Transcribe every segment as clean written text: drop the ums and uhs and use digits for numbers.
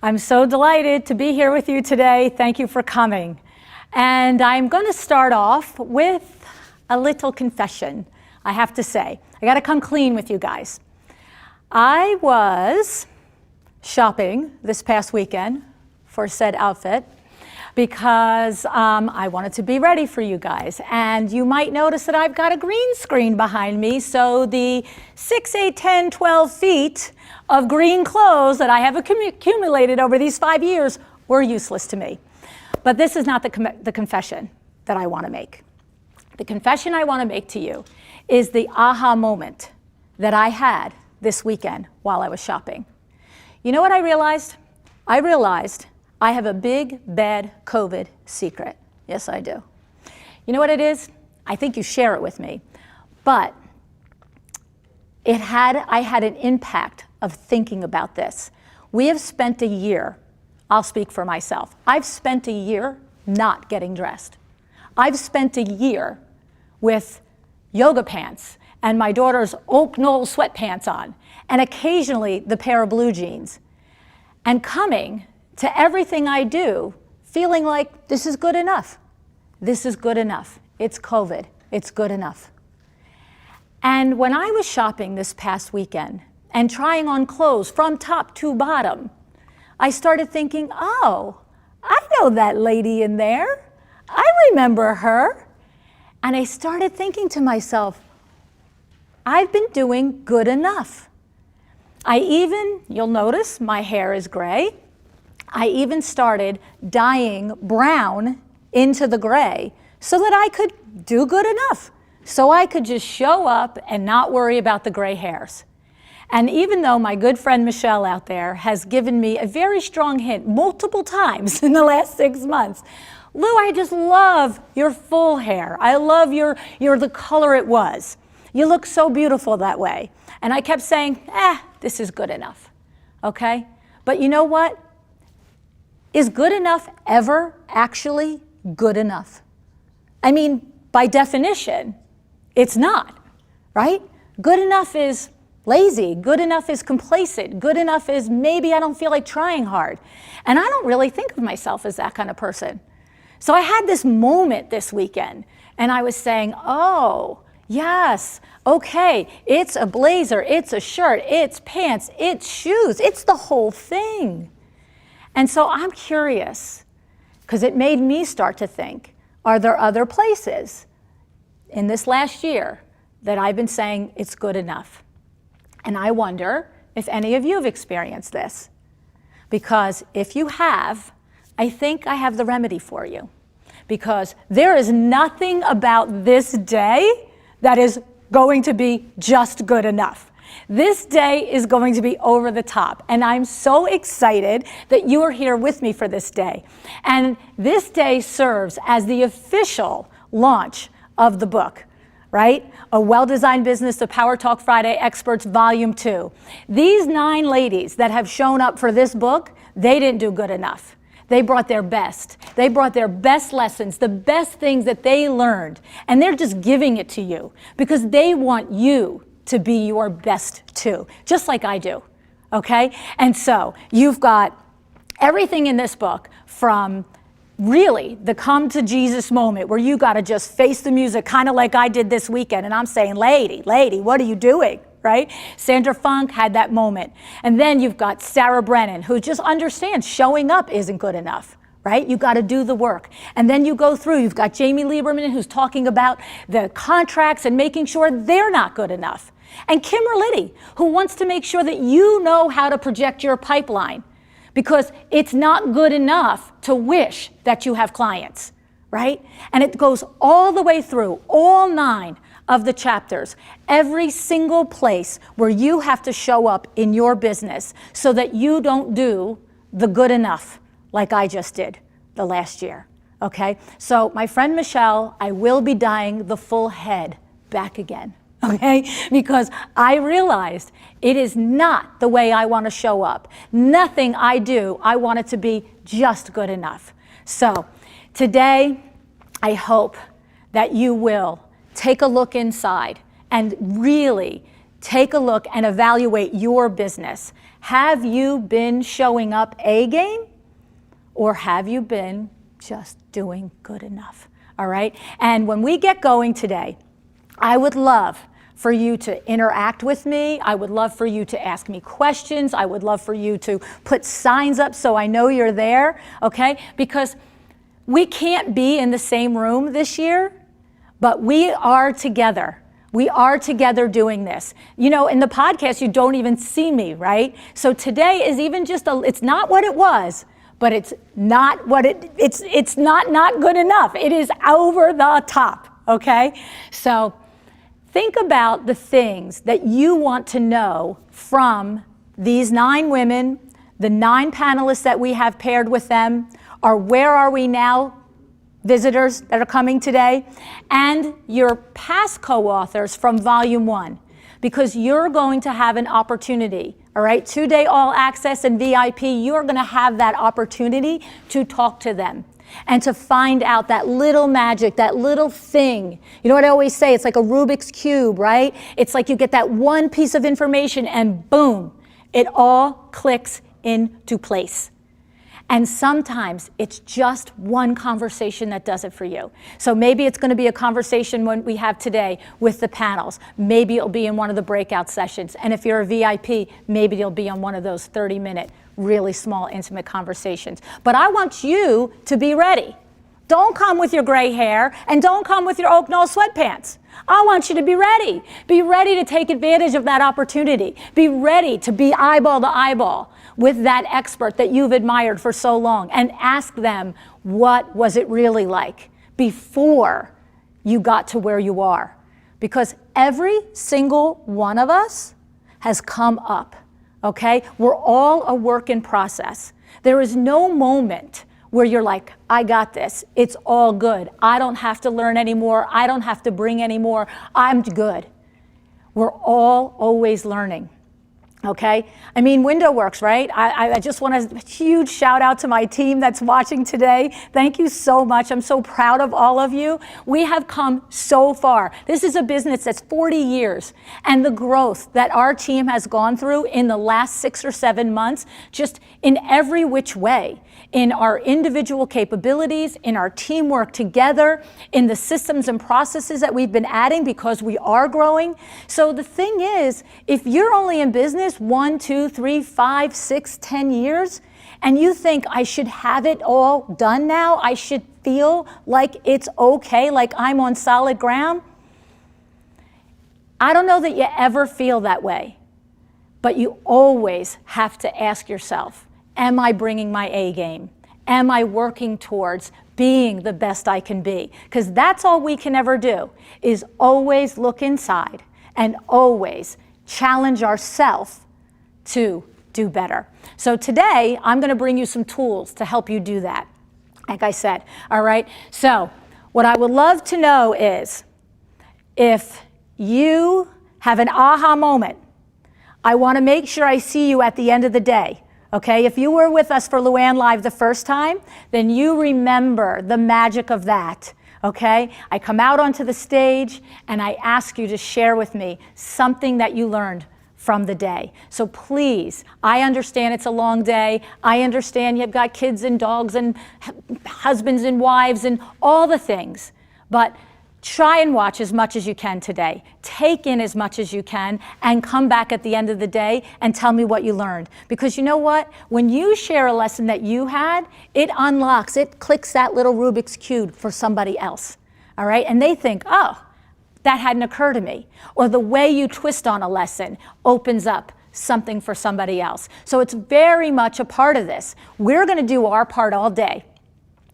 I'm so delighted to be here with you today. Thank you for coming. And I'm going to start off with a little confession, I have to say. I got to come clean with you guys. I was shopping this past weekend for said outfit because I wanted to be ready for you guys. And you might notice that I've got a green screen behind me, so the 6, 8, 10, 12 feet of green clothes that I have accumulated over these 5 years were useless to me. But this is not the confession that I want to make. The confession I want to make to you is the aha moment that I had this weekend while I was shopping. You know what I realized? I realized I have a big, bad COVID secret. Yes, I do. You know what it is? I think you share it with me. But I had an impact of thinking about this. We have spent a year, I'll speak for myself, I've spent a year not getting dressed. I've spent a year with yoga pants and my daughter's Oak Knoll sweatpants on, and occasionally the pair of blue jeans, and coming to everything I do feeling like this is good enough. This is good enough. It's COVID. It's good enough. And when I was shopping this past weekend and trying on clothes from top to bottom, I started thinking, oh, I know that lady in there. I remember her. And I started thinking to myself, I've been doing good enough. You'll notice my hair is gray. I even started dyeing brown into the gray so that I could do good enough. So I could just show up and not worry about the gray hairs. And even though my good friend Michelle out there has given me a very strong hint multiple times in the last 6 months, Lou, I just love your full hair. I love the color it was. You look so beautiful that way. And I kept saying, this is good enough, okay? But you know what? Is good enough ever actually good enough? I mean, by definition, it's not, right? Good enough is lazy. Good enough is complacent. Good enough is maybe I don't feel like trying hard. And I don't really think of myself as that kind of person. So I had this moment this weekend, and I was saying, oh, yes, okay, it's a blazer, it's a shirt, it's pants, it's shoes, it's the whole thing. And so I'm curious, because it made me start to think, are there other places in this last year that I've been saying it's good enough? And I wonder if any of you have experienced this. Because if you have, I think I have the remedy for you. Because there is nothing about this day that is going to be just good enough. This day is going to be over the top, and I'm so excited that you are here with me for this day. And this day serves as the official launch of the book, right? A Well-Designed Business, the Power Talk Friday Experts, Volume 2. These 9 ladies that have shown up for this book, they didn't do good enough. They brought their best. They brought their best lessons, the best things that they learned, and they're just giving it to you because they want you to be your best too, just like I do, okay? And so you've got everything in this book from really the come to Jesus moment where you got to just face the music, kind of like I did this weekend. And I'm saying, lady, what are you doing, right? Sandra Funk had that moment. And then you've got Sarah Brennan, who just understands showing up isn't good enough, right? You got to do the work. And then you go through, you've got Jamie Lieberman, who's talking about the contracts and making sure they're not good enough. And Kimberly, who wants to make sure that you know how to project your pipeline, because it's not good enough to wish that you have clients, right? And it goes all the way through, all 9 of the chapters, every single place where you have to show up in your business so that you don't do the good enough like I just did the last year, okay? So my friend Michelle, I will be dyeing the full head back again. Okay? Because I realized it is not the way I want to show up. Nothing I do, I want it to be just good enough. So today, I hope that you will take a look inside and really take a look and evaluate your business. Have you been showing up A game, or have you been just doing good enough? All right? And when we get going today, I would love for you to interact with me. I would love for you to ask me questions. I would love for you to put signs up so I know you're there, okay? Because we can't be in the same room this year, but we are together. We are together doing this. You know, in the podcast, you don't even see me, right? So today is even just it's not what it was, but it's not what it's not good enough. It is over the top, okay? So think about the things that you want to know from these 9 women, the 9 panelists that we have paired with them, our Where Are We Now visitors that are coming today, and your past co-authors from Volume 1, because you're going to have an opportunity, all right? 2-day all access and VIP, you're gonna have that opportunity to talk to them and to find out that little magic, that little thing. You know what I always say? It's like a Rubik's Cube, right? It's like you get that one piece of information and boom, it all clicks into place. And sometimes it's just one conversation that does it for you. So maybe it's going to be a conversation when we have today with the panels. Maybe it'll be in one of the breakout sessions. And if you're a VIP, maybe you'll be on one of those 30-minute, really small, intimate conversations. But I want you to be ready. Don't come with your gray hair and don't come with your Oak Knoll sweatpants. I want you to be ready. Be ready to take advantage of that opportunity. Be ready to be eyeball to eyeball with that expert that you've admired for so long and ask them, what was it really like before you got to where you are? Because every single one of us has come up, okay? We're all a work in process. There is no moment where you're like, I got this, it's all good. I don't have to learn anymore. I don't have to bring anymore. I'm good. We're all always learning. Okay? I mean, window works, right? I just want a huge shout out to my team that's watching today. Thank you so much. I'm so proud of all of you. We have come so far. This is a business that's 40 years. And the growth that our team has gone through in the last 6 or 7 months, just in every which way, in our individual capabilities, in our teamwork together, in the systems and processes that we've been adding because we are growing. So the thing is, if you're only in business 1, 2, 3, 5, 6, 10 years, and you think I should have it all done now, I should feel like it's okay, like I'm on solid ground, I don't know that you ever feel that way, but you always have to ask yourself, am I bringing my A game? Am I working towards being the best I can be? Because that's all we can ever do, is always look inside and always challenge ourselves to do better. So today, I'm going to bring you some tools to help you do that, like I said. All right? So what I would love to know is, if you have an aha moment, I want to make sure I see you at the end of the day. Okay, if you were with us for LuAnn Live the first time, then you remember the magic of that. Okay, I come out onto the stage and I ask you to share with me something that you learned from the day. So please, I understand it's a long day. I understand you've got kids and dogs and husbands and wives and all the things, but try and watch as much as you can today. Take in as much as you can and come back at the end of the day and tell me what you learned. Because you know what? When you share a lesson that you had, it unlocks, it clicks that little Rubik's Cube for somebody else. All right? And they think, oh, that hadn't occurred to me. Or the way you twist on a lesson opens up something for somebody else. So it's very much a part of this. We're going to do our part all day.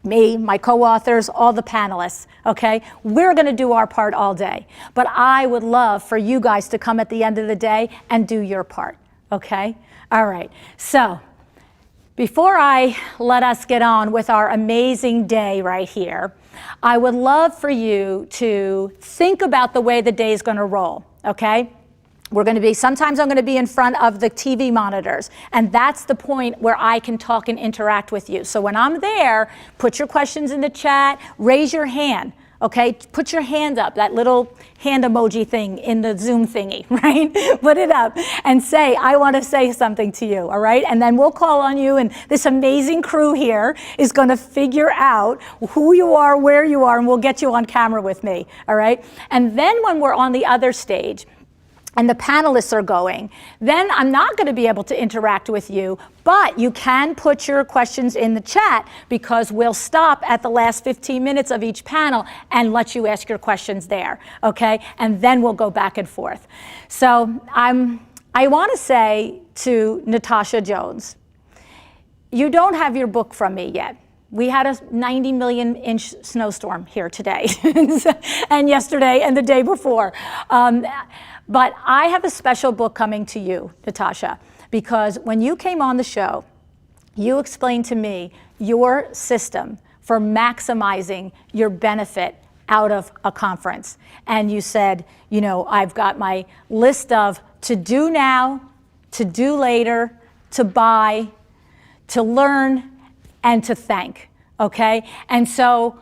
Me, my co-authors, all the panelists, okay? We're going to do our part all day. But I would love for you guys to come at the end of the day and do your part, okay? All right. So before I let us get on with our amazing day right here, I would love for you to think about the way the day is going to roll, okay? Sometimes I'm going to be in front of the TV monitors, and that's the point where I can talk and interact with you. So when I'm there, put your questions in the chat, raise your hand, Okay, put your hand up, that little hand emoji thing in the Zoom thingy, right? Put it up and say, I want to say something to you, all right? And then we'll call on you, and this amazing crew here is going to figure out who you are, where you are, and we'll get you on camera with me, all right? And then when we're on the other stage, and the panelists are going, then I'm not going to be able to interact with you, but you can put your questions in the chat because we'll stop at the last 15 minutes of each panel and let you ask your questions there, okay? And then we'll go back and forth. So I want to say to Natasha Jones, you don't have your book from me yet. We had a 90 million inch snowstorm here today and yesterday and the day before. But I have a special book coming to you, Natasha, because when you came on the show, you explained to me your system for maximizing your benefit out of a conference. And you said, you know, I've got my list of to do now, to do later, to buy, to learn, and to thank, okay? And so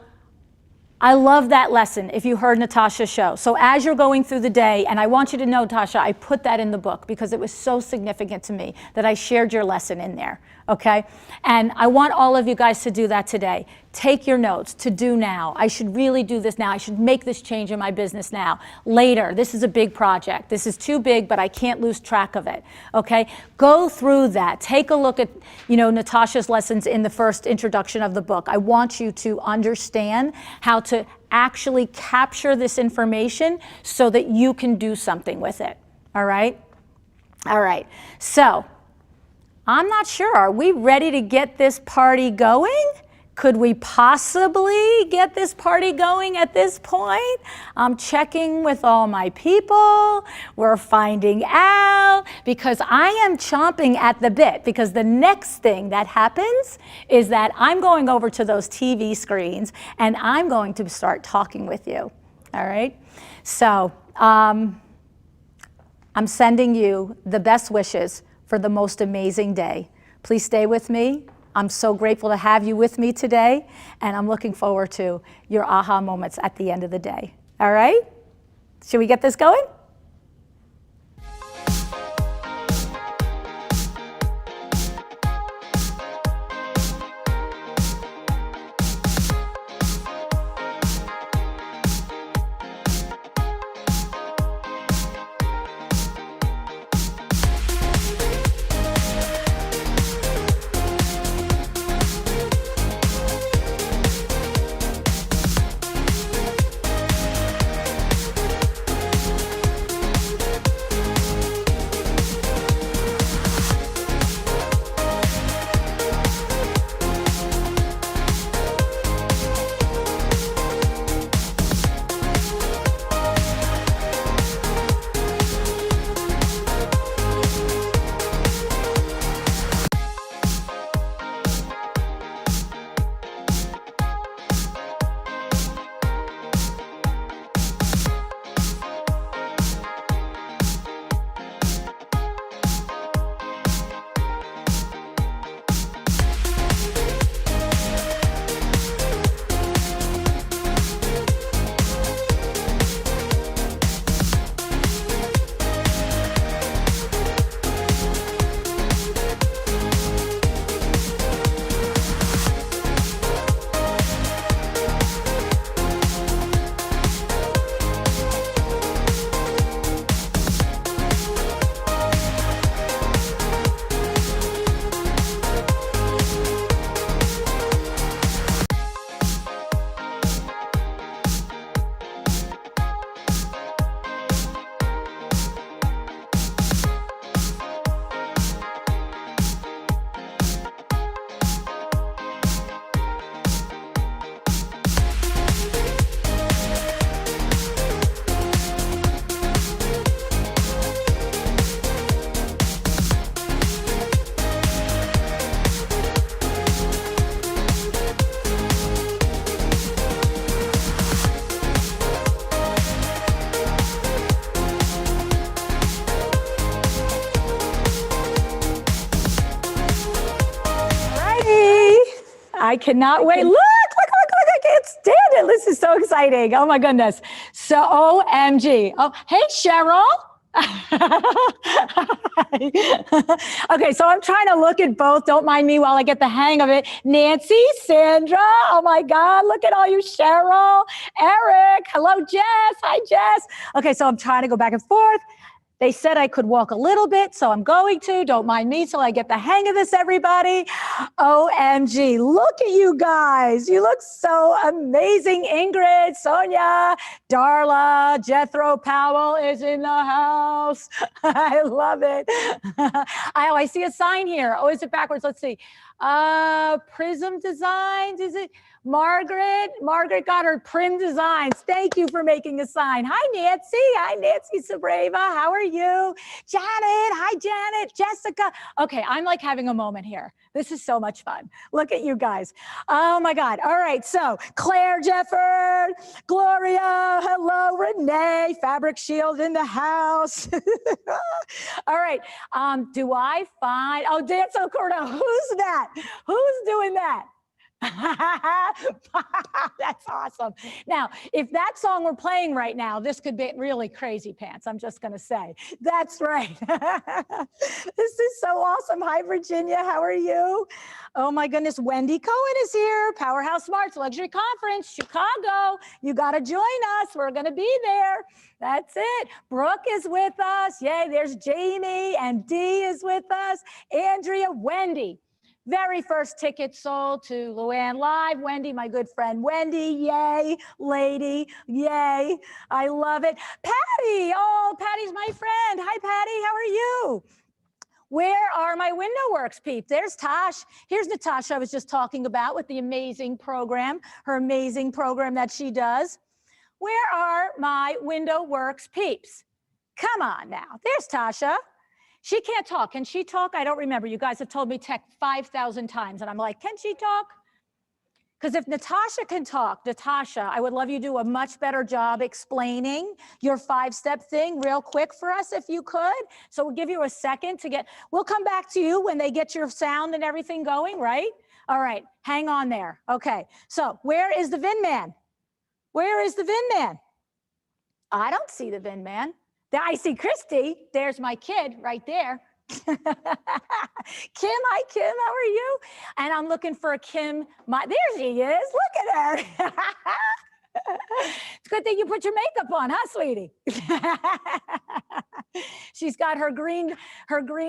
I love that lesson if you heard Natasha's show. So as you're going through the day, and I want you to know, Tasha, I put that in the book because it was so significant to me that I shared your lesson in there, okay? And I want all of you guys to do that today. Take your notes, to do now. I should really do this now. I should make this change in my business now. Later, this is a big project. This is too big, but I can't lose track of it, okay? Go through that. Take a look at, you know, Natasha's lessons in the first introduction of the book. I want you to understand how to actually capture this information so that you can do something with it, all right? All right, so I'm not sure. Are we ready to get this party going? Could we possibly get this party going at this point? I'm checking with all my people. We're finding out because I am chomping at the bit because the next thing that happens is that I'm going over to those TV screens and I'm going to start talking with you, all right? So I'm sending you the best wishes for the most amazing day. Please stay with me. I'm so grateful to have you with me today, and I'm looking forward to your aha moments at the end of the day. All right? Should we get this going? I cannot wait. Look, it. This is so exciting. Oh my goodness. So OMG. Oh, hey, Cheryl. Okay, so I'm trying to look at both. Don't mind me while I get the hang of it. Nancy, Sandra, oh my God, look at all you, Cheryl, Eric, hello, Jess, hi, Jess. Okay, so I'm trying to go back and forth. They said I could walk a little bit, so I'm going to. Don't mind me till I get the hang of this, everybody. OMG, look at you guys. You look so amazing. Ingrid, Sonia, Darla, Jethro Powell is in the house. I love it. I see a sign here. Oh, is it backwards? Let's see. Prism Designs, is it? Margaret got her Prim Designs. Thank you for making a sign. Hi, Nancy. Hi, Nancy Sabreva. How are you? Janet. Hi, Janet. Jessica. Okay, I'm like having a moment here. This is so much fun. Look at you guys. Oh my God. All right. So Claire Jefford, Gloria. Hello, Renee. Fabric Shield in the house. All right. Do I find, oh, Dance Ocordo. Who's that? Who's doing that? That's awesome. Now, if that song were playing right now, this could be really crazy pants. I'm just going to say. That's right. This is so awesome. Hi, Virginia. How are you? Oh, my goodness. Wendy Cohen is here. Powerhouse Smarts Luxury Conference, Chicago. You got to join us. We're going to be there. That's it. Brooke is with us. Yay. There's Jamie and Dee is with us. Andrea, Wendy. Very first ticket sold to LuAnn Live. Wendy, my good friend Wendy, yay, lady, yay. I love it. Patty, oh, Patty's my friend. Hi, Patty, how are you? Where are my window works peeps? There's Tosh. Here's Natasha I was just talking about with the amazing program, her amazing program that she does. Where are my window works peeps? Come on now, there's Tasha. She can't talk. Can she talk? I don't remember. You guys have told me tech 5,000 times. And I'm like, can she talk? Because if Natasha can talk, Natasha, I would love you to do a much better job explaining your 5-step thing real quick for us if you could. So we'll give you a second to we'll come back to you when they get your sound and everything going, right? All right, hang on there. Okay, so where is the Vin Man? Where is the Vin Man? I don't see the Vin Man. I see Christy. There's my kid right there. Kim, hi Kim, how are you? And I'm looking for a Kim. There she is. Look at her. It's a good thing you put your makeup on, huh, sweetie? She's got her green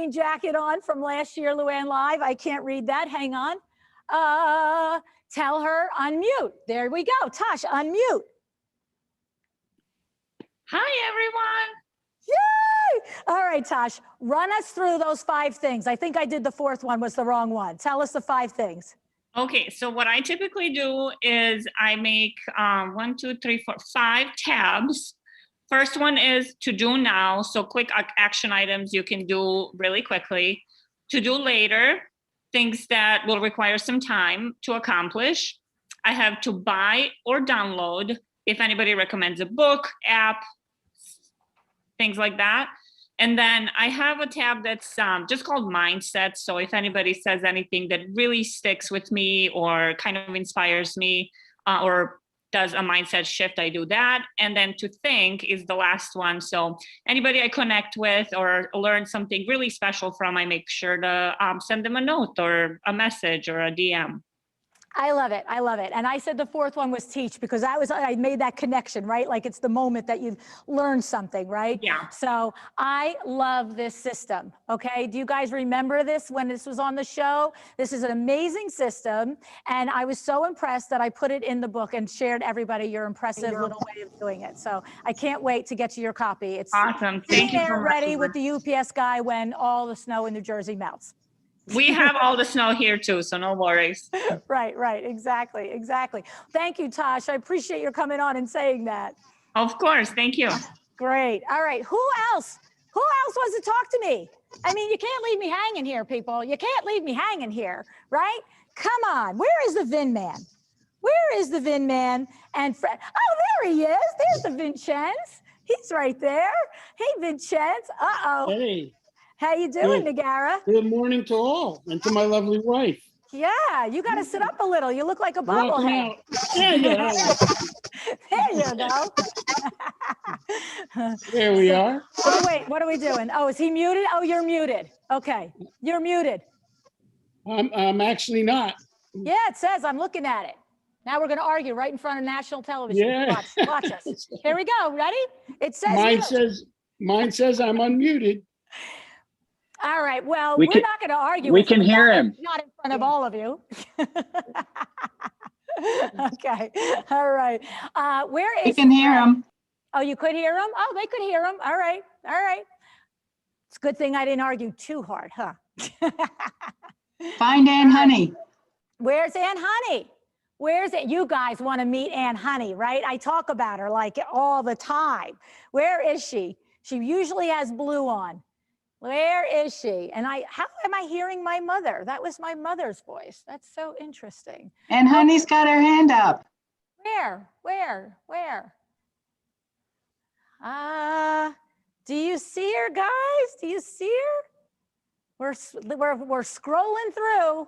jacket on from last year, LuAnn Live. I can't read that. Hang on. Tell her unmute. There we go. Tosh, unmute. Hi, everyone. Yay! All right, Tosh, run us through those 5 things. I think I did the 4th one was the wrong one. Tell us the 5 things. Okay, so what I typically do is I make 1, 2, 3, 4, 5 tabs. First one is to do now. So quick action items you can do really quickly. To do later, things that will require some time to accomplish. I have to buy or download, if anybody recommends a book, app, things like that. And then I have a tab that's just called Mindset. So if anybody says anything that really sticks with me or kind of inspires me or does a mindset shift, I do that. And then to think is the last one. So anybody I connect with or learn something really special from, I make sure to send them a note or a message or a DM. I love it. I love it. And I said the 4th one was teach because I made that connection, right? Like it's the moment that you've learned something, right? Yeah. So I love this system. Okay. Do you guys remember this when this was on the show? This is an amazing system. And I was so impressed that I put it in the book and shared everybody your impressive little way of doing it. So I can't wait to get you your copy. It's awesome. Thank you so much. Ready with the UPS guy when all the snow in New Jersey melts. We have all the snow here too, so no worries. Right, exactly. Thank you, Tosh. I appreciate your coming on and saying that. Of course, thank you. Great. All right, who else? Who else wants to talk to me? I mean, you can't leave me hanging here, people. You can't leave me hanging here, right? Come on, where is the Vin Man? Where is the Vin Man? And oh, there he is. There's the Vincenz. He's right there. Hey, Vincenz. Uh-oh. Hey. How you doing, Nigara? Good morning to all and to my lovely wife. Yeah, you got to sit up a little. You look like a Walking bobblehead. out. Yeah, yeah. There you go. There we are. Oh, wait, what are we doing? Oh, is he muted? Oh, you're muted. Okay, you're muted. I'm actually not. Yeah, it says, I'm looking at it. Now we're going to argue right in front of national television. Yeah. Watch us. Here we go. Ready? It says Mine says I'm unmuted. All right. Well, We we're can- not going to argue. we with can you hear about it, him. Not in front of all of you. Okay. All right. Where is You can hear him. Oh, you could hear him? Oh, they could hear him. All right. All right. It's a good thing I didn't argue too hard, huh? Find Ann Honey. Where's Ann Honey? Where's it? You guys want to meet Ann Honey, right? I talk about her like all the time. Where is she? She usually has blue on. Where is she? And how am I hearing my mother? That was my mother's voice. That's so interesting. Ann Honey's got her hand up. Where? Do you see her, guys? Do you see her? We're scrolling through.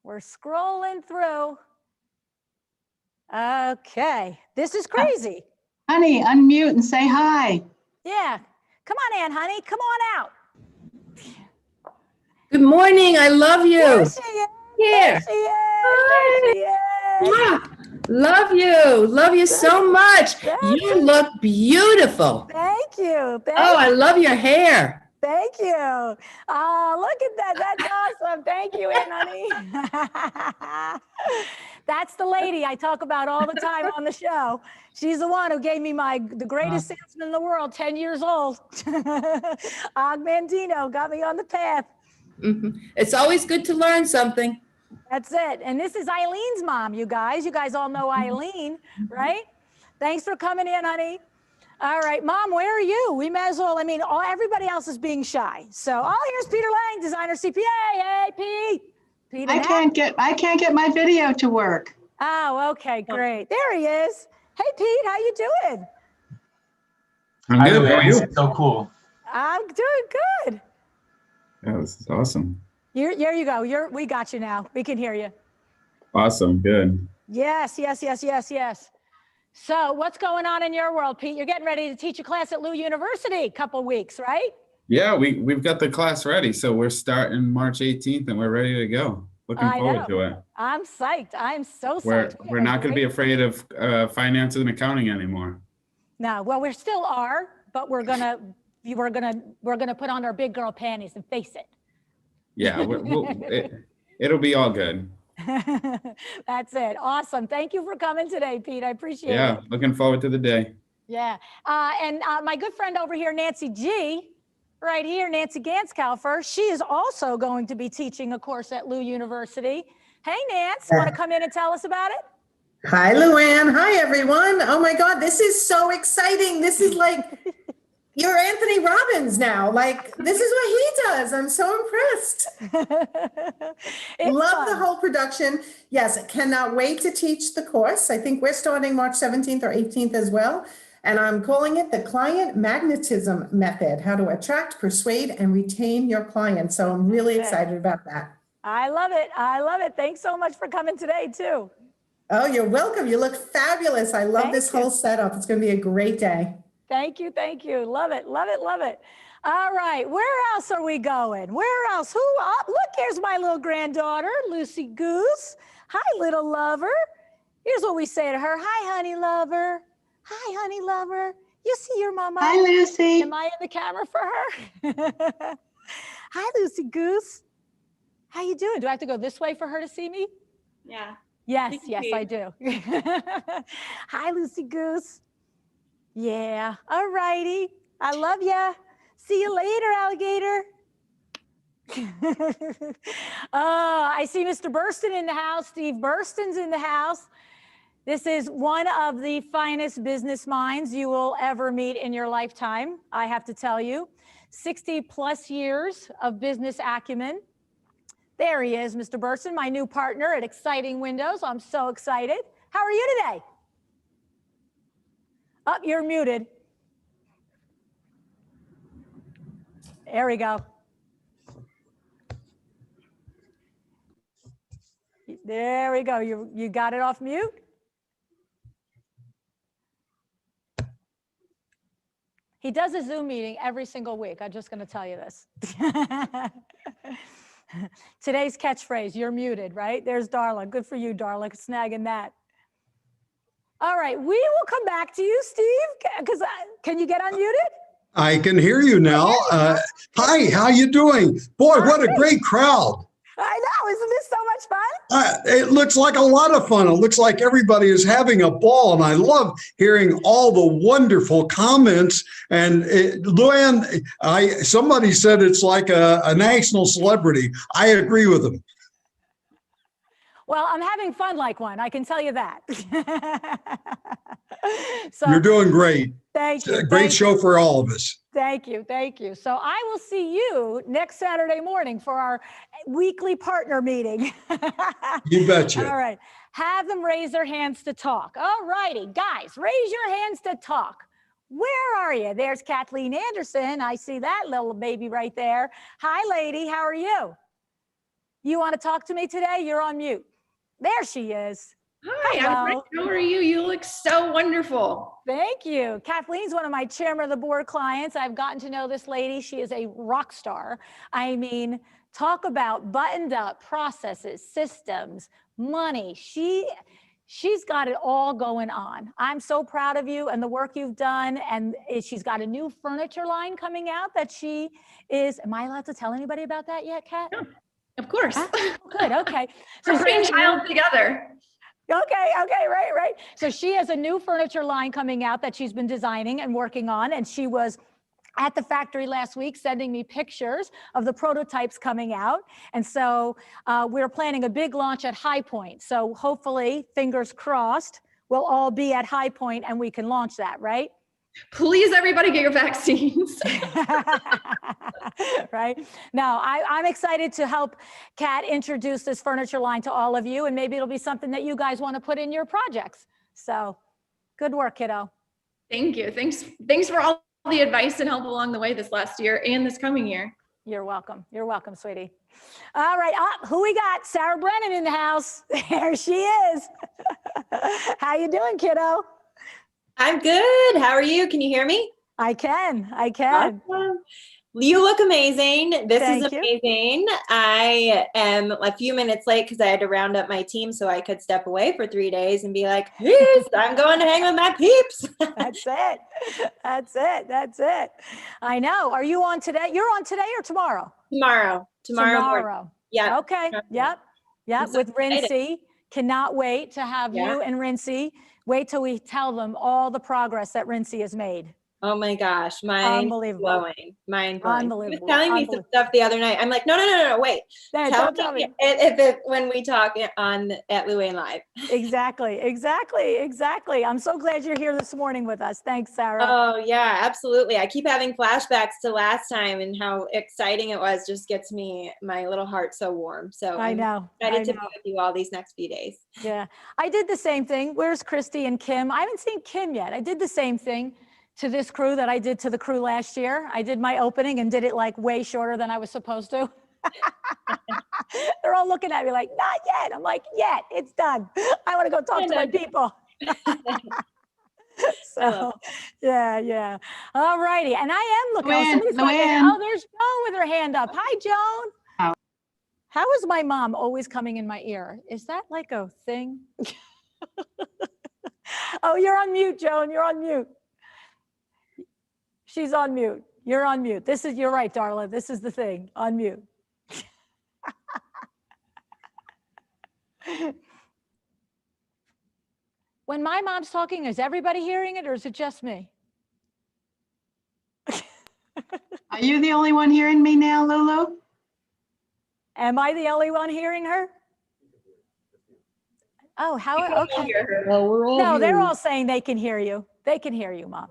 We're scrolling through. Okay, this is crazy. Honey, unmute and say hi. Yeah, come on, Ann Honey, come on out. Good morning. I love you. There she is. Here. There she is. There she is. Mwah. Love you. Love you so much. You look beautiful. Thank you. Oh, I love your hair. Thank you. Oh, look at that. That's awesome. Thank you, Ann Honey. That's the lady I talk about all the time on the show. She's the one who gave me the greatest salesman in the world, 10 years old. Og Mandino got me on the path. It's always good to learn something. That's it. And this is Eileen's mom, you guys. You guys all know Eileen, right? Thanks for coming in, honey. All right, Mom, where are you? We might as well, everybody else is being shy. So, here's Peter Lang, designer CPA. Hey, Pete. Pete I can't get my video to work. Oh, okay, great. There he is. Hey, Pete, how you doing? I'm good. How are you? So cool. I'm doing good. Yeah, this is awesome. There you go. We got you now. We can hear you. Awesome. Good. Yes. So what's going on in your world, Pete? You're getting ready to teach a class at Lu University, a couple weeks, right? Yeah, we've got the class ready. So we're starting March 18th and we're ready to go. Looking forward to it. I'm psyched. I'm so psyched. We're not going to be afraid of finance and accounting anymore. No, well, we still are, but we're gonna put on our big girl panties and face it. Yeah, it'll be all good. That's it. Awesome. Thank you for coming today, Pete. I appreciate it. Yeah, looking forward to the day. Yeah. And my good friend over here, Nancy G, right here, Nancy Ganskalfer, she is also going to be teaching a course at Lu University. Hey, Nance, want to come in and tell us about it? Hi, LuAnn. Hi, everyone. Oh my God, this is so exciting. This is like, you're Anthony Robbins now. Like, this is what he does. I'm so impressed. Love the whole production. Yes, cannot wait to teach the course. I think we're starting March 17th or 18th as well. And I'm calling it the Client Magnetism Method, how to attract, persuade, and retain your clients. So I'm really excited about that. I love it. I love it. Thanks so much for coming today, too. Oh, you're welcome. You look fabulous. I love this whole setup. It's going to be a great day. Thank you. Thank you. Love it. Love it. Love it. All right. Where else are we going? Where else? Who? Oh, look, here's my little granddaughter, Lucy Goose. Hi, little lover. Here's what we say to her. Hi, honey lover. Hi, honey lover. You see your mama? Hi, Lucy. Am I in the camera for her? Hi, Lucy Goose. How you doing? Do I have to go this way for her to see me? Yeah. Yes, I do. Hi, Lucy Goose. Yeah, all righty. I love ya. See you later, alligator. Oh, I see Mr. Burston in the house. Steve Burston's in the house. This is one of the finest business minds you will ever meet in your lifetime, I have to tell you. 60 plus years of business acumen. There he is, Mr. Burston, my new partner at Exciting Windows. I'm so excited. How are you today? Oh, you're muted. There we go. There we go. You got it off mute? He does a Zoom meeting every single week. I'm just going to tell you this. Today's catchphrase, you're muted, right? There's Darla. Good for you, Darla, snagging that. All right, we will come back to you, Steve, because can you get unmuted? I can hear you now. Hi, how you doing? Boy, what a great crowd. I know, isn't this so much fun? It looks like a lot of fun. It looks like everybody is having a ball, and I love hearing all the wonderful comments. And LuAnn, somebody said it's like a national celebrity. I agree with them. Well, I'm having fun like one, I can tell you that. So, You're doing great. thank you. Great show for all of us. Thank you, thank you. So I will see you next Saturday morning for our weekly partner meeting. You betcha. All right, have them raise their hands to talk. All righty, guys, raise your hands to talk. Where are you? There's Kathleen Anderson. I see that little baby right there. Hi, lady, how are you? You want to talk to me today? You're on mute. There she is. Hi, Hello. I'm great. How are you? You look so wonderful. Thank you. Kathleen's one of my chairman of the board clients. I've gotten to know this lady. She is a rock star. I mean, talk about buttoned up processes, systems, money. She's got it all going on. I'm so proud of you and the work you've done. And she's got a new furniture line coming out that she is, am I allowed to tell anybody about that yet, Kat? Yeah, of course. Good, okay. We're brainchild together. Okay, right. So she has a new furniture line coming out that she's been designing and working on. And she was at the factory last week sending me pictures of the prototypes coming out. And so we're planning a big launch at High Point. So hopefully, fingers crossed, we'll all be at High Point and we can launch that, right? Please, everybody get your vaccines. Right. Now, I'm excited to help Kat introduce this furniture line to all of you, and maybe it'll be something that you guys want to put in your projects. So good work, kiddo. Thank you. Thanks for all the advice and help along the way this last year and this coming year. You're welcome. You're welcome, sweetie. All right. Who we got? Sarah Brennan in the house. There she is. How you doing, kiddo? I'm good. How are you? Can you hear me? I can. Awesome. You look amazing. This Thank is you. amazing. I am a few minutes late because I had to round up my team so I could step away for 3 days and be like, peace, I'm going to hang with my peeps. That's it. I know. Are you on today? You're on today or tomorrow? Tomorrow morning. Yeah. Okay. Yep. I'm so With excited. Rincy. Cannot wait to have you and Rincy. Wait till we tell them all the progress that Rincy has made. Oh my gosh, mind blowing. He was telling me some stuff the other night. I'm like, no, wait. Tell me when we talk at LuAnn Live. Exactly. I'm so glad you're here this morning with us. Thanks, Sarah. Oh yeah, absolutely. I keep having flashbacks to last time and how exciting it was. Just gets my little heart so warm. So I know. Excited to be with you all these next few days. Yeah, I did the same thing. Where's Christy and Kim? I haven't seen Kim yet. I did the same thing to this crew that I did to the crew last year. I did my opening and did it like way shorter than I was supposed to. They're all looking at me like, not yet. I'm like, yet, it's done. I want to go talk to my people. So, yeah. All righty. And I am looking. LuAnn. There's Joan with her hand up. Hi, Joan. Oh. How is my mom always coming in my ear? Is that like a thing? Oh, you're on mute, Joan. You're on mute. She's on mute. You're on mute. You're right, Darla. This is the thing. On mute. When my mom's talking, is everybody hearing it or is it just me? Are you the only one hearing me now, Lulu? Am I the only one hearing her? Oh, how? Okay. Well, we're all No, they're here. all saying they can hear you. They can hear you, Mom.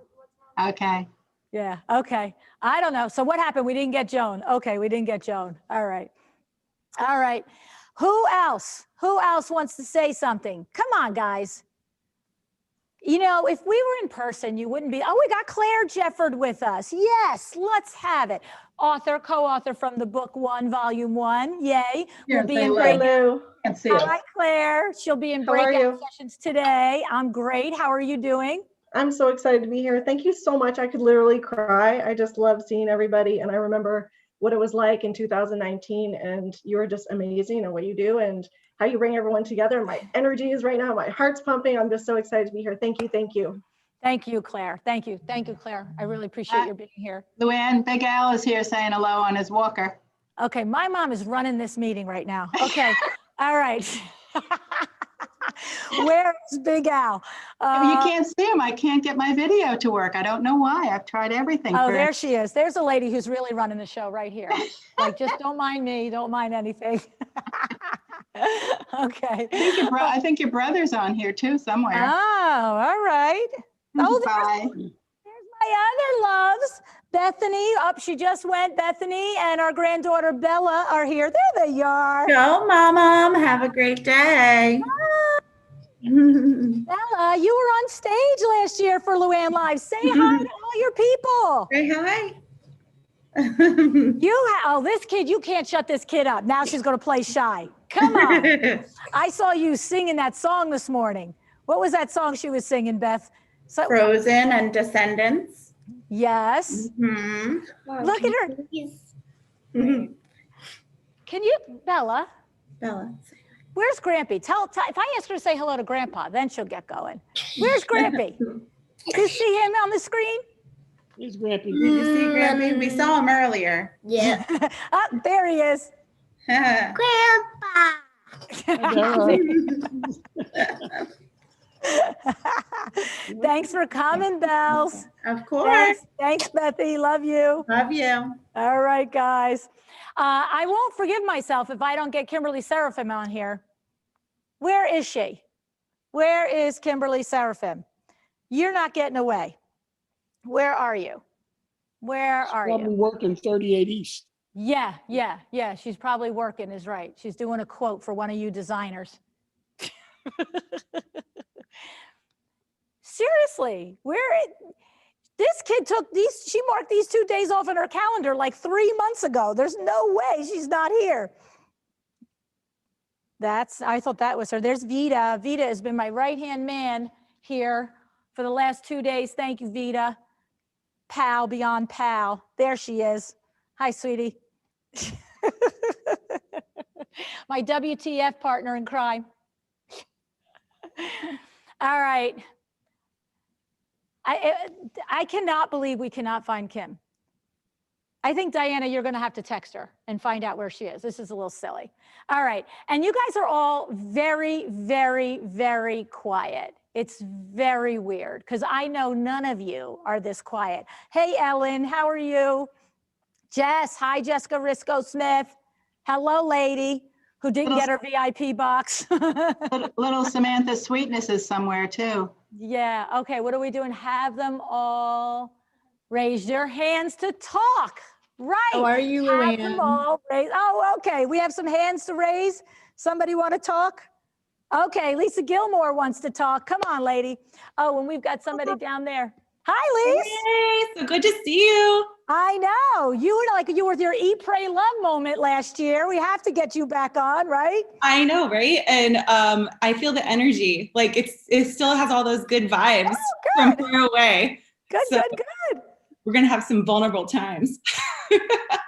Okay. Yeah, okay. I don't know. So what happened? We didn't get Joan. Okay, we didn't get Joan. All right. Who else wants to say something? Come on, guys. You know, if we were in person, you wouldn't be, we got Claire Jefford with us. Yes, let's have it. Co-author from the book 1, volume 1. Yay. We'll be in great. Can't see us. Hi, Claire. She'll be in How are breakout you? sessions today. I'm great. How are you doing? I'm so excited to be here. Thank you so much. I could literally cry. I just love seeing everybody. And I remember what it was like in 2019. And you're just amazing at what you do and how you bring everyone together. My energy is right now. My heart's pumping. I'm just so excited to be here. Thank you. Thank you. Thank you, Claire. Thank you. Thank you, Claire. I really appreciate your being here. LuAnn, Big Al is here saying hello on his walker. Okay, my mom is running this meeting right now. Okay, all right. Where is Big Al? You can't see him. I can't get my video to work. I don't know why. I've tried everything. Oh, for there she is. There's a lady who's really running the show right here. Like, just don't mind me. Don't mind anything. Okay. I think your brother's on here too somewhere. Oh, all right. Oh, Bye. there's my other loves. Bethany, up she just went. Bethany and our granddaughter Bella are here. There they are. Go, Mom. Have a great day. Bella, you were on stage last year for LuAnn Live. Say hi to all your people. Say hi. Oh, this kid, you can't shut this kid up. Now she's going to play shy. Come on. I saw you singing that song this morning. What was that song she was singing, Beth? Frozen and Descendants. Yes. Mm-hmm. Look at her. Mm-hmm. Can you, Bella? Bella. Where's Grampy? Tell if I ask her to say hello to Grandpa, then she'll get going. Where's Grampy? Do you see him on the screen? He's Grampy. Did you see Grampy? We saw him earlier. Yeah. Oh, there he is. Grandpa. Thanks for coming, Bells. Of course. Thanks, Bethy. Love you. Love you. All right, guys. I won't forgive myself if I don't get Kimberly Seraphim on here. Where is she? Where is Kimberly Seraphim? You're not getting away. Where are you? Where are you? Probably working 38 East. Yeah. She's probably working, is right. She's doing a quote for one of you designers. Seriously, this kid she marked these 2 days off in her calendar like 3 months ago. There's no way she's not here. I thought that was her. There's Vita. Vita has been my right-hand man here for the last 2 days. Thank you, Vita. Pal beyond pal. There she is. Hi, sweetie. My WTF partner in crime. All right. I cannot believe we cannot find Kim. I think, Diana, you're going to have to text her and find out where she is. This is a little silly. All right. And you guys are all very, very, very quiet. It's very weird because I know none of you are this quiet. Hey, Ellen, how are you? Jess, hi, Jessica Risco Smith. Hello, lady who didn't get her VIP box. Little Samantha Sweetness is somewhere too. Yeah. Okay. What are we doing? Have them all raise their hands to talk. Right. How are you, Have them LuAnn? all raise. Oh, okay. We have some hands to raise. Somebody want to talk? Okay. Lisa Gilmore wants to talk. Come on, lady. Oh, and we've got somebody down there. Hi, Lisa. Hey, so good to see you. I know. You were with your Eat, Pray, Love moment last year. We have to get you back on, right? I know, right? And I feel the energy. Like it still has all those good vibes from far away. Good. We're gonna have some vulnerable times.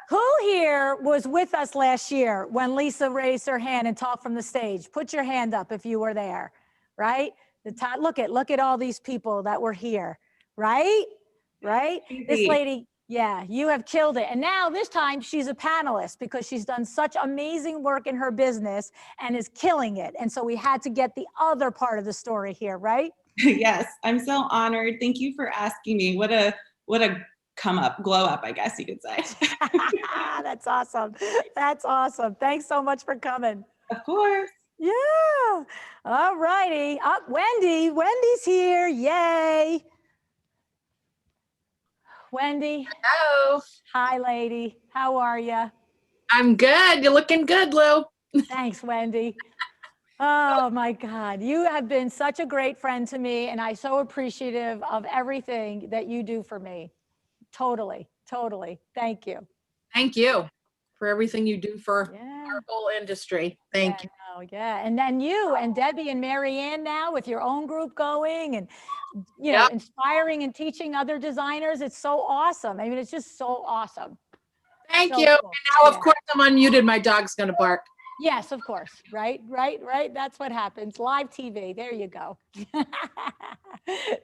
Who here was with us last year when Lisa raised her hand and talked from the stage? Put your hand up if you were there, right? Look at all these people that were here, right? This lady, yeah, you have killed it. And now this time she's a panelist because she's done such amazing work in her business and is killing it. And so we had to get the other part of the story here, right? Yes, I'm so honored. Thank you for asking me. What a glow up, I guess you could say. That's awesome. That's awesome. Thanks so much for coming. Of course. Yeah. All righty. Up, Wendy. Wendy's here. Yay. Wendy. Hello. Hi, lady. How are you? I'm good. You're looking good, Lou. Thanks, Wendy. Oh my God. You have been such a great friend to me, and I'm so appreciative of everything that you do for me. Totally. Thank you. Thank you for everything you do for our whole industry. Thank you. know, yeah. And then you and Debbie and Mary Ann now with your own group going and, you know, inspiring and teaching other designers. It's so awesome. I mean, it's just so awesome. Thank So you. cool. And now, of course, I'm unmuted. My dog's going to bark. Yes, of course. Right. That's what happens. Live TV. There you go.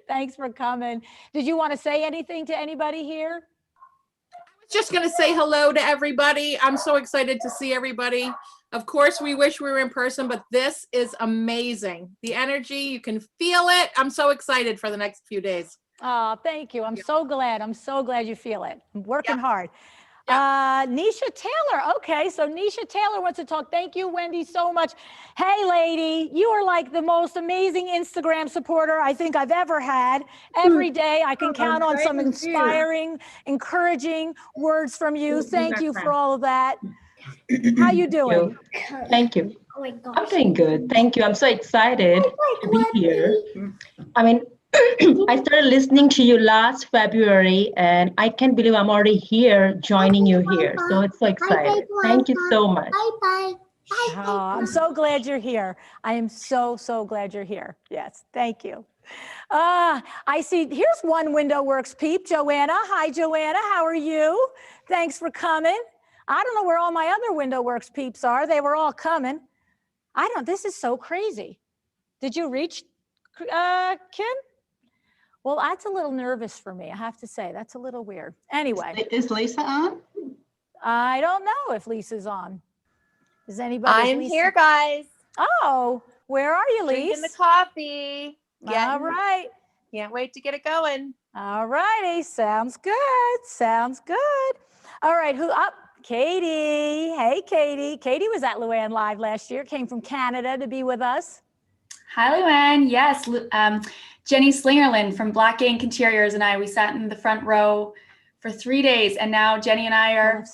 Thanks for coming. Did you want to say anything to anybody here? Just going to say hello to everybody. I'm so excited to see everybody. Of course, we wish we were in person, but this is amazing. The energy, you can feel it. I'm so excited for the next few days. Oh, thank you. I'm so glad. I'm so glad you feel it. I'm working hard. Yep. Nisha Taylor. Okay, so Nisha Taylor wants to talk. Thank you, Wendy, so much. Hey, lady, you are like the most amazing Instagram supporter I think I've ever had. Every day I can count on some inspiring, encouraging words from you. Thank you for all of that. How you doing? Thank you. I'm doing good. Thank you. I'm so excited to be here. I mean, I started listening to you last February, and I can't believe I'm already here joining you here. So it's so exciting. Thank you so much. Oh, I'm so glad you're here. I am so glad you're here. Yes, thank you. I see, here's one Window Works peep, Joanna. Hi, Joanna, how are you? Thanks for coming. I don't know where all my other Window Works peeps are. They were all coming. This is so crazy. Did you reach Kim? Well, that's a little nervous for me, I have to say. That's a little weird. Anyway. Is Lisa on? I don't know if Lisa's on. Is anybody? I'm here, guys. Oh, where are you, Lisa? Drinking the coffee. All right. Can't wait to get it going. All righty. Sounds good. Sounds good. All right. Who up? Katie. Hey, Katie. Katie was at LuAnn Live last year, came from Canada to be with us. Hi, LuAnn. Yes, Jenny Slingerland from Black Ink Interiors and we sat in the front row for 3 days, and now Jenny and I are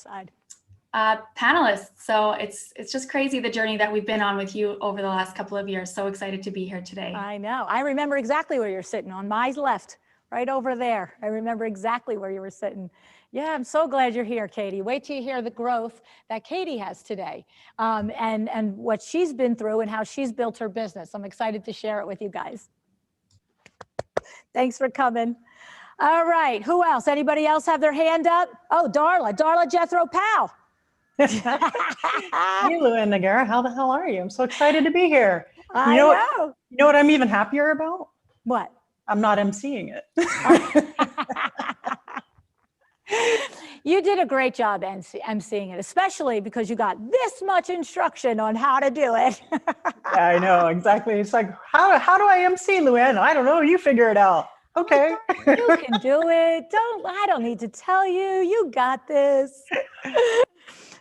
panelists. So it's just crazy the journey that we've been on with you over the last couple of years. So excited to be here today. I know. I remember exactly where you're sitting, on my left, right over there. I remember exactly where you were sitting. Yeah, I'm so glad you're here, Katie. Wait till you hear the growth that Katie has today, and what she's been through and how she's built her business. I'm excited to share it with you guys. Thanks for coming. All right, who else? Anybody else have their hand up? Oh, Darla Jethro Powell. Hey, LuAnn Nigara, how the hell are you? I'm so excited to be here. I know. You know what I'm even happier about? What? I'm not emceeing it. You did a great job emceeing it, especially because you got this much instruction on how to do it. Yeah, I know, exactly. It's like, how do I MC, LuAnn? I don't know. You figure it out. Okay. You can do it. I don't need to tell you. You got this.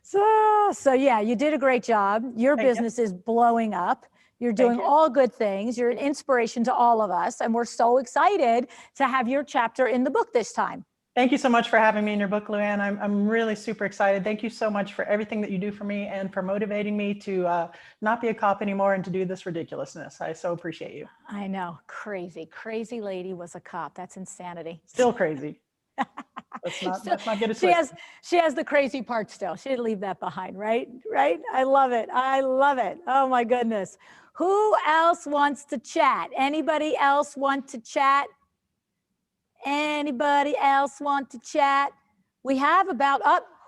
So yeah, you did a great job. Your business is blowing up. You're doing all good things. You're an inspiration to all of us. And we're so excited to have your chapter in the book this time. Thank you so much for having me in your book, LuAnn. I'm really super excited. Thank you so much for everything that you do for me and for motivating me to not be a cop anymore and to do this ridiculousness. I so appreciate you. I know. Crazy lady was a cop. That's insanity. Still crazy. Let's not get it twisted. She has the crazy part still. She didn't leave that behind, right? Right? I love it. Oh my goodness. Who else wants to chat? Anybody else want to chat? Anybody else want to chat? We have about,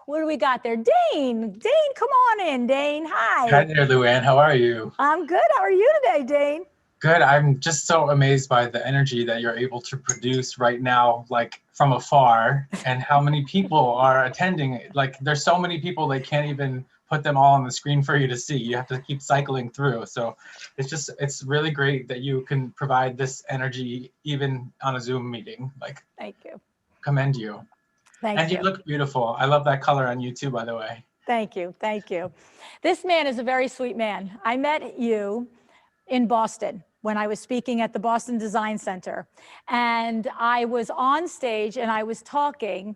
what do we got there? Dane, come on in, Dane. Hi. Hi there, LuAnn. How are you? I'm good. How are you today, Dane? Good. I'm just so amazed by the energy that you're able to produce right now, like from afar, and how many people are attending. Like, there's so many people, they can't even put them all on the screen for you to see. You have to keep cycling through. So it's really great that you can provide this energy even on a Zoom meeting. Like, thank you. Commend you. Thank you. You look beautiful. I love that color on you too, by the way. Thank you. This man is a very sweet man. I met you in Boston when I was speaking at the Boston Design Center. And I was on stage and I was talking.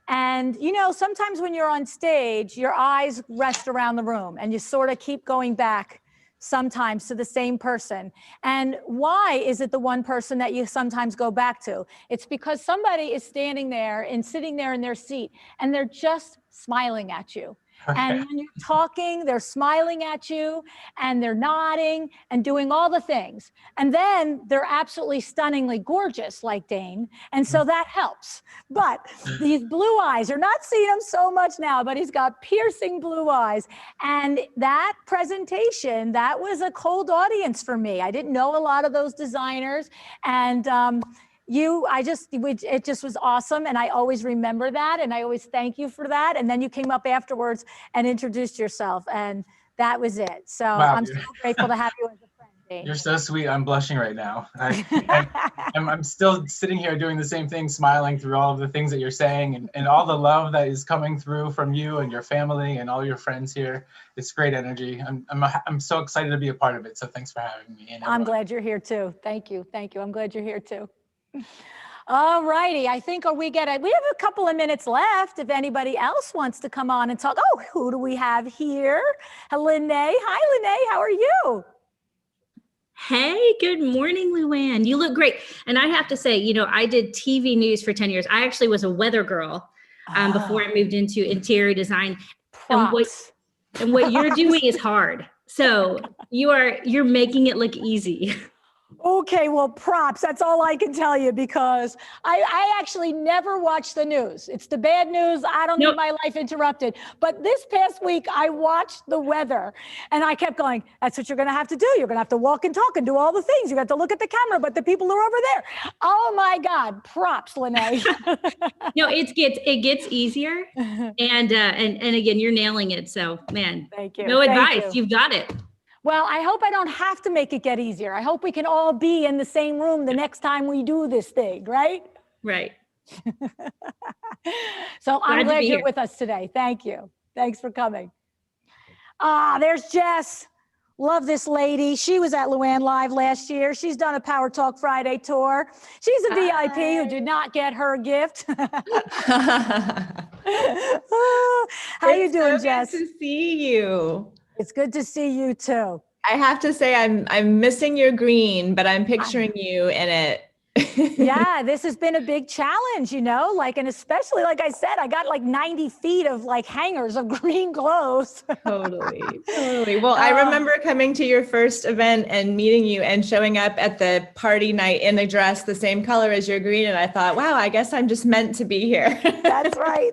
And, you know, sometimes when you're on stage, your eyes rest around the room and you sort of keep going back sometimes to the same person. And why is it the one person that you sometimes go back to? It's because somebody is standing there and sitting there in their seat and they're just smiling at you. And when you're talking, they're smiling at you and they're nodding and doing all the things. And then they're absolutely stunningly gorgeous like Dane. And so that helps. But these blue eyes, you're not seeing him so much now, but he's got piercing blue eyes. And that presentation, that was a cold audience for me. I didn't know a lot of those designers. And it just was awesome. And I always remember that. And I always thank you for that. And then you came up afterwards and introduced yourself. And that was it. So Wow, I'm so grateful to have you as a friend, Dane. You're so sweet. I'm blushing right now. I'm still sitting here doing the same thing, smiling through all of the things that you're saying and all the love that is coming through from you and your family and all your friends here. It's great energy. I'm so excited to be a part of it. So thanks for having me. I'm glad you're here too. Thank you. Thank you. I'm glad you're here too. All righty. I think we have a couple of minutes left if anybody else wants to come on and talk. Oh, who do we have here? Lene. Hi, Lene. How are you? Hey, good morning, LuAnn. You look great. And I have to say, you know, I did TV news for 10 years. I actually was a weather girl before I moved into interior design. Props. And what you're doing is hard. So you're making it look easy. Okay, well, props. That's all I can tell you because I actually never watch the news. It's the bad news. I don't need my life interrupted. But this past week, I watched the weather and I kept going, that's what you're going to have to do. You're going to have to walk and talk and do all the things. You got to look at the camera, but the people are over there. Oh my God, props, Lene. No, it gets easier. And again, you're nailing it. So man, thank you. No advice. You've got it. Well, I hope I don't have to make it get easier. I hope we can all be in the same room the next time we do this thing, right? Right. So I'm glad you're with us today. Thank you. Thanks for coming. There's Jess. Love this lady. She was at LuAnn Live last year. She's done a Power Talk Friday tour. She's a VIP who did not get her gift. How you doing, Jess? Good to see you. It's good to see you too. I have to say I'm missing your green, but I'm picturing you in it. Yeah, this has been a big challenge, you know, and especially, like I said, I got like 90 feet of hangers of green clothes. Totally. Well, I remember coming to your first event and meeting you and showing up at the party night in a dress the same color as your green. And I thought, wow, I guess I'm just meant to be here. That's right.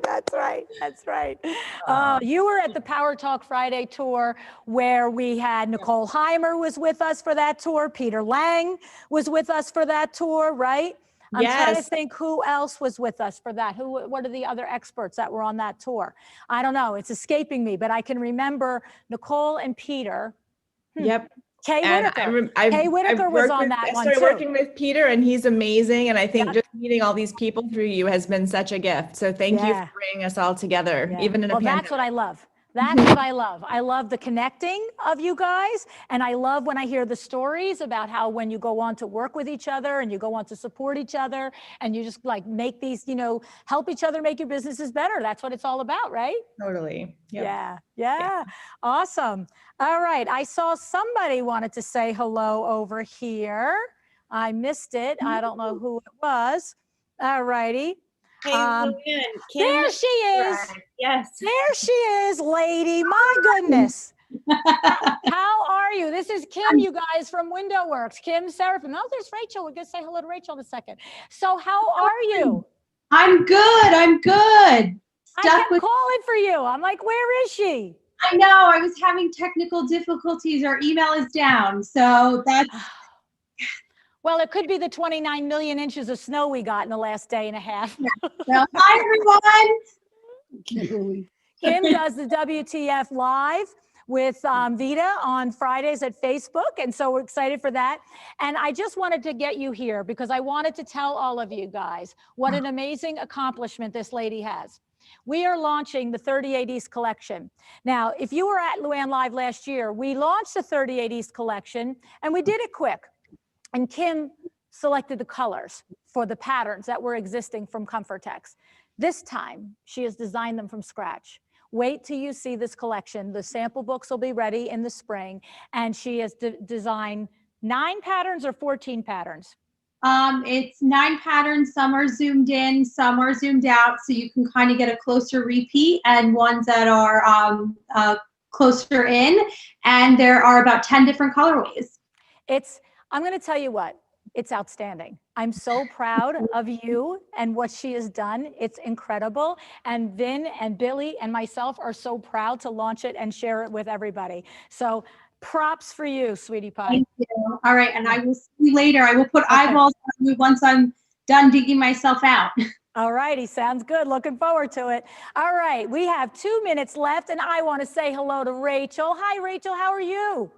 You were at the Power Talk Friday tour where we had Nicole Heimer was with us for that tour. Peter Lang was with us for that tour. Right? I'm trying to think who else was with us for that. What are the other experts that were on that tour? I don't know. It's escaping me, but I can remember Nicole and Peter. Yep. Kay Whitaker. Kay Whitaker was on that one too. I started working with Peter and he's amazing. And I think just meeting all these people through you has been such a gift. So thank you for bringing us all together, even in a pandemic. That's what I love. That's what I love. I love the connecting of you guys. And I love when I hear the stories about how when you go on to work with each other and you go on to support each other and you just make these, help each other make your businesses better. That's what it's all about, right? Totally. Yep. Yeah. Awesome. All right. I saw somebody wanted to say hello over here. I missed it. I don't know who it was. All righty. Hey, LuAnn, there she is. Yes. There she is, lady. My goodness. How are you? This is Kim, you guys, from Window Works. Kim Seraphim. Oh, there's Rachel. We're going to say hello to Rachel in a second. So how are you? I'm good. I kept calling for you. I'm like, where is she? I know. I was having technical difficulties. Our email is down. So that's... Well, it could be the 29 million inches of snow we got in the last day and a half. Well, hi, everyone. Kim does the WTF Live with Vita on Fridays at Facebook. And so we're excited for that. And I just wanted to get you here because I wanted to tell all of you guys what an amazing accomplishment this lady has. We are launching the 38 East collection. Now, if you were at LuAnn Live last year, we launched the 38 East collection and we did it quick. And Kim selected the colors for the patterns that were existing from Comfortex. This time, she has designed them from scratch. Wait till you see this collection. The sample books will be ready in the spring. And she has designed 9 patterns or 14 patterns? It's 9 patterns. Some are zoomed in, some are zoomed out, so you can kind of get a closer repeat, and ones that are closer in. And there are about 10 different colorways. I'm going to tell you what, it's outstanding. I'm so proud of you and what she has done. It's incredible. And Vin and Billy and myself are so proud to launch it and share it with everybody. So props for you, sweetie pie. Thank you. All right, and I will see you later. I will put eyeballs on you once I'm done digging myself out. All righty, sounds good. Looking forward to it. All right, we have 2 minutes left, and I want to say hello to Rachel. Hi, Rachel. How are you?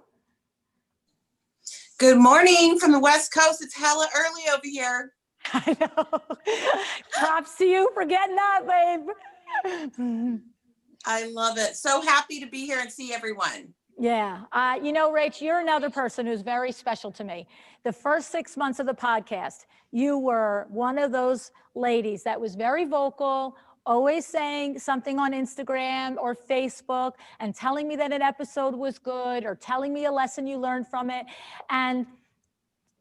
Good morning from the West Coast. It's hella early over here. I know. Props to you for getting up, babe. I love it. So happy to be here and see everyone. Yeah. You know, Rach, you're another person who's very special to me. The first 6 months of the podcast, you were one of those ladies that was very vocal, always saying something on Instagram or Facebook and telling me that an episode was good or telling me a lesson you learned from it. And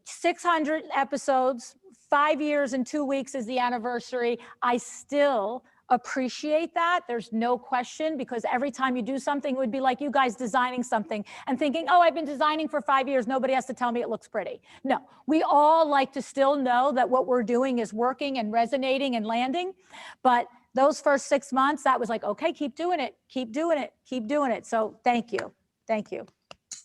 600 episodes, 5 years and 2 weeks is the anniversary. I still appreciate that. There's no question, because every time you do something, it would be like you guys designing something and thinking, oh, I've been designing for 5 years. Nobody has to tell me it looks pretty. No, we all like to still know that what we're doing is working and resonating and landing. But those first 6 months, that was like, okay, keep doing it, keep doing it, keep doing it. So thank you. Thank you.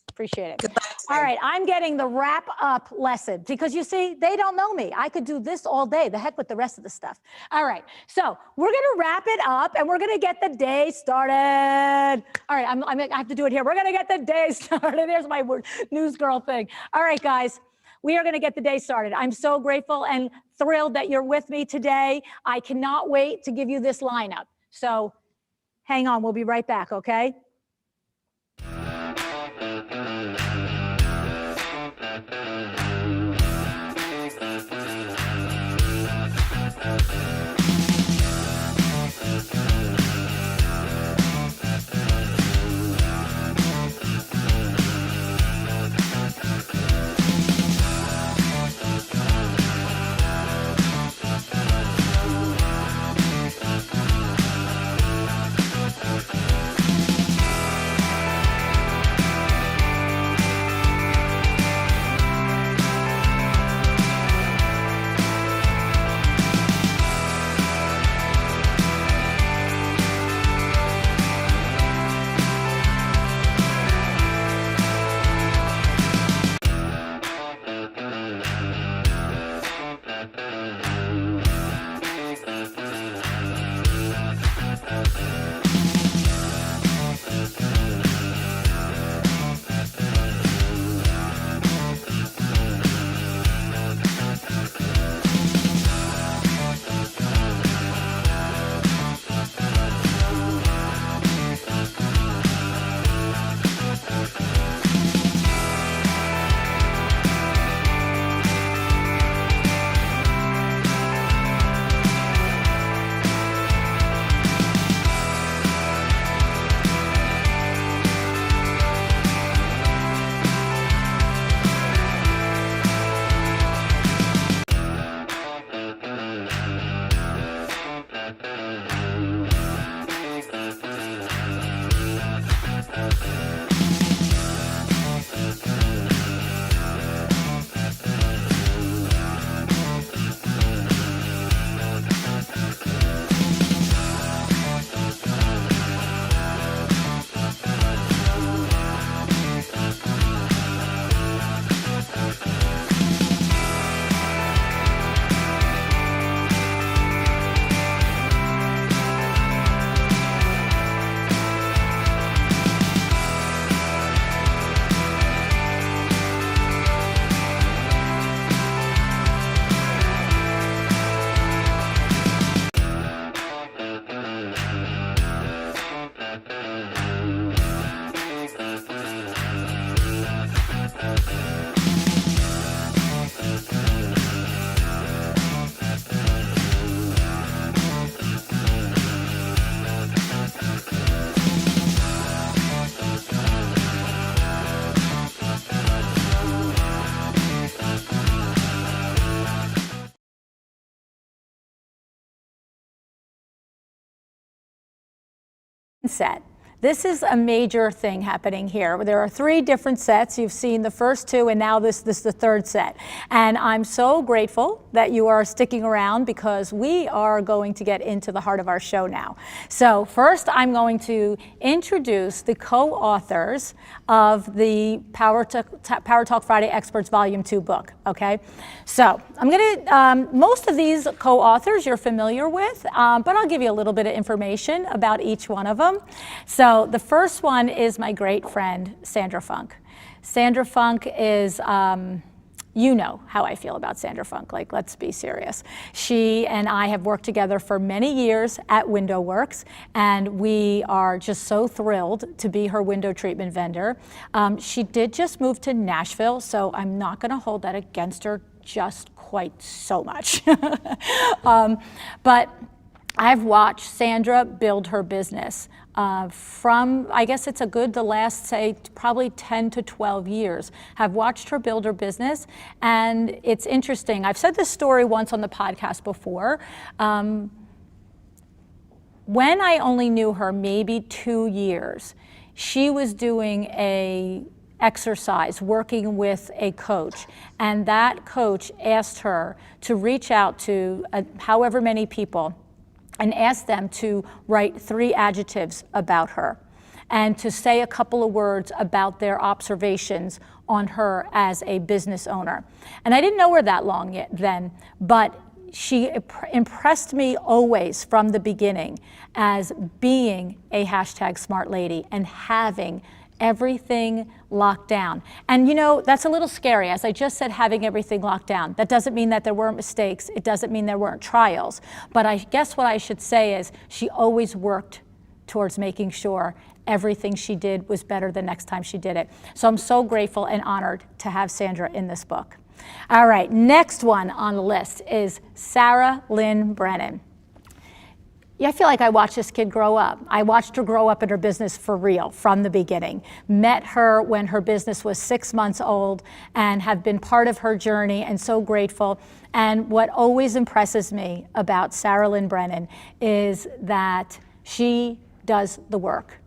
Appreciate it. All right, I'm getting the wrap up lesson, because you see, they don't know me. I could do this all day. The heck with the rest of the stuff. All right, so we're gonna wrap it up and we're gonna get the day started. All right, I have to do it here. We're gonna get the day started. There's my word, news girl thing. All right, guys, we are gonna get the day started. I'm so grateful and thrilled that you're with me today. I cannot wait to give you this lineup. So hang on, we'll be right back, okay? set. This is a major thing happening here. There are 3 different sets. You've seen the first 2, and now this is the 3rd set. And I'm so grateful that you are sticking around because we are going to get into the heart of our show now. So first, I'm going to introduce the co-authors of the Power Talk Friday Experts Volume 2 book, okay? So I'm gonna, most of these co-authors you're familiar with, but I'll give you a little bit of information about each one of them. So the first one is my great friend, Sandra Funk. Sandra Funk is, you know how I feel about Sandra Funk, like, let's be serious. She and I have worked together for many years at Window Works, and we are just so thrilled to be her window treatment vendor. She did just move to Nashville, so I'm not gonna hold that against her just quite so much. But I've watched Sandra build her business from, I guess it's the last, say, probably 10 to 12 years. Have watched her build her business, and it's interesting. I've said this story once on the podcast before. When I only knew her maybe 2 years, she was doing a exercise, working with a coach, and that coach asked her to reach out to however many people and asked them to write 3 adjectives about her and to say a couple of words about their observations on her as a business owner. And I didn't know her that long yet then, but she impressed me always from the beginning as being a #smart lady and having everything locked down. And you know, that's a little scary. As I just said, having everything locked down. That doesn't mean that there weren't mistakes. It doesn't mean there weren't trials. But I guess what I should say is she always worked towards making sure everything she did was better the next time she did it. So I'm so grateful and honored to have Sandra in this book. All right, next one on the list is Sarah Lynn Brennan. Yeah, I feel like I watched this kid grow up. I watched her grow up in her business for real from the beginning. Met her when her business was 6 months old and have been part of her journey and so grateful. And what always impresses me about Sarah Lynn Brennan is that she does the work.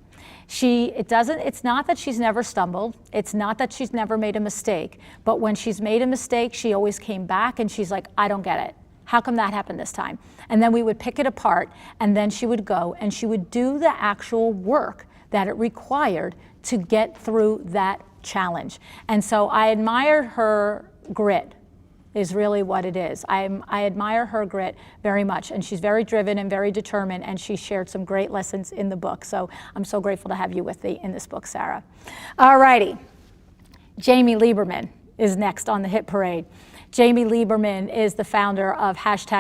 It's not that she's never stumbled. It's not that she's never made a mistake. But when she's made a mistake, she always came back and she's like, I don't get it. How come that happened this time? And then we would pick it apart, and then she would go and she would do the actual work that it required to get through that challenge. And so I admire her grit, is really what it is. I admire her grit very much, and she's very driven and very determined, and she shared some great lessons in the book. So I'm so grateful to have you with me in this book, Sarah. All righty, Jamie Lieberman is next on the hit parade. Jamie Lieberman is the founder of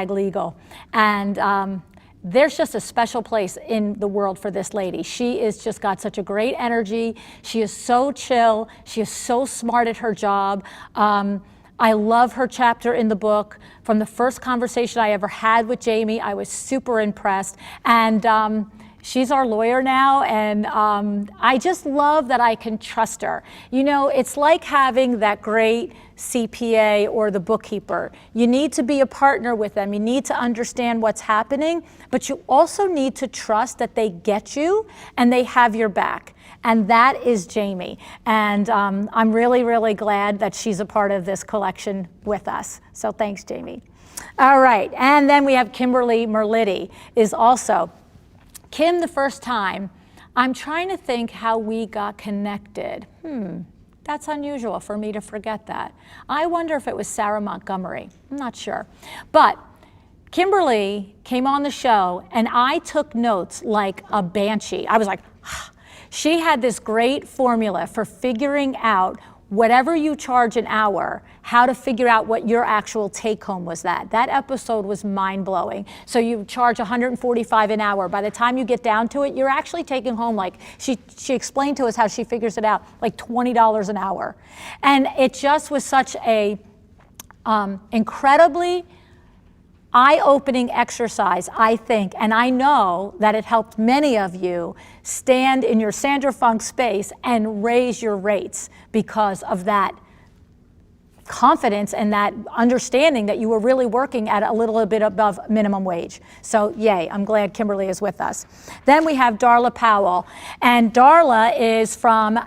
#Legal, and there's just a special place in the world for this lady. She is just got such a great energy. She is so chill. She is so smart at her job. I love her chapter in the book. From the first conversation I ever had with Jamie, I was super impressed. And she's our lawyer now, and I just love that I can trust her. You know, it's like having that great CPA or the bookkeeper. You need to be a partner with them. You need to understand what's happening, but you also need to trust that they get you and they have your back. And that is Jamie. And I'm really, really glad that she's a part of this collection with us. So thanks, Jamie. All right, and then we have Kimberly Merlitti is also. Kim, the first time, I'm trying to think how we got connected. That's unusual for me to forget that. I wonder if it was Sarah Montgomery. I'm not sure. But Kimberly came on the show, and I took notes like a banshee. I was like, she had this great formula for figuring out whatever you charge an hour, how to figure out what your actual take home was. That episode was mind-blowing. So you charge $145 an hour. By the time you get down to it, you're actually taking home, like, she explained to us how she figures it out, like $20 an hour. And it just was such a incredibly eye-opening exercise, I think, and I know that it helped many of you stand in your Sandra Funk space and raise your rates because of that confidence and that understanding that you were really working at a little bit above minimum wage. So yay, I'm glad Kimberly is with us. Then we have Darla Powell, and Darla is from,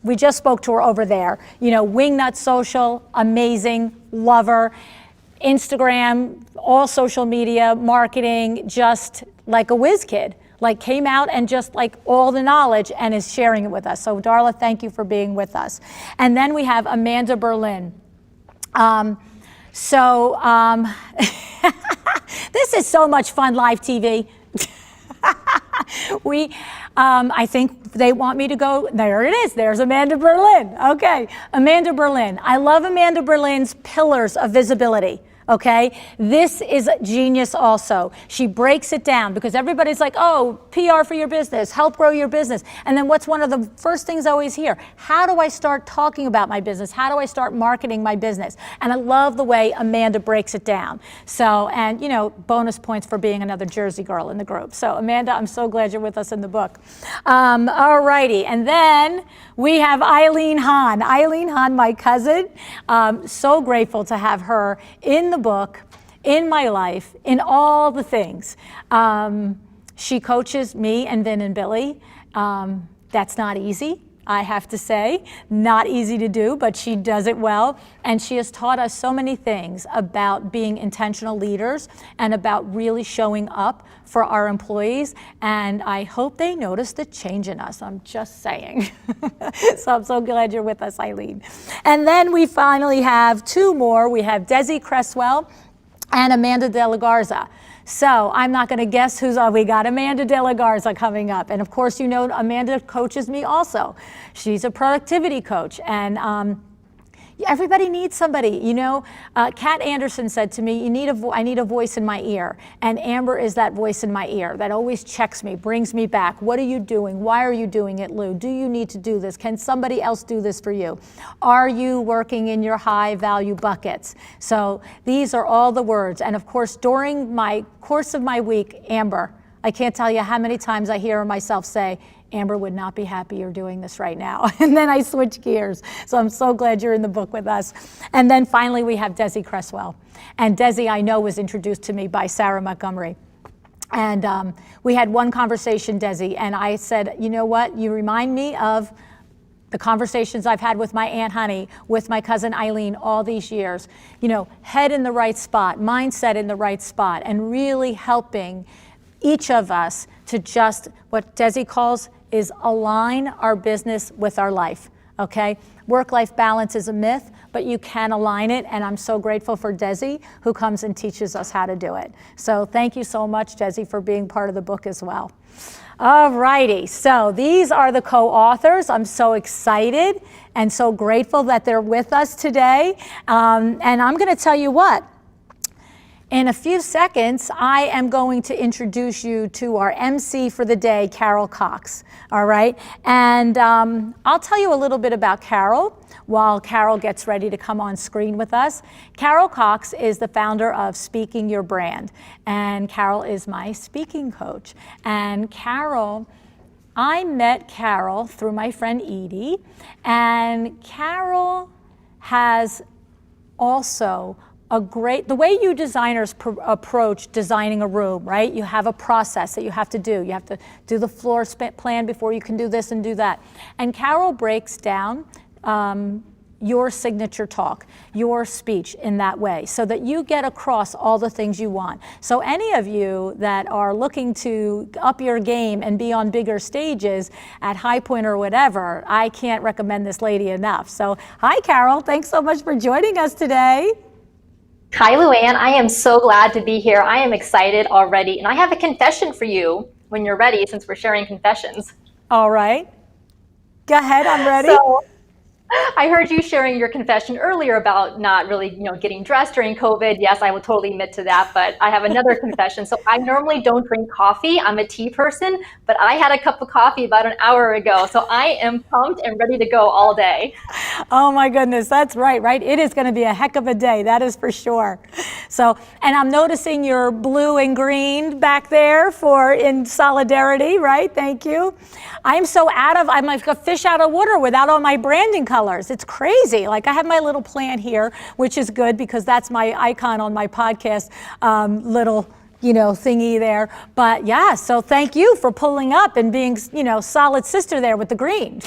we just spoke to her over there, Wingnut Social, amazing, love her. Instagram, all social media, marketing, just like a whiz kid, like came out and just like all the knowledge and is sharing it with us. So Darla, thank you for being with us. And then we have Amanda Berlin. This is so much fun, live TV. I think they want me to go, there it is, there's Amanda Berlin. Okay, Amanda Berlin. I love Amanda Berlin's pillars of visibility. Okay, this is genius also. She breaks it down because everybody's like, oh, PR for your business, help grow your business. And then what's one of the first things I always hear? How do I start talking about my business? How do I start marketing my business? And I love the way Amanda breaks it down. So, and bonus points for being another Jersey girl in the group. So Amanda, I'm so glad you're with us in the book. All righty, and then we have Eileen Hahn. Eileen Hahn, my cousin. So grateful to have her in the book, in my life, in all the things. She coaches me and Vin and Billy. That's not easy, I have to say. Not easy to do, but she does it well. And she has taught us so many things about being intentional leaders and about really showing up for our employees. And I hope they notice the change in us. I'm just saying. So I'm so glad you're with us, Eileen. And then we finally have two more. We have Desi Cresswell and Amanda De La Garza. So I'm not going to guess who's on. We got Amanda De La Garza coming up. And of course, Amanda coaches me also. She's a productivity coach. And everybody needs somebody. Kat Anderson said to me, I need a voice in my ear. And Amber is that voice in my ear that always checks me, brings me back. What are you doing? Why are you doing it, Lou? Do you need to do this? Can somebody else do this for you? Are you working in your high value buckets? So these are all the words. And of course, during my course of my week, Amber, I can't tell you how many times I hear myself say, Amber would not be happy you're doing this right now. And then I switch gears. So I'm so glad you're in the book with us. And then finally, we have Desi Cresswell. And Desi, I know, was introduced to me by Sarah Montgomery. And we had one conversation, Desi, and I said, you know what? You remind me of the conversations I've had with my Aunt Honey, with my cousin Eileen all these years. Head in the right spot, mindset in the right spot, and really helping each of us to just, what Desi calls, is align our business with our life, okay? Work-life balance is a myth, but you can align it, and I'm so grateful for Desi, who comes and teaches us how to do it. So thank you so much, Desi, for being part of the book as well. All righty, so these are the co-authors. I'm so excited and so grateful that they're with us today. And I'm gonna tell you what, in a few seconds, I am going to introduce you to our MC for the day, Carol Cox, all right? And I'll tell you a little bit about Carol while Carol gets ready to come on screen with us. Carol Cox is the founder of Speaking Your Brand, and Carol is my speaking coach. And Carol, I met Carol through my friend Edie, and Carol has also the way you designers approach designing a room, right? You have a process that you have to do. You have to do the floor plan before you can do this and do that. And Carol breaks down your signature talk, your speech in that way, so that you get across all the things you want. So any of you that are looking to up your game and be on bigger stages at High Point or whatever, I can't recommend this lady enough. So hi, Carol. Thanks so much for joining us today. Hi, LuAnn. I am so glad to be here. I am excited already. And I have a confession for you when you're ready, since we're sharing confessions. All right. Go ahead, I'm ready. So, I heard you sharing your confession earlier about not really, getting dressed during COVID. Yes, I will totally admit to that, but I have another confession. So I normally don't drink coffee. I'm a tea person, but I had a cup of coffee about an hour ago. So I am pumped and ready to go all day. Oh my goodness, that's right? It is going to be a heck of a day, that is for sure. So, and I'm noticing your blue and green back there in solidarity, right? Thank you. I'm like a fish out of water without all my branding colors. It's crazy. Like I have my little plant here, which is good because that's my icon on my podcast, little thingy there. But yeah, so thank you for pulling up and being, solid sister there with the green.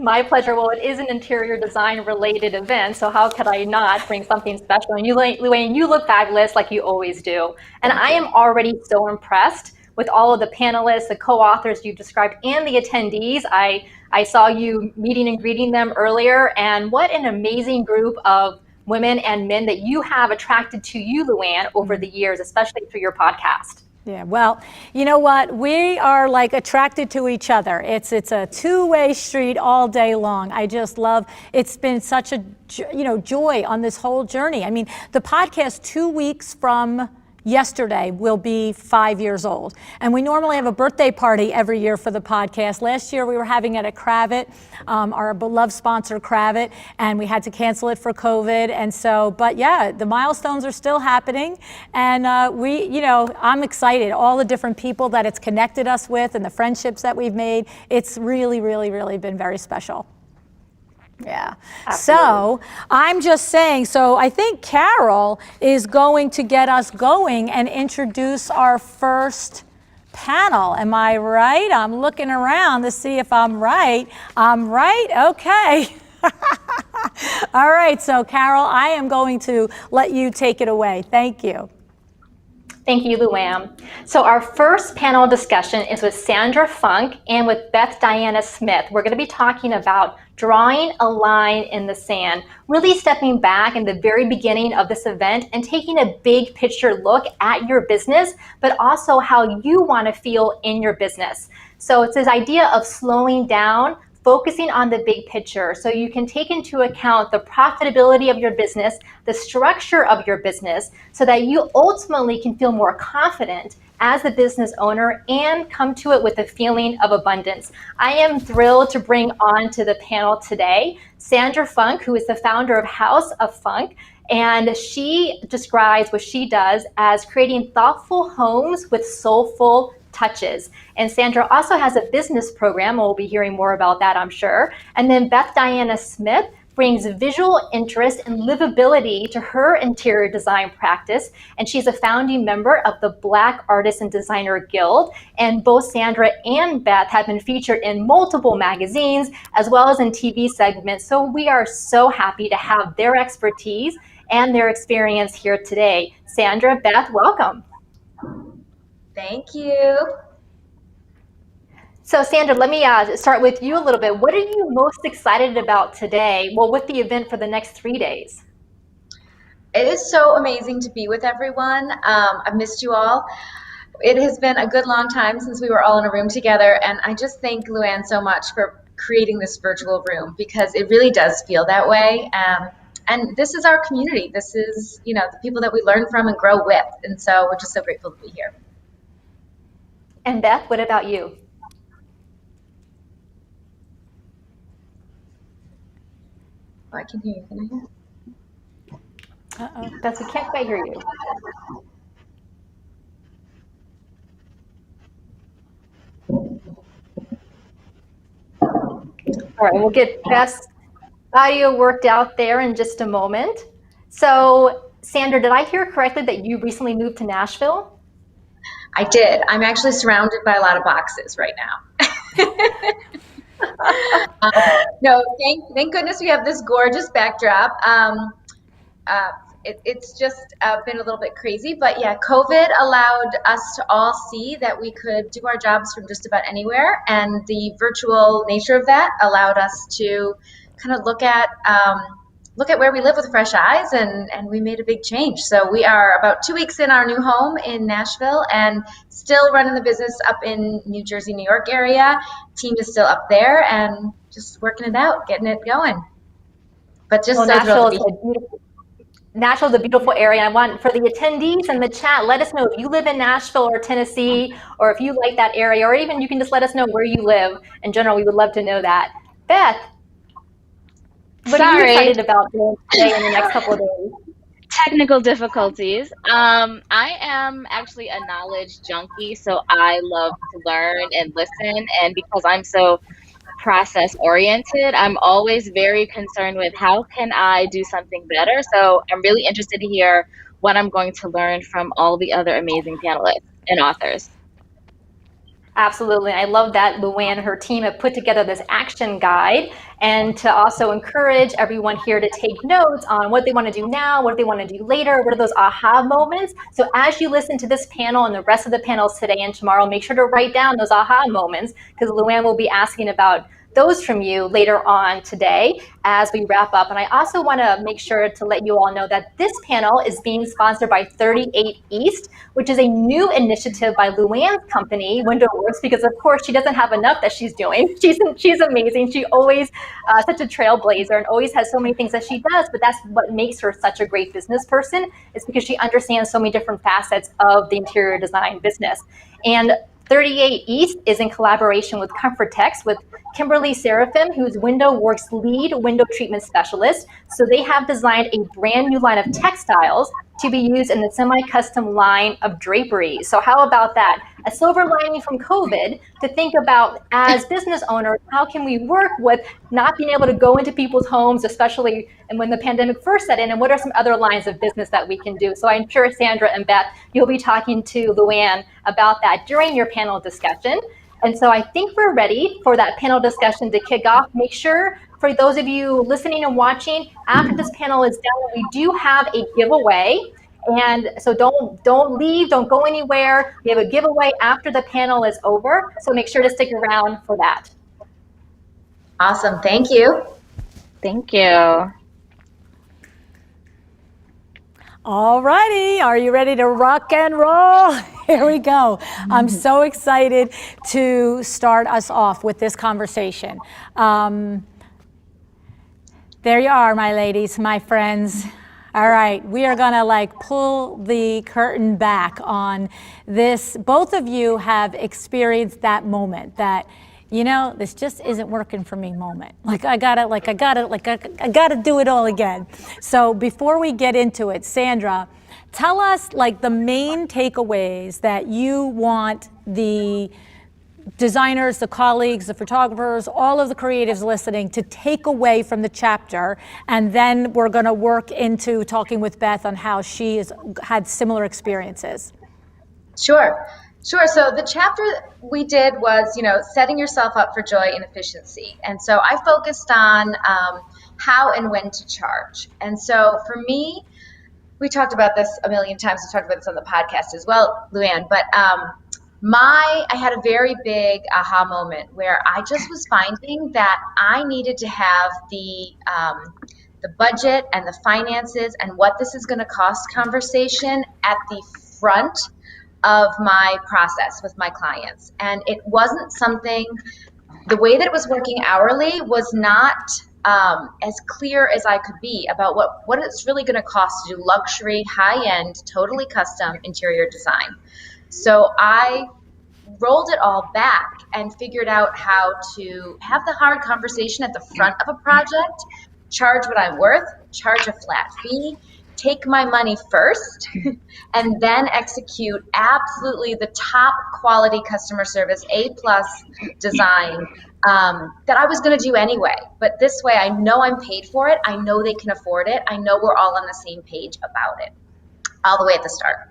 My pleasure. Well, it is an interior design related event, so how could I not bring something special? And LuAnn, you look fabulous like you always do. And I am already so impressed with all of the panelists, the co-authors you described, and the attendees. I saw you meeting and greeting them earlier, and what an amazing group of women and men that you have attracted to you, LuAnn, over the years, especially through your podcast. Yeah, well, you know what? We are like attracted to each other. It's a two-way street all day long. I just love, it's been such a, joy on this whole journey. I mean, the podcast 2 weeks from yesterday will be 5 years old. And we normally have a birthday party every year for the podcast. Last year we were having it at Cravat, our beloved sponsor Cravat, and we had to cancel it for COVID. And so, but yeah, the milestones are still happening. And I'm excited. All the different people that it's connected us with and the friendships that we've made, it's really, really, really been very special. Yeah. Absolutely. So I'm just saying, so I think Carol is going to get us going and introduce our first panel. Am I right? I'm looking around to see if I'm right. I'm right? Okay. All right. So Carol, I am going to let you take it away. Thank you. Thank you, LuAnn. So our first panel discussion is with Sandra Funk and with Beth Diana Smith. We're going to be talking about drawing a line in the sand, really stepping back in the very beginning of this event and taking a big picture look at your business, but also how you want to feel in your business. So it's this idea of slowing down, focusing on the big picture so you can take into account the profitability of your business, the structure of your business, so that you ultimately can feel more confident as a business owner and come to it with a feeling of abundance. I am thrilled to bring on to the panel today Sandra Funk, who is the founder of House of Funk, and she describes what she does as creating thoughtful homes with soulful touches. And Sandra also has a business program. We'll be hearing more about that, I'm sure. And then Beth Diana Smith brings visual interest and livability to her interior design practice. And she's a founding member of the Black Artists and Designer Guild. And both Sandra and Beth have been featured in multiple magazines as well as in TV segments. So we are so happy to have their expertise and their experience here today. Sandra, Beth, welcome. Thank you. So Sandra, let me start with you a little bit. What are you most excited about today? Well, with the event for the next 3 days? It is so amazing to be with everyone. I've missed you all. It has been a good long time since we were all in a room together. And I just thank LuAnn so much for creating this virtual room because it really does feel that way. And this is our community. This is, the people that we learn from and grow with. And so we're just so grateful to be here. And Beth, what about you? Oh, I can hear you. Can I hear? Uh-oh, Beth, we can't quite hear you. All right, we'll get Beth's audio worked out there in just a moment. So, Sandra, did I hear correctly that you recently moved to Nashville? I did. I'm actually surrounded by a lot of boxes right now. No, thank goodness we have this gorgeous backdrop. It's just been a little bit crazy, but yeah, COVID allowed us to all see that we could do our jobs from just about anywhere, and the virtual nature of that allowed us to kind of look at where we live with fresh eyes, and we made a big change. So we are about 2 weeks in our new home in Nashville and still running the business up in New Jersey, New York area. Team is still up there and just working it out, getting it going. But just well, so Nashville is a beautiful area. I want for the attendees in the chat, let us know if you live in Nashville or Tennessee, or if you like that area, or even you can just let us know where you live. In general, we would love to know that. Beth, what are you excited about doing today in the next couple of days? Technical difficulties. I am actually a knowledge junkie, so I love to learn and listen. And because I'm so process oriented, I'm always very concerned with how can I do something better. So I'm really interested to hear what I'm going to learn from all the other amazing panelists and authors. Absolutely. I love that LuAnn and her team have put together this action guide, and to also encourage everyone here to take notes on what they want to do now, what they want to do later, what are those aha moments. So as you listen to this panel and the rest of the panels today and tomorrow, make sure to write down those aha moments, because LuAnn will be asking about those from you later on today as we wrap up. And I also want to make sure to let you all know that this panel is being sponsored by 38 East, which is a new initiative by LuAnn's company, WindowWorks, because of course she doesn't have enough that she's doing. She's amazing. She always such a trailblazer and always has so many things that she does, but that's what makes her such a great business person, is because she understands so many different facets of the interior design business. And 38 East is in collaboration with ComfortTex, with Kimberly Seraphim, who's WindowWorks' lead window treatment specialist. So they have designed a brand new line of textiles to be used in the semi-custom line of drapery. So how about that? A silver lining from COVID to think about as business owners, how can we work with not being able to go into people's homes, especially and when the pandemic first set in, and what are some other lines of business that we can do? So I'm sure Sandra and Beth, you'll be talking to LuAnn about that during your panel discussion. And so I think we're ready for that panel discussion to kick off. Make sure, for those of you listening and watching, after this panel is done, we do have a giveaway. And so don't leave, don't go anywhere. We have a giveaway after the panel is over. So make sure to stick around for that. Awesome, thank you. Thank you. All righty, are you ready to rock and roll? Here we go. I'm so excited to start us off with this conversation. There you are, my ladies, my friends. All right, we are gonna pull the curtain back on this. Both of you have experienced that moment that, you know, this just isn't working for me moment. I gotta do it all again. So before we get into it, Sandra, tell us the main takeaways that you want the designers, the colleagues, the photographers, all of the creatives listening to take away from the chapter. And then we're gonna work into talking with Beth on how she has had similar experiences. Sure. So the chapter we did was, setting yourself up for joy and efficiency. And so I focused on how and when to charge. And so for me, we talked about this a million times. We talked about this on the podcast as well, LuAnn, but I had a very big aha moment where I just was finding that I needed to have the budget and the finances and what this is going to cost conversation at the front of my process with my clients. And it wasn't something, the way that it was working hourly was not as clear as I could be about what it's really going to cost to do luxury, high-end, totally custom interior design. So I rolled it all back and figured out how to have the hard conversation at the front of a project, charge what I'm worth, charge a flat fee, take my money first, and then execute absolutely the top quality customer service, A+ design that I was going to do anyway. But this way, I know I'm paid for it. I know they can afford it. I know we're all on the same page about it, all the way at the start.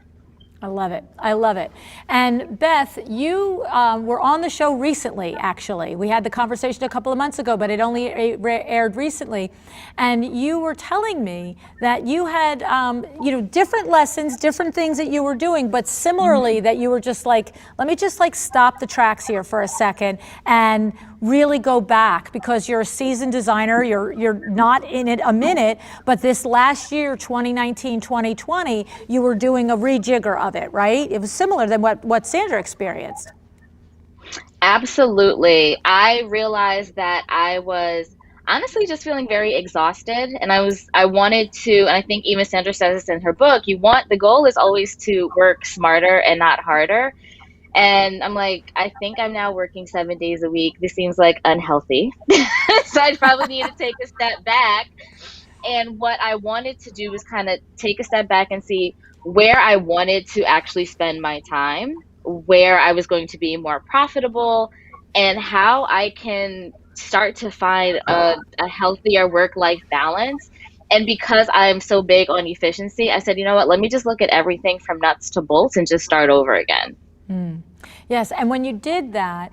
I love it. I love it. And Beth, you were on the show recently, actually. We had the conversation a couple of months ago, but it only aired recently. And you were telling me that you had, different lessons, different things that you were doing, but similarly that you were just let me just stop the tracks here for a second and really go back, because you're a seasoned designer, you're not in it a minute, but this last year, 2019, 2020, you were doing a rejigger of it, right? It was similar than what Sandra experienced. Absolutely. I realized that I was honestly just feeling very exhausted, and I wanted to, and I think even Sandra says this in her book, the goal is always to work smarter and not harder. And I'm like, I think I'm now working 7 days a week. This seems like unhealthy. So I probably need to take a step back And what I wanted to do was kind of take a step back and see where I wanted to actually spend my time, where I was going to be more profitable, and how I can start to find a healthier work-life balance. And because I'm so big on efficiency, I said, you know what, let me just look at everything from nuts to bolts and just start over again. Yes, and when you did that,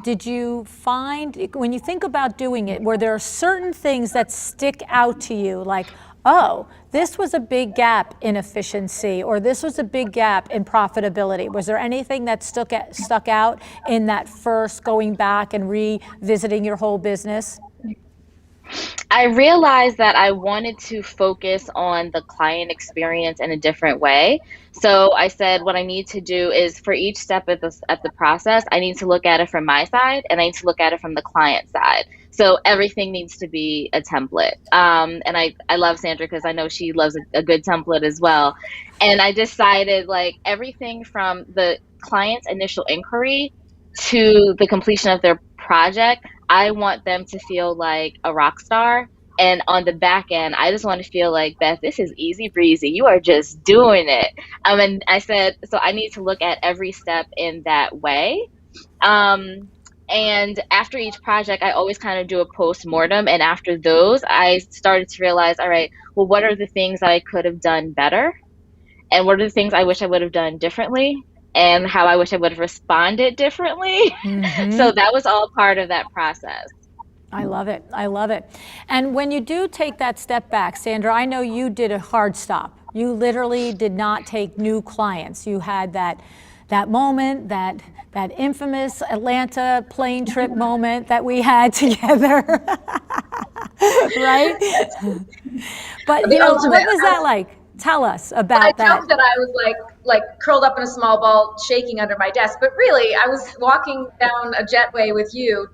did you find, when you think about doing it, were there certain things that stick out to you, like, oh, this was a big gap in efficiency, or this was a big gap in profitability? Was there anything that stuck out in that first going back and revisiting your whole business? I realized that I wanted to focus on the client experience in a different way. So I said, what I need to do is for each step of the process, I need to look at it from my side and I need to look at it from the client side. So everything needs to be a template. And I love Sandra because I know she loves a good template as well. And I decided like everything from the client's initial inquiry to the completion of their project, I want them to feel like a rock star. And on the back end, I just want to feel like, Beth, this is easy breezy. You are just doing it. And I said, so I need to look at every step in that way. And after each project, I always kind of do a post-mortem. And after those, I started to realize, all right, well, what are the things that I could have done better? And what are the things I wish I would have done differently? And how I wish I would have responded differently. So that was all part of that process. I love it. I love it. And when you do take that step back, Sandra, I know you did a hard stop. You literally did not take new clients. You had that moment, that infamous Atlanta plane trip moment that we had together, right? But you know, what was that like? Tell us about that. I joked that I was like curled up in a small ball, shaking under my desk, but really I was walking down a jetway with you,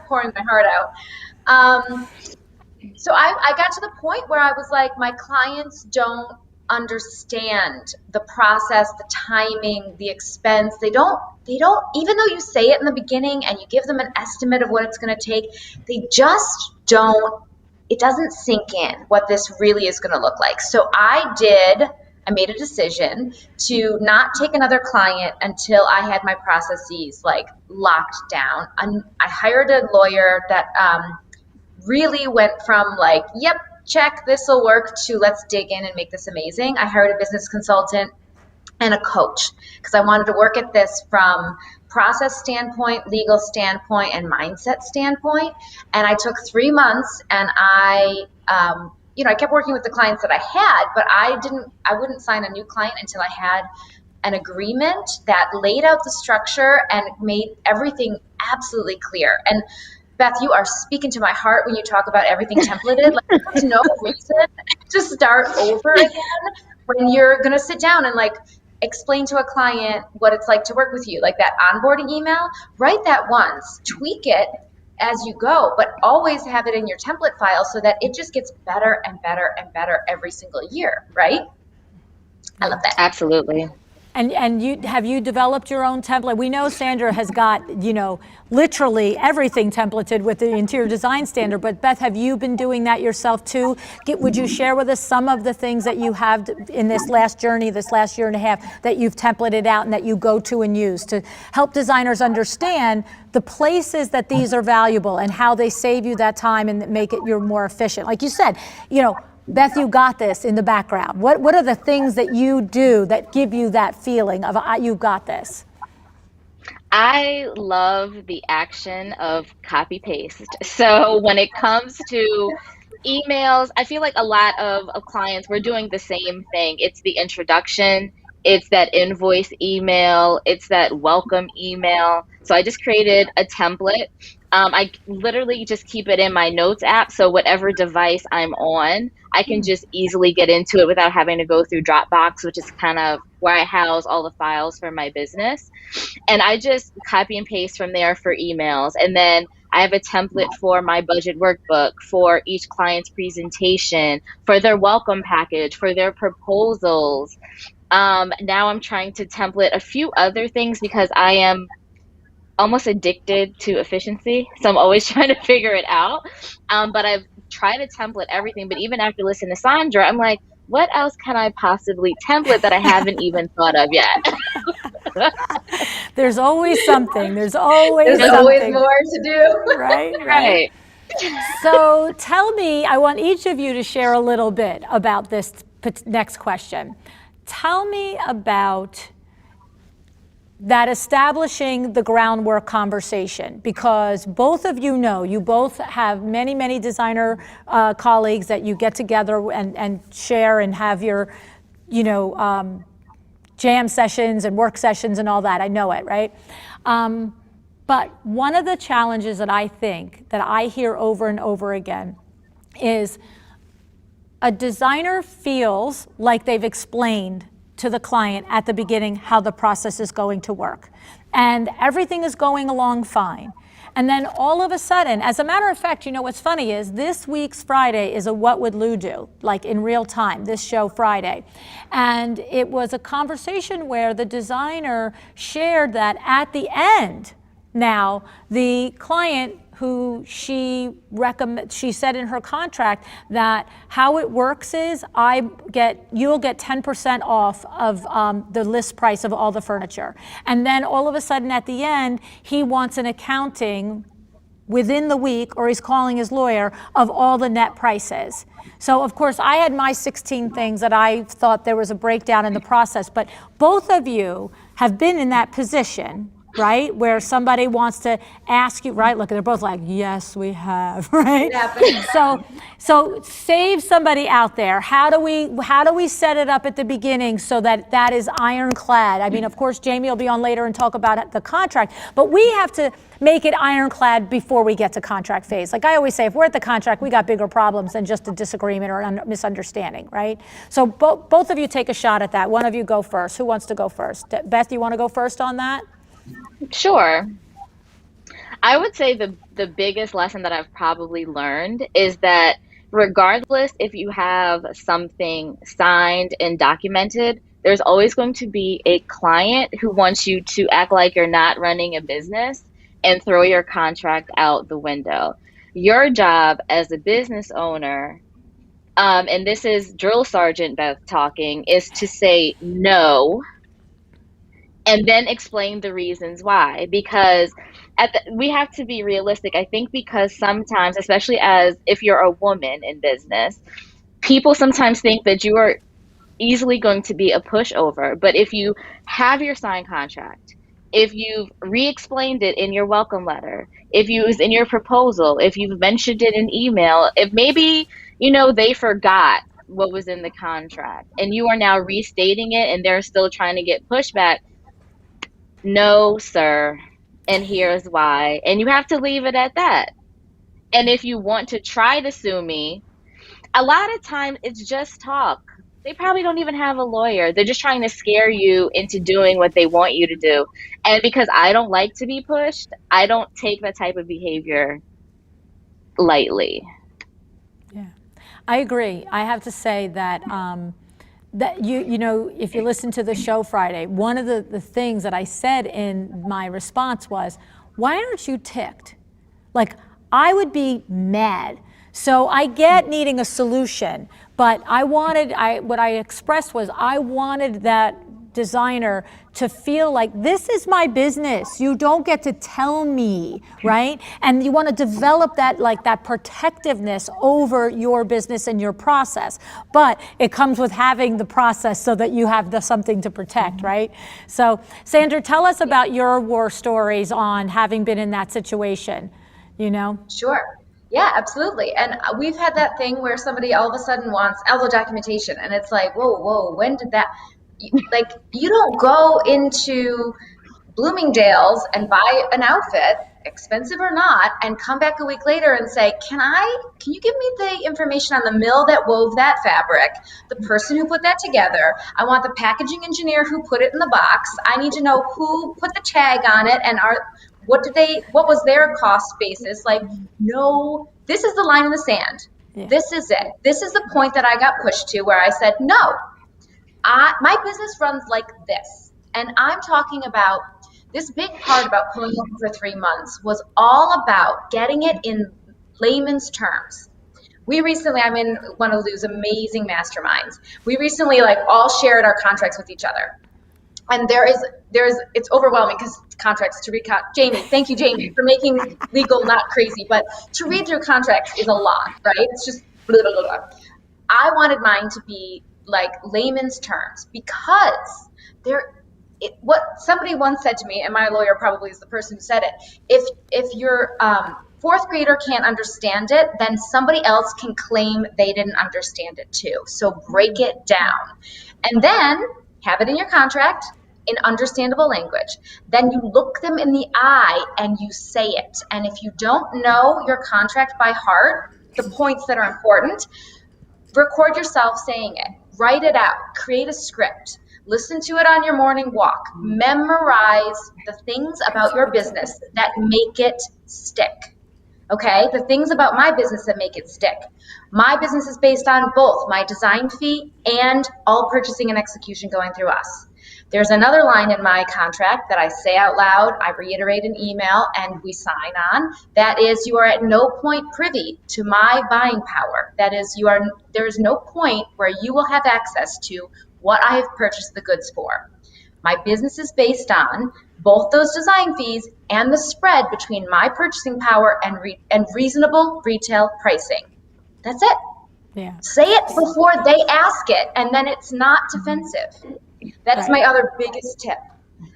pouring my heart out. So I got to the point where I was like, my clients don't understand the process, the timing, the expense. They don't, even though you say it in the beginning and you give them an estimate of what it's going to take, they just don't, it doesn't sink in what this really is going to look like. So I made a decision to not take another client until I had my processes like locked down. I hired a lawyer that really went from like, yep, check, this will work, to let's dig in and make this amazing. I hired a business consultant and a coach because I wanted to work at this from process standpoint, legal standpoint, and mindset standpoint. And I took 3 months and I kept working with the clients that I had, but I wouldn't sign a new client until I had an agreement that laid out the structure and made everything absolutely clear. And Beth, you are speaking to my heart when you talk about everything templated. Like, there's no reason to start over again when you're going to sit down and like explain to a client what it's like to work with you. Like that onboarding email, write that once, tweak it as you go, but always have it in your template file so that it just gets better and better and better every single year, right? I love that. Absolutely. And have you developed your own template? We know Sandra has got, literally everything templated with the interior design standard, but Beth, have you been doing that yourself too? Would you share with us some of the things that you have in this last journey, this last year and a half, that you've templated out and that you go to and use to help designers understand the places that these are valuable and how they save you that time and make it you're more efficient? Like you said, Beth, you got this in the background. What are the things that you do that give you that feeling of you got this? I love the action of copy paste. So when it comes to emails, I feel like a lot of clients, we're doing the same thing. It's the introduction, it's that invoice email, it's that welcome email. So I just created a template. I literally just keep it in my notes app. So whatever device I'm on, I can just easily get into it without having to go through Dropbox, which is kind of where I house all the files for my business. And I just copy and paste from there for emails. And then I have a template for my budget workbook, for each client's presentation, for their welcome package, for their proposals. Now I'm trying to template a few other things because I am almost addicted to efficiency. So I'm always trying to figure it out. But I've try to template everything, but even after listening to Sandra, I'm like, what else can I possibly template that I haven't even thought of yet? There's always something. There's always There's something. always more to do. Right, right. Right. So tell me, I want each of you to share a little bit about this next question. Tell me about that establishing the groundwork conversation, because both of you know, you both have many, many designer colleagues that you get together and share and have your, you know, jam sessions and work sessions and all that. I know it, right? But one of the challenges that I think that I hear over and over again is a designer feels like they've explained to the client at the beginning how the process is going to work. And everything is going along fine. And then all of a sudden, as a matter of fact, you know what's funny is this week's Friday is a What Would Lou Do, like in real time, this show Friday. And it was a conversation where the designer shared that at the end, now, the client who she said in her contract that how it works is you'll get 10% off of the list price of all the furniture. And then all of a sudden at the end, he wants an accounting within the week, or he's calling his lawyer, of all the net prices. So of course I had my 16 things that I thought there was a breakdown in the process, but both of you have been in that position, right? Where somebody wants to ask you, right? Look, they're both like, yes, we have, right? So save somebody out there. How do we set it up at the beginning so that that is ironclad? I mean, of course, Jamie will be on later and talk about the contract, but we have to make it ironclad before we get to contract phase. Like I always say, if we're at the contract, we got bigger problems than just a disagreement or a misunderstanding, right? So both of you take a shot at that. One of you go first. Who wants to go first? Beth, you want to go first on that? Sure. I would say the biggest lesson that I've probably learned is that regardless if you have something signed and documented, there's always going to be a client who wants you to act like you're not running a business and throw your contract out the window. Your job as a business owner, and this is Drill Sergeant Beth talking, is to say no and then explain the reasons why. Because we have to be realistic. I think because sometimes, especially as if you're a woman in business, people sometimes think that you are easily going to be a pushover. But if you have your signed contract, if you've re-explained it in your welcome letter, if you was in your proposal, if you've mentioned it in email, if maybe, they forgot what was in the contract and you are now restating it and they're still trying to get pushback, no, sir, and here's why. And you have to leave it at that. And if you want to try to sue me, a lot of times it's just talk. They probably don't even have a lawyer. They're just trying to scare you into doing what they want you to do. And because I don't like to be pushed, I don't take that type of behavior lightly. Yeah, I agree. I have to say that that if you listen to the show Friday, one of the things that I said in my response was, why aren't you ticked? Like, I would be mad. So I get needing a solution, but what I expressed was I wanted that designer to feel like this is my business. You don't get to tell me, right? And you want to develop that protectiveness over your business and your process. But it comes with having the process so that you have something to protect, right? So Sandra, tell us about your war stories on having been in that situation, Sure. Yeah, absolutely. And we've had that thing where somebody all of a sudden wants all the documentation and it's like, whoa, when did that? Like, you don't go into Bloomingdale's and buy an outfit, expensive or not, and come back a week later and say, can you give me the information on the mill that wove that fabric, the person who put that together? I want the packaging engineer who put it in the box. I need to know who put the tag on it and what was their cost basis? Like, no, this is the line in the sand. Yeah. This is it. This is the point that I got pushed to where I said, no, my business runs like this. And I'm talking about this big part about pulling over for 3 months was all about getting it in layman's terms. We recently, I'm in one of Lou's amazing masterminds. We recently like all shared our contracts with each other. And it's overwhelming because contracts to read. Jamie, thank you, Jamie, for making legal not crazy, but to read through contracts is a lot, right? It's just blah, blah, blah, blah. I wanted mine to be like layman's terms because what somebody once said to me, and my lawyer probably is the person who said it, if your fourth grader can't understand it, then somebody else can claim they didn't understand it too. So break it down. And then have it in your contract in understandable language. Then you look them in the eye and you say it. And if you don't know your contract by heart, the points that are important, record yourself saying it, write it out, create a script, listen to it on your morning walk, memorize the things about your business that make it stick. Okay, the things about my business that make it stick. My business is based on both my design fee and all purchasing and execution going through us. There's another line in my contract that I say out loud, I reiterate in email, and we sign on. That is, you are at no point privy to my buying power. That is, there is no point where you will have access to what I have purchased the goods for. My business is based on both those design fees and the spread between my purchasing power and reasonable retail pricing. That's it. Yeah. Say it before they ask it, and then it's not defensive. That's my other biggest tip.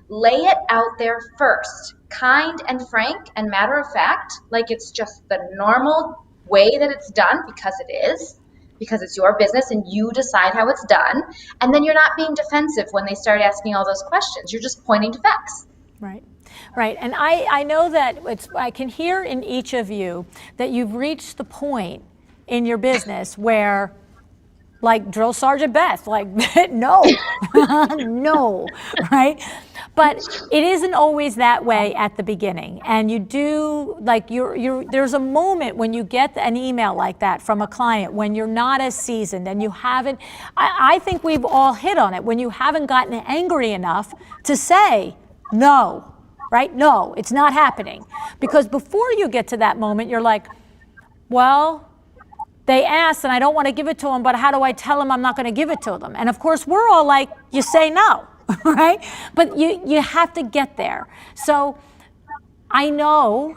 Lay it out there first, kind and frank and matter of fact, like it's just the normal way that it's done because it is, because it's your business and you decide how it's done. And then you're not being defensive when they start asking all those questions. You're just pointing to facts. Right. Right. And I know that I can hear in each of you that you've reached the point in your business where, like Drill Sergeant Beth, like, no, no, right? But it isn't always that way at the beginning. And you do, like, there's a moment when you get an email like that from a client when you're not as seasoned and you haven't, I think we've all hit on it, when you haven't gotten angry enough to say, no, right? No, it's not happening. Because before you get to that moment, you're like, well, they asked and I don't want to give it to them, but how do I tell them I'm not going to give it to them? And of course, we're all like, you say no, right? But you have to get there. So I know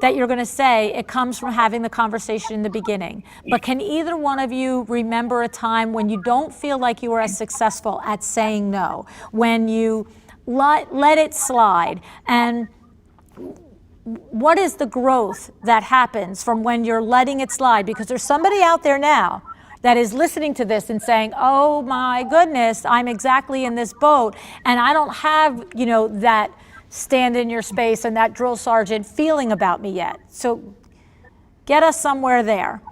that you're going to say it comes from having the conversation in the beginning. But can either one of you remember a time when you don't feel like you were as successful at saying no, when you let it slide? And what is the growth that happens from when you're letting it slide? Because there's somebody out there now that is listening to this and saying, oh my goodness, I'm exactly in this boat and I don't have, that stand in your space and that drill sergeant feeling about me yet. So get us somewhere there.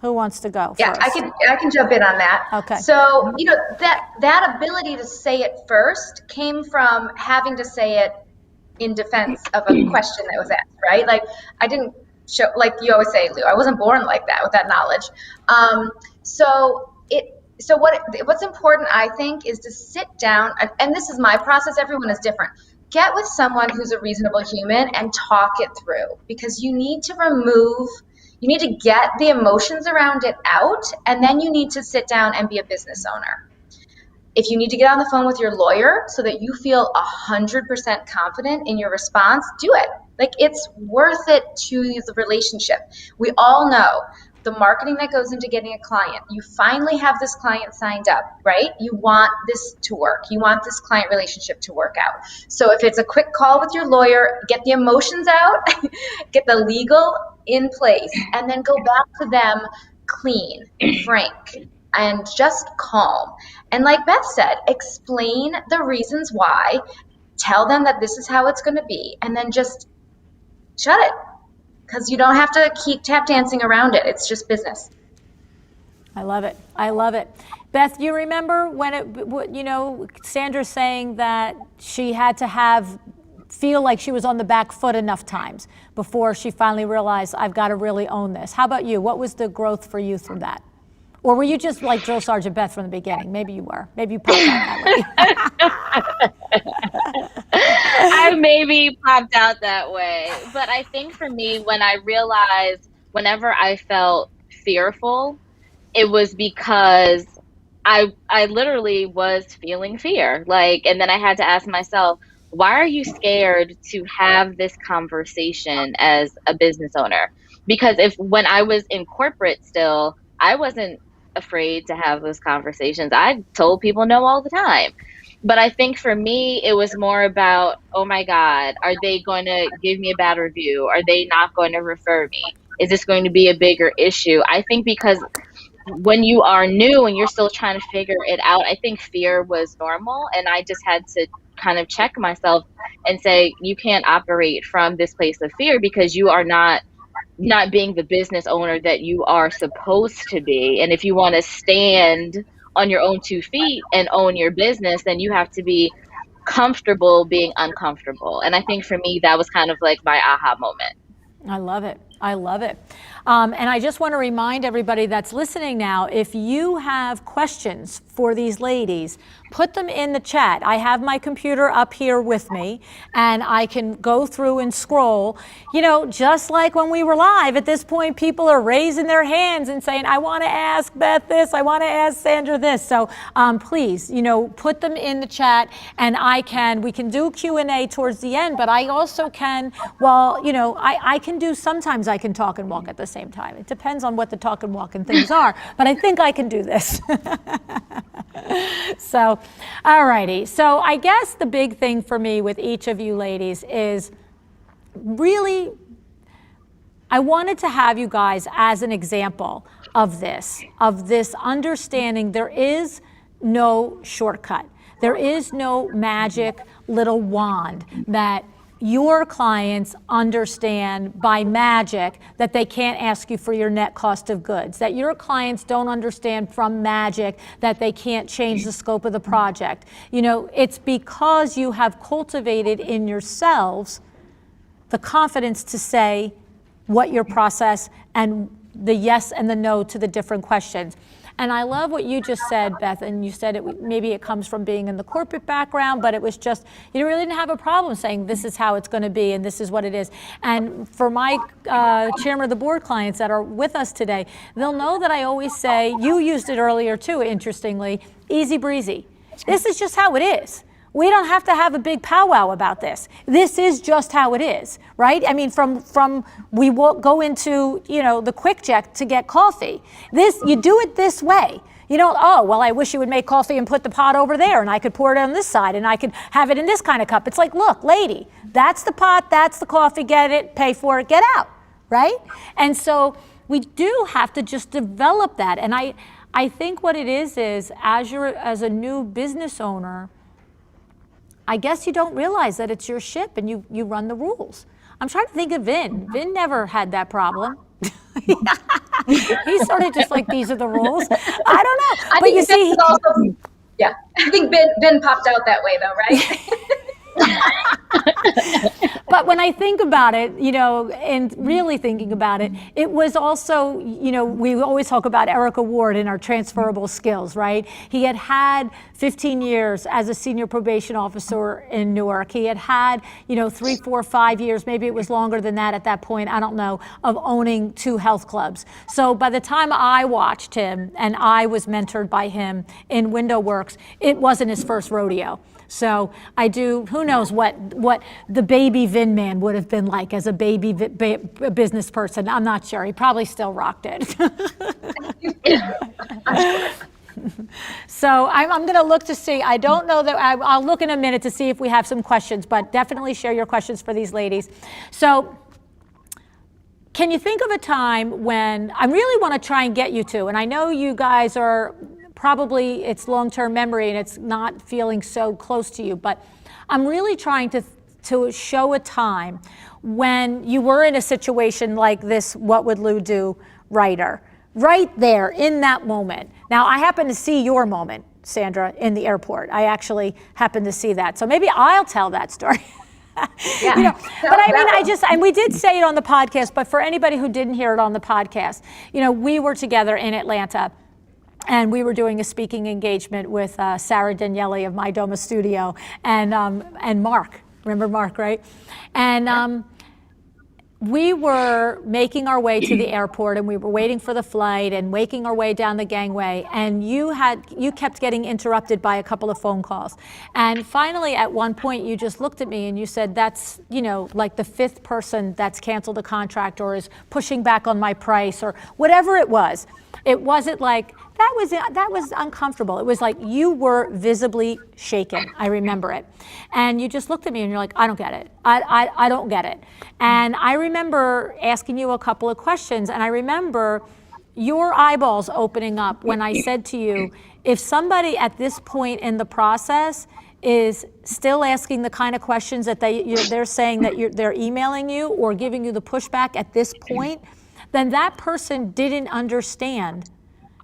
Who wants to go Yeah, first? I can jump in on that. Okay. So, that ability to say it first came from having to say it in defense of a question that was asked, right? Like I didn't show, like you always say, Lou, I wasn't born like that with that knowledge. So what's important, I think, is to sit down, and this is my process, everyone is different. Get with someone who's a reasonable human and talk it through, because you need to get the emotions around it out, and then you need to sit down and be a business owner. If you need to get on the phone with your lawyer so that you feel 100% confident in your response, do it. Like, it's worth it to the relationship. We all know the marketing that goes into getting a client. You finally have this client signed up, right? You want this to work. You want this client relationship to work out. So if it's a quick call with your lawyer, get the emotions out, get the legal in place, and then go back to them clean, frank, and just calm. And like Beth said, explain the reasons why, tell them that this is how it's going to be, and then just shut it, because you don't have to keep tap dancing around it. It's just business. I love it. I love it. Beth, you remember when Sandra's saying that she had to feel like she was on the back foot enough times before she finally realized, I've got to really own this. How about you? What was the growth for you through that? Or were you just like Drill Sergeant Beth from the beginning? Maybe you were. Maybe you popped out that way. I maybe popped out that way. But I think for me, when whenever I felt fearful, it was because I literally was feeling fear. Like, and then I had to ask myself, why are you scared to have this conversation as a business owner? Because if when I was in corporate still, I wasn't afraid to have those conversations. I told people no all the time. But I think for me, it was more about, oh my God, are they going to give me a bad review? Are they not going to refer me? Is this going to be a bigger issue? I think because when you are new and you're still trying to figure it out, I think fear was normal. And I just had to kind of check myself and say, you can't operate from this place of fear because you are not being the business owner that you are supposed to be. And if you want to stand on your own 2 feet and own your business, then you have to be comfortable being uncomfortable. And I think for me, that was kind of like my aha moment. I love it. I love it. And I just want to remind everybody that's listening now, if you have questions for these ladies, put them in the chat. I have my computer up here with me, and I can go through and scroll. You know, just like when we were live, at this point, people are raising their hands and saying, I want to ask Beth this, I want to ask Sandra this. So please, you know, put them in the chat, and we can do Q&A towards the end, but I also can, well, you know, I can do, sometimes I can talk and walk at the same time. It depends on what the talk and walk and things are, but I think I can do this. So, all righty. So I guess the big thing for me with each of you ladies is really, I wanted to have you guys as an example of this understanding there is no shortcut. There is no magic little wand that your clients understand by magic that they can't ask you for your net cost of goods, that your clients don't understand from magic that they can't change the scope of the project. You know, it's because you have cultivated in yourselves the confidence to say what your process and the yes and the no to the different questions. And I love what you just said, Beth, and you said maybe it comes from being in the corporate background, but it was just, you really didn't have a problem saying this is how it's going to be and this is what it is. And for my chairman of the board clients that are with us today, they'll know that I always say, you used it earlier too, interestingly, easy breezy. This is just how it is. We don't have to have a big powwow about this. This is just how it is, right? I mean, we won't go into, you know, the Quick Check to get coffee. You do it this way. You don't, oh, well, I wish you would make coffee and put the pot over there and I could pour it on this side and I could have it in this kind of cup. It's like, look, lady, that's the pot, that's the coffee, get it, pay for it, get out, right? And so we do have to just develop that. And I think what it is as a new business owner, I guess you don't realize that it's your ship and you run the rules. I'm trying to think of Vin. Vin never had that problem. He's sort of just like, these are the rules. I don't know. But you see, yeah, I think Ben popped out that way though, right? But when I think about it, you know, and really thinking about it, it was also, you know, we always talk about Eric Ward and our transferable skills, right? He had 15 years as a senior probation officer in Newark. He had, you know, 3, 4, 5 years, maybe it was longer than that at that point, I don't know, of owning 2 health clubs. So by the time I watched him and I was mentored by him in WindowWorks, it wasn't his first rodeo. So who knows what the baby Vin man would have been like as a baby business person. I'm not sure. He probably still rocked it. So I'm going to look to see. I don't know that I'll look in a minute to see if we have some questions, but definitely share your questions for these ladies. So can you think of a time when I really want to try and get you to, and I know you guys are probably it's long-term memory and it's not feeling so close to you, but I'm really trying to show a time when you were in a situation like this, what would Lou do, writer, right there in that moment. Now, I happen to see your moment, Sandra, in the airport. I actually happened to see that. So maybe I'll tell that story. Yeah. You know, but I mean, and we did say it on the podcast, but for anybody who didn't hear it on the podcast, you know, we were together in Atlanta. And we were doing a speaking engagement with Sarah Daniele of My Doma Studio and Mark. Remember Mark, right? And we were making our way to the airport and we were waiting for the flight and making our way down the gangway, and you kept getting interrupted by a couple of phone calls. And finally, at one point, you just looked at me and you said, that's, like the 5th person that's canceled a contract or is pushing back on my price or whatever it was. It wasn't like, that was uncomfortable. It was like you were visibly shaken. I remember it. And you just looked at me and you're like, I don't get it. I don't get it. And I remember asking you a couple of questions, and I remember your eyeballs opening up when I said to you, if somebody at this point in the process is still asking the kind of questions that they're saying that they're emailing you or giving you the pushback at this point, then that person didn't understand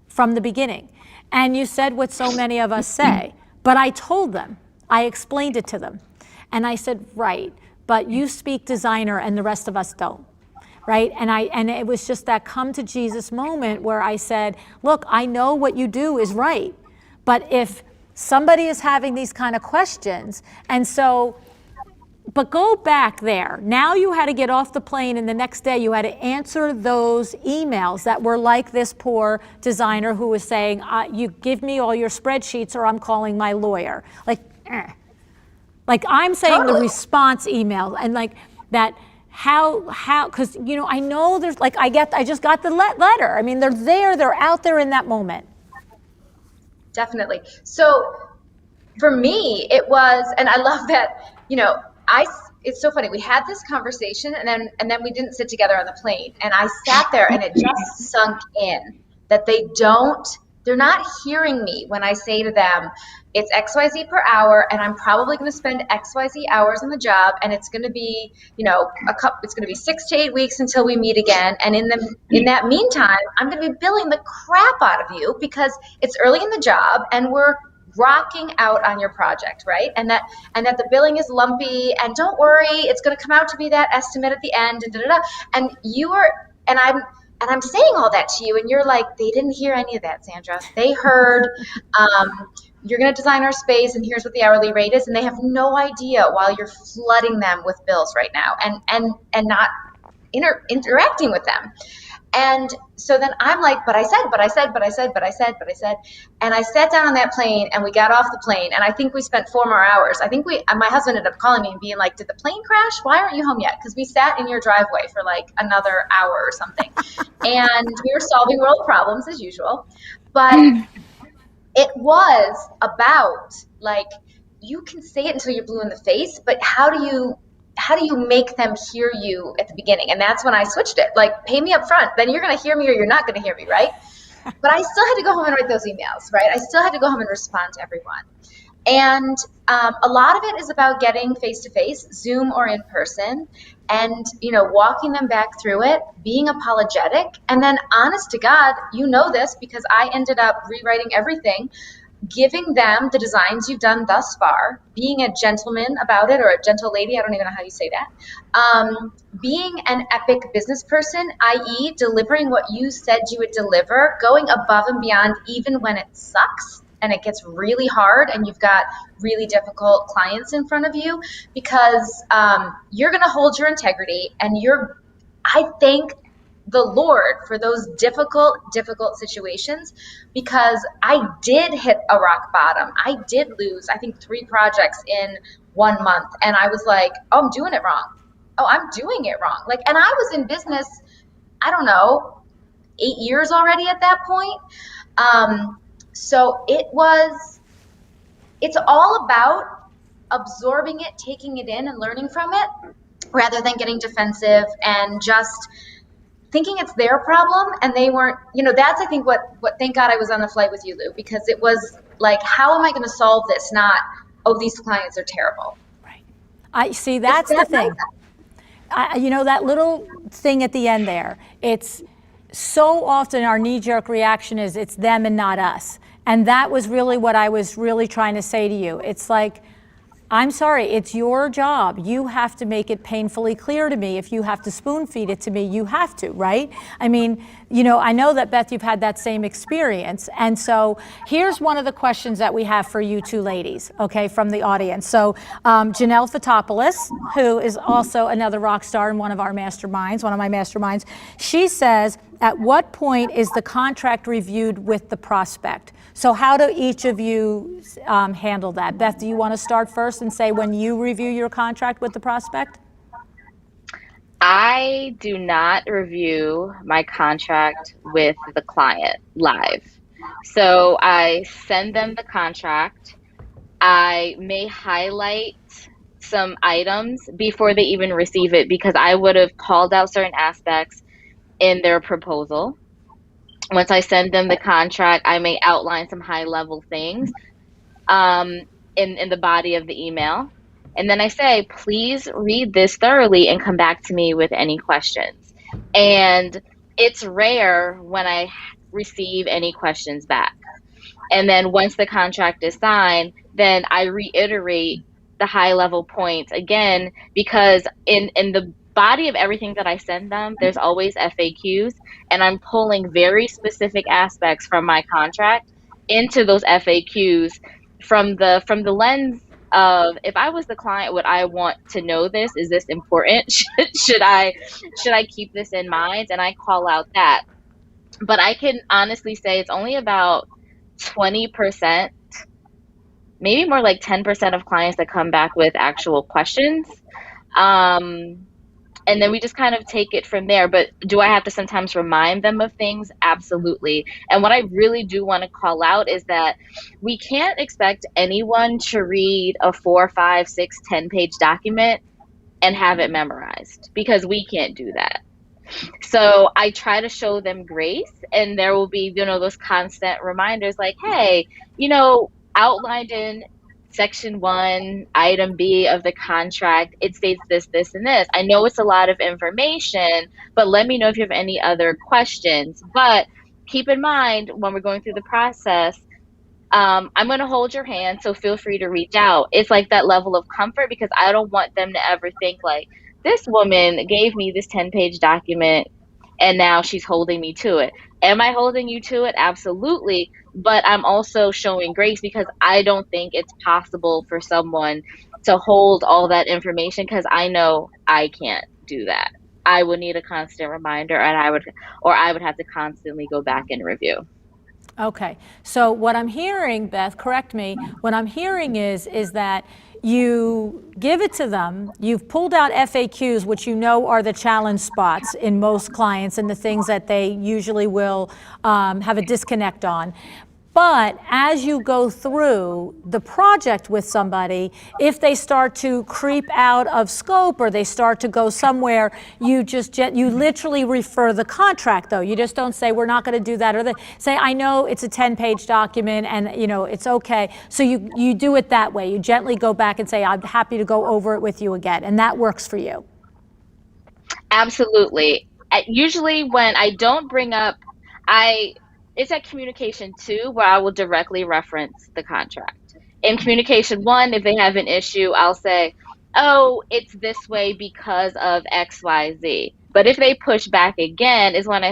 from the beginning. And you said what so many of us say, but I told them, I explained it to them. And I said, right, but you speak designer and the rest of us don't, right? And it was just that come to Jesus moment where I said, look, I know what you do is right, but if somebody is having these kind of questions, and so, but go back there. Now you had to get off the plane, and the next day you had to answer those emails that were like this poor designer who was saying, you give me all your spreadsheets or I'm calling my lawyer. Like I'm saying the response email, and like that, how, because, I know there's like, I just got the letter. I mean, they're out there in that moment. Definitely. So for me, it was, and I love that, it's so funny. We had this conversation and then we didn't sit together on the plane, and I sat there and it just sunk in that they're not hearing me when I say to them, it's XYZ per hour, and I'm probably going to spend XYZ hours on the job, and it's going to be, it's going to be 6 to 8 weeks until we meet again. And in that meantime, I'm going to be billing the crap out of you because it's early in the job and we're rocking out on your project, right? And that the billing is lumpy, and don't worry, it's going to come out to be that estimate at the end, and I'm saying all that to you, and you're like, they didn't hear any of that, Sandra. They heard, you're going to design our space, and here's what the hourly rate is, and they have no idea while you're flooding them with bills right now, and not interacting with them. And so then I'm like, but I said, and I sat down on that plane, and we got off the plane, and I think we spent 4 more hours. I think my husband ended up calling me and being like, did the plane crash? Why aren't you home yet? Because we sat in your driveway for like another hour or something. And we were solving world problems as usual. But it was about, like, you can say it until you're blue in the face, but how do you make them hear you at the beginning? And that's when I switched it. Like, pay me up front, then you're going to hear me or you're not going to hear me, right? But I still had to go home and write those emails, right? I still had to go home and respond to everyone. And a lot of it is about getting face-to-face, Zoom or in person, and, walking them back through it, being apologetic, and then honest to God, this because I ended up rewriting everything, giving them the designs you've done thus far, being a gentleman about it, or a gentle lady, I don't even know how you say that, being an epic business person, i.e. delivering what you said you would deliver, going above and beyond even when it sucks and it gets really hard and you've got really difficult clients in front of you, because you're going to hold your integrity, and I thank the Lord for those difficult situations, because I did hit a rock bottom. I did lose, I think, 3 projects in 1 month. And I was like, oh, I'm doing it wrong. Oh, I'm doing it wrong. Like, and I was in business, I don't know, 8 years already at that point. So it's all about absorbing it, taking it in and learning from it, rather than getting defensive and just thinking it's their problem, and they weren't, that's, I think, what thank God I was on the flight with you, Lou, because it was like, how am I going to solve this? Not, oh, these clients are terrible. Right. I see, that's the thing. That little thing at the end there, it's so often our knee-jerk reaction is it's them and not us. And that was really what I was really trying to say to you. It's like, I'm sorry, it's your job. You have to make it painfully clear to me. If you have to spoon feed it to me, you have to, right? I mean, you know, I know that Beth, you've had that same experience. And so here's one of the questions that we have for you two ladies, okay, from the audience. So Janelle Fotopoulos, who is also another rock star in one of our masterminds, one of my masterminds, she says, at what point is the contract reviewed with the prospect? So how do each of you handle that? Beth, do you want to start first and say when you review your contract with the prospect? I do not review my contract with the client live. So I send them the contract. I may highlight some items before they even receive it because I would have called out certain aspects in their proposal. Once I send them the contract, I may outline some high level things in the body of the email. And then I say, please read this thoroughly and come back to me with any questions. And it's rare when I receive any questions back. And then once the contract is signed, then I reiterate the high level points again, because in the body of everything that I send them, there's always FAQs, and I'm pulling very specific aspects from my contract into those FAQs from the lens of, if I was the client, would I want to know this? Is this important? should I keep this in mind? And I call out that. But I can honestly say it's only about 20%, maybe more like 10% of clients that come back with actual questions. And then we just kind of take it from there. But do I have to sometimes remind them of things? Absolutely. And what I really do want to call out is that we can't expect anyone to read a 4, 5, 6, 10-page document and have it memorized, because we can't do that. So I try to show them grace, and there will be, you know, those constant reminders like, hey, you know, outlined in Section 1, Item B of the contract, it states this, this, and this. I know it's a lot of information, but let me know if you have any other questions. But keep in mind, when we're going through the process, I'm going to hold your hand, so feel free to reach out. It's like that level of comfort, because I don't want them to ever think like, this woman gave me this 10-page document and now she's holding me to it. Am I holding you to it? Absolutely. But I'm also showing grace, because I don't think it's possible for someone to hold all that information, because I know I can't do that. I would need a constant reminder, and I would have to constantly go back and review. Okay, so what I'm hearing, Beth, correct me, what I'm hearing is that you give it to them, you've pulled out FAQs, which you know are the challenge spots in most clients and the things that they usually will have a disconnect on. But as you go through the project with somebody, if they start to creep out of scope or they start to go somewhere, you literally refer the contract, though. You just don't say, we're not going to do that, or say, I know it's a 10-page document and, you know, it's okay. So you do it that way. You gently go back and say, I'm happy to go over it with you again. And that works for you. Absolutely. Usually when I don't bring up, it's at communication 2 where I will directly reference the contract. In communication 1, if they have an issue, I'll say, oh, it's this way because of X, Y, Z. But if they push back again is when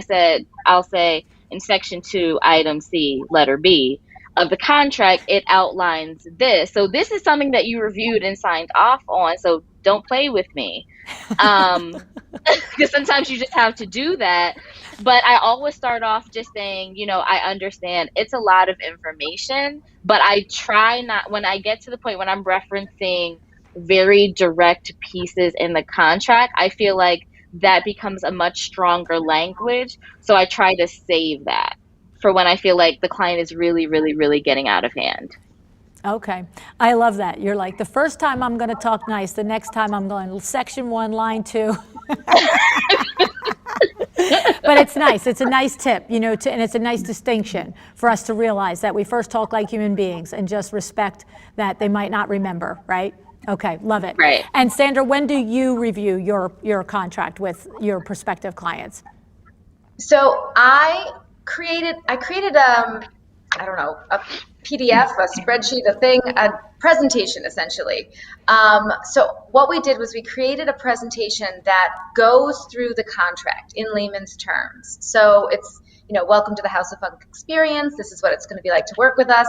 I'll say in Section 2, Item C, letter B of the contract, it outlines this. So this is something that you reviewed and signed off on, so don't play with me. Because sometimes you just have to do that. But I always start off just saying, you know, I understand it's a lot of information, but I try not, when I get to the point when I'm referencing very direct pieces in the contract, I feel like that becomes a much stronger language. So I try to save that for when I feel like the client is really, really, really getting out of hand. Okay, I love that. You're like, the first time I'm going to talk nice, the next time I'm going Section 1, line 2. But it's nice. It's a nice tip, you know, and it's a nice distinction for us to realize that we first talk like human beings and just respect that they might not remember, right? Okay, love it. Right. And Sandra, when do you review your contract with your prospective clients? So I created I don't know, PDF, a spreadsheet, a presentation essentially. So what we did was we created a presentation that goes through the contract in layman's terms. So it's, welcome to the House of Funk experience. This is what it's going to be like to work with us.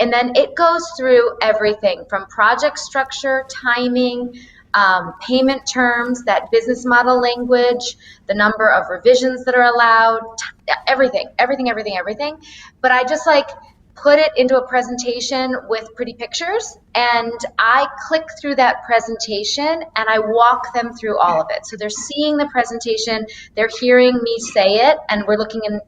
And then it goes through everything from project structure, timing, payment terms, that business model language, the number of revisions that are allowed, everything. But I just put it into a presentation with pretty pictures, and I click through that presentation and I walk them through all of it. So they're seeing the presentation, they're hearing me say it, and we're looking and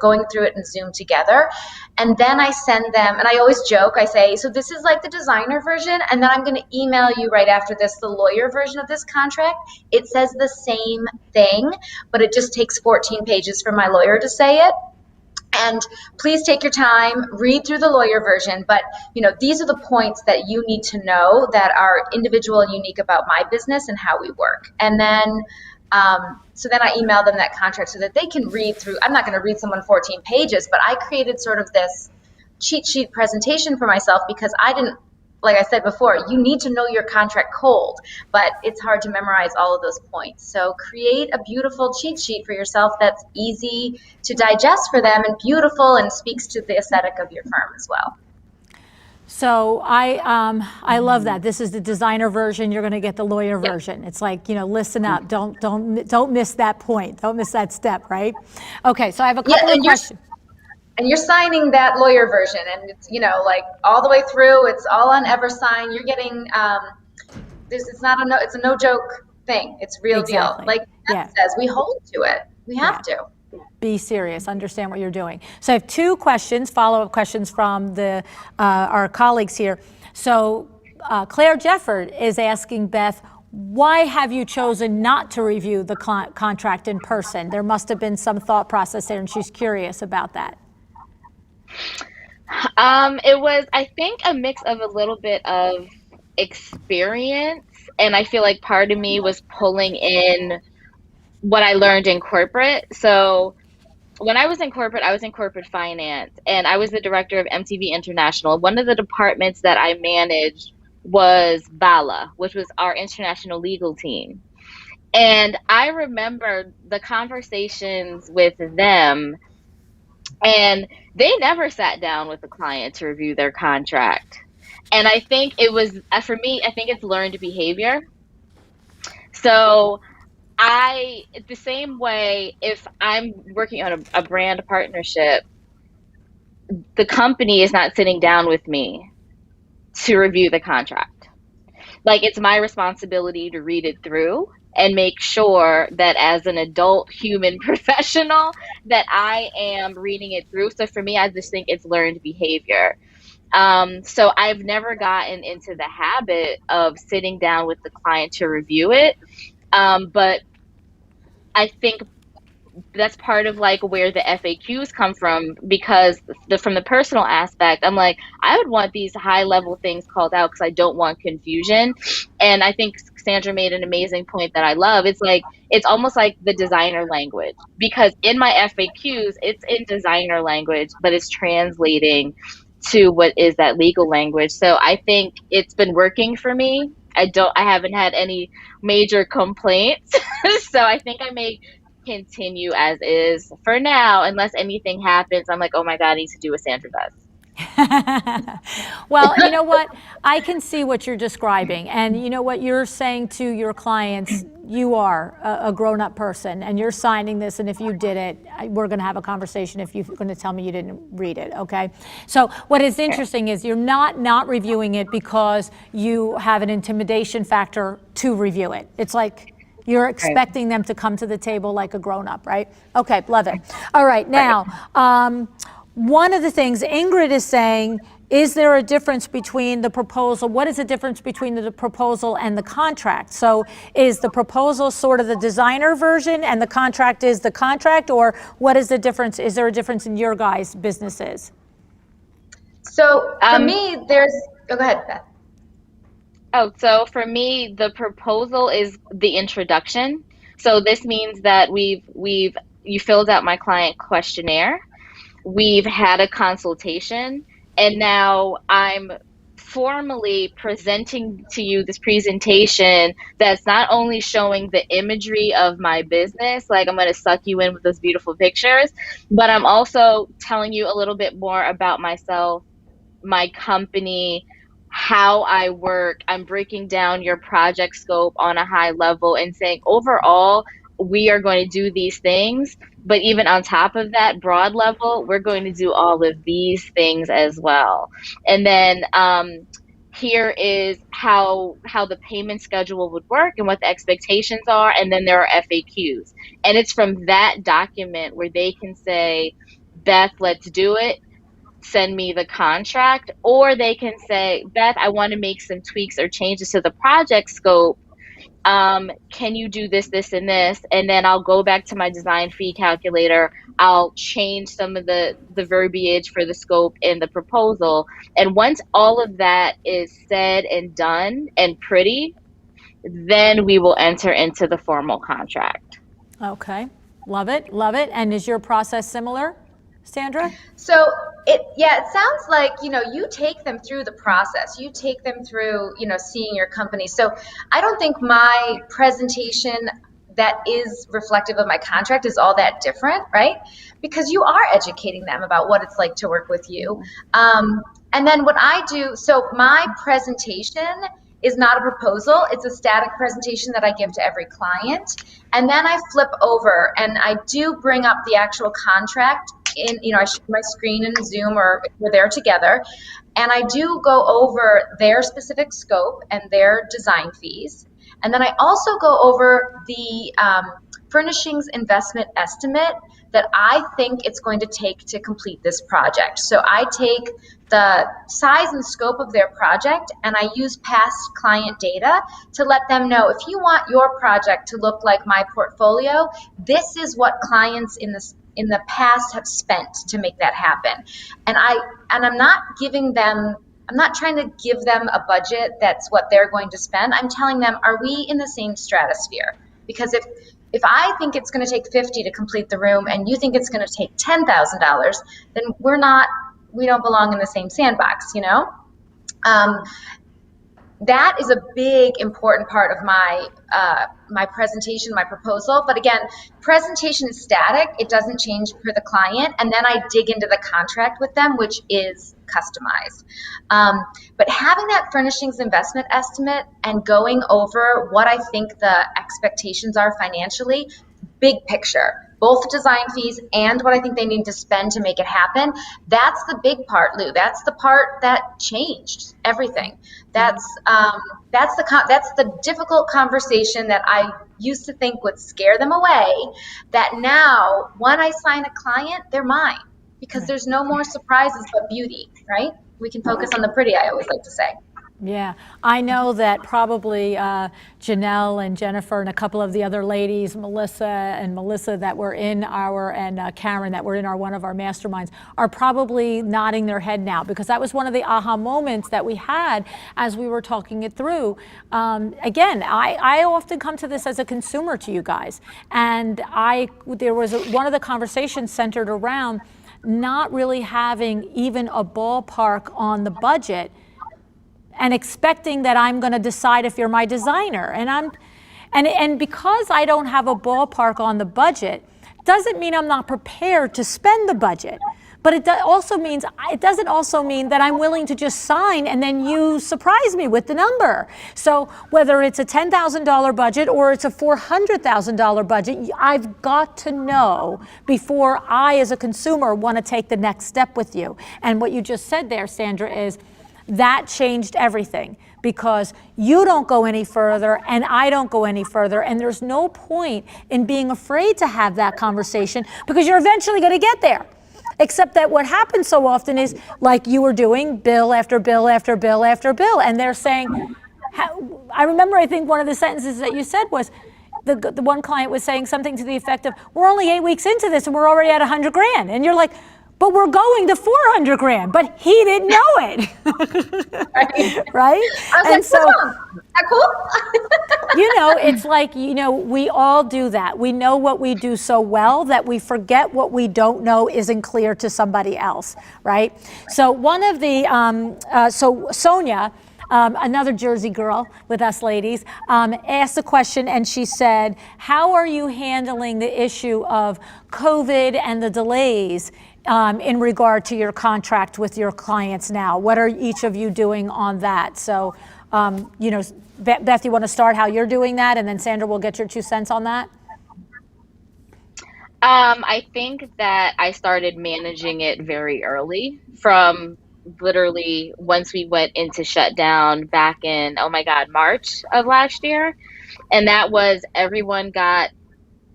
going through it in Zoom together. And then I send them, and I always joke, I say, so this is like the designer version, and then I'm going to email you right after this the lawyer version of this contract. It says the same thing, but it just takes 14 pages for my lawyer to say it. And please take your time, read through the lawyer version, but these are the points that you need to know that are individual and unique about my business and how we work. And then, so then I email them that contract so that they can read through. I'm not going to read someone 14 pages, but I created sort of this cheat sheet presentation for myself because I didn't, like I said before, you need to know your contract cold, but it's hard to memorize all of those points. So create a beautiful cheat sheet for yourself that's easy to digest for them and beautiful and speaks to the aesthetic of your firm as well. So I love that. This is the designer version. You're going to get the lawyer version. It's like, listen up. Don't miss that point. Don't miss that step, right? Okay, so I have a couple of questions. And you're signing that lawyer version, and it's all the way through. It's all on EverSign. You're getting it's a no joke thing. It's real deal. Like Beth says, we hold to it. We have to. Be serious. Understand what you're doing. So I have two questions, follow-up questions from our colleagues here. So Claire Jefford is asking Beth, why have you chosen not to review the contract in person? There must have been some thought process there, and she's curious about that. It was, I think, a mix of a little bit of experience, and I feel like part of me was pulling in what I learned in corporate. So when I was in corporate finance, and I was the director of MTV International. One of the departments that I managed was BALA, which was our international legal team. And I remember the conversations with them, and they never sat down with the client to review their contract. And I think it was, for me, I think it's learned behavior. So the same way, if I'm working on a brand partnership, the company is not sitting down with me to review the contract. Like, it's my responsibility to read it through and make sure that as an adult human professional that I am reading it through. So for me, I just think it's learned behavior. So I've never gotten into the habit of sitting down with the client to review it. But I think that's part of where the FAQs come from, because from the personal aspect, I'm like, I would want these high level things called out because I don't want confusion. And I think Sandra made an amazing point that I love. It's almost like the designer language, because in my FAQs, it's in designer language, but it's translating to what is that legal language. So I think it's been working for me. I haven't had any major complaints. So I think I may continue as is for now, unless anything happens. I'm like, oh my God, I need to do what Sandra does. Well, you know what? I can see what you're describing. And you know what you're saying to your clients? You are a grown-up person, and you're signing this, and if you did it, we're going to have a conversation if you're going to tell me you didn't read it, okay? So what is interesting is you're not reviewing it because you have an intimidation factor to review it. It's like you're expecting them to come to the table like a grown-up, right? Okay, love it. All right, now, one of the things Ingrid is saying, is there a difference between the proposal? What is the difference between the proposal and the contract? So is the proposal sort of the designer version and the contract is the contract, or what is the difference? Is there a difference in your guys' businesses? So for me, go ahead, Beth. Oh, so for me, the proposal is the introduction. So this means that you filled out my client questionnaire. We've had a consultation, And now I'm formally presenting to you this presentation that's not only showing the imagery of my business, like I'm going to suck you in with those beautiful pictures, but I'm also telling you a little bit more about myself, my company, how I work. I'm breaking down your project scope on a high level and saying, overall, we are going to do these things. But even on top of that broad level, we're going to do all of these things as well. And then here is how the payment schedule would work and what the expectations are. And then there are FAQs. And it's from that document where they can say, Beth, let's do it. Send me the contract. Or they can say, Beth, I want to make some tweaks or changes to the project scope. Can you do this, this, and this? And then I'll go back to my design fee calculator. I'll change some of the verbiage for the scope in the proposal. And once all of that is said and done and pretty, then we will enter into the formal contract. Okay, love it, love it. And is your process similar, Sandra? So it sounds like, you take them through the process. You take them through, seeing your company. So I don't think my presentation that is reflective of my contract is all that different, right? Because you are educating them about what it's like to work with you. And then what I do, so my presentation is not a proposal. It's a static presentation that I give to every client. And then I flip over and I do bring up the actual contract in, I share my screen in Zoom or we're there together. And I do go over their specific scope and their design fees. And then I also go over the furnishings investment estimate that I think it's going to take to complete this project. So I take the size and scope of their project and I use past client data to let them know, if you want your project to look like my portfolio, this is what clients in the past have spent to make that happen. And I'm not giving them, I'm not trying to give them a budget that's what they're going to spend. I'm telling them, are we in the same stratosphere? Because if I think it's going to take $50 to complete the room and you think it's going to take $10,000, then we don't belong in the same sandbox, That is a big, important part of my my presentation, my proposal. But again, presentation is static. It doesn't change for the client. And then I dig into the contract with them, which is customized. But having that furnishings investment estimate and going over what I think the expectations are financially, big picture, both design fees and what I think they need to spend to make it happen. That's the big part, Lou. That's the part that changed everything. That's the difficult conversation that I used to think would scare them away, that now when I sign a client, they're mine, because there's no more surprises but beauty, right? We can focus on the pretty, I always like to say. Yeah, I know that probably Janelle and Jennifer and a couple of the other ladies, Melissa that were in our, and Karen that were in one of our masterminds, are probably nodding their head now, because that was one of the aha moments that we had as we were talking it through. Again, I often come to this as a consumer to you guys, and there was one of the conversations centered around not really having even a ballpark on the budget, and expecting that I'm going to decide if you're my designer. And because I don't have a ballpark on the budget, doesn't mean I'm not prepared to spend the budget. But it doesn't also mean that I'm willing to just sign and then you surprise me with the number. So whether it's a $10,000 budget or it's a $400,000 budget, I've got to know before I, as a consumer, want to take the next step with you. And what you just said there, Sandra, is that changed everything, because you don't go any further and I don't go any further, and there's no point in being afraid to have that conversation, because you're eventually going to get there. Except that what happens so often is, like you were doing, bill after bill after bill after bill, and they're saying, I remember, I think one of the sentences that you said was, the one client was saying something to the effect of, we're only 8 weeks into this and we're already at $100,000. And you're like, but we're going to 400 grand, but he didn't know it. Right? I was And like, so, is that cool? you know, it's like, you know, we all do that. We know what we do so well that we forget what we don't know isn't clear to somebody else, right? So one of the, so Sonia, another Jersey girl with us ladies, asked a question and she said, how are you handling the issue of COVID and the delays in regard to your contract with your clients now? What are each of you doing on that? So, you know, Beth, you want to start how you're doing that, and then Sandra will get your 2 cents on that? I think that I started managing it very early, from literally once we went into shutdown back in, oh my God, March of last year. And that was, everyone got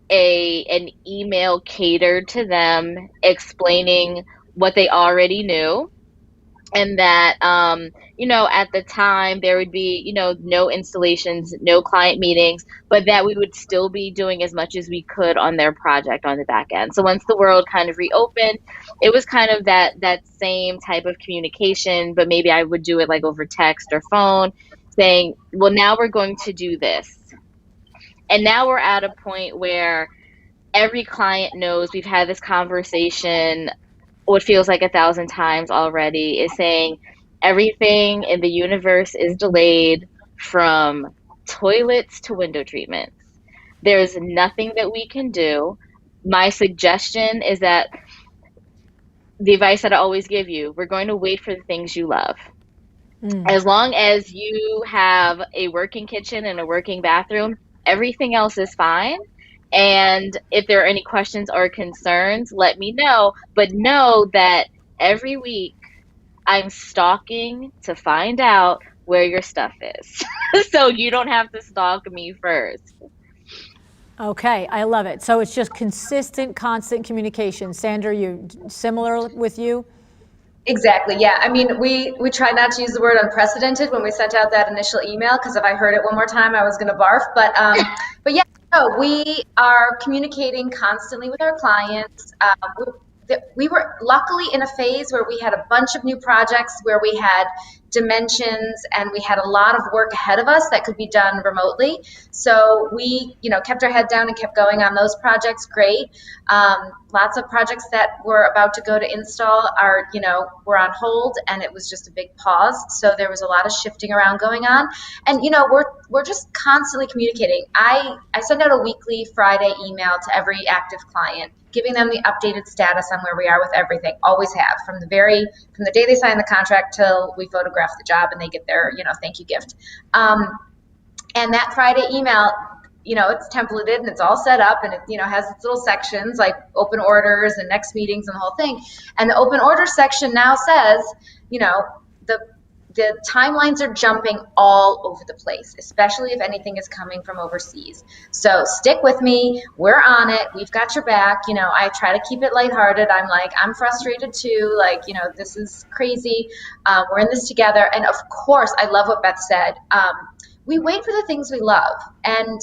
an email catered to them explaining what they already knew. And that, you know, at the time there would be, you know, no installations, no client meetings, but that we would still be doing as much as we could on their project on the back end. So once the world kind of reopened, it was kind of that same type of communication, but maybe I would do it like over text or phone, saying, well, now we're going to do this. And now we're at a point where every client knows, we've had this conversation, what feels like 1,000 times already, is saying everything in the universe is delayed, from toilets to window treatments. There's nothing that we can do. My suggestion is that the advice that I always give you, we're going to wait for the things you love. As long as you have a working kitchen and a working bathroom, everything else is fine. And if there are any questions or concerns, let me know. But know that every week I'm stalking to find out where your stuff is. So you don't have to stalk me first. Okay, I love it. So it's just consistent, constant communication. Sandra, you similar with you? Exactly. Yeah. I mean, we try not to use the word unprecedented when we sent out that initial email, because if I heard it one more time, I was going to barf. But yeah, no, we are communicating constantly with our clients. We were luckily in a phase where we had a bunch of new projects, where we had dimensions and we had a lot of work ahead of us that could be done remotely. So we, you know, kept our head down and kept going on those projects. Great. Lots of projects that were about to go to install are, you know, were on hold, and it was just a big pause. So there was a lot of shifting around going on, and, you know, we're just constantly communicating. I send out a weekly Friday email to every active client, giving them the updated status on where we are with everything. Always have, from the day they sign the contract till we photograph the job and they get their, you know, thank you gift. And that Friday email, you know, it's templated and it's all set up, and it, you know, has its little sections like open orders and next meetings and the whole thing. And the open order section now says, you know, the timelines are jumping all over the place, especially if anything is coming from overseas. So stick with me. We're on it. We've got your back. You know, I try to keep it lighthearted. I'm like, I'm frustrated too. Like, you know, this is crazy. We're in this together. And of course, I love what Beth said. We wait for the things we love, and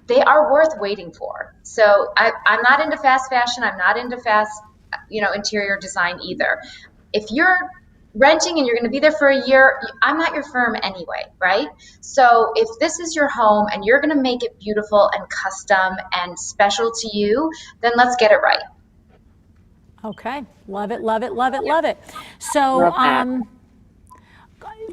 they are worth waiting for. So I'm not into fast fashion. I'm not into fast, you know, interior design either. If you're renting and you're going to be there for a year, I'm not your firm anyway, right? So if this is your home and you're going to make it beautiful and custom and special to you, then let's get it right. Okay, love it, love it, love it, love it. So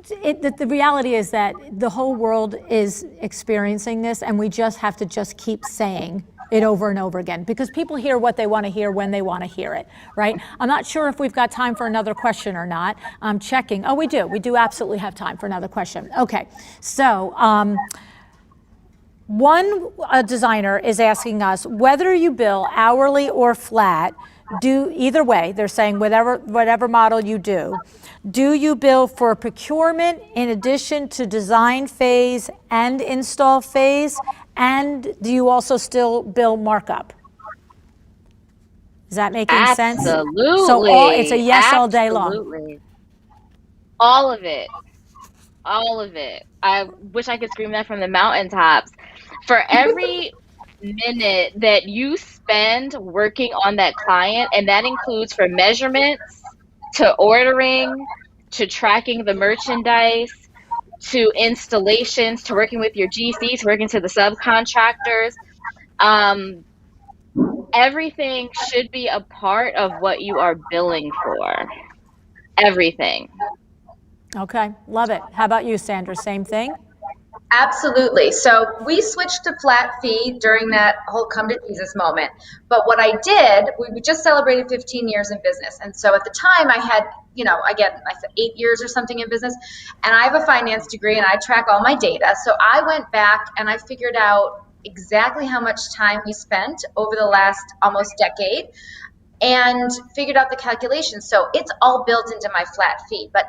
the reality is that the whole world is experiencing this, and we just have to just keep saying it over and over again, because people hear what they want to hear when they want to hear it, right? I'm not sure if we've got time for another question or not. I'm checking. Oh, we do absolutely have time for another question. Okay, so one designer is asking us whether you bill hourly or flat. Do either way, they're saying whatever model you do you bill for procurement in addition to design phase and install phase? And do you also still bill markup? Is that making sense? Absolutely. So it's a yes all day long. Absolutely. All of it. All of it. I wish I could scream that from the mountaintops. For every minute that you spend working on that client, and that includes from measurements to ordering to tracking the merchandise to installations to working with your GCs, working to the subcontractors. Everything should be a part of what you are billing for. Everything. Okay, love it. How about you, Sandra? Same thing? Absolutely. So we switched to flat fee during that whole come to Jesus moment. But what I did, we just celebrated 15 years in business. And so at the time I had, I said 8 years or something in business, and I have a finance degree and I track all my data. So I went back and I figured out exactly how much time we spent over the last almost decade and figured out the calculations. So it's all built into my flat fee, but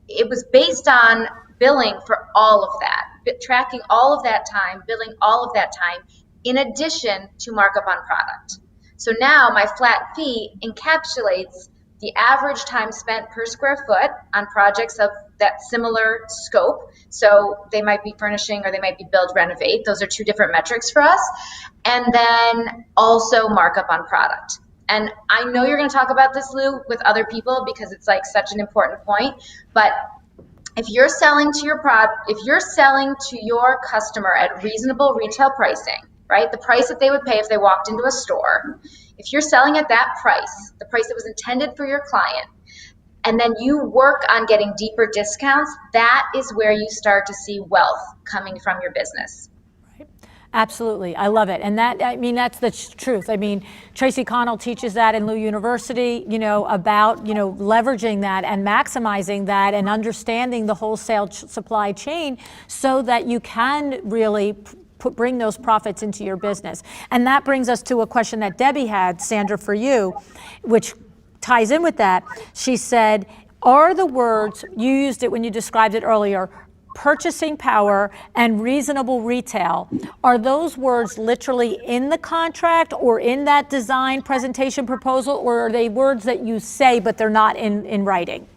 it was based on billing for all of that, tracking all of that time, billing all of that time, in addition to markup on product. So now my flat fee encapsulates the average time spent per square foot on projects of that similar scope. So they might be furnishing or they might be build, renovate. Those are two different metrics for us. And then also markup on product. And I know you're going to talk about this, Lou, with other people because it's like such an important point. But if you're selling to your customer at reasonable retail pricing, right? The price that they would pay if they walked into a store. If you're selling at that price, the price that was intended for your client, and then you work on getting deeper discounts, that is where you start to see wealth coming from your business. Absolutely. I love it. And that's the truth. Tracy Connell teaches that in Lu University, about, leveraging that and maximizing that and understanding the wholesale supply chain so that you can really bring those profits into your business. And that brings us to a question that Debbie had, Sandra, for you, which ties in with that. She said, are the words, you used it when you described it earlier, purchasing power and reasonable retail, are those words literally in the contract or in that design presentation proposal, or are they words that you say but they're not in writing?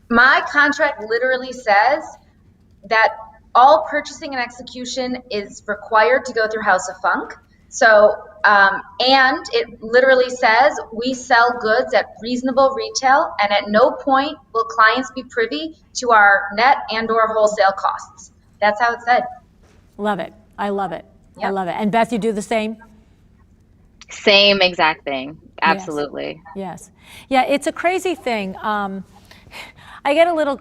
My contract literally says that all purchasing and execution is required to go through House of Funk. So, and it literally says we sell goods at reasonable retail, and at no point will clients be privy to our net and or wholesale costs. That's how it's said. Love it. I love it. Yep. I love it. And Beth, you do the same? Same exact thing. Absolutely. Yes. Yeah, it's a crazy thing. I get a little,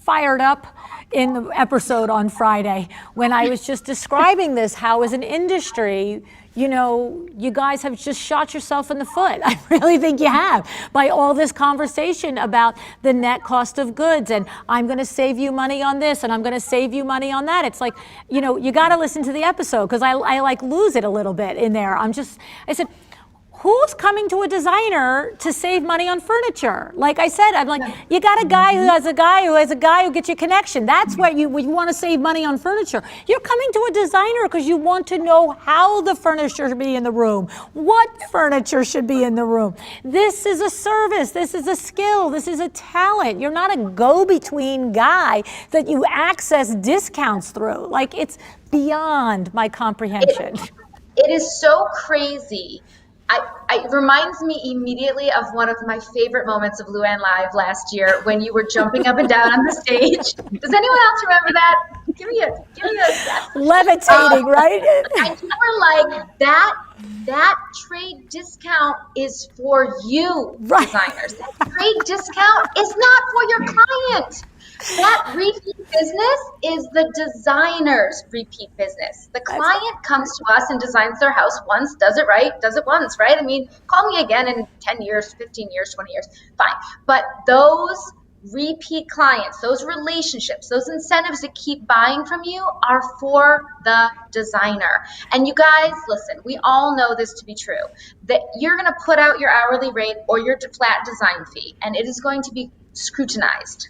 fired up in the episode on Friday when I was just describing this, how as an industry, you guys have just shot yourself in the foot. I really think you have, by all this conversation about the net cost of goods and I'm going to save you money on this and I'm going to save you money on that. It's like, you got to listen to the episode because I like lose it a little bit in there. I said, who's coming to a designer to save money on furniture? Like I said, I'm like, you got a guy who has a guy who gets you connection. That's what you want to save money on furniture. You're coming to a designer because you want to know how the furniture should be in the room, what furniture should be in the room. This is a service. This is a skill. This is a talent. You're not a go-between guy that you access discounts through. Like, it's beyond my comprehension. It is so crazy. It reminds me immediately of one of my favorite moments of LuAnn Live last year when you were jumping up and down on the stage. Does anyone else remember that? Give me a yes. Levitating, right? And you were like, that trade discount is for you, designers. That trade discount is not for your client. That repeat business is the designer's repeat business. The client comes to us and designs their house once, does it right, does it once, right? Call me again in 10 years, 15 years, 20 years, fine. But those repeat clients, those relationships, those incentives to keep buying from you are for the designer. And you guys, listen, we all know this to be true, that you're going to put out your hourly rate or your flat design fee, and it is going to be scrutinized.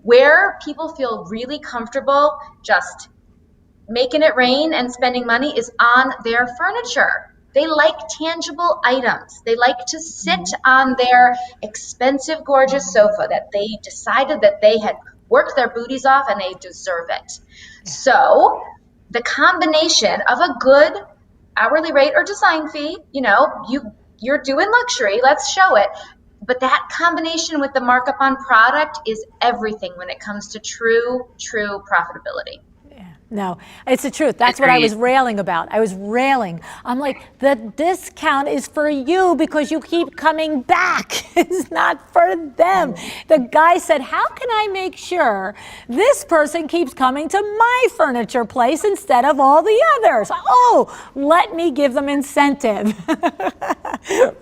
Where people feel really comfortable just making it rain and spending money is on their furniture. They like tangible items. They like to sit on their expensive, gorgeous sofa that they decided that they had worked their booties off and they deserve it. So the combination of a good hourly rate or design fee, you're doing luxury, let's show it. But that combination with the markup on product is everything when it comes to true profitability. No, it's the truth. That's what I was railing about. I was railing. I'm like, the discount is for you because you keep coming back. It's not for them. The guy said, how can I make sure this person keeps coming to my furniture place instead of all the others? Oh, let me give them incentive.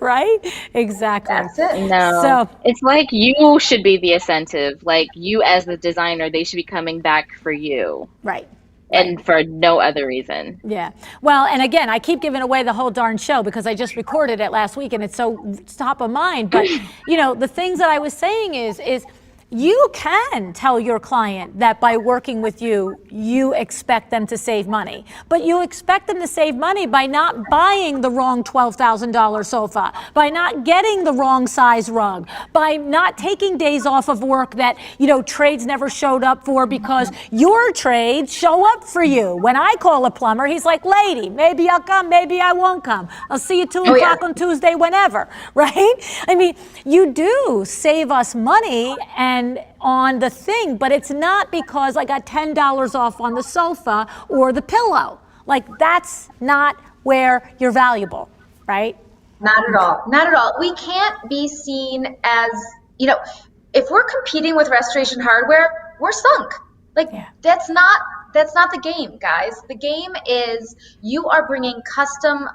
Right? Exactly. That's it. No, So it's like you should be the incentive. Like you as the designer, they should be coming back for you. Right. And for no other reason. Yeah. Well, and again, I keep giving away the whole darn show because I just recorded it last week and it's so top of mind. But, the things that I was saying is you can tell your client that by working with you, you expect them to save money. But you expect them to save money by not buying the wrong $12,000 sofa, by not getting the wrong size rug, by not taking days off of work that, trades never showed up for because your trades show up for you. When I call a plumber, he's like, lady, maybe I'll come, maybe I won't come. I'll see you 2 o'clock on Tuesday, whenever, right? I mean, you do save us money and on the thing, but it's not because I got $10 off on the sofa or the pillow. Like that's not where you're valuable, right? Not at all. Not at all. We can't be seen as, if we're competing with Restoration Hardware, we're sunk. Like that's not the game, guys. The game is you are bringing custom,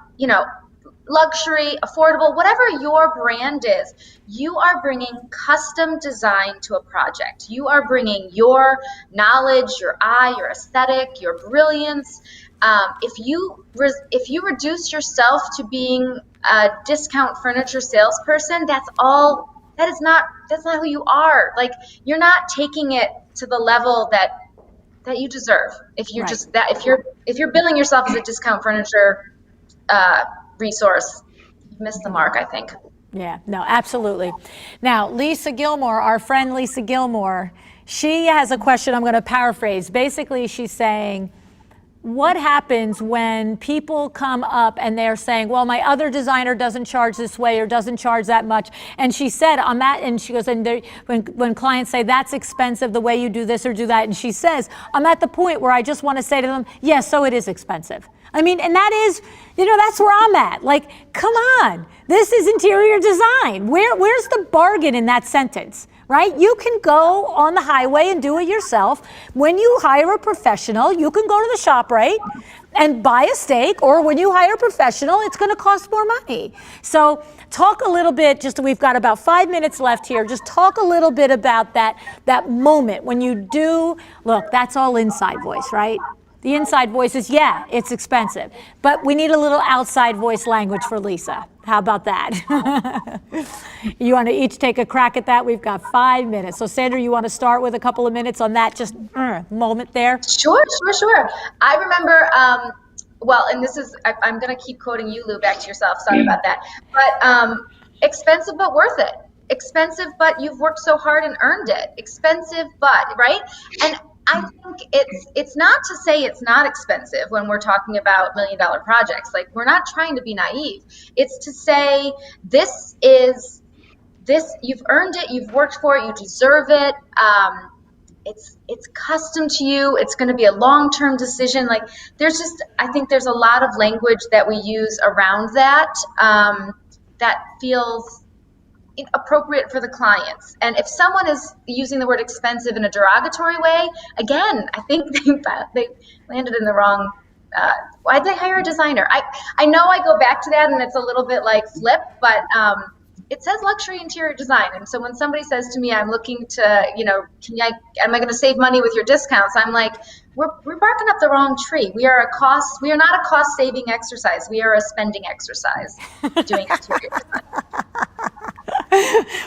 luxury, affordable, whatever your brand is, you are bringing custom design to a project. You are bringing your knowledge, your eye, your aesthetic, your brilliance. If you reduce yourself to being a discount furniture salesperson, that's not who you are. Like you're not taking it to the level that you deserve. If you're if you're billing yourself as a discount furniture resource, you've missed the mark, I think. Yeah, no, absolutely. Now, Lisa Gilmore, our friend Lisa Gilmore, she has a question I'm going to paraphrase. Basically, she's saying, what happens when people come up and they're saying, well, my other designer doesn't charge this way or doesn't charge that much. And she said, and she goes, and when clients say that's expensive the way you do this or do that, and she says, I'm at the point where I just want to say to them, yes, so it is expensive. I mean, and that is, that's where I'm at. Like, come on, this is interior design. Where's the bargain in that sentence? Right? You can go on the highway and do it yourself. When you hire a professional, you can go to the ShopRite and buy a steak, or when you hire a professional, it's going to cost more money. So talk a little bit, we've got about 5 minutes left here. Just talk a little bit about that moment when you do, look, that's all inside voice, right? The inside voice is, yeah, it's expensive, but we need a little outside voice language for Lisa. How about that? You want to each take a crack at that? We've got 5 minutes. So Sandra, you want to start with a couple of minutes on that just moment there? Sure. I remember, and this is, I'm going to keep quoting you, Lou, back to yourself. Sorry about that. But expensive, but worth it. Expensive, but you've worked so hard and earned it. Expensive, but, right? And I think it's not to say it's not expensive when we're talking about $1 million projects. Like, we're not trying to be naive. It's to say this, you've earned it, you've worked for it, you deserve it. It's custom to you. It's going to be a long-term decision. Like, I think there's a lot of language that we use around that that feels appropriate for the clients. And if someone is using the word expensive in a derogatory way, again, I think they landed in the wrong, why'd they hire a designer? I know I go back to that and it's a little bit like flip, but it says luxury interior design. And so when somebody says to me, I'm looking to, am I going to save money with your discounts? I'm like, we're barking up the wrong tree. We are not a cost saving exercise. We are a spending exercise doing interior design.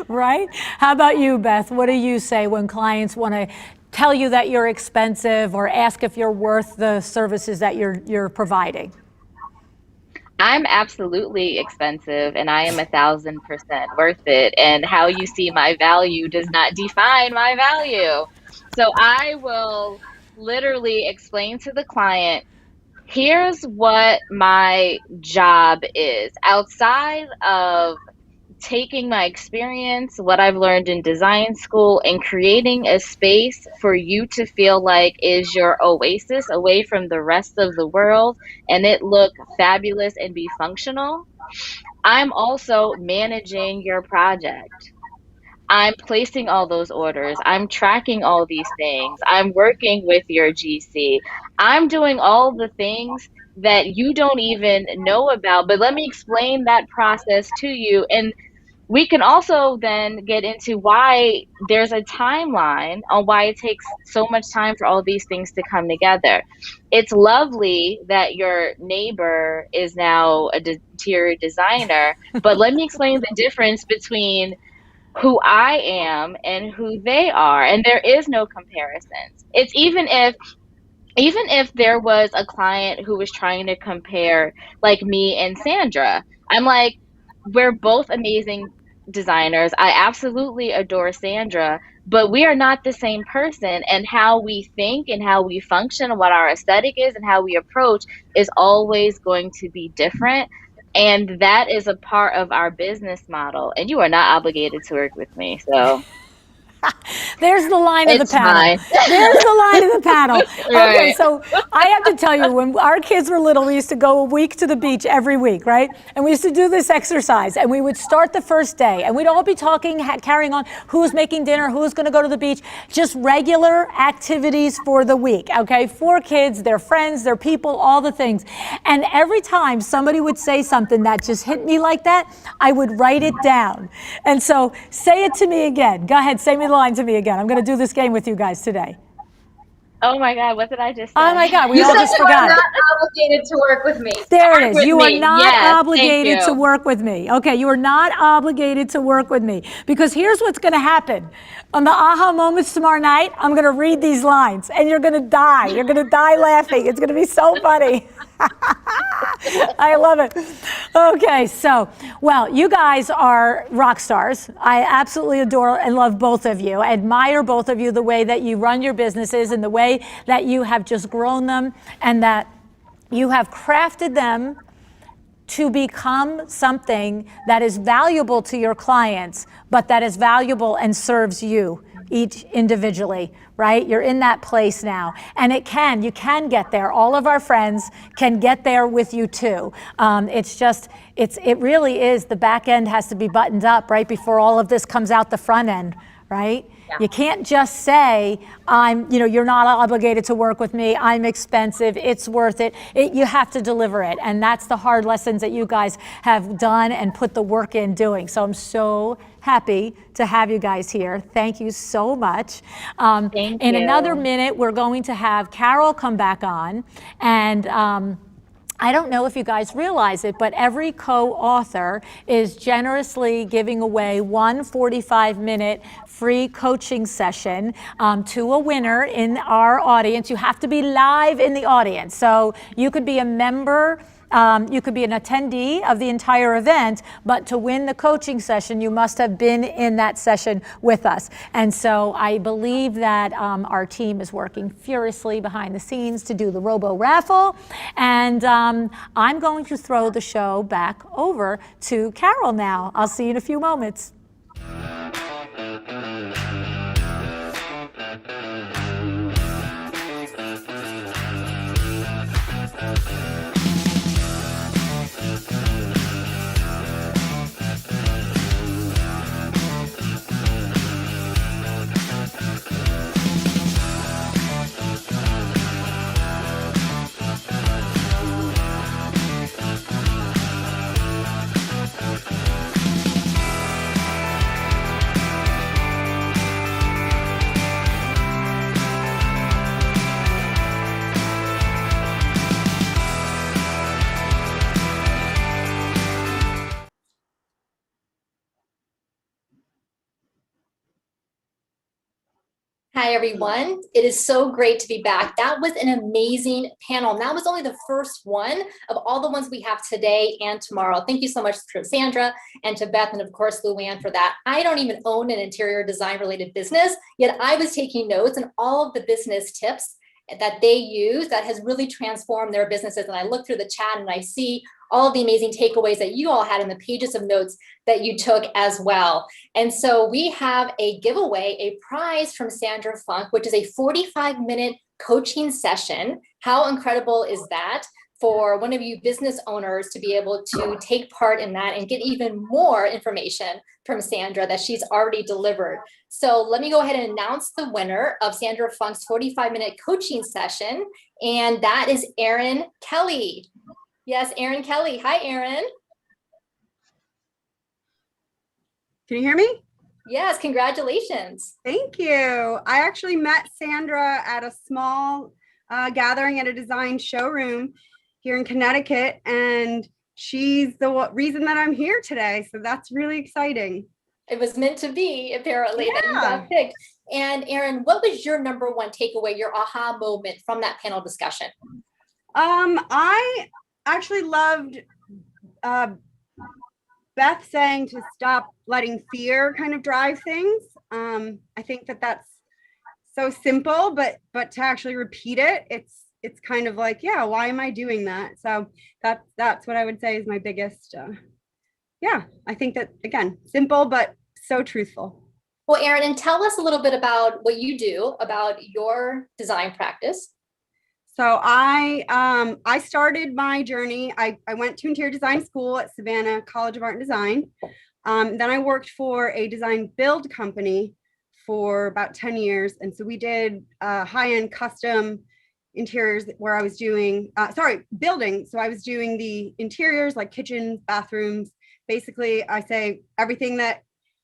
Right? How about you, Beth? What do you say when clients want to tell you that you're expensive or ask if you're worth the services that you're providing? I'm absolutely expensive and I am 1,000% worth it. And how you see my value does not define my value. So I will literally explain to the client Here's what my job is outside of taking my experience, what I've learned in design school, and creating a space for you to feel like is your oasis away from the rest of the world and it look fabulous and be functional. I'm also managing your project. I'm placing all those orders. I'm tracking all these things. I'm working with your GC. I'm doing all the things that you don't even know about. But let me explain that process to you. And we can also then get into why there's a timeline on why it takes so much time for all these things to come together. It's lovely that your neighbor is now a interior designer, but let me explain the difference between who I am and who they are. And there is no comparisons. It's even if there was a client who was trying to compare like me and Sandra, I'm like, we're both amazing designers. I absolutely adore Sandra, but we are not the same person. And how we think and how we function and what our aesthetic is and how we approach is always going to be different. And that is a part of our business model. And you are not obligated to work with me. So there's the line of the it's panel. fine. There's the line of the panel. Okay, Right. so I have to tell you, when our kids were little, we used to go a week to the beach every week, right? And we used to do this exercise, and we would start the first day, and we'd all be talking, carrying on who's making dinner, who's going to go to the beach, just regular activities for the week, okay? For kids, their friends, their people, all the things. And every time somebody would say something that just hit me like that, I would write it down. And so say it to me again. Go ahead, say me the line to me again. I'm going to do this game with you guys today. Oh my God, what did I just say? Oh my God, we You all said just you forgot are it. not obligated to work with me. There it is. With You are me. not Yes, thank obligated to you. work with me. Okay, you are not obligated to work with me. Because here's what's going to happen. On the aha moments tomorrow night, I'm going to read these lines, and you're going to die. You're going to die laughing. It's going to be so funny. I love it. Okay, so, well, you guys are rock stars. I absolutely adore and love both of you. I admire both of you, the way that you run your businesses and the way that you have just grown them and that you have crafted them to become something that is valuable to your clients, but that is valuable and serves you each individually, right? You're in that place now. And you can get there. All of our friends can get there with you too. It really is, the back end has to be buttoned up right before all of this comes out the front end, right? Yeah. You can't just say, you're not obligated to work with me, I'm expensive, it's worth it. You have to deliver it. And that's the hard lessons that you guys have done and put the work in doing. So I'm so happy to have you guys here. Thank you so much. Thank in you. another minute, we're going to have Carol come back on. And I don't know if you guys realize it, but every co-author is generously giving away one 45-minute free coaching session to a winner in our audience. You have to be live in the audience. So you could be a member, you could be an attendee of the entire event, but to win the coaching session, you must have been in that session with us. And so I believe that our team is working furiously behind the scenes to do the robo raffle. And I'm going to throw the show back over to Carol now. I'll see you in a few moments. Hi, everyone. It is so great to be back. That was an amazing panel. And that was only the first one of all the ones we have today and tomorrow. Thank you so much to Sandra and to Beth, and of course, LuAnn for that. I don't even own an interior design related business, yet I was taking notes and all of the business tips that they use that has really transformed their businesses. And I look through the chat and I see all of the amazing takeaways that you all had in the pages of notes that you took as well. And so we have a giveaway, a prize from Sandra Funk, which is a 45-minute coaching session. How incredible is that for one of you business owners to be able to take part in that and get even more information from Sandra that she's already delivered. So let me go ahead and announce the winner of Sandra Funk's 45-minute coaching session. And that is Erin Kelly. Yes, Erin Kelly. Hi, Erin. Can you hear me? Yes, congratulations. Thank you. I actually met Sandra at a small gathering at a design showroom here in Connecticut, and she's the reason that I'm here today. So that's really exciting. It was meant to be, apparently, that you got picked. And Erin, what was your number one takeaway, your aha moment from that panel discussion? I actually loved Beth saying to stop letting fear kind of drive things. I think that that's so simple, but to actually repeat it, it's kind of like, yeah, why am I doing that? So that's what I would say is my biggest, I think that, again, simple, but so truthful. Well, Erin, and tell us a little bit about what you do, about your design practice. So I started my journey. I went to interior design school at Savannah College of Art and Design. Then I worked for a design build company for about 10 years. And so we did high-end custom interiors where I was doing, building. So I was doing the interiors like kitchens, bathrooms. Basically, I say everything that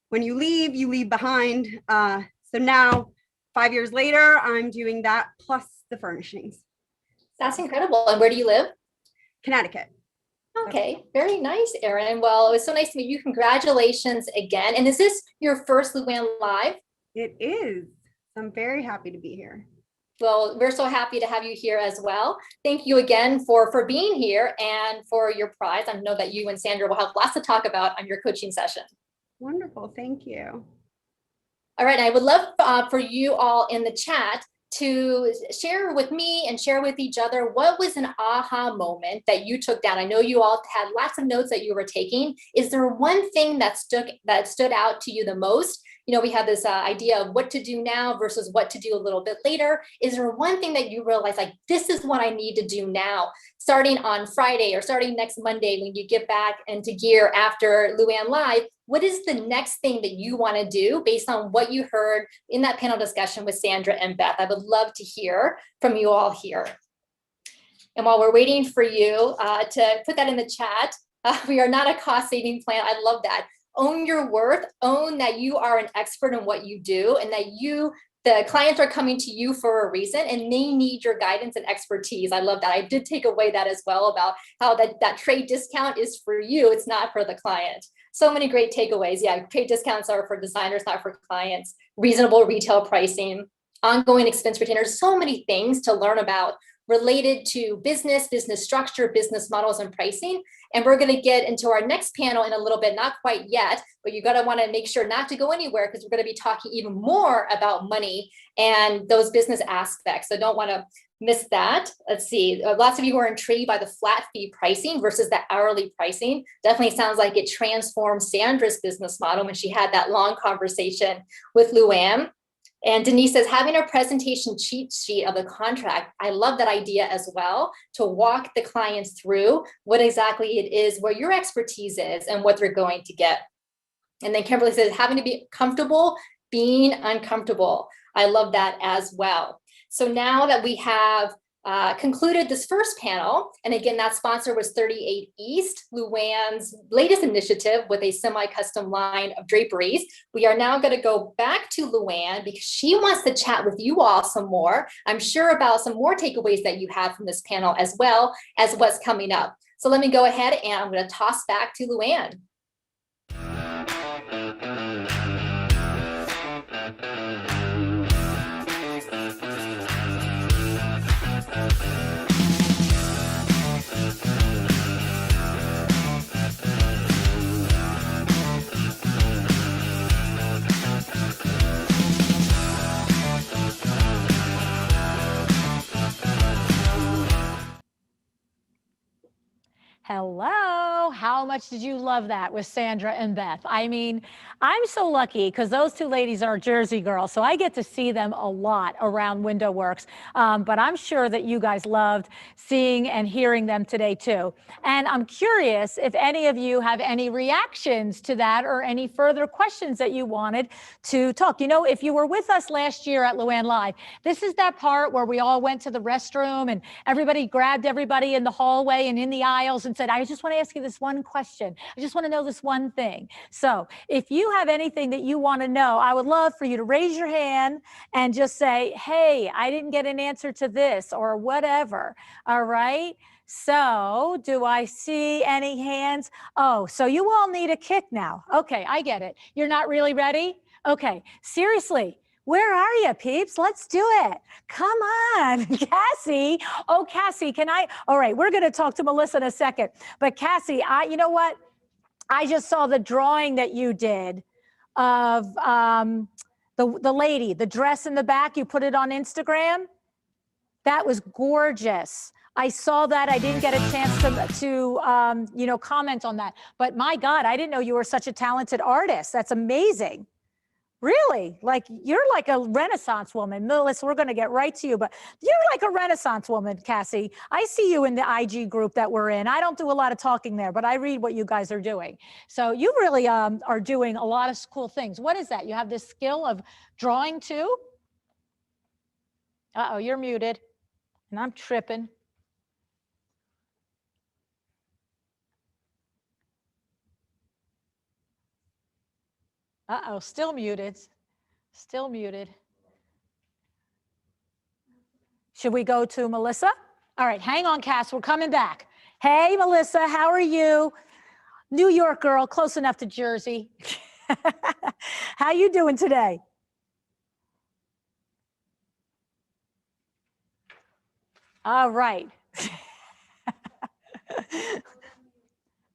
when you leave behind. So now, 5 years later, I'm doing that plus the furnishings. That's incredible. And where do you live? Connecticut. Okay, very nice, Erin. Well, it was so nice to meet you. Congratulations again. And is this your first LuAnn Live? It is. I'm very happy to be here. Well, we're so happy to have you here as well. Thank you again for being here and for your prize. I know that you and Sandra will have lots to talk about on your coaching session. Wonderful. Thank you. All right. I would love for you all in the chat to share with me and share with each other what was an aha moment that you took down. I know you all had lots of notes that you were taking. Is there one thing that stood out to you the most? You know, we have this idea of what to do now versus what to do a little bit later. Is there one thing that you realize, like, this is what I need to do now, starting on Friday or starting next Monday when you get back into gear after LuAnn Live? What is the next thing that you want to do based on what you heard in that panel discussion with Sandra and Beth? I would love to hear from you all here. And while we're waiting for you to put that in the chat, we are not a cost-saving plan. I love that. Own your worth, own that you are an expert in what you do and that the clients are coming to you for a reason and they need your guidance and expertise. I love that. I did take away that as well about how that trade discount is for you. It's not for the client. So many great takeaways. Yeah, trade discounts are for designers, not for clients. Reasonable retail pricing, ongoing expense retainers, so many things to learn about related to business structure, business models, and pricing. And we're going to get into our next panel in a little bit, not quite yet, but you're going to want to make sure not to go anywhere because we're going to be talking even more about money and those business aspects. So don't want to miss that. Let's see. Lots of you were intrigued by the flat fee pricing versus the hourly pricing. Definitely sounds like it transformed Sandra's business model when she had that long conversation with LuAnn. And Denise says, having a presentation cheat sheet of the contract, I love that idea as well, to walk the clients through what exactly it is, where your expertise is and what they're going to get. And then Kimberly says, having to be comfortable being uncomfortable. I love that as well. So now that we have concluded this first panel, and again, that sponsor was 38 East, LuAnn's latest initiative with a semi-custom line of draperies. We are now going to go back to LuAnn because she wants to chat with you all some more, I'm sure, about some more takeaways that you had from this panel, as well as what's coming up. So let me go ahead and I'm going to toss back to LuAnn. Hello. How much did you love that with Sandra and Beth? I mean, I'm so lucky because those two ladies are Jersey girls, so I get to see them a lot around Window Works. But I'm sure that you guys loved seeing and hearing them today too. And I'm curious if any of you have any reactions to that or any further questions that you wanted to talk. You know, if you were with us last year at LuAnn Live, this is that part where we all went to the restroom and everybody grabbed everybody in the hallway and in the aisles and said, I just want to ask you this one question. I just want to know this one thing. So if you have anything that you want to know, I would love for you to raise your hand and just say, hey, I didn't get an answer to this or whatever. All right. So do I see any hands? Oh, so you all need a kick now. Okay, I get it. You're not really ready? Okay, seriously. Where are you, peeps? Let's do it. Come on, Cassie. Oh, Cassie, can I? All right, we're going to talk to Melissa in a second. But Cassie, you know what? I just saw the drawing that you did of the lady, the dress in the back. You put it on Instagram. That was gorgeous. I saw that. I didn't get a chance to you know, comment on that. But my God, I didn't know you were such a talented artist. That's amazing. Really, like you're like a Renaissance woman. Melissa, we're going to get right to you, but you're like a Renaissance woman, Cassie. I see you in the IG group that we're in. I don't do a lot of talking there, but I read what you guys are doing. So you really are doing a lot of cool things. What is that? You have this skill of drawing too? Uh-oh, you're muted and I'm tripping. Uh-oh, still muted. Still muted. Should we go to Melissa? All right, hang on, Cass. We're coming back. Hey, Melissa, how are you? New York girl, close enough to Jersey. How you doing today? All right.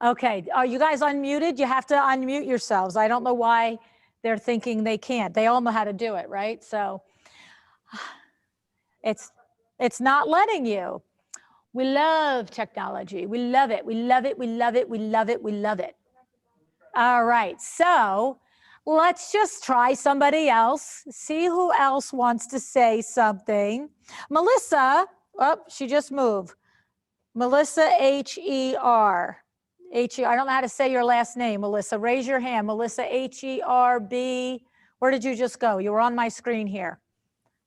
Okay, are you guys unmuted? You have to unmute yourselves. I don't know why they're thinking they can't. They all know how to do it, right? So it's not letting you. We love technology. We love it. We love it. We love it. We love it. We love it. All right, so let's just try somebody else. See who else wants to say something. Melissa, oh, she just moved. Melissa H-E-R. H-E, I don't know how to say your last name, Melissa. Raise your hand. Melissa H-E-R-B. Where did you just go? You were on my screen here.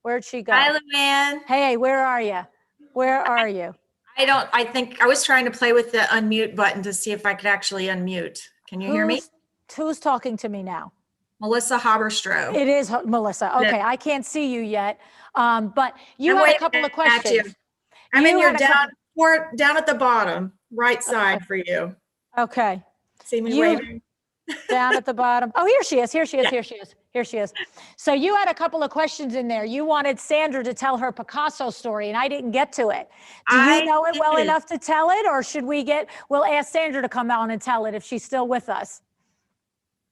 Where'd she go? Hi, LuAnn. Hey, where are you? Where are you? I think I was trying to play with the unmute button to see if I could actually unmute. Can you hear me? Who's talking to me now? Melissa Haberstroh. It is Melissa. Okay, I can't see you yet. But you had a couple of questions. I'm in your down at the bottom, right side for you. Okay. See me waving? Down at the bottom. Oh, here she is. Here she is. Here she is. Here she is. So you had a couple of questions in there. You wanted Sandra to tell her Picasso story, and I didn't get to it. Do you know it well enough to tell it, or should we'll ask Sandra to come on and tell it if she's still with us?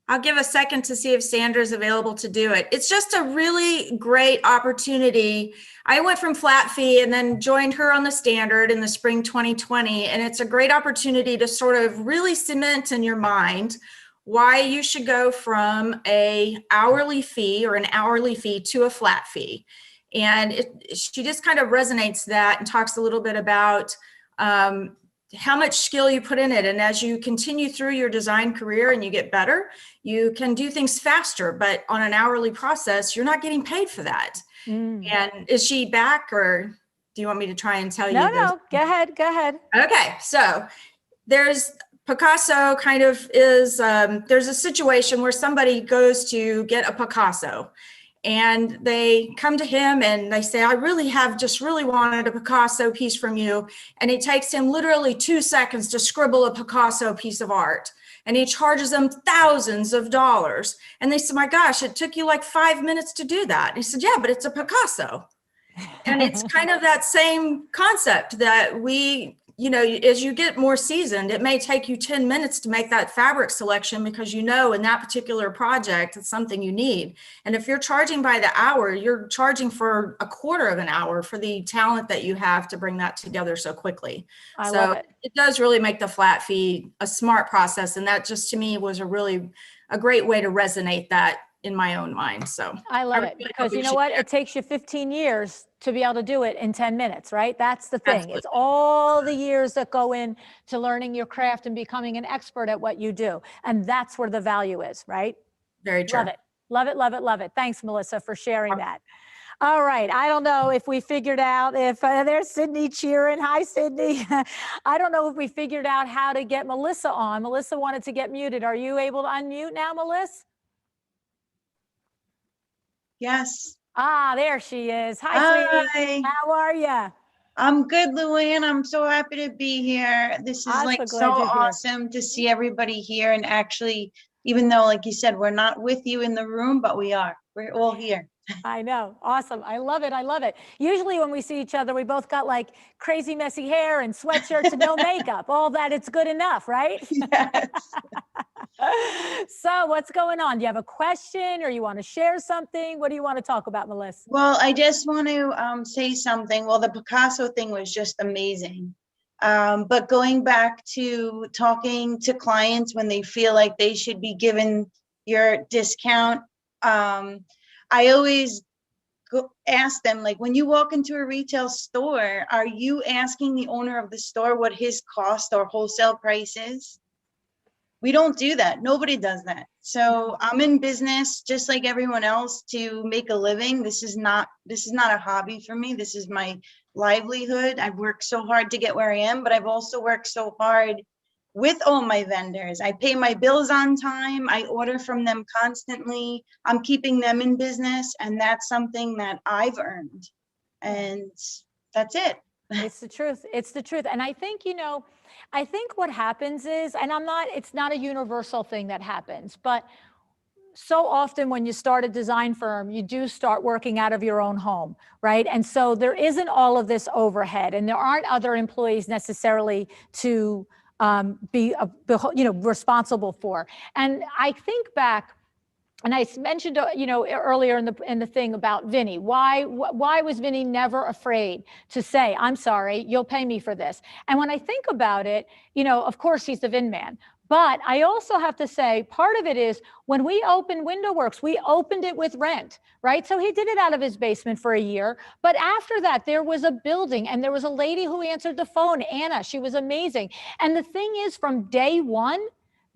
I'll give a second to see if Sandra's available to do it. It's just a really great opportunity. I went from flat fee and then joined her on the standard in the spring 2020. And it's a great opportunity to sort of really cement in your mind why you should go from a hourly fee or an hourly fee to a flat fee. And she just kind of resonates that and talks a little bit about how much skill you put in it. And as you continue through your design career and you get better, you can do things faster, but on an hourly process, you're not getting paid for that. And is she back, or do you want me to try and tell you? No, go ahead. Go ahead. Okay. So there's Picasso kind of is, there's a situation where somebody goes to get a Picasso and they come to him and they say, I really wanted a Picasso piece from you. And it takes him literally 2 seconds to scribble a Picasso piece of art. And he charges them thousands of dollars. And they said, my gosh, it took you like 5 minutes to do that. And he said, yeah, but it's a Picasso. And it's kind of that same concept that you know, as you get more seasoned, it may take you 10 minutes to make that fabric selection because you know in that particular project it's something you need. And if you're charging by the hour, you're charging for a quarter of an hour for the talent that you have to bring that together so quickly. I love it. It does really make the flat fee a smart process. And that just to me was a great way to resonate that in my own mind. So I love it because you know what? It takes you 15 years to be able to do it in 10 minutes, right? That's the thing. Absolutely. It's all the years that go in to learning your craft and becoming an expert at what you do. And that's where the value is, right? Very true. Love it. Love it, love it, love it. Thanks, Melissa, for sharing that. All right. I don't know if we figured out if there's Sydney cheering. Hi, Sydney. I don't know if we figured out how to get Melissa on. Melissa wanted to get muted. Are you able to unmute now, Melissa? Yes. Ah, there she is. Hi, sweetie. How are you? I'm good, LuAnn. I'm so happy to be here. This is like so awesome to see everybody here. And actually, even though, like you said, we're not with you in the room, but we are. We're all here. I know. Awesome. I love it. I love it. Usually when we see each other, we both got like crazy messy hair and sweatshirts and no makeup. All that, it's good enough, right? Yes. So what's going on? Do you have a question or you want to share something? What do you want to talk about, Melissa? Well, I just want to say something. Well, the Picasso thing was just amazing. But going back to talking to clients when they feel like they should be given your discount, I always ask them, like, when you walk into a retail store, are you asking the owner of the store what his cost or wholesale price is? We don't do that. Nobody does that. So I'm in business just like everyone else to make a living. This is not a hobby for me. This is my livelihood. I've worked so hard to get where I am, but I've also worked so hard with all my vendors. I pay my bills on time. I order from them constantly. I'm keeping them in business, and that's something that I've earned. And that's it. It's the truth. It's the truth. And I think, you know, I think what happens is, and it's not a universal thing that happens, but so often when you start a design firm, you do start working out of your own home, right? And so there isn't all of this overhead, and there aren't other employees necessarily to be responsible for. And I think back, and I mentioned, earlier in the thing about Vinny. Why was Vinny never afraid to say, "I'm sorry, you'll pay me for this"? And when I think about it, of course he's the Vin man. But I also have to say, part of it is when we opened Window Works, we opened it with rent, right? So he did it out of his basement for a year. But after that, there was a building and there was a lady who answered the phone, Anna. She was amazing. And the thing is, from day one,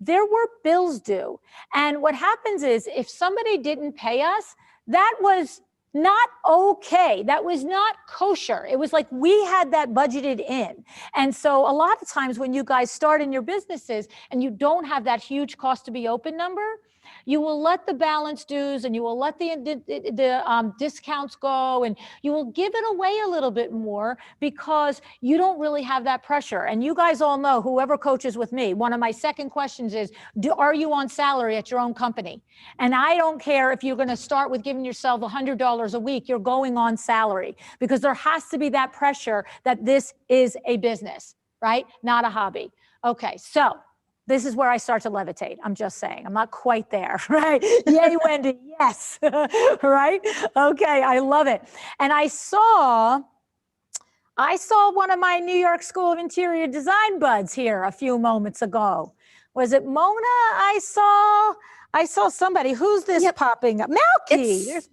there were bills due. And what happens is if somebody didn't pay us, that was not okay. That was not kosher. It was like we had that budgeted in. And so a lot of times when you guys start in your businesses and you don't have that huge cost to be open number, you will let the balance dues and you will let the discounts go, and you will give it away a little bit more because you don't really have that pressure. And you guys all know, whoever coaches with me, one of my second questions is, are you on salary at your own company? And I don't care if you're going to start with giving yourself $100 a week, you're going on salary, because there has to be that pressure that this is a business, right? Not a hobby. Okay, so this is where I start to levitate. I'm just saying, I'm not quite there, right? Yay, Wendy, yes, right? Okay, I love it. And I saw one of my New York School of Interior Design buds here a few moments ago. Was it Mona? I saw somebody. Who's this popping up? Malky.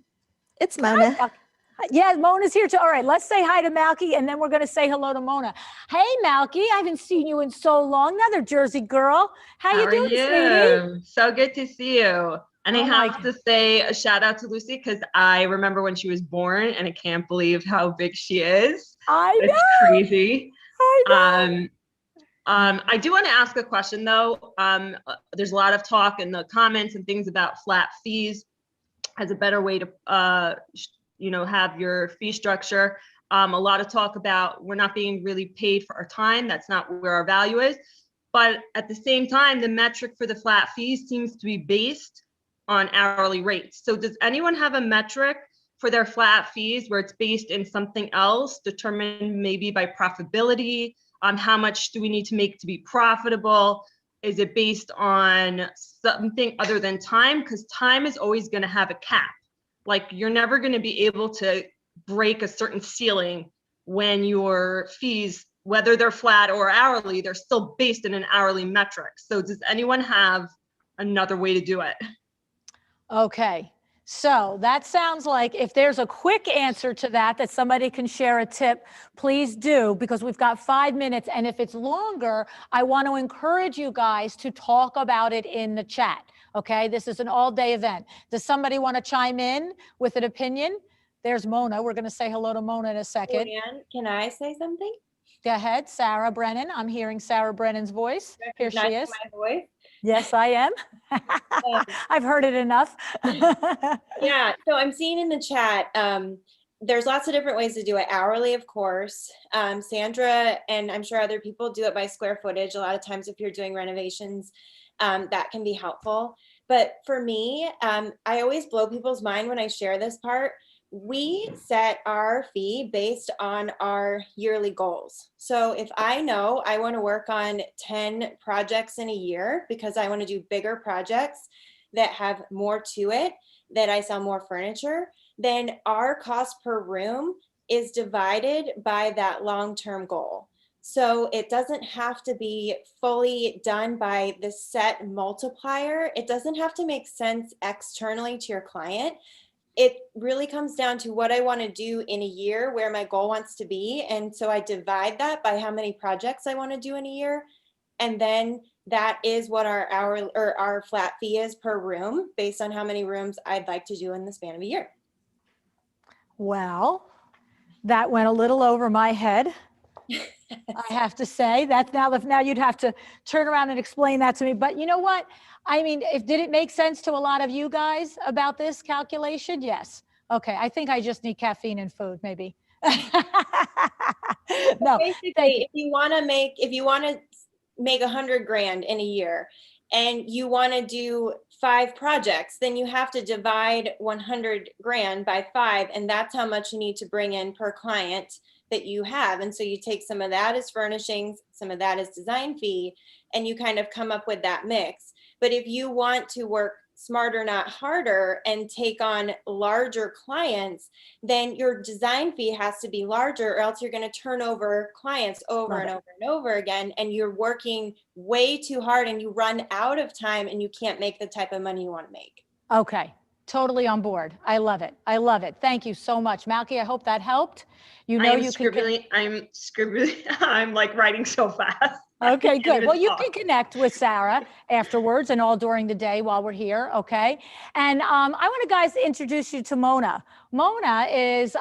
It's Mona. Hi, yeah, Mona's here too. All right, let's say hi to Malky, and then we're going to say hello to Mona. Hey, Malky, I haven't seen you in so long. Another Jersey girl. How you doing, sweetie? So good to see you. And I have to say a shout out to Lucy, because I remember when she was born, and I can't believe how big she is. It's crazy. I know. I do want to ask a question though. There's a lot of talk in the comments and things about flat fees as a better way to have your fee structure. A lot of talk about we're not being really paid for our time. That's not where our value is. But at the same time, the metric for the flat fees seems to be based on hourly rates. So does anyone have a metric for their flat fees where it's based in something else, determined maybe by profitability, How much do we need to make to be profitable? Is it based on something other than time? Because time is always going to have a cap. Like, you're never going to be able to break a certain ceiling when your fees, whether they're flat or hourly, they're still based in an hourly metric. So does anyone have another way to do it? Okay. So that sounds like if there's a quick answer to that, that somebody can share a tip, please do, because we've got 5 minutes. And if it's longer, I want to encourage you guys to talk about it in the chat. Okay. This is an all-day event. Does somebody want to chime in with an opinion? There's Mona. We're going to say hello to Mona in a second. LuAnn, can I say something? Go ahead, Sarah Brennan. I'm hearing Sarah Brennan's voice. Here she is. My voice. Yes, I am. I've heard it enough. Yeah, so I'm seeing in the chat, there's lots of different ways to do it. Hourly, of course. Sandra, and I'm sure other people do it by square footage. A lot of times if you're doing renovations, that can be helpful. But for me, I always blow people's mind when I share this part. We set our fee based on our yearly goals. So if I know I want to work on 10 projects in a year because I want to do bigger projects that have more to it, that I sell more furniture, then our cost per room is divided by that long-term goal. So it doesn't have to be fully done by the set multiplier. It doesn't have to make sense externally to your client. It really comes down to what I want to do in a year, where my goal wants to be. And so I divide that by how many projects I want to do in a year. And then that is what our hour or our flat fee is per room, based on how many rooms I'd like to do in the span of a year. Well, that went a little over my head. I have to say that now you'd have to turn around and explain that to me. But you know what? I mean, did it make sense to a lot of you guys about this calculation? Yes. Okay. I think I just need caffeine and food, maybe. No. Basically, if you want to make 100 grand in a year and you want to do 5 projects, then you have to divide 100 grand by 5. And that's how much you need to bring in per client that you have. And so you take some of that as furnishings, some of that as design fee, and you kind of come up with that mix. But if you want to work smarter, not harder, and take on larger clients, then your design fee has to be larger, or else you're going to turn over clients over and over and over again. And you're working way too hard and you run out of time and you can't make the type of money you want to make. Okay. Totally on board. I love it. I love it. Thank you so much. Malky, I hope that helped. You know, I'm scribbling. I'm like writing so fast. Okay, good. Well, you can connect with Sarah afterwards and all during the day while we're here, okay? And I want to, guys, introduce you to Mona. Mona is,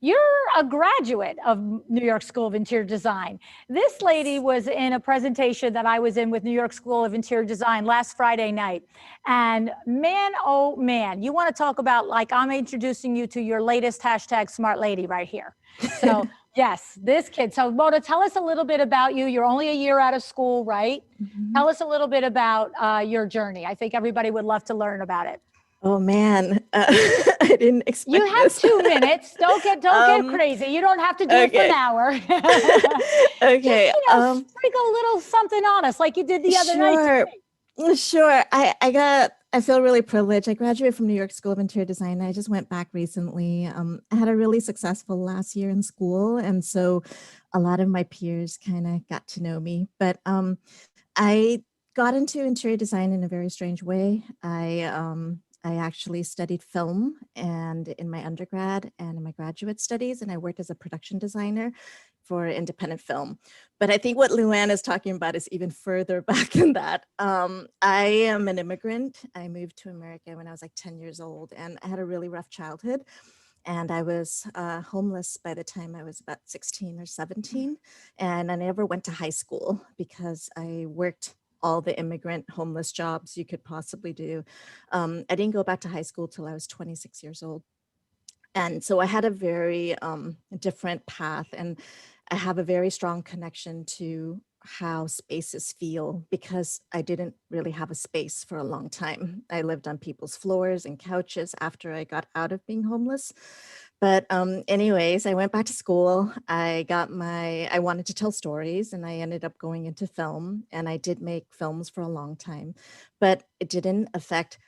you're a graduate of New York School of Interior Design. This lady was in a presentation that I was in with New York School of Interior Design last Friday night. And man, oh man, you want to talk about, like, I'm introducing you to your latest hashtag smart lady right here. So yes, this kid. So Mona, tell us a little bit about you. You're only a year out of school, right? Mm-hmm. Tell us a little bit about your journey. I think everybody would love to learn about it. Oh man, I didn't expect you have this. 2 minutes. Don't get crazy. You don't have to do it for an hour. Okay. Just, sprinkle a little something on us, like you did the other night. Sure. I feel really privileged. I graduated from New York School of Interior Design. I just went back recently. I had a really successful last year in school, and so a lot of my peers kind of got to know me. But I got into interior design in a very strange way. I actually studied film and in my undergrad and in my graduate studies, and I worked as a production designer for independent film. But I think what LuAnn is talking about is even further back than that. I am an immigrant. I moved to America when I was like 10 years old, and I had a really rough childhood. And I was homeless by the time I was about 16 or 17. And I never went to high school because I worked all the immigrant homeless jobs you could possibly do. I didn't go back to high school till I was 26 years old. And so I had a very different path, and I have a very strong connection to how spaces feel because I didn't really have a space for a long time. I lived on people's floors and couches after I got out of being homeless. But anyways, I went back to school. I wanted to tell stories, and I ended up going into film, and I did make films for a long time, but it didn't affect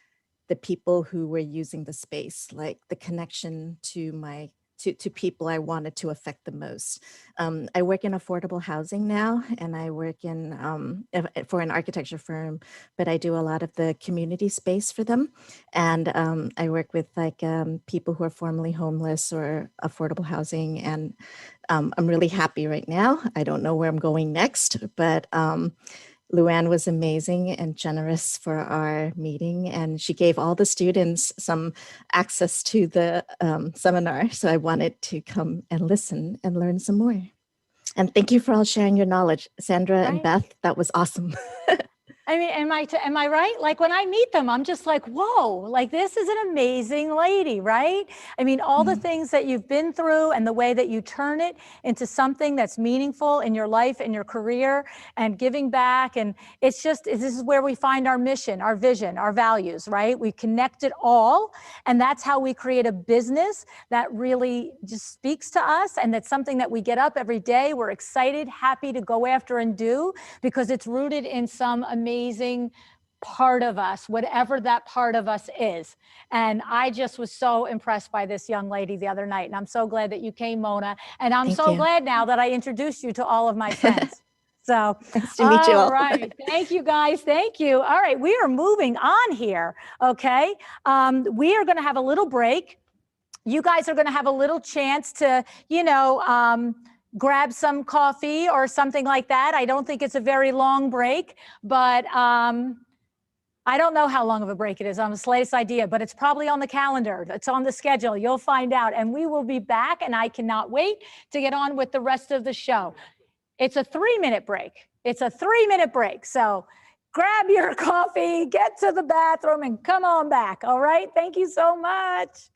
the people who were using the space, like the connection to to people I wanted to affect the most. I work in affordable housing now, and I work in for an architecture firm, but I do a lot of the community space for them. And I work with like people who are formerly homeless or affordable housing. And I'm really happy right now. I don't know where I'm going next, but LuAnn was amazing and generous for our meeting, and she gave all the students some access to the seminar. So I wanted to come and listen and learn some more. And thank you for all sharing your knowledge. Sandra and Beth, that was awesome. I mean, am I right? Like when I meet them, I'm just like, whoa, like this is an amazing lady, right? I mean, all the things that you've been through and the way that you turn it into something that's meaningful in your life and your career and giving back. And it's just, this is where we find our mission, our vision, our values, right? We connect it all. And that's how we create a business that really just speaks to us. And that's something that we get up every day. We're excited, happy to go after and do, because it's rooted in some amazing part of us, whatever that part of us is. And I just was so impressed by this young lady the other night. And I'm so glad that you came, Mona. And I'm Thank so you. glad now that I introduced you to all of my friends. So, nice to meet you all. All right. Thank you, guys. Thank you. All right. We are moving on here. Okay. We are going to have a little break. You guys are going to have a little chance to, grab some coffee or something like that. I don't think it's a very long break, but I don't know how long of a break it is. I'm the latest idea, but it's probably on the calendar. It's on the schedule. You'll find out. And we will be back, and I cannot wait to get on with the rest of the show. It's a 3-minute break. It's a 3-minute break. So grab your coffee, get to the bathroom, and come on back. All right. Thank you so much.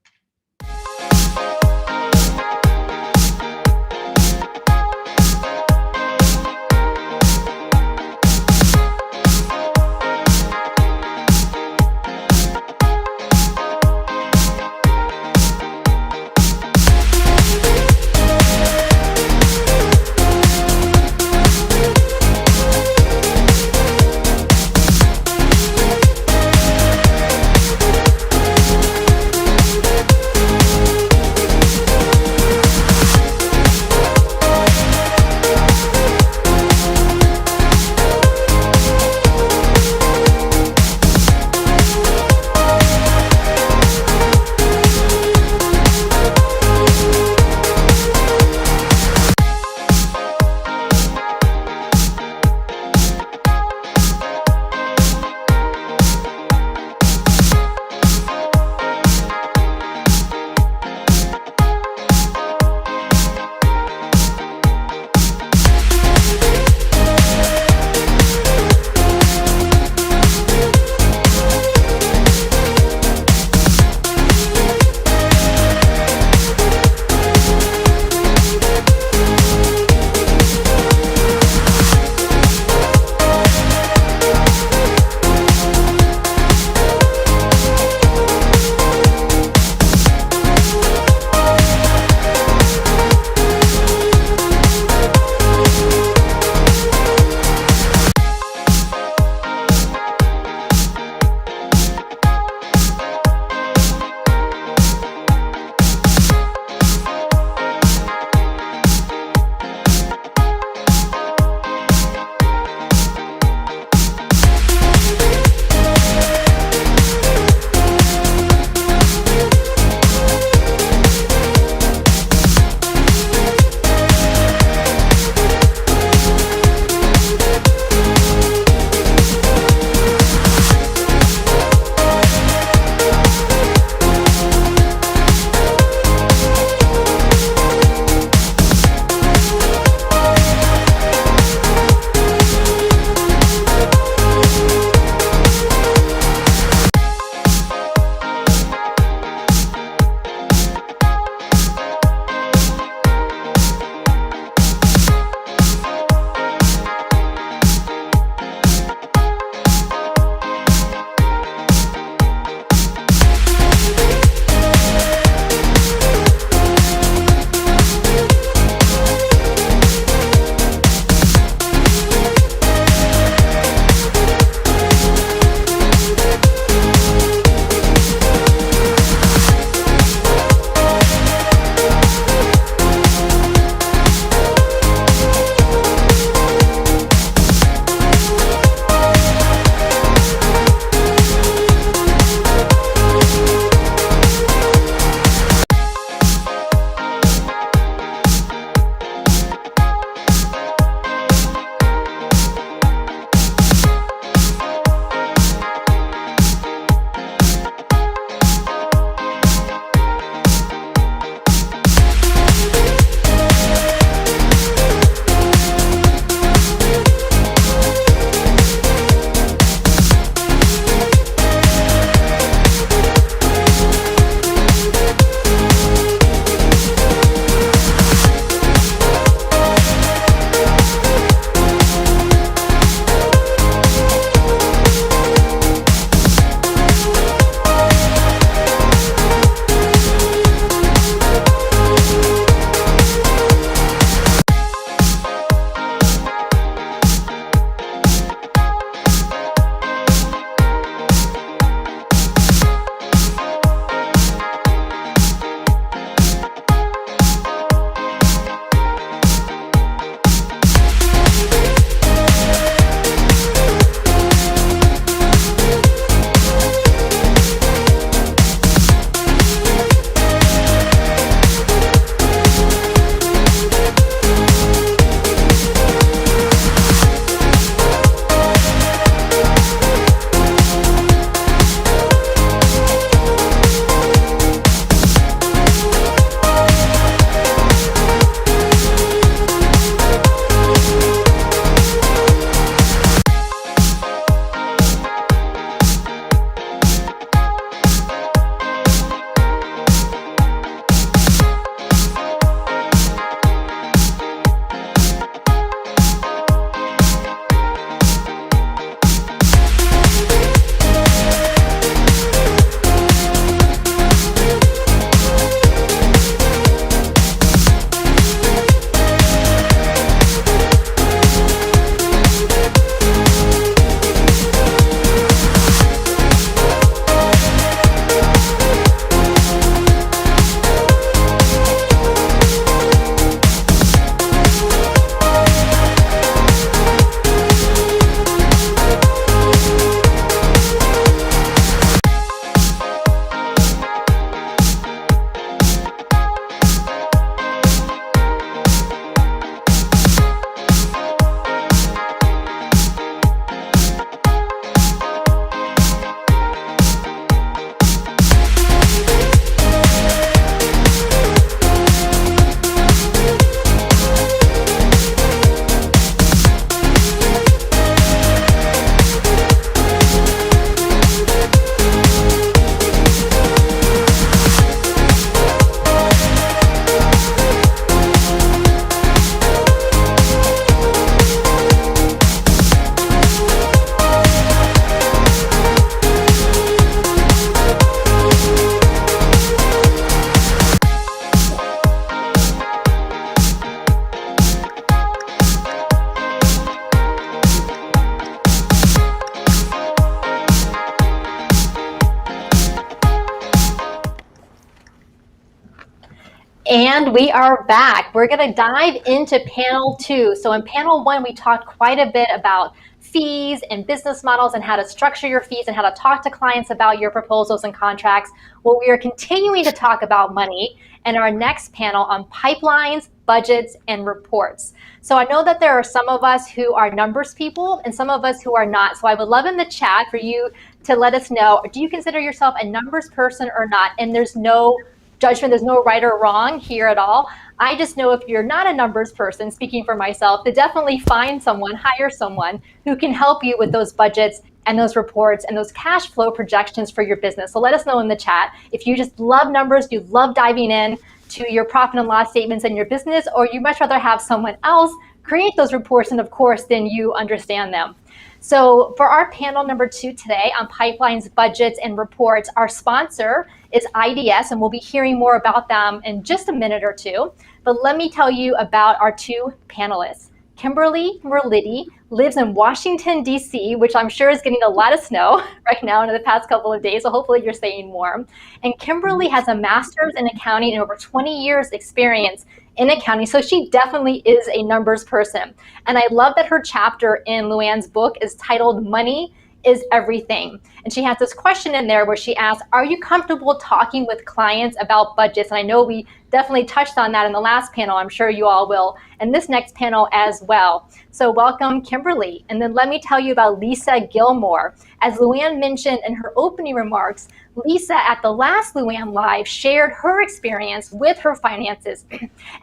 And we are back. We're going to dive into panel 2. So in panel 1, we talked quite a bit about fees and business models and how to structure your fees and how to talk to clients about your proposals and contracts. Well, we are continuing to talk about money in our next panel on pipelines, budgets, and reports. So I know that there are some of us who are numbers people and some of us who are not. So I would love in the chat for you to let us know, do you consider yourself a numbers person or not? And there's no judgment, there's no right or wrong here at all. I just know if you're not a numbers person, speaking for myself, to definitely find someone, hire someone who can help you with those budgets and those reports and those cash flow projections for your business. So let us know in the chat if you just love numbers, you love diving in to your profit and loss statements in your business, or you much rather have someone else create those reports and of course then you understand them. So for our panel number 2 today on pipelines, budgets, and reports, our sponsor is IDS, and we'll be hearing more about them in just a minute or two. But let me tell you about our 2 panelists. Kimberly Merlidi lives in Washington, D.C., which I'm sure is getting a lot of snow right now in the past couple of days, so hopefully you're staying warm. And Kimberly has a master's in accounting and over 20 years experience in accounting, so she definitely is a numbers person. And I love that her chapter in LuAnn's book is titled Money is Everything. And she has this question in there where she asks, are you comfortable talking with clients about budgets? And I know we definitely touched on that in the last panel. I'm sure you all will in this next panel as well. So welcome, Kimberly. And then let me tell you about Lisa Gilmore. As LuAnn mentioned in her opening remarks, Lisa at the last LuAnn Live shared her experience with her finances.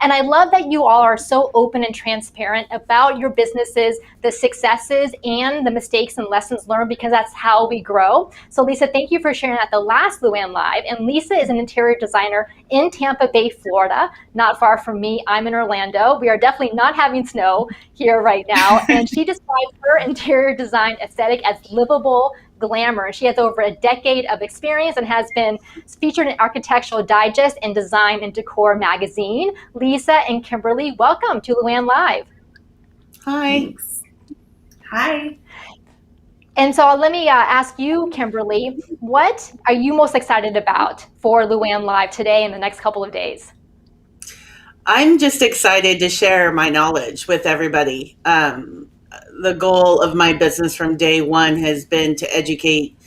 And I love that you all are so open and transparent about your businesses, the successes and the mistakes and lessons learned, because that's how we grow. So Lisa, thank you for sharing at the last LuAnn Live. And Lisa is an interior designer in Tampa Bay, Florida, not far from me. I'm in Orlando. We are definitely not having snow here right now. And she describes her interior design aesthetic as livable glamour. She has over a decade of experience and has been featured in Architectural Digest and Design and Decor magazine. Lisa and Kimberly, welcome to LuAnn Live. Hi. Thanks. Hi. And so let me ask you, Kimberly, what are you most excited about for LuAnn Live today and the next couple of days? I'm just excited to share my knowledge with everybody. The goal of my business from day one has been to educate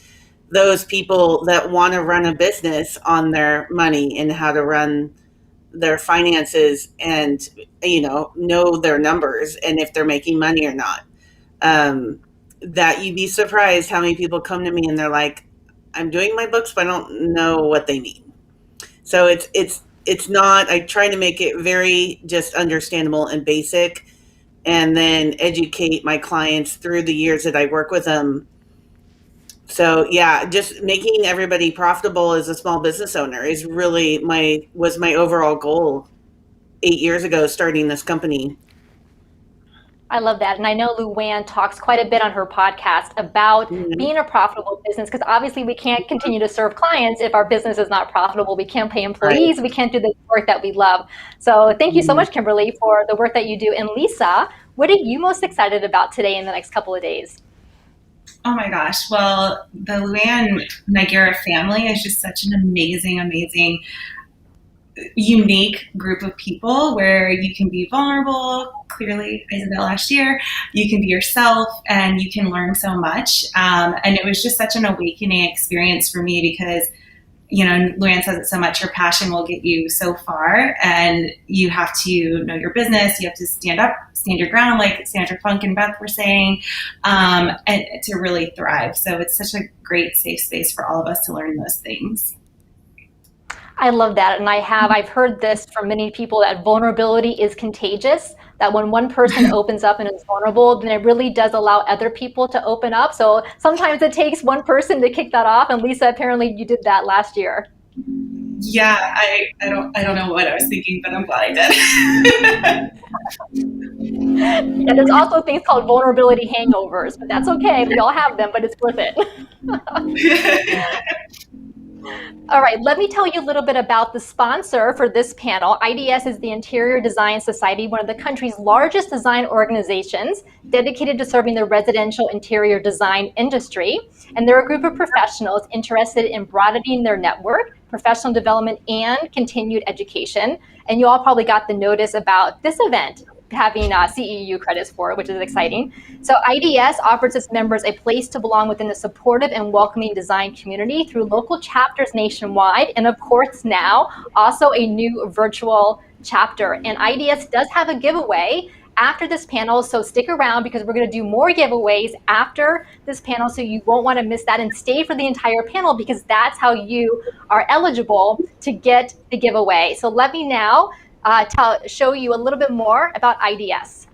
those people that want to run a business on their money and how to run their finances and, know their numbers and if they're making money or not. That you'd be surprised how many people come to me and they're like, I'm doing my books, but I don't know what they mean. So it's not, I try to make it very just understandable and basic, and then educate my clients through the years that I work with them. So yeah, just making everybody profitable as a small business owner is really was my overall goal 8 years ago, starting this company. I love that. And I know LuAnn talks quite a bit on her podcast about being a profitable business, because obviously we can't continue to serve clients if our business is not profitable. We can't pay employees. Right. We can't do the work that we love. So thank you so much, Kimberly, for the work that you do. And Lisa, what are you most excited about today in the next couple of days? Oh my gosh. Well, the LuAnn Nigara family is just such an amazing, unique group of people where you can be vulnerable. Clearly, I did that last year. You can be yourself and you can learn so much. And it was just such an awakening experience for me because, LuAnn says it so much, your passion will get you so far, and you have to know your business. You have to stand your ground, like Sandra Funk and Beth were saying, and to really thrive. So it's such a great safe space for all of us to learn those things. I love that. And I've heard this from many people that vulnerability is contagious, that when one person opens up and is vulnerable, then it really does allow other people to open up. So sometimes it takes one person to kick that off. And Lisa, apparently you did that last year. Yeah, I don't know what I was thinking, but I'm glad I did. Yeah, there's also things called vulnerability hangovers, but that's okay. We all have them, but it's worth it. All right, let me tell you a little bit about the sponsor for this panel. IDS is the Interior Design Society, one of the country's largest design organizations dedicated to serving the residential interior design industry. And they're a group of professionals interested in broadening their network, professional development, and continued education. And you all probably got the notice about this event having CEU credits for it, which is exciting. So IDS offers its members a place to belong within the supportive and welcoming design community through local chapters nationwide, and of course now also a new virtual chapter. And IDS does have a giveaway after this panel, so stick around because we're going to do more giveaways after this panel, so you won't want to miss that, and stay for the entire panel because that's how you are eligible to get the giveaway. So let me now show you a little bit more about IDS.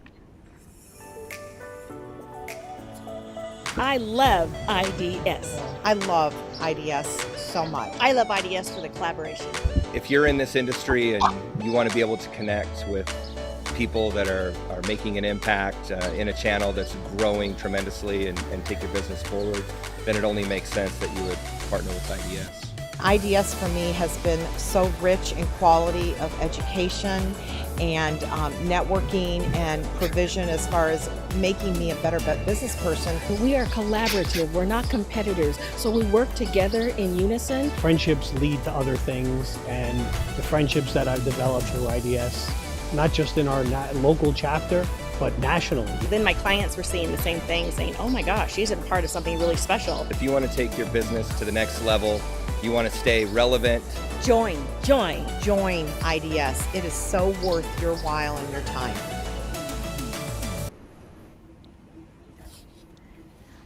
I love IDS. I love IDS so much. I love IDS for the collaboration. If you're in this industry and you want to be able to connect with people that are making an impact in a channel that's growing tremendously and take your business forward, then it only makes sense that you would partner with IDS. IDS for me has been so rich in quality of education and networking and provision as far as making me a better business person. We are collaborative, we're not competitors, so we work together in unison. Friendships lead to other things, and the friendships that I've developed through IDS, not just in our local chapter, but nationally. Then my clients were seeing the same thing, saying, oh my gosh, she's a part of something really special. If you want to take your business to the next level, you want to stay relevant, Join IDS. It is so worth your while and your time.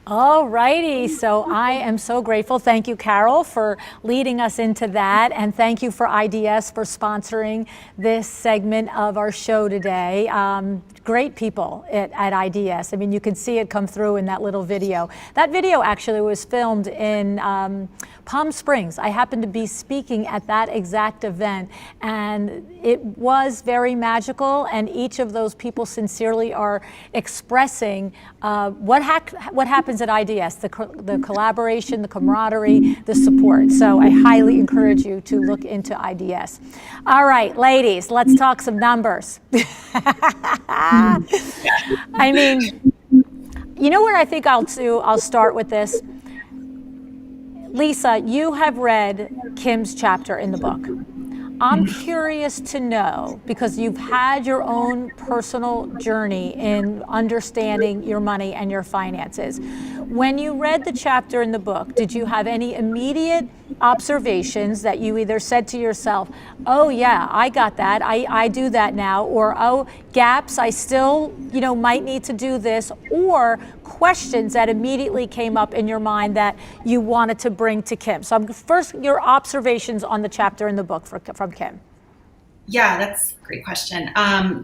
All righty, so I am so grateful. Thank you, Carol, for leading us into that, and thank you for IDS for sponsoring this segment of our show today. Great people at IDS. I mean, you can see it come through in that little video. That video actually was filmed in Palm Springs. I happened to be speaking at that exact event, and it was very magical, and each of those people sincerely are expressing what happens at IDS, the collaboration, the camaraderie, the support. So I highly encourage you to look into IDS. All right, ladies, let's talk some numbers. I mean, you know what I think I'll do? I'll start with this. Lisa, you have read Kim's chapter in the book. I'm curious to know, because you've had your own personal journey in understanding your money and your finances. When you read the chapter in the book, did you have any immediate observations that you either said to yourself, oh yeah, I got that, I do that now, or oh, gaps, I still, might need to do this, or questions that immediately came up in your mind that you wanted to bring to Kim? So first, your observations on the chapter in the book from Kim. Yeah, that's a great question.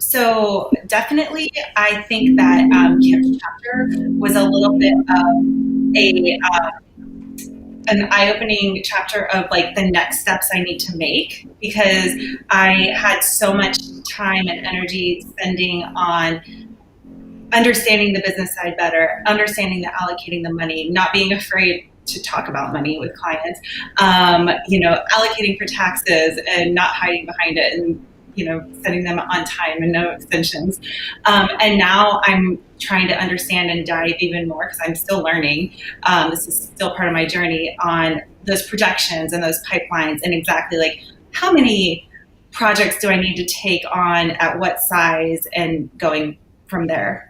So definitely, I think that Kim's chapter was a little bit of an eye-opening chapter of like the next steps I need to make, because I had so much time and energy spending on understanding the business side better, understanding the allocating the money, not being afraid to talk about money with clients, allocating for taxes and not hiding behind it, and sending them on time and no extensions. And now I'm trying to understand and dive even more, because I'm still learning. This is still part of my journey on those projections and those pipelines, and exactly like how many projects do I need to take on at what size, and going from there.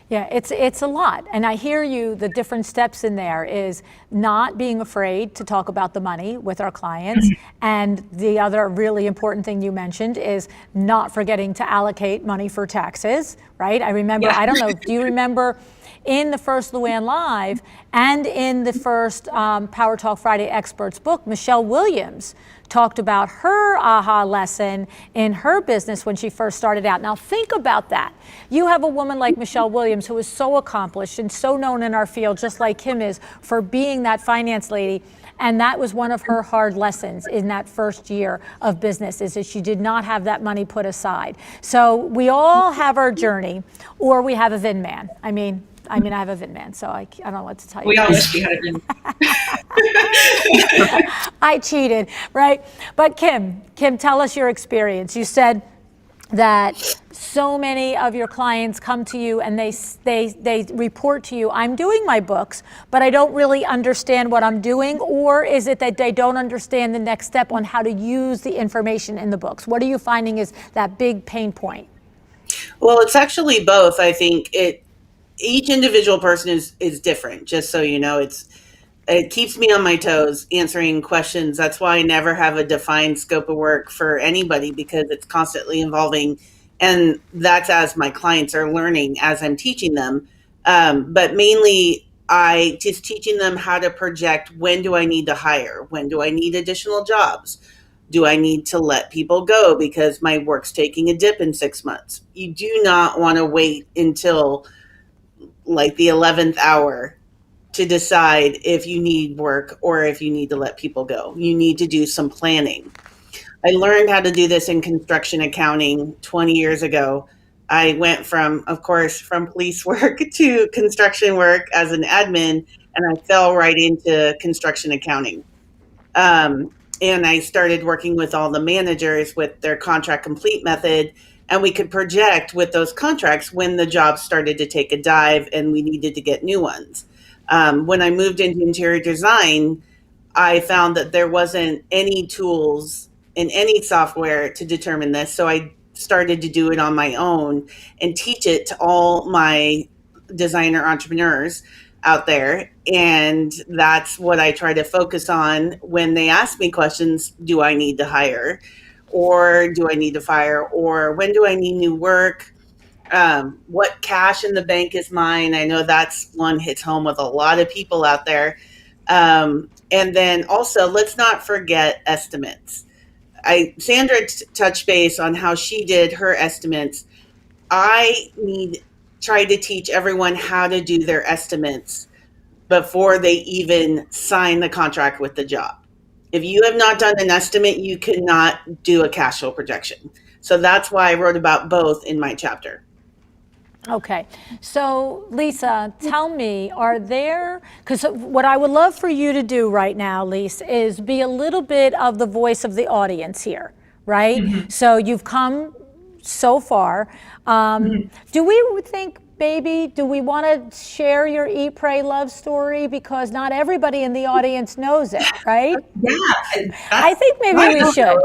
Yeah, it's a lot. And I hear you, the different steps in there is not being afraid to talk about the money with our clients. And the other really important thing you mentioned is not forgetting to allocate money for taxes, right? I remember, I don't know, do you remember in the first LuAnn Live and in the first Power Talk Friday Experts book, Michelle Williams talked about her aha lesson in her business when she first started out. Now think about that. You have a woman like Michelle Williams, who is so accomplished and so known in our field, just like Kim is, for being that finance lady. And that was one of her hard lessons in that first year of business, is that she did not have that money put aside. So we all have our journey, or we have a VIN man. I mean, I mean, I have a VidMan, so I don't know what to tell you. We all wish we had a VidMan. I cheated, right? But Kim, tell us your experience. You said that so many of your clients come to you and they report to you, I'm doing my books, but I don't really understand what I'm doing, or is it that they don't understand the next step on how to use the information in the books? What are you finding is that big pain point? Well, it's actually both. I think each individual person is different, just so you know. It keeps me on my toes answering questions. That's why I never have a defined scope of work for anybody, because it's constantly evolving. And that's as my clients are learning as I'm teaching them. But mainly, I just teaching them how to project, when do I need to hire? When do I need additional jobs? Do I need to let people go because my work's taking a dip in 6 months? You do not want to wait until like the 11th hour to decide if you need work or if you need to let people go. You need to do some planning. I learned how to do this in construction accounting 20 years ago. I went from police work to construction work as an admin, and I fell right into construction accounting. And I started working with all the managers with their contract complete method, and we could project with those contracts when the job started to take a dive and we needed to get new ones. When I moved into interior design, I found that there wasn't any tools in any software to determine this. So I started to do it on my own and teach it to all my designer entrepreneurs out there. And that's what I try to focus on when they ask me questions. Do I need to hire, or do I need to fire, or when do I need new work? What cash in the bank is mine? I know that's one hits home with a lot of people out there. And then also, let's not forget estimates. Sandra touched base on how she did her estimates. I try to teach everyone how to do their estimates before they even sign the contract with the job. If you have not done an estimate, you cannot do a cash flow projection. So that's why I wrote about both in my chapter. Okay, so Lisa, tell me, because what I would love for you to do right now, Lisa, is be a little bit of the voice of the audience here, right? Mm-hmm. So you've come so far. Do we think, baby, do we want to share your Eat, Pray, Love story? Because not everybody in the audience knows it, right? Yeah. I think maybe we should.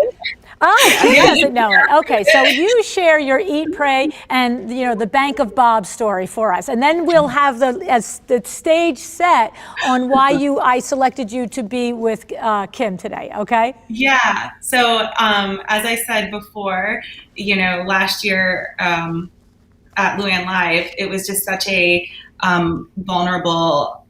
Oh, Kim doesn't know it. Okay, so you share your Eat, Pray, and the Bank of Bob story for us, and then we'll have the stage set on why I selected you to be with Kim today. Okay? Yeah. So as I said before, last year at LuAnn Live, it was just such a vulnerable,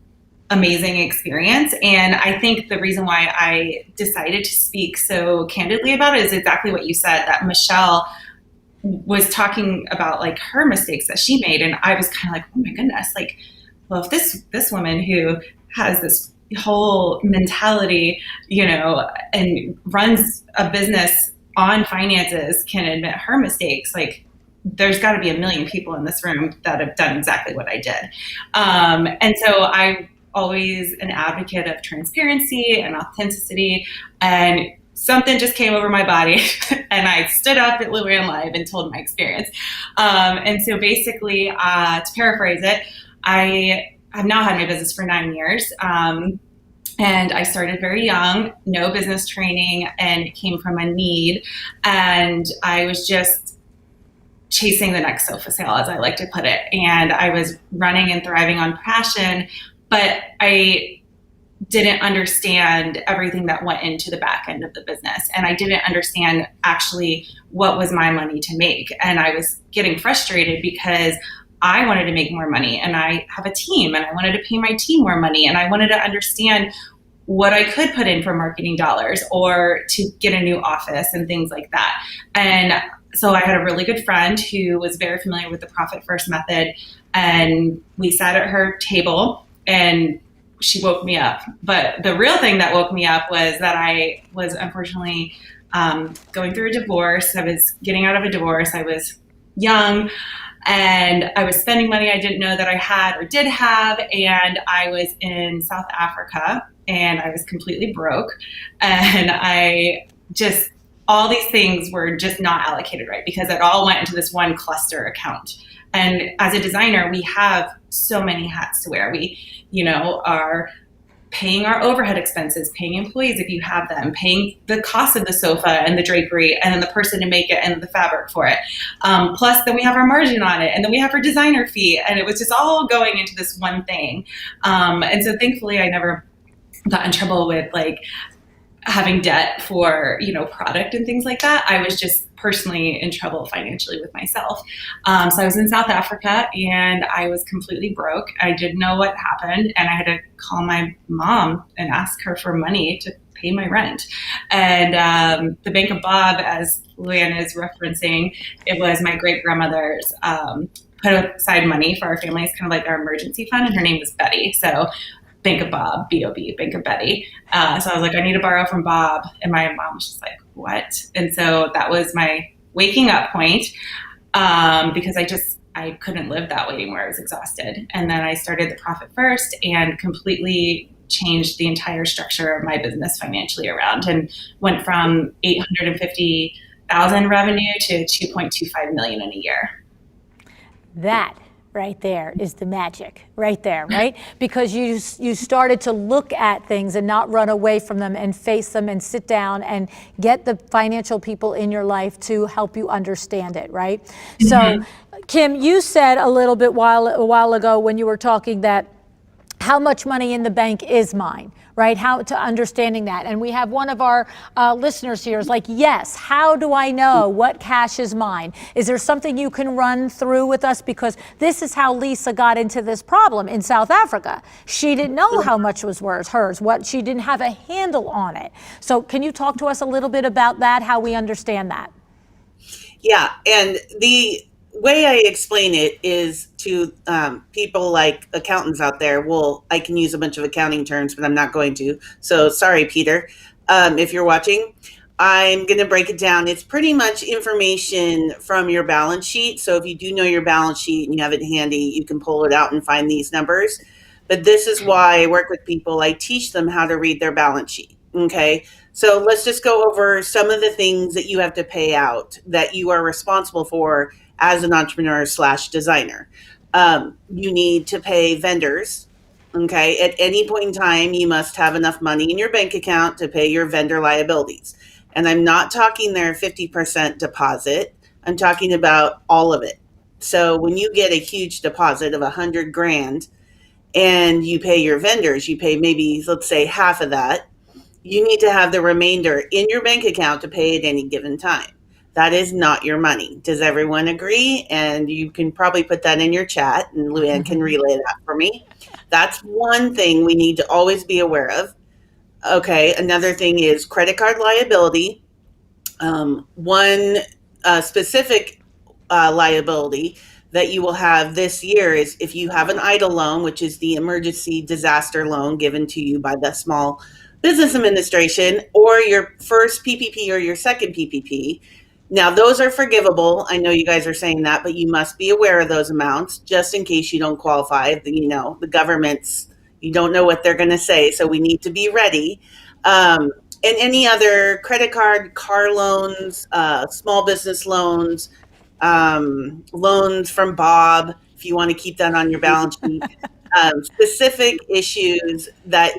amazing experience. And I think the reason why I decided to speak so candidly about it is exactly what you said, that Michelle was talking about like her mistakes that she made. And I was kind of like, oh my goodness, like, well, if this woman who has this whole mentality, and runs a business on finances can admit her mistakes, like, there's got to be a million people in this room that have done exactly what I did. And so I'm always an advocate of transparency and authenticity, and something just came over my body and I stood up at LuAnn Live and told my experience. And so basically, to paraphrase it, I have now had my business for 9 years. And I started very young, no business training, and it came from a need. And I was just chasing the next sofa sale, as I like to put it. And I was running and thriving on passion, but I didn't understand everything that went into the back end of the business. And I didn't understand actually what was my money to make. And I was getting frustrated because I wanted to make more money, and I have a team, and I wanted to pay my team more money, and I wanted to understand what I could put in for marketing dollars or to get a new office and things like that. And so I had a really good friend who was very familiar with the Profit First method, and we sat at her table and she woke me up. But the real thing that woke me up was that I was unfortunately going through a divorce. I was getting out of a divorce. I was young, And I was spending money I didn't know that I had or did have. And I was in South Africa and I was completely broke. And all these things were just not allocated right because it all went into this one cluster account. And as a designer, we have so many hats to wear. We, are paying our overhead expenses, paying employees if you have them, paying the cost of the sofa and the drapery and then the person to make it and the fabric for it. Plus then we have our margin on it and then we have our designer fee, and it was just all going into this one thing. And so thankfully I never got in trouble with having debt for, product and things like that. I was just personally in trouble financially with myself. So I was in South Africa and I was completely broke. I didn't know what happened and I had to call my mom and ask her for money to pay my rent. And the Bank of Bob, as LuAnn is referencing, it was my great grandmother's put aside money for our family. It's kind of like our emergency fund, and her name was Betty. So Bank of Bob, B-O-B, Bank of Betty. So I was like, I need to borrow from Bob. And my mom was just like, what? And so that was my waking up point because I couldn't live that way anymore. I was exhausted. And then I started the Profit First and completely changed the entire structure of my business financially around and went from $850,000 revenue to $2.25 million in a year. That right there is the magic right there, right? Because you started to look at things and not run away from them and face them and sit down and get the financial people in your life to help you understand it, right? Mm-hmm. So Kim, you said a little bit a while ago when you were talking that how much money in the bank is mine, right? How to understanding that. And we have one of our listeners here is like, yes, how do I know what cash is mine? Is there something you can run through with us? Because this is how Lisa got into this problem in South Africa. She didn't know how much was hers, she didn't have a handle on it. So can you talk to us a little bit about that, how we understand that? Yeah, and the way I explain it is to people like accountants out there. Well, I can use a bunch of accounting terms, but I'm not going to. So sorry, Peter, if you're watching. I'm going to break it down. It's pretty much information from your balance sheet. So if you do know your balance sheet and you have it handy, you can pull it out and find these numbers. But this is why I work with people. I teach them how to read their balance sheet. Okay. So let's just go over some of the things that you have to pay out that you are responsible for as an entrepreneur / designer. You need to pay vendors. Okay. At any point in time, you must have enough money in your bank account to pay your vendor liabilities. And I'm not talking their 50% deposit. I'm talking about all of it. So when you get a huge deposit of $100,000 and you pay your vendors, you pay maybe, let's say, half of that. You need to have the remainder in your bank account to pay at any given time. That is not your money. Does everyone agree? And you can probably put that in your chat and LuAnn can relay that for me. That's one thing we need to always be aware of. Okay, another thing is credit card liability. One specific liability that you will have this year is if you have an EIDL loan, which is the emergency disaster loan given to you by the Small Business Administration, or your first PPP or your second PPP. Now, those are forgivable. I know you guys are saying that, but you must be aware of those amounts just in case you don't qualify. The government's, you don't know what they're going to say, so we need to be ready. And any other credit card, car loans, small business loans, loans from Bob, if you want to keep that on your balance sheet. Specific issues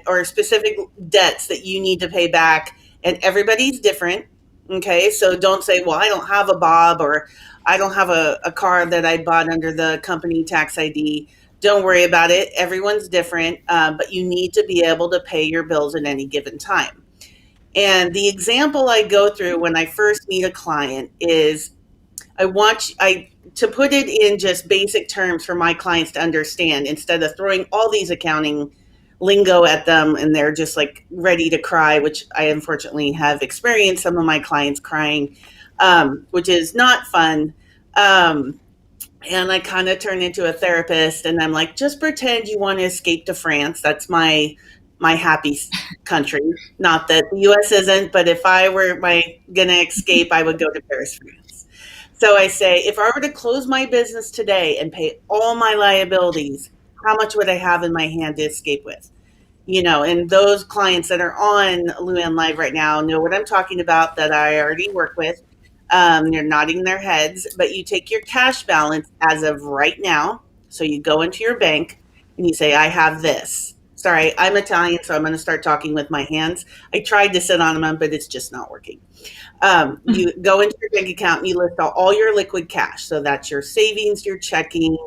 or specific debts that you need to pay back, and everybody's different. Okay, so don't say, well, I don't have a Bob or I don't have a car that I bought under the company tax ID. Don't worry about it. Everyone's different, but you need to be able to pay your bills at any given time. And the example I go through when I first meet a client is to put it in just basic terms for my clients to understand instead of throwing all these accounting lingo at them and they're just like ready to cry, which I unfortunately have experienced some of my clients crying, which is not fun. And I kind of turn into a therapist and I'm like, just pretend you want to escape to France. That's my happy country. Not that the US isn't, but if I were going to escape, I would go to Paris, France. So I say, if I were to close my business today and pay all my liabilities, how much would I have in my hand to escape with? You know, and those clients that are on LuAnn Live right now know what I'm talking about, that I already work with. They're nodding their heads, but you take your cash balance as of right now. So you go into your bank and you say, I have this. Sorry, I'm Italian, so I'm going to start talking with my hands. I tried to sit on them, but it's just not working. You go into your bank account and you list out all your liquid cash. So that's your savings, your checking,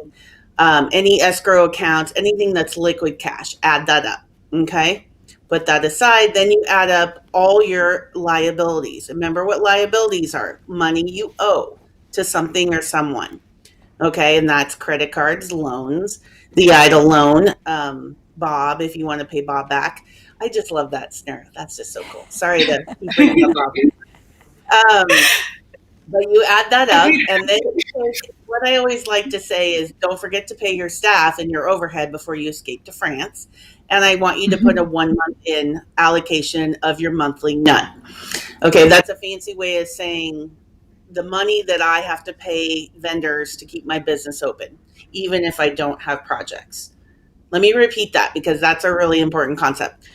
any escrow accounts, anything that's liquid cash. Add that up. Okay. Put that aside. Then you add up all your liabilities. Remember what liabilities are: money you owe to something or someone. Okay. And that's credit cards, loans, the idle loan, Bob, if you want to pay Bob back. I just love that snare. That's just so cool. Sorry to keep bringing up Bob. But you add that up, and then what I always like to say is, don't forget to pay your staff and your overhead before you escape to France. And I want you to put a 1 month in allocation of your monthly nut. Okay, that's a fancy way of saying the money that I have to pay vendors to keep my business open, even if I don't have projects. Let me repeat that, because that's a really important concept.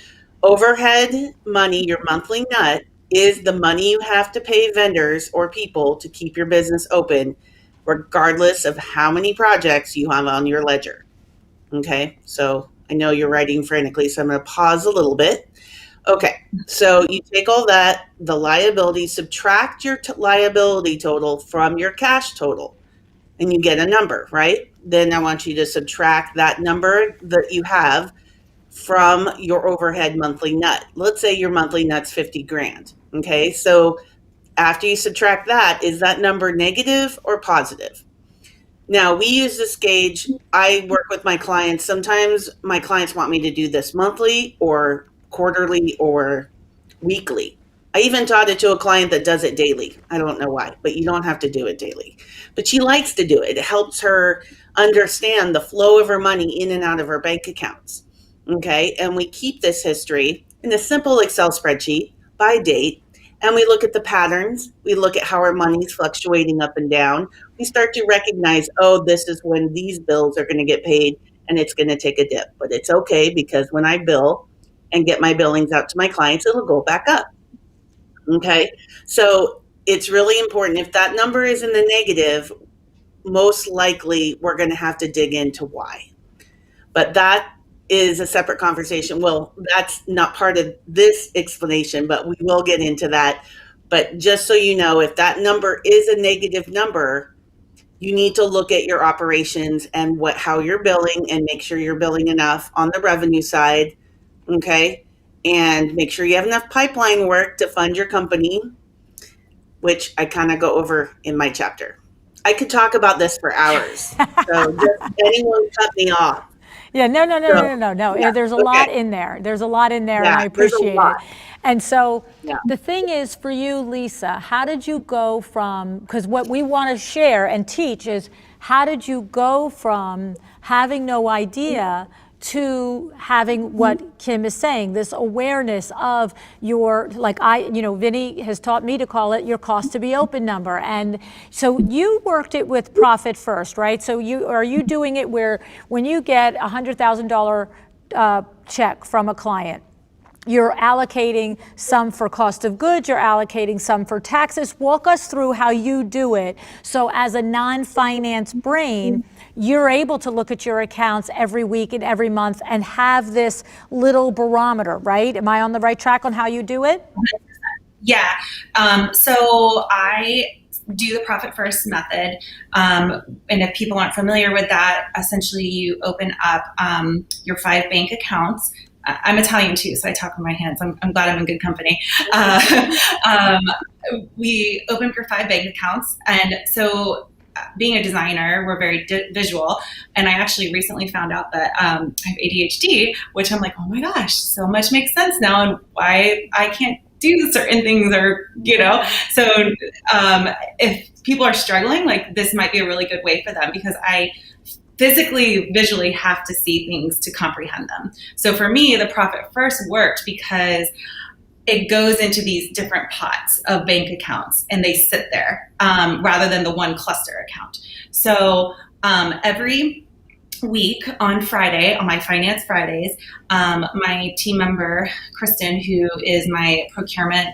Overhead money, your monthly nut, is the money you have to pay vendors or people to keep your business open, regardless of how many projects you have on your ledger. Okay, so I know you're writing frantically, so I'm going to pause a little bit. Okay, so you take all that, the liability, subtract your liability total from your cash total, and you get a number, right? Then I want you to subtract that number that you have from your overhead monthly nut. Let's say your monthly nut's 50 grand. Okay, so after you subtract that, is that number negative or positive? Now, we use this gauge. I work with my clients. Sometimes my clients want me to do this monthly or quarterly or weekly. I even taught it to a client that does it daily. I don't know why, but you don't have to do it daily. But she likes to do it. It helps her understand the flow of her money in and out of her bank accounts. Okay, and we keep this history in a simple Excel spreadsheet by date, and we look at the patterns. We look at how our money is fluctuating up and down. We start to recognize, oh, this is when these bills are going to get paid, and it's going to take a dip. But it's okay, because when I bill and get my billings out to my clients, it'll go back up. Okay, so it's really important. If that number is in the negative, most likely we're going to have to dig into why. But that is a separate conversation. Well, that's not part of this explanation, but we will get into that. But just so you know, if that number is a negative number, you need to look at your operations and how you're billing, and make sure you're billing enough on the revenue side. Okay. And make sure you have enough pipeline work to fund your company, which I kind of go over in my chapter. I could talk about this for hours. So just anyone cut me off. Yeah, no. Yeah, there's a lot in there. There's a lot in there, and I appreciate it. And so the thing is, for you, Lisa, how did you go from, because what we want to share and teach is, how did you go from having no idea to having what Kim is saying, this awareness of your, like Vinny has taught me to call it your cost to be open number. And so you worked it with Profit First, right? So are you doing it where when you get a $100,000 check from a client, you're allocating some for cost of goods, you're allocating some for taxes? Walk us through how you do it. So as a non-finance brain, you're able to look at your accounts every week and every month and have this little barometer, right? Am I on the right track on how you do it? Yeah. So I do the Profit First method. And if people aren't familiar with that, essentially you open up your 5 bank accounts. I'm Italian too, so I talk with my hands. I'm glad I'm in good company. We open up your 5 bank accounts. And so being a designer, we're very visual. And I actually recently found out that I have ADHD, which I'm like, oh my gosh, so much makes sense now, and why I can't do certain things, or, So if people are struggling, like, this might be a really good way for them, because I physically, visually have to see things to comprehend them. So for me, the Profit First worked because it goes into these different pots of bank accounts, and they sit there rather than the one cluster account. So every week on Friday, on my Finance Fridays, my team member, Kristen, who is my procurement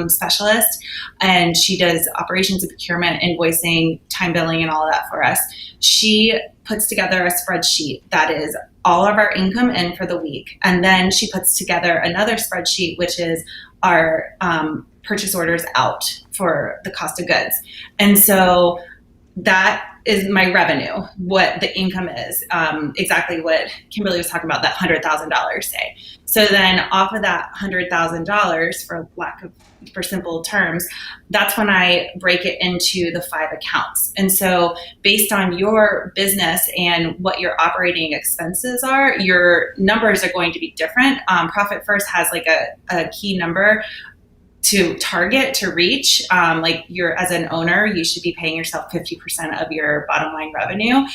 specialist, and she does operations and procurement, invoicing, time billing, and all of that for us. She puts together a spreadsheet that is all of our income in for the week. And then she puts together another spreadsheet, which is our purchase orders out for the cost of goods. And so that is my revenue, what the income is, exactly what Kimberly was talking about, that $100,000 say. So then off of that $100,000, for simple terms, that's when I break it into the 5 accounts. And so based on your business and what your operating expenses are, your numbers are going to be different. Profit First has like a key number to target, to reach. Like you're, as an owner, you should be paying yourself 50% of your bottom line revenue.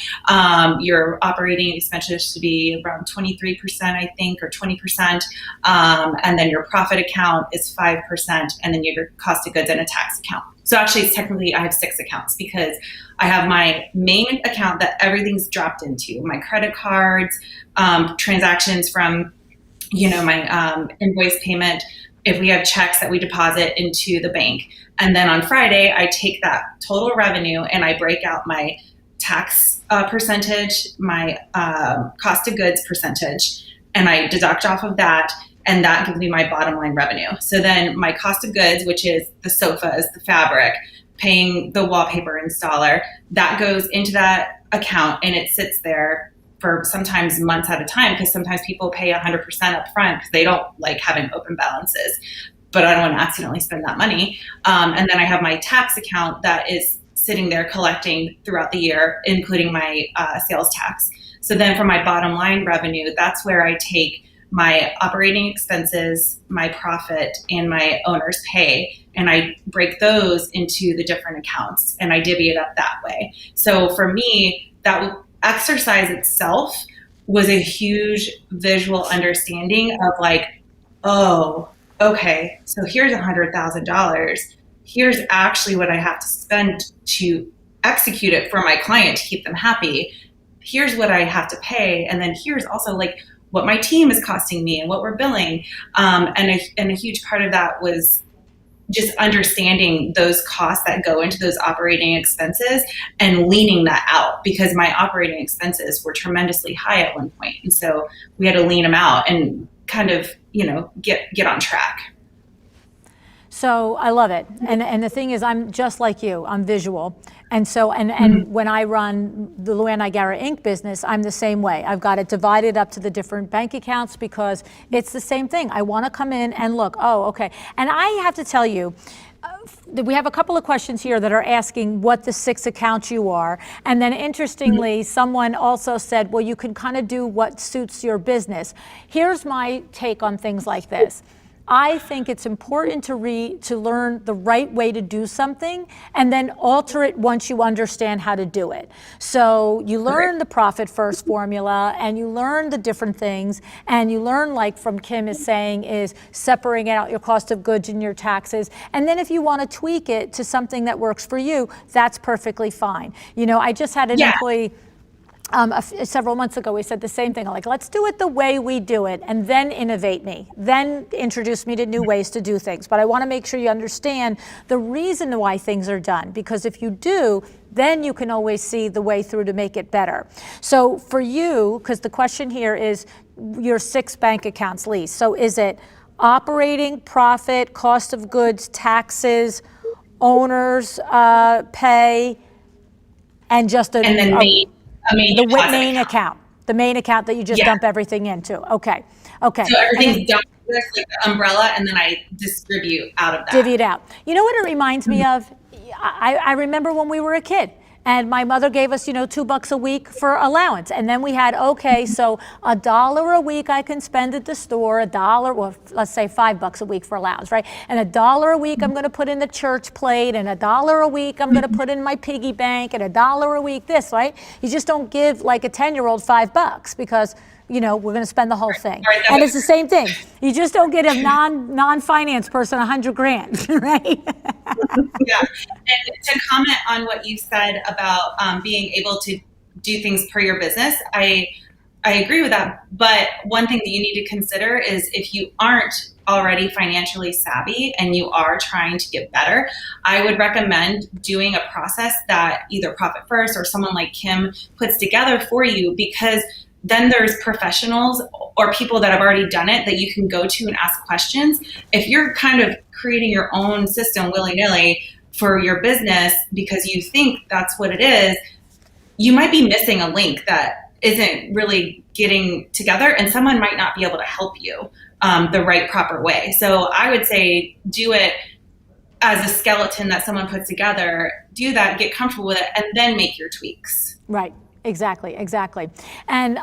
Your operating expenses should be around 23%, I think, or 20%. And then your profit account is 5%, and then your cost of goods and a tax account. So actually, technically, I have 6 accounts because I have my main account that everything's dropped into, my credit cards, transactions from, my invoice payment, if we have checks that we deposit into the bank. And then on Friday, I take that total revenue and I break out my tax percentage, my cost of goods percentage, and I deduct off of that, and that gives me my bottom line revenue. So then my cost of goods, which is the sofas, the fabric, paying the wallpaper installer, that goes into that account and it sits there for sometimes months at a time, because sometimes people pay 100% up front because they don't like having open balances, but I don't want to accidentally spend that money. And then I have my tax account that is sitting there collecting throughout the year, including my sales tax. So then for my bottom line revenue, that's where I take my operating expenses, my profit, and my owner's pay, and I break those into the different accounts and I divvy it up that way. So for me, that exercise itself was a huge visual understanding of like, oh, okay, so here's $100,000. Here's actually what I have to spend to execute it for my client to keep them happy. Here's what I have to pay. And then here's also like what my team is costing me and what we're billing. And a huge part of that was just understanding those costs that go into those operating expenses and leaning that out, because my operating expenses were tremendously high at one point. And so we had to lean them out and kind of, get on track. So I love it. And the thing is, I'm just like you, I'm visual. And so, and when I run the LuAnn Nigara Inc. business, I'm the same way. I've got it divided up to the different bank accounts because it's the same thing. I want to come in and look, oh, okay. And I have to tell you, we have a couple of questions here that are asking what the 6 accounts you are. And then interestingly, someone also said, well, you can kind of do what suits your business. Here's my take on things like this. I think it's important to learn the right way to do something and then alter it once you understand how to do it. So you learn the Profit First formula and you learn the different things, and you learn, like from Kim is saying, is separating out your cost of goods and your taxes. And then if you want to tweak it to something that works for you, that's perfectly fine. I just had an employee several months ago, we said the same thing. I'm like, let's do it the way we do it, and then innovate me, then introduce me to new ways to do things. But I want to make sure you understand the reason why things are done, because if you do, then you can always see the way through to make it better. So for you, because the question here is your 6 bank accounts, Lise. So is it operating, profit, cost of goods, taxes, owner's pay, and just the main account, the main account that you just dump everything into. Okay. So everything's dumped into like the umbrella, and then I distribute out of that. Divvy it out. You know what it reminds me of? I remember when we were a kid, and my mother gave us, $2 a week for allowance. And then we had, okay, so $1 a week I can spend at the store, let's say $5 a week for allowance, right? And $1 a week I'm going to put in the church plate, and $1 a week I'm going to put in my piggy bank, and $1 a week this, right? You just don't give like a 10-year-old $5 because we're going to spend the whole thing. And it's the same thing. You just don't get a non-finance person $100,000, right? Yeah. And to comment on what you said about being able to do things per your business, I agree with that. But one thing that you need to consider is if you aren't already financially savvy and you are trying to get better, I would recommend doing a process that either Profit First or someone like Kim puts together for you, because then there's professionals or people that have already done it that you can go to and ask questions. If you're kind of creating your own system willy-nilly for your business because you think that's what it is, you might be missing a link that isn't really getting together, and someone might not be able to help you the right proper way. So I would say do it as a skeleton that someone puts together, do that, get comfortable with it, and then make your tweaks. Right. Exactly. And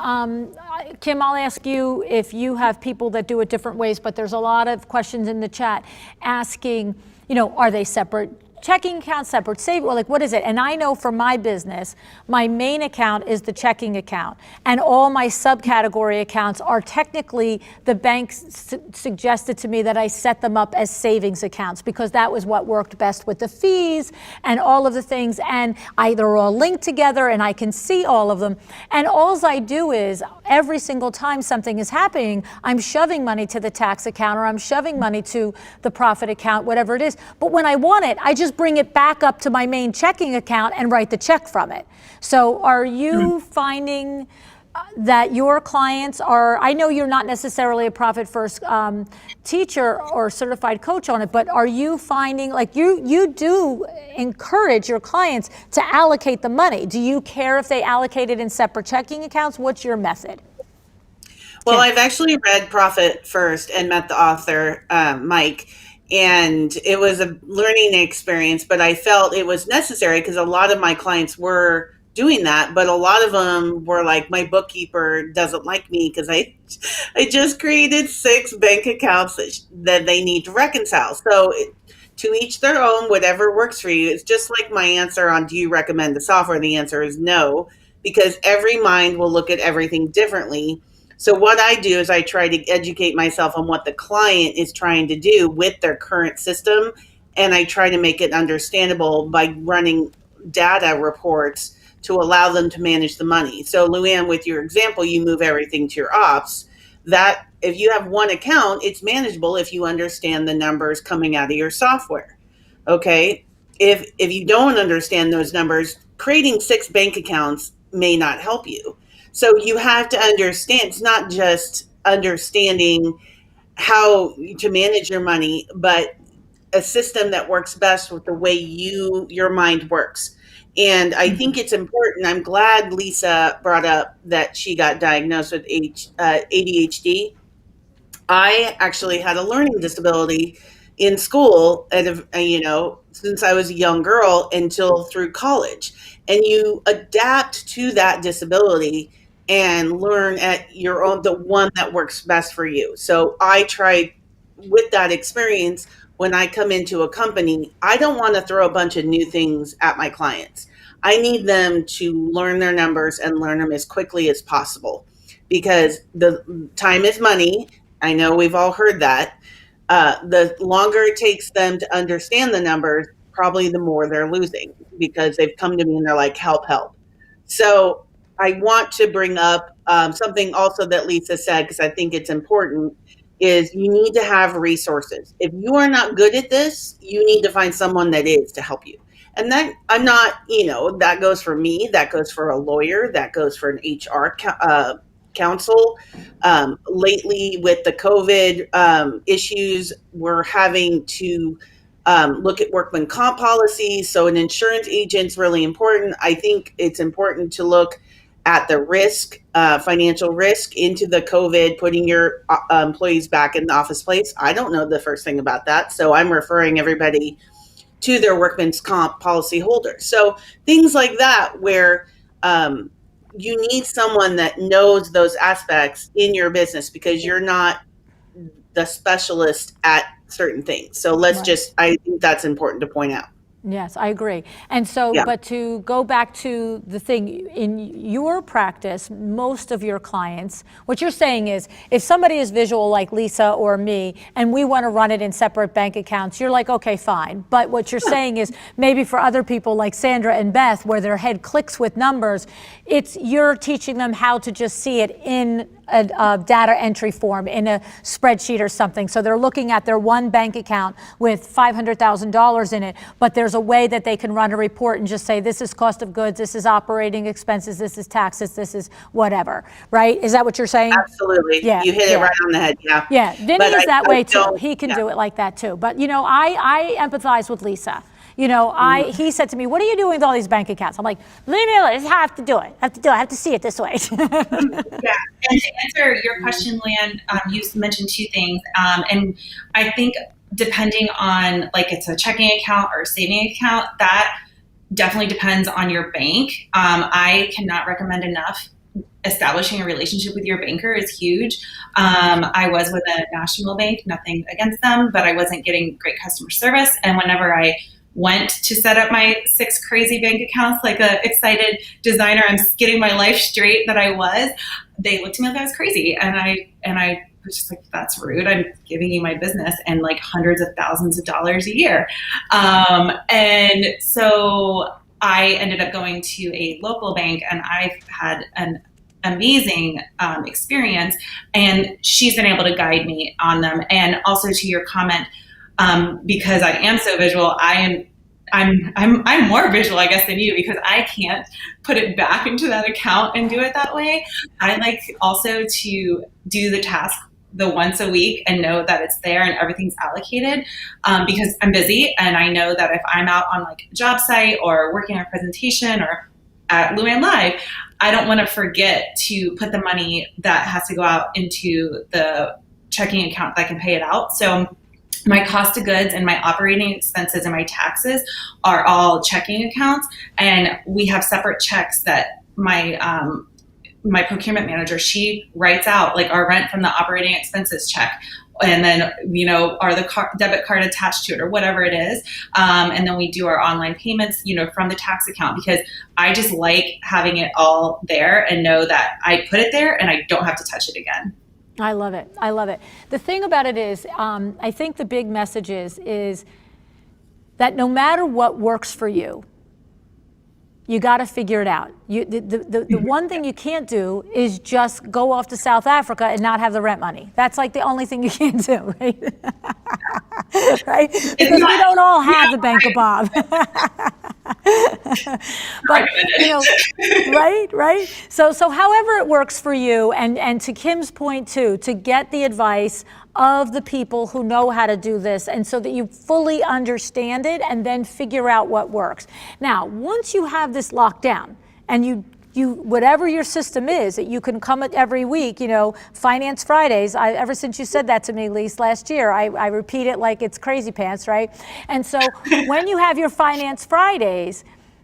Kim, I'll ask you if you have people that do it different ways, but there's a lot of questions in the chat asking, are they separate checking accounts, separate savings, or like what is it? And I know for my business, my main account is the checking account, and all my subcategory accounts are technically, the bank suggested to me that I set them up as savings accounts because that was what worked best with the fees and all of the things, and they're all linked together and I can see all of them. And all I do is every single time something is happening, I'm shoving money to the tax account or I'm shoving money to the profit account, whatever it is. But when I want it, I just bring it back up to my main checking account and write the check from it. So are you finding that your clients are, I know you're not necessarily a Profit First teacher or certified coach on it, but are you finding like you do encourage your clients to allocate the money? Do you care if they allocate it in separate checking accounts? What's your method? Well, I've actually read Profit First and met the author, Mike, and it was a learning experience, but I felt it was necessary because a lot of my clients were doing that, but a lot of them were like, my bookkeeper doesn't like me because I just created 6 bank accounts that they need to reconcile. So to each their own, whatever works for you. It's just like my answer on do you recommend the software? The answer is no, because every mind will look at everything differently. So what I do is I try to educate myself on what the client is trying to do with their current system, and I try to make it understandable by running data reports to allow them to manage the money. So LuAnn, with your example, you move everything to your ops. That if you have one account, it's manageable if you understand the numbers coming out of your software. Okay? If you don't understand those numbers, creating 6 bank accounts may not help you. So you have to understand, it's not just understanding how to manage your money, but a system that works best with the way your mind works. And I think it's important. I'm glad Lisa brought up that she got diagnosed with ADHD. I actually had a learning disability in school since I was a young girl until through college. And you adapt to that disability and learn at your own, the one that works best for you. So I tried with that experience. When I come into a company, I don't want to throw a bunch of new things at my clients. I need them to learn their numbers and learn them as quickly as possible because the time is money. I know we've all heard that. The longer it takes them to understand the numbers, probably the more they're losing because they've come to me and they're like, help. So I want to bring up something also that Lisa said, because I think it's important, is you need to have resources. If you are not good at this, you need to find someone that is to help you. And that I'm not, that goes for me, that goes for a lawyer, that goes for an HR counsel. Lately with the COVID issues, we're having to look at workman comp policies. So an insurance agent's really important. I think it's important to look at the risk, financial risk into the COVID, putting your employees back in the office place. I don't know the first thing about that. So I'm referring everybody to their workman's comp policy holder. So things like that where you need someone that knows those aspects in your business because you're not the specialist at certain things. So I think that's important to point out. Yes, I agree. And so, Yeah. but to go back to the thing, in your practice, most of your clients, what you're saying is, if somebody is visual like Lisa or me, and we want to run it in separate bank accounts, you're like, okay, fine. But what you're saying is, maybe for other people like Sandra and Beth, where their head clicks with numbers, you're teaching them how to just see it in a data entry form in a spreadsheet or something. So they're looking at their one bank account with $500,000 in it, but there's a way that they can run a report and just say, this is cost of goods, this is operating expenses, this is taxes, this is whatever, right? Is that what you're saying? Absolutely. Yeah, You hit yeah. it right on the head. Yeah. Yeah, Vinny But is that I way too. don't- He can yeah. do it like that too. But I empathize with Lisa. He said to me, what are you doing with all these bank accounts? I'm like, leave me alone. I have to do it. I have to see it this way. Yeah, and to answer your question, LuAnn, you mentioned two things, and I think depending on like it's a checking account or a saving account, that definitely depends on your bank. I cannot recommend enough. Establishing a relationship with your banker is huge. I was with a national bank, nothing against them, but I wasn't getting great customer service. And whenever I went to set up my 6 crazy bank accounts like a excited designer, I'm getting my life straight that I was, they looked at me like I was crazy. And I was just like, that's rude. I'm giving you my business and like hundreds of thousands of dollars a year. And so I ended up going to a local bank, and I've had an amazing experience, and she's been able to guide me on them. And also to your comment, because I am so visual, I'm more visual, I guess, than you, because I can't put it back into that account and do it that way. I like also to do the task the once a week and know that it's there and everything's allocated, because I'm busy, and I know that if I'm out on like a job site or working on a presentation or at LuAnn Live, I don't want to forget to put the money that has to go out into the checking account that can pay it out. So my cost of goods and my operating expenses and my taxes are all checking accounts, and we have separate checks that my procurement manager, she writes out like our rent from the operating expenses check, and then are the debit card attached to it or whatever it is, and then we do our online payments from the tax account, because I just like having it all there and know that I put it there and I don't have to touch it again. I love it. I love it. The thing about it is, I think the big message is that no matter what works for you, you got to figure it out. The one thing you can't do is just go off to South Africa and not have the rent money. That's like the only thing you can't do, right? Right? Because we don't all have the Bank of Bob. But right? So however it works for you, and to Kim's point too, to get the advice of the people who know how to do this, and so that you fully understand it and then figure out what works. Now, once you have this locked down, and you whatever your system is, that you can come every week, Finance Fridays, ever since you said that to me, Lise, last year, I repeat it like it's crazy pants, right? And so when you have your Finance Fridays,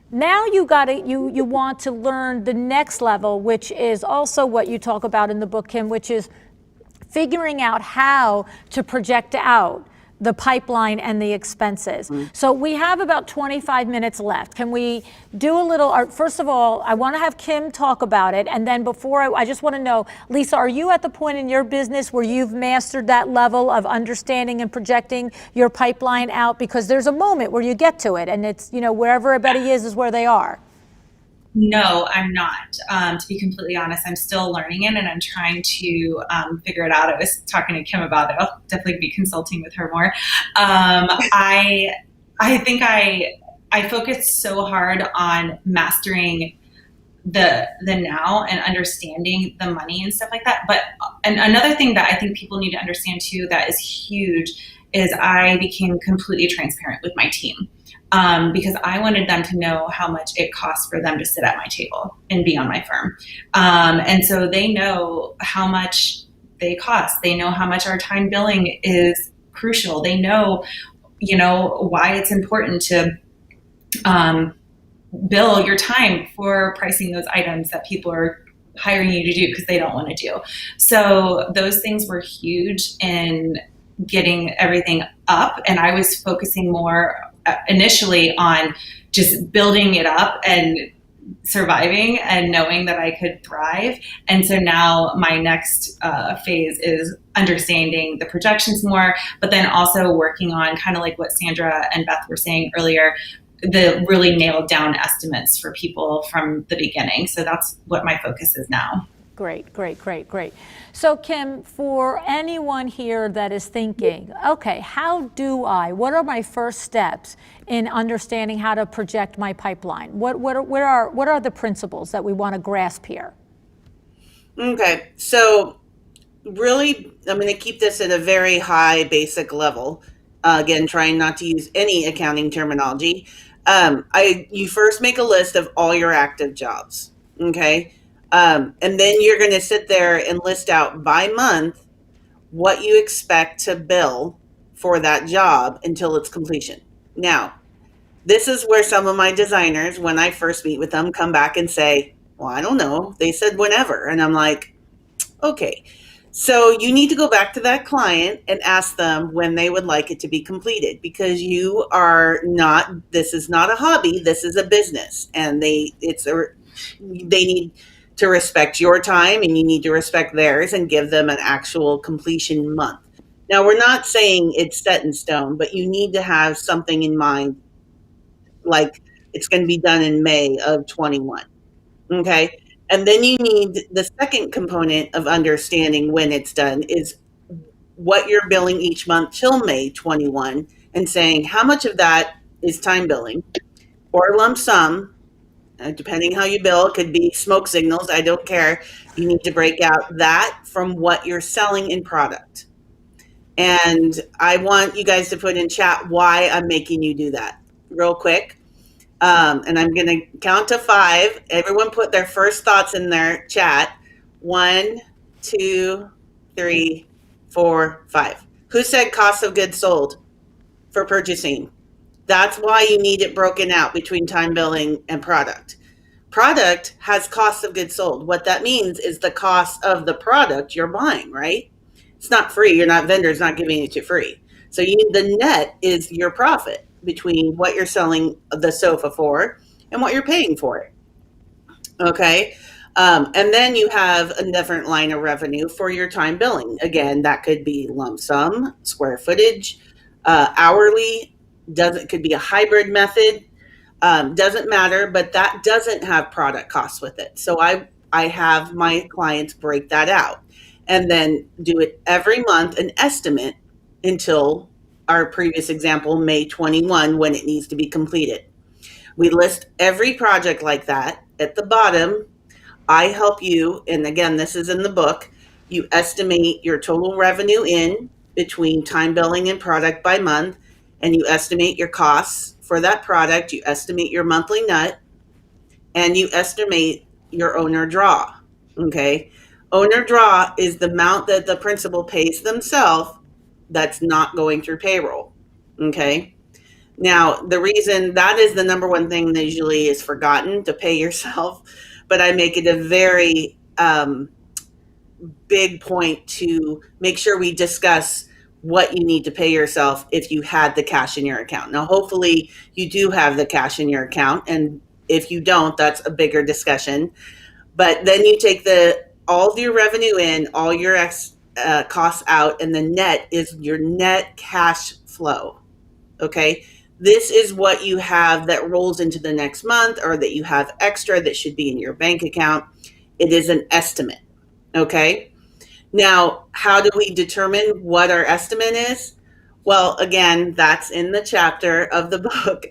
now you want to learn the next level, which is also what you talk about in the book, Kim, which is figuring out how to project out the pipeline and the expenses. So we have about 25 minutes left. Can we do a little, first of all, I want to have Kim talk about it. And then before, I just want to know, Lisa, are you at the point in your business where you've mastered that level of understanding and projecting your pipeline out? Because there's a moment where you get to it, and it's, wherever everybody is where they are. No, I'm not. To be completely honest, I'm still learning it, and I'm trying to figure it out. I was talking to Kim about it. I'll definitely be consulting with her more. I think I focus so hard on mastering the now and understanding the money and stuff like that. But and another thing that I think people need to understand too, that is huge, is I became completely transparent with my team. Because I wanted them to know how much it costs for them to sit at my table and be on my firm. And so they know how much they cost. They know how much our time billing is crucial. They know, why it's important to bill your time for pricing those items that people are hiring you to do because they don't want to do. So those things were huge in getting everything up, and I was focusing more initially on just building it up and surviving and knowing that I could thrive. And so now my next phase is understanding the projections more, but then also working on kind of like what Sandra and Beth were saying earlier, the really nailed down estimates for people from the beginning. So that's what my focus is now. Great, great, great, great. So Kim, for anyone here that is thinking, okay, what are my first steps in understanding how to project my pipeline? What are the principles that we want to grasp here? Okay, so really, I'm going to keep this at a very high basic level. Again, trying not to use any accounting terminology. You first make a list of all your active jobs, okay? And then you're going to sit there and list out by month what you expect to bill for that job until its completion. Now, this is where some of my designers, when I first meet with them, come back and say, well, I don't know. They said whenever. And I'm like, okay. So you need to go back to that client and ask them when they would like it to be completed, because this is not a hobby, this is a business, and they need to respect your time, and you need to respect theirs and give them an actual completion month. Now, we're not saying it's set in stone, but you need to have something in mind, like it's going to be done in May of 21. Okay. And then you need the second component of understanding when it's done is what you're billing each month till May 21, and saying how much of that is time billing or lump sum, depending how you bill. It could be smoke signals. I don't care. You need to break out that from what you're selling in product. And I want you guys to put in chat why I'm making you do that real quick. And I'm going to count to 5. Everyone put their first thoughts in their chat. 1, 2, 3, 4, 5. Who said cost of goods sold for purchasing? That's why you need it broken out between time billing and product. Product has cost of goods sold. What that means is the cost of the product you're buying, right? It's not free. Vendor's not giving it to you free. So the net is your profit between what you're selling the sofa for and what you're paying for it. Okay. And then you have a different line of revenue for your time billing. Again, that could be lump sum, square footage, hourly, could be a hybrid method. Doesn't matter, but that doesn't have product costs with it. So I have my clients break that out and then do it every month, an estimate until our previous example, May 21, when it needs to be completed. We list every project like that. At the bottom, I help you, and again, this is in the book, you estimate your total revenue in between time billing and product by month, and you estimate your costs for that product, you estimate your monthly net, and you estimate your owner draw, okay? Owner draw is the amount that the principal pays themselves that's not going through payroll, okay? Now, the reason that is the number one thing that usually is forgotten, to pay yourself, but I make it a very big point to make sure we discuss what you need to pay yourself if you had the cash in your account. Now, hopefully you do have the cash in your account, and if you don't, that's a bigger discussion. But then you take all of your revenue in, all your costs out, and the net is your net cash flow. Okay. This is what you have that rolls into the next month, or that you have extra that should be in your bank account. It is an estimate. Okay. Now, how do we determine what our estimate is? Well, again, that's in the chapter of the book,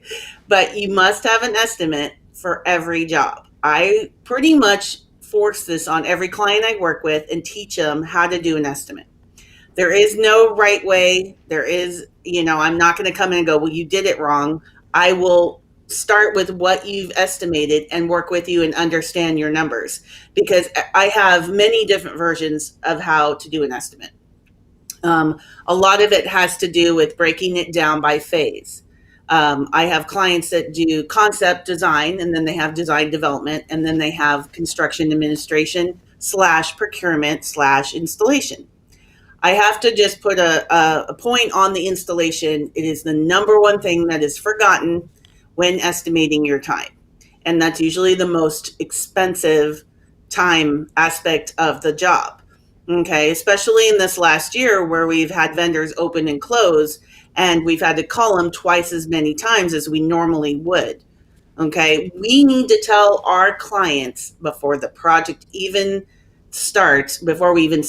but you must have an estimate for every job. I pretty much force this on every client I work with and teach them how to do an estimate. There is no right way. There is, I'm not going to come in and go, well, you did it wrong. I will start with what you've estimated and work with you and understand your numbers, because I have many different versions of how to do an estimate. A lot of it has to do with breaking it down by phase. I have clients that do concept design, and then they have design development, and then they have construction administration / procurement / installation. I have to just put a point on the installation. It is the number one thing that is forgotten when estimating your time. And that's usually the most expensive time aspect of the job. Okay, especially in this last year where we've had vendors open and close, and we've had to call them twice as many times as we normally would. Okay, we need to tell our clients before the project even starts, before we even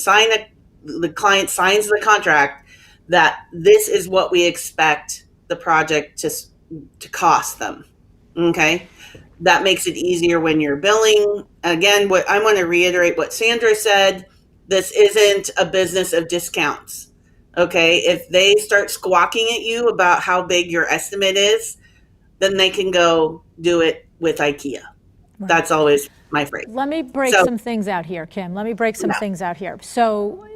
the client signs the contract, that this is what we expect the project to cost them. Okay, that makes it easier when you're billing. Again, what I want to reiterate what Sandra said, this isn't a business of discounts. Okay, if they start squawking at you about how big your estimate is, then they can go do it with IKEA. Right. That's always my phrase. Let me break some things out here, Kim. Let me break some things out here. So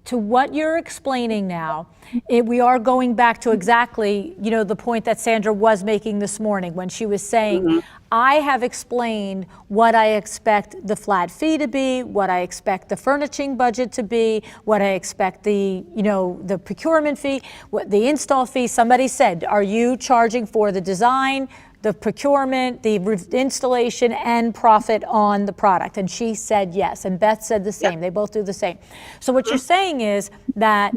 to what you're explaining now, we are going back to exactly, the point that Sandra was making this morning when she was saying, I have explained what I expect the flat fee to be, what I expect the furnishing budget to be, what I expect the procurement fee, what the install fee. Somebody said, are you charging for the design, the procurement, the installation, and profit on the product? And she said yes. And Beth said the same. They both do the same. So what you're saying is that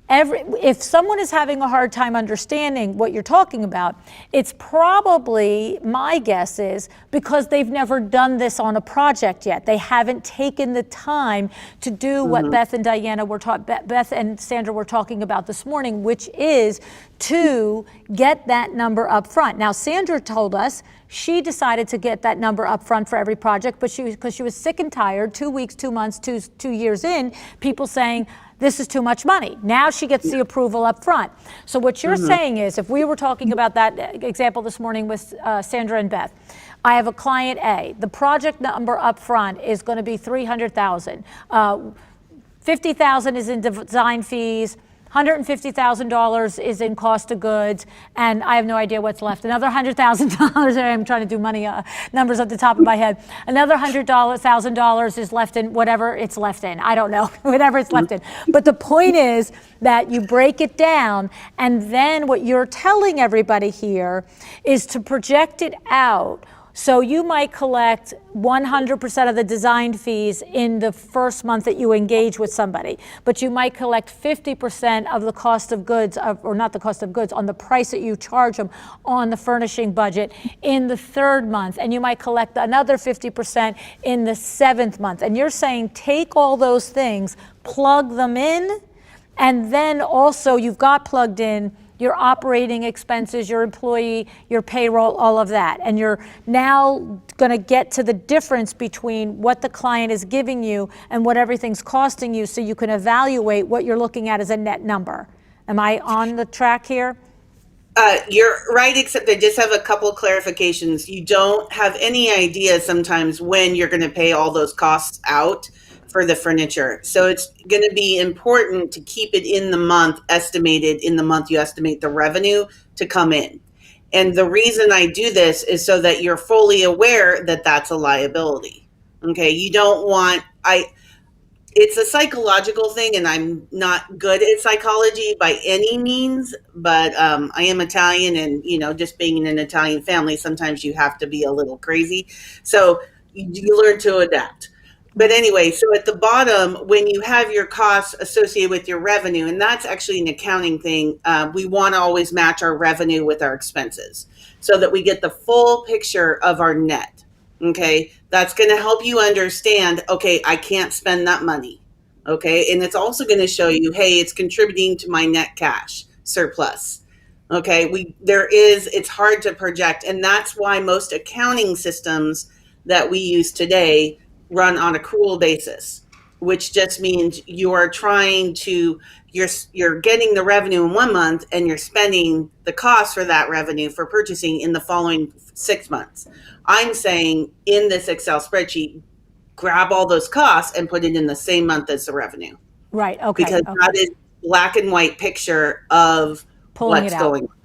if someone is having a hard time understanding what you're talking about, it's probably, my guess is, because they've never done this on a project yet. They haven't taken the time to do what Beth and Beth and Sandra were talking about this morning, which is to get that number up front. Now, Sandra told us she decided to get that number up front for every project, but because she was sick and tired, 2 weeks, 2 months, 2 years in, people saying, this is too much money. Now she gets the approval up front. So what you're saying is, if we were talking about that example this morning with Sandra and Beth, I have a client A. The project number up front is going to be $300,000. $50,000 is in design fees. $150,000 is in cost of goods, and I have no idea what's left. Another $100,000, I'm trying to do money numbers at the top of my head. Another $100,000 is left in whatever it's left in. I don't know, whatever it's left in. But the point is that you break it down, and then what you're telling everybody here is to project it out. So you might collect 100% of the design fees in the first month that you engage with somebody, but you might collect 50% of the cost of goods, or not the cost of goods, on the price that you charge them on the furnishing budget in the third month, and you might collect another 50% in the 7th month. And you're saying take all those things, plug them in, and then also you've got plugged in your operating expenses, your employee, your payroll, all of that. And you're now going to get to the difference between what the client is giving you and what everything's costing you, so you can evaluate what you're looking at as a net number. Am I on the track here? You're right, except I just have a couple of clarifications. You don't have any idea sometimes when you're going to pay all those costs out for the furniture. So it's going to be important to keep it in the month, estimated in the month you estimate the revenue to come in. And the reason I do this is so that you're fully aware that that's a liability. Okay, you don't want, it's a psychological thing, and I'm not good at psychology by any means, but I am Italian, and just being in an Italian family, sometimes you have to be a little crazy. So you learn to adapt. But anyway, so at the bottom, when you have your costs associated with your revenue, and that's actually an accounting thing, we want to always match our revenue with our expenses so that we get the full picture of our net. Okay, that's going to help you understand, okay, I can't spend that money. Okay, and it's also going to show you, hey, it's contributing to my net cash surplus. Okay, it's hard to project, and that's why most accounting systems that we use today run on accrual basis, which just means you're getting the revenue in 1 month and you're spending the cost for that revenue for purchasing in the following 6 months. I'm saying in this Excel spreadsheet, grab all those costs and put it in the same month as the revenue. Right. Okay. Because that is black and white picture of what's going on.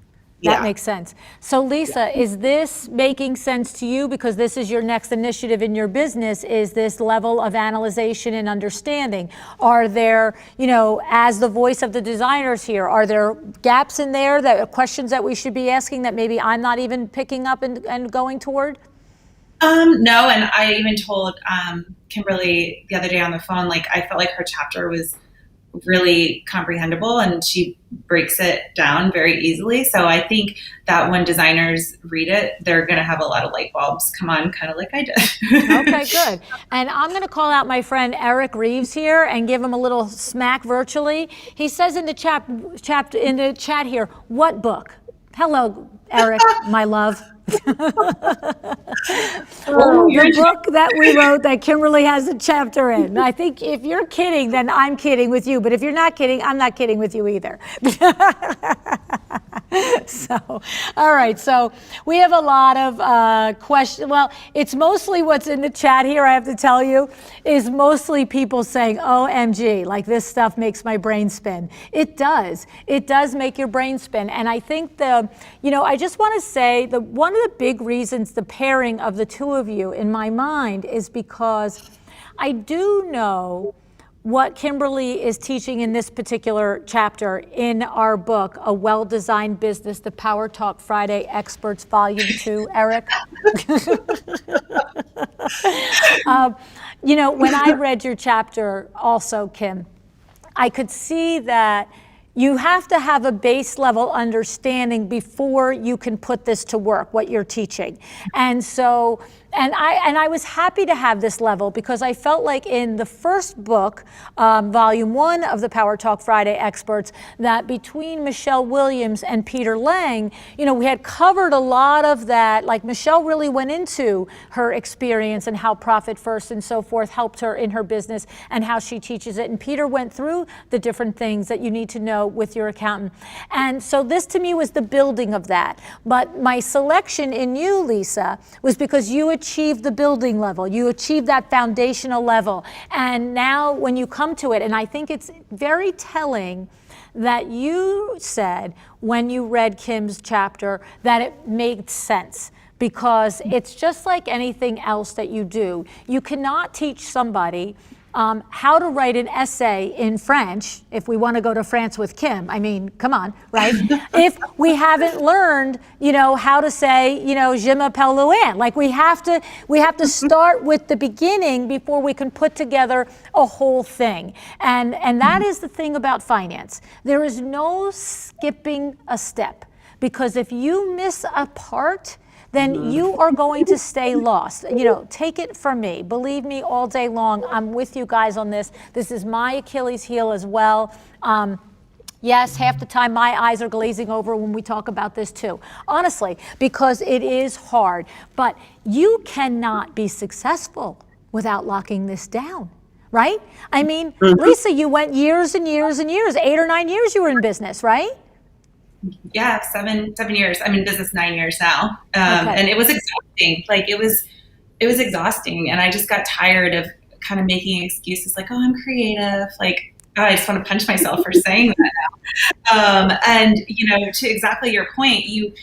That makes sense. So Lisa, is this making sense to you? Because this is your next initiative in your business, is this level of analyzation and understanding. Are there, as the voice of the designers here, are there gaps in there, that questions that we should be asking that maybe I'm not even picking up and going toward? No, and I even told Kimberly the other day on the phone, like I felt like her chapter was really comprehensible and she breaks it down very easily. So I think that when designers read it, they're going to have a lot of light bulbs come on, kind of like I did. Okay, good. And I'm going to call out my friend Eric Reeves here and give him a little smack virtually. He says in the chat here, what book? Hello, Eric, my love. The book that we wrote that Kimberly has a chapter in. I think if you're kidding, then I'm kidding with you. But if you're not kidding, I'm not kidding with you either. So, all right. So we have a lot of questions. Well, it's mostly what's in the chat here, I have to tell you, is mostly people saying, OMG, like this stuff makes my brain spin. It does. It does make your brain spin. And I think I just want to say that one of the big reasons the pairing of the two of you in my mind is because I do know what Kimberly is teaching in this particular chapter in our book, A Well-Designed Business, the Power Talk Friday Experts, Volume 2, Eric. When I read your chapter also, Kim, I could see that you have to have a base level understanding before you can put this to work, what you're teaching. And so, and I was happy to have this level because I felt like in the first book, volume 1 of the Power Talk Friday Experts, that between Michelle Williams and Peter Lang, we had covered a lot of that. Like Michelle really went into her experience and how Profit First and so forth helped her in her business and how she teaches it. And Peter went through the different things that you need to know with your accountant. And so this to me was the building of that. But my selection in you, Lisa, was because you achieved the building level. You achieved that foundational level. And now when you come to it, and I think it's very telling that you said when you read Kim's chapter that it made sense. Because it's just like anything else that you do. You cannot teach somebody how to write an essay in French, if we want to go to France with Kim. I mean, come on, right? If we haven't learned, how to say, je m'appelle LuAnn. Like we have to start with the beginning before we can put together a whole thing. And that is the thing about finance. There is no skipping a step, because if you miss a part, then you are going to stay lost. Take it from me. Believe me, all day long, I'm with you guys on this. This is my Achilles heel as well. Yes, half the time my eyes are glazing over when we talk about this too, honestly, because it is hard. But you cannot be successful without locking this down, right? I mean, Lisa, you went years and years and years, 8 or 9 years you were in business, right? Yeah, seven years. I'm in business 9 years now. And it was exhausting. Like it was exhausting. And I just got tired of kind of making excuses like, oh, I'm creative. Like, oh, I just want to punch myself for saying that now. And, to exactly your point, you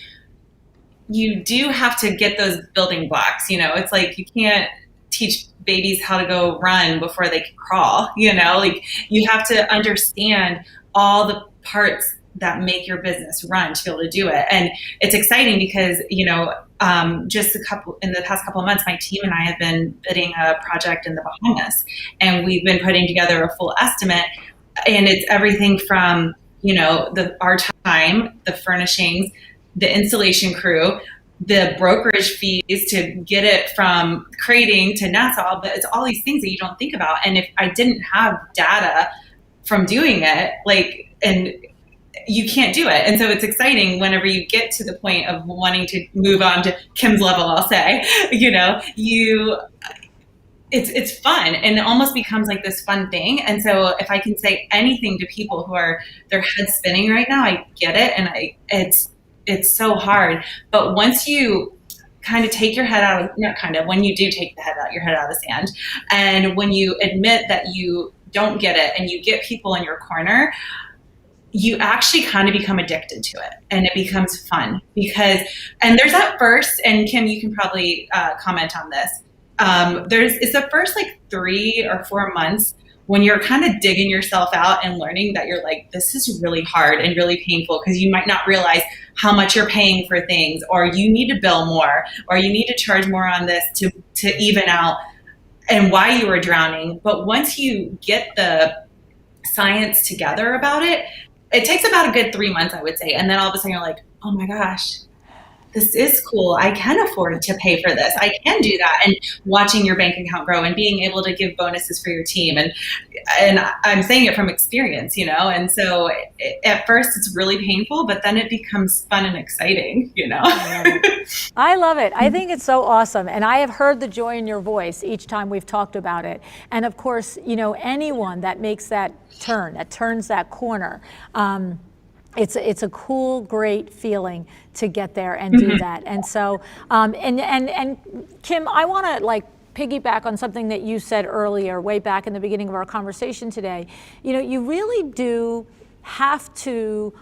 do have to get those building blocks. It's like you can't teach babies how to go run before they can crawl. Like you have to understand all the parts that make your business run to be able to do it. And it's exciting because, just in the past couple of months, my team and I have been bidding a project in the Bahamas, and we've been putting together a full estimate. And it's everything from, our time, the furnishings, the installation crew, the brokerage fees to get it from crating to Nassau, but it's all these things that you don't think about. And if I didn't have data from doing it, you can't do it. And so it's exciting whenever you get to the point of wanting to move on to Kim's level, I'll say, it's fun and it almost becomes like this fun thing. And so if I can say anything to people who are their head spinning right now, I get it. And it's so hard. But once you kind of take your head out of, when you do take your head out of the sand, and when you admit that you don't get it and you get people in your corner, you actually kind of become addicted to it, and it becomes fun and there's at first, and Kim, you can probably comment on this. It's the first like 3 or 4 months when you're kind of digging yourself out and learning that you're like, this is really hard and really painful, because you might not realize how much you're paying for things, or you need to bill more, or you need to charge more on this to even out, and why you were drowning. But once you get the science together about it, it takes about a good 3 months, I would say. And then all of a sudden you're like, oh my gosh, this is cool. I can afford to pay for this. I can do that. And watching your bank account grow and being able to give bonuses for your team. And I'm saying it from experience, and so at first it's really painful, but then it becomes fun and exciting, I love it. I think it's so awesome. And I have heard the joy in your voice each time we've talked about it. And of course, anyone that makes that turn, that turns that corner, it's a cool, great feeling to get there and do that. And so, and Kim, I want to piggyback on something that you said earlier, way back in the beginning of our conversation today. You really do have to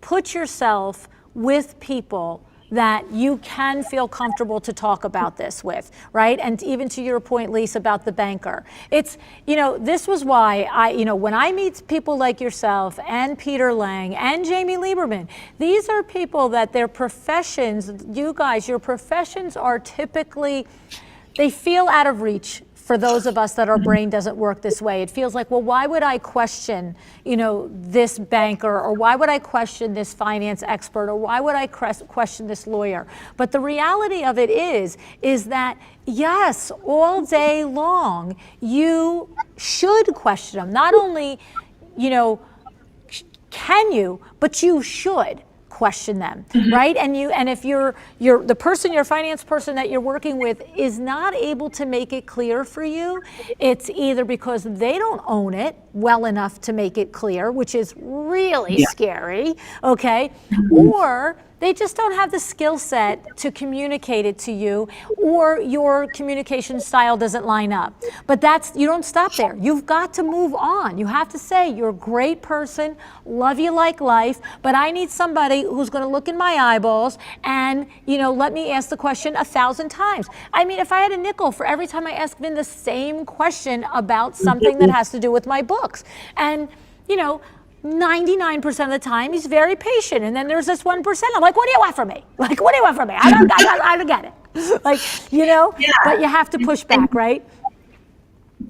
put yourself with people that you can feel comfortable to talk about this with, right? And even to your point, Lisa, about the banker. It's, this was why when I meet people like yourself and Peter Lang and Jamie Lieberman, these are people that their professions, you guys, your professions are typically, they feel out of reach for those of us that our brain doesn't work this way. It feels like, well, why would I question, this banker, or why would I question this finance expert, or why would I question this lawyer? But the reality of it is that yes, all day long, you should question them. Not only, can you, but you should question them, right? And if you're the person, your finance person that you're working with is not able to make it clear for you, it's either because they don't own it well enough to make it clear, which is really scary, okay? Or they just don't have the skill set to communicate it to you, or your communication style doesn't line up. But you don't stop there. You've got to move on. You have to say, you're a great person, love you like life, but I need somebody who's going to look in my eyeballs and, let me ask the question 1,000 times. I mean, if I had a nickel for every time I ask Vin the same question about something that has to do with my books. And, 99% of the time, he's very patient. And then there's this 1%. I'm like, what do you want from me? What do you want from me? I don't get it. But you have to push back, right?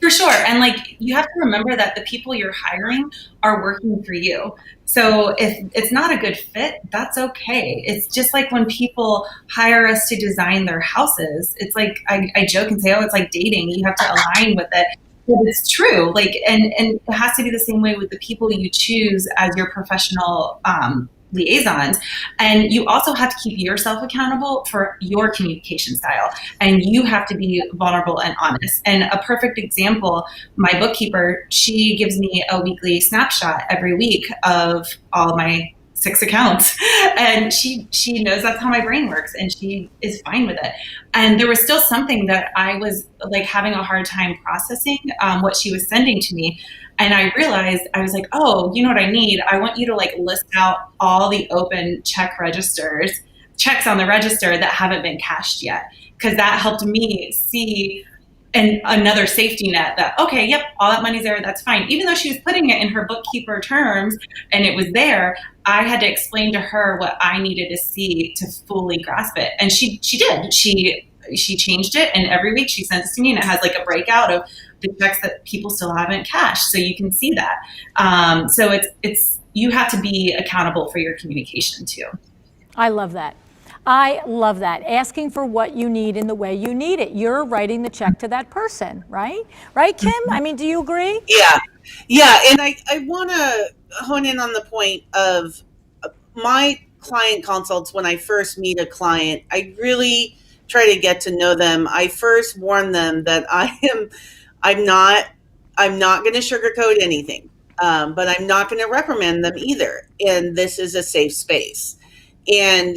For sure. And you have to remember that the people you're hiring are working for you. So if it's not a good fit, that's okay. It's just like when people hire us to design their houses, it's like, I joke and say, oh, it's like dating. You have to align with it. But it's true. And it has to be the same way with the people you choose as your professional liaisons. And you also have to keep yourself accountable for your communication style. And you have to be vulnerable and honest. And a perfect example, my bookkeeper, she gives me a weekly snapshot every week of all of my 6 accounts. And she knows that's how my brain works, and she is fine with it. And there was still something that I was having a hard time processing, what she was sending to me. And I realized, I was like, oh, you know what I need? I want you to list out all the open checks on the register that haven't been cashed yet. Because that helped me see another safety net that, okay, yep, all that money's there, that's fine. Even though she was putting it in her bookkeeper terms and it was there, I had to explain to her what I needed to see to fully grasp it. And she did. She changed it, and every week she sends it to me, and it has a breakout of the checks that people still haven't cashed, so you can see that. So it's you have to be accountable for your communication too. I love that. I love that. Asking for what you need in the way you need it. You're writing the check to that person, right? Right, Kim? I mean, do you agree? Yeah. And I want to hone in on the point of my client consults. When I first meet a client, I really try to get to know them. I first warn them that I'm not going to sugarcoat anything, but I'm not going to reprimand them either. And this is a safe space. And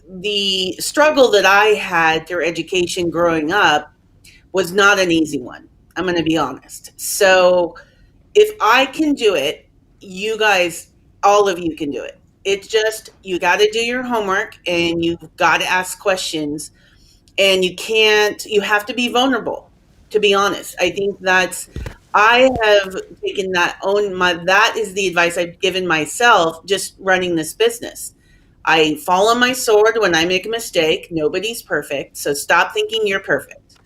the struggle that I had through education growing up was not an easy one. I'm going to be honest. So if I can do it, you guys all of you can do it. It's just, you got to do your homework and you've got to ask questions, and you have to be vulnerable, to be honest. I think I have taken that is the advice I've given myself just running this business. I fall on my sword when I make a mistake. Nobody's perfect. So stop thinking you're perfect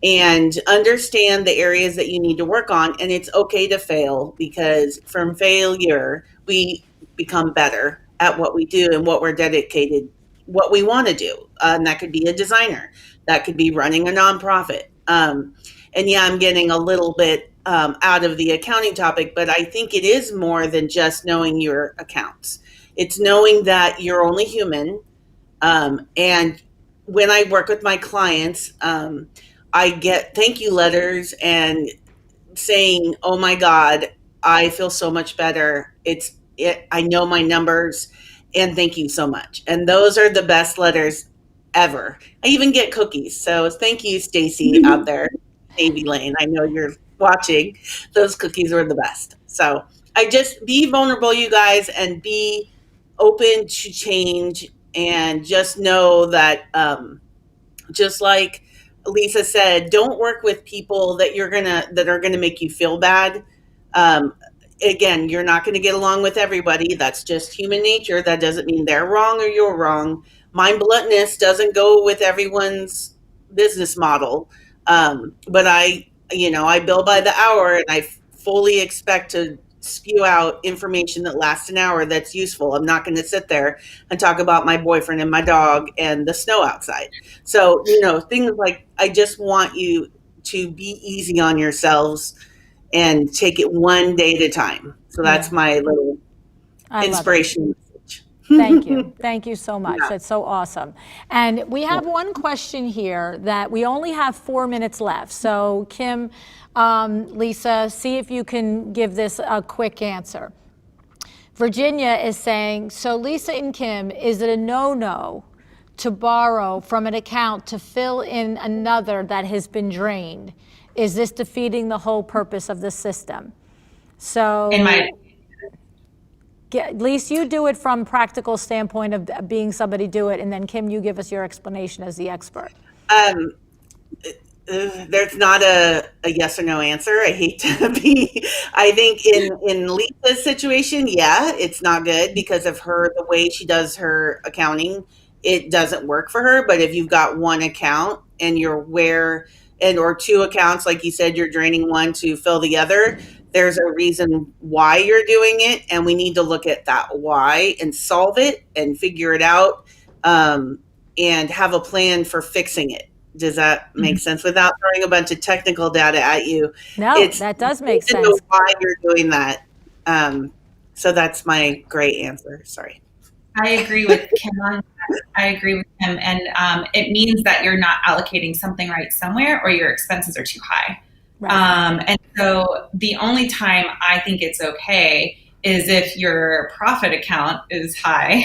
and understand the areas that you need to work on. And it's okay to fail, because from failure, we become better at what we do and what we're dedicated, what we want to do. And that could be a designer, that could be running a nonprofit. And yeah, I'm getting a little bit out of the accounting topic, but I think it is more than just knowing your accounts. It's knowing that you're only human. And when I work with my clients, I get thank you letters and saying, "Oh my God, I feel so much better. I know my numbers, and thank you so much." And those are the best letters ever. I even get cookies. So thank you, Stacy, out there, Navy Lane. I know you're watching. Those cookies were the best. So I just be vulnerable, you guys, and be open to change, and just know that, just like Lisa said, don't work with people that are gonna make you feel bad. Again, you're not going to get along with everybody. That's just human nature. That doesn't mean they're wrong or you're wrong. Mind bluntness doesn't go with everyone's business model. But I bill by the hour, and I fully expect to spew out information that lasts an hour that's useful. I'm not going to sit there and talk about my boyfriend and my dog and the snow outside. So, things like, I just want you to be easy on yourselves and take it one day at a time. So that's my little inspiration message. Thank you. Thank you so much. That's so awesome. And we have one question here that we only have 4 minutes left. So Kim, Lisa, see if you can give this a quick answer. Virginia is saying, so Lisa and Kim, is it a no-no to borrow from an account to fill in another that has been drained? Is this defeating the whole purpose of the system? So, Lisa, you do it from practical standpoint of being somebody do it, and then Kim, you give us your explanation as the expert. There's not a yes or no answer. I hate to be. I think in Lisa's situation, yeah, it's not good because of the way she does her accounting. It doesn't work for her. But if you've got one account and or two accounts, like you said, you're draining one to fill the other, there's a reason why you're doing it, and we need to look at that why and solve it and figure it out, and have a plan for fixing it. Does that make sense without throwing a bunch of technical data at you? No, that does make sense. Know why you're doing that. So that's my great answer. Sorry. I agree with Kim on that. I agree with him. And it means that you're not allocating something right somewhere, or your expenses are too high. Right. And so the only time I think it's okay is if your profit account is high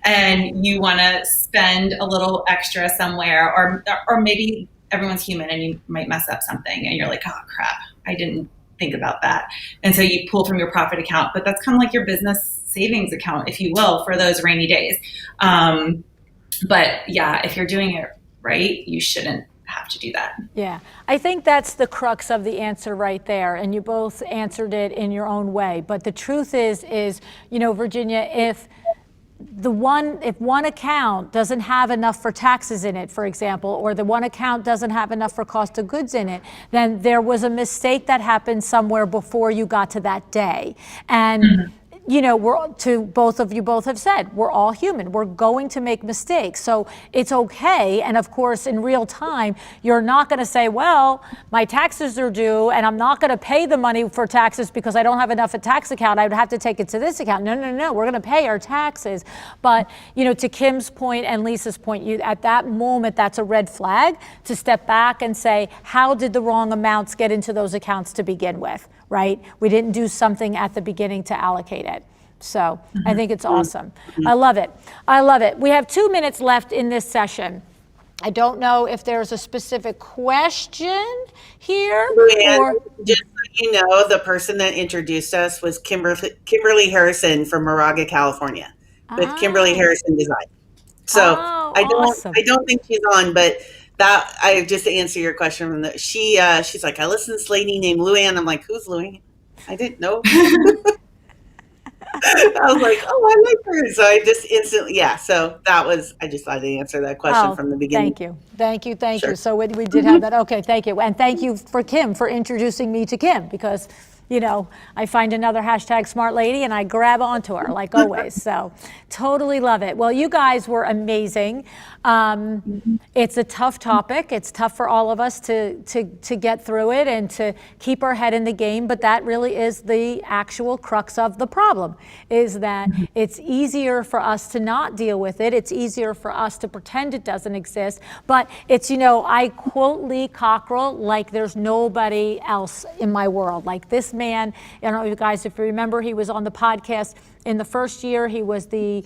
and you want to spend a little extra somewhere, or maybe everyone's human and you might mess up something and you're like, oh crap, I didn't think about that. And so you pull from your profit account, but that's kind of like your business savings account, if you will, for those rainy days. But yeah, if you're doing it right, you shouldn't have to do that. Yeah, I think that's the crux of the answer right there. And you both answered it in your own way. But the truth is, Virginia, if one account doesn't have enough for taxes in it, for example, or the one account doesn't have enough for cost of goods in it, then there was a mistake that happened somewhere before you got to that day. And both have said, we're all human. We're going to make mistakes. So it's okay. And of course, in real time, you're not going to say, well, my taxes are due and I'm not going to pay the money for taxes because I don't have enough a tax account. I would have to take it to this account. No. We're going to pay our taxes. But, to Kim's point and Lisa's point, at that moment, that's a red flag to step back and say, how did the wrong amounts get into those accounts to begin with? Right? We didn't do something at the beginning to allocate it. So I think it's awesome. I love it. We have 2 minutes left in this session. I don't know if there's a specific question here. LuAnn, just like you know, the person that introduced us was Kimberly Harrison from Moraga, California, with Kimberly Harrison Design. So awesome. I don't think she's on, but that I just to answer your question from she's like, I listen to this lady named LuAnn. I'm like, who's LuAnn? I didn't know. I was like, oh, I like her. So I just instantly, so I just thought I'd answer that question from the beginning. Thank you. Sure. So we did have that. Okay, thank you. And thank you for Kim for introducing me to Kim, because I find another hashtag smart lady and I grab onto her like always. So totally love it. Well, you guys were amazing. It's a tough topic. It's tough for all of us to get through it and to keep our head in the game. But that really is the actual crux of the problem, is that it's easier for us to not deal with it. It's easier for us to pretend it doesn't exist. But it's, I quote Lee Cockrell like there's nobody else in my world. Like this man, you guys, if you remember, he was on the podcast in the first year. He was the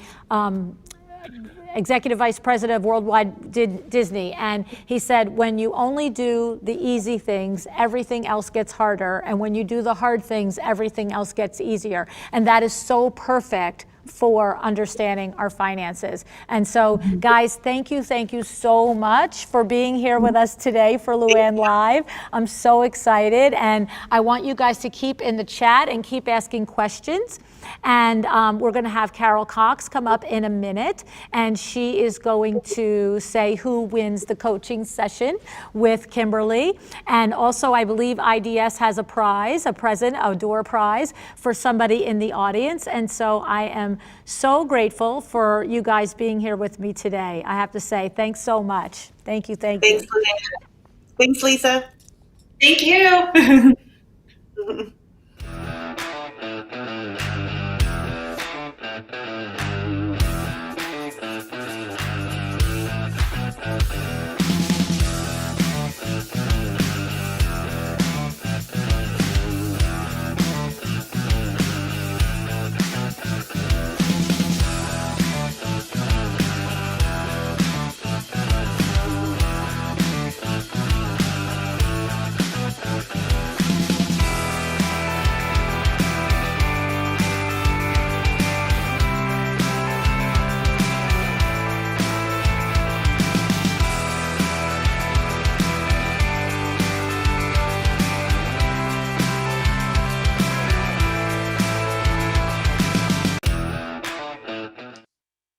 executive vice president of Worldwide Disney. And he said, when you only do the easy things, everything else gets harder. And when you do the hard things, everything else gets easier. And that is so perfect for understanding our finances. And so, guys, thank you so much for being here with us today for LuAnn Live. I'm so excited, and I want you guys to keep in the chat and keep asking questions. And we're going to have Carol Cox come up in a minute, and she is going to say who wins the coaching session with Kimberly. And also, I believe IDS has a prize, a door prize for somebody in the audience. And so I am so grateful for you guys being here with me today. I have to say, thanks so much. Thank you. Thanks, Lisa. Thank you.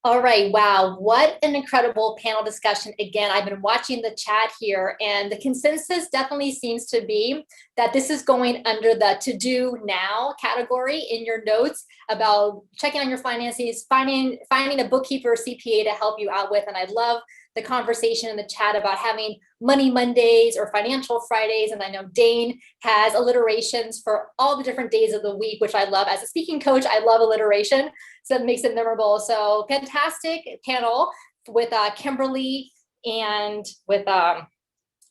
All right, wow, what an incredible panel discussion. Again, I've been watching the chat here, and the consensus definitely seems to be that this is going under the to-do now category in your notes about checking on your finances, finding a bookkeeper or CPA to help you out with. And I love the conversation in the chat about having Money Mondays or Financial Fridays. And I know Dane has alliterations for all the different days of the week, which I love. As a speaking coach, I love alliteration. So it makes it memorable. So fantastic panel with Kimberly and with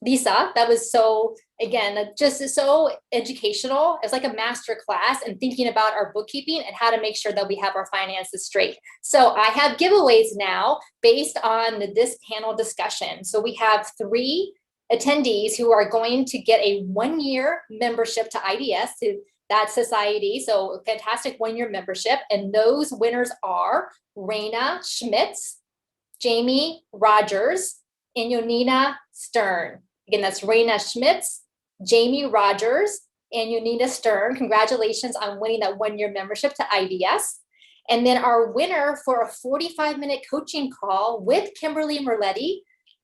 Lisa. That was so, again, just so educational. It's like a master class and thinking about our bookkeeping and how to make sure that we have our finances straight. So I have giveaways now based on this panel discussion. So we have 3 attendees who are going to get a 1-year membership to IDS, to that society. So fantastic 1-year membership. And those winners are Raina Schmitz, Jamie Rogers, and Yonina Stern. Again, that's Raina Schmitz, Jamie Rogers, and Yonina Stern. Congratulations on winning that 1-year membership to IDS. And then our winner for a 45-minute coaching call with Kimberly Merletti,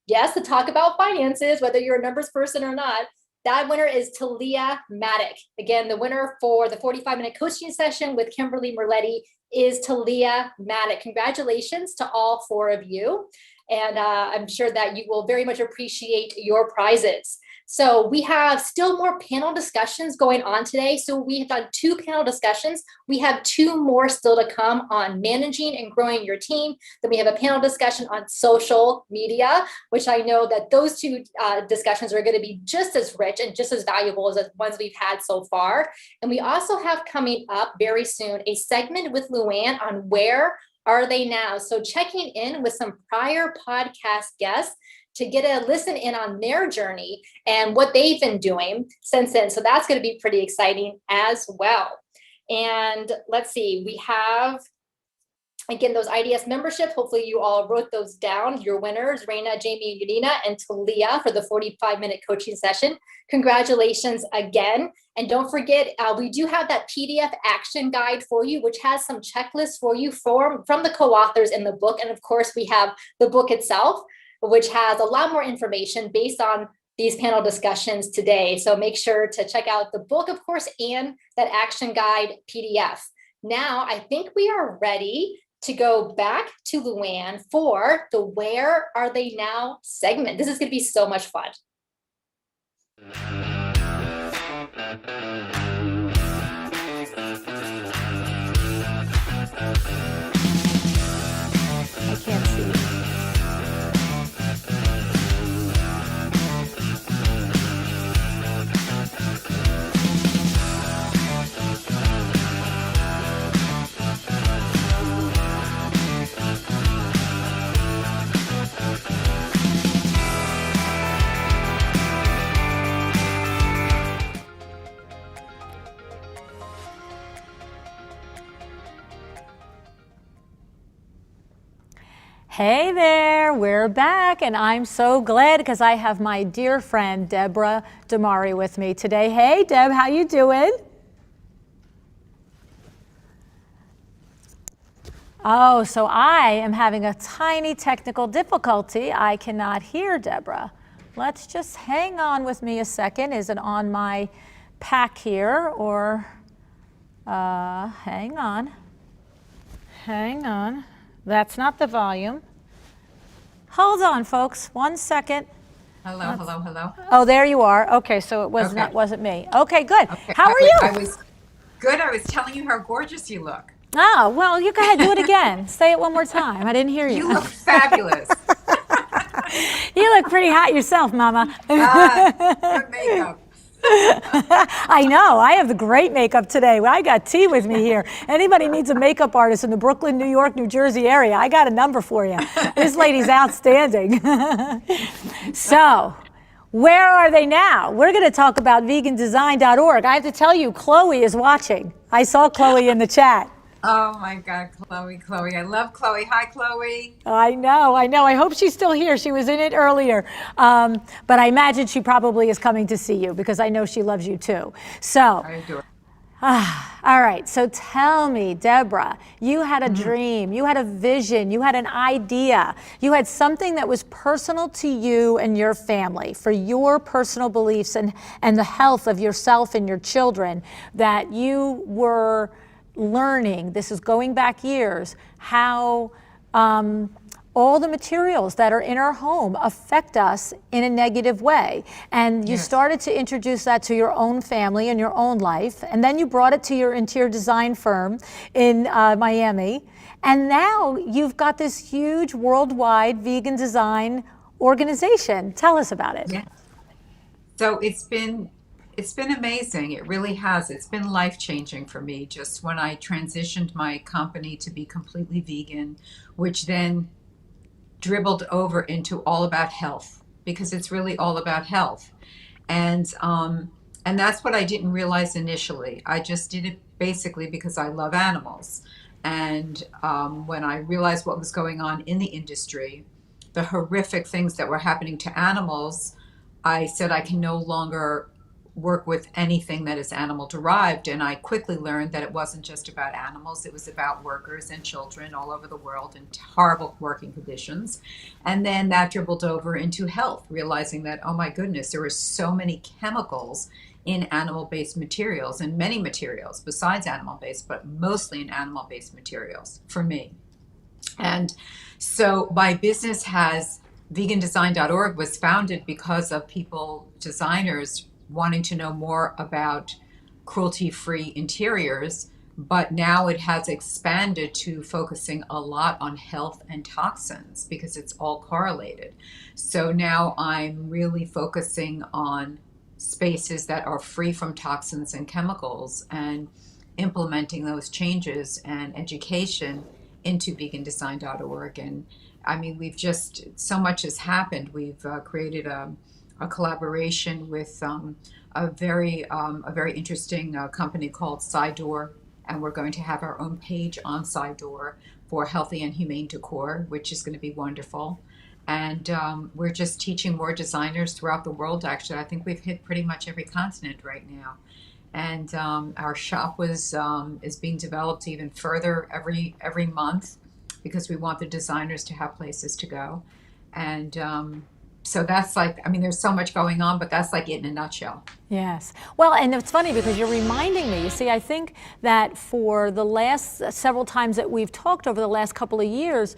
yes, to talk about finances, whether you're a numbers person or not. That winner is Talia Maddock. Again, the winner for the 45-minute coaching session with Kimberly Merletti is Talia Maddock. Congratulations to all 4 of you. And I'm sure that you will very much appreciate your prizes. So we have still more panel discussions going on today. So we have done 2 panel discussions. We have 2 more still to come on managing and growing your team. Then we have a panel discussion on social media, which I know that those 2 discussions are going to be just as rich and just as valuable as the ones we've had so far. And we also have coming up very soon a segment with LuAnn on where are they now. So checking in with some prior podcast guests to get a listen in on their journey and what they've been doing since then. So that's going to be pretty exciting as well. And let's see, we have, again, those IDS memberships. Hopefully you all wrote those down. Your winners, Raina, Jamie, and Yunina, and Talia for the 45-minute coaching session. Congratulations again. And don't forget, we do have that PDF action guide for you, which has some checklists for you from the co-authors in the book. And of course, we have the book itself, which has a lot more information based on these panel discussions today. So make sure to check out the book, of course, and that action guide PDF. Now, I think we are ready to go back to LuAnn for the Where Are They Now segment. This is going to be so much fun. I can't see. Hey there, we're back, and I'm so glad because I have my dear friend Deborah Damari with me today. Hey Deb, how you doing? Oh, so I am having a tiny technical difficulty. I cannot hear Deborah. Let's just hang on with me a second. Is it on my pack here or hang on. Hang on. That's not the volume. Hold on, folks. 1 second. Hello, hello, hello. Oh, there you are. Okay, so it was Okay. wasn't me. Okay, good. Okay, How are you? I was good. I was telling you how gorgeous you look. Oh, well, you go ahead, do it again. Say it one more time. I didn't hear you. You look fabulous. You look pretty hot yourself, Mama. Good makeup. I know. I have the great makeup today. I got tea with me here. Anybody needs a makeup artist in the Brooklyn, New York, New Jersey area, I got a number for you. This lady's outstanding. So, where are they now? We're going to talk about vegandesign.org. I have to tell you, Chloe is watching. I saw Chloe in the chat. Oh my God, Chloe. I love Chloe. Hi, Chloe. I know. I hope she's still here. She was in it earlier. But I imagine she probably is coming to see you because I know she loves you too. So, I do. All right. So tell me, Deborah, you had a dream, you had a vision, you had an idea, you had something that was personal to you and your family for your personal beliefs and the health of yourself and your children that you were learning, this is going back years, how all the materials that are in our home affect us in a negative way. And you started to introduce that to your own family and your own life. And then you brought it to your interior design firm in Miami. And now you've got this huge worldwide vegan design organization. Tell us about it. Yeah. So it's been amazing. It really has. It's been life-changing for me just when I transitioned my company to be completely vegan, which then dribbled over into all about health, because it's really all about health. And that's what I didn't realize initially. I just did it basically because I love animals. And when I realized what was going on in the industry, the horrific things that were happening to animals, I said I can no longer work with anything that is animal derived. And I quickly learned that it wasn't just about animals, it was about workers and children all over the world in horrible working conditions. And then that dribbled over into health, realizing that, oh my goodness, there were so many chemicals in animal-based materials, and many materials besides animal-based, but mostly in animal-based materials for me. And so my business vegandesign.org was founded because of people, designers, wanting to know more about cruelty-free interiors, but now it has expanded to focusing a lot on health and toxins because it's all correlated. So now I'm really focusing on spaces that are free from toxins and chemicals and implementing those changes and education into vegandesign.org. I mean, we've just, so much has happened. We've created a collaboration with a very interesting company called Sidor, and we're going to have our own page on Sidor for healthy and humane decor, which is going to be wonderful. And we're just teaching more designers throughout the world. Actually, I think we've hit pretty much every continent right now. And our shop is being developed even further every month, because we want the designers to have places to go. And so that's like, I mean, there's so much going on, but that's like it in a nutshell. Yes. Well, and it's funny because you're reminding me, you see, I think that for the last several times that we've talked over the last couple of years,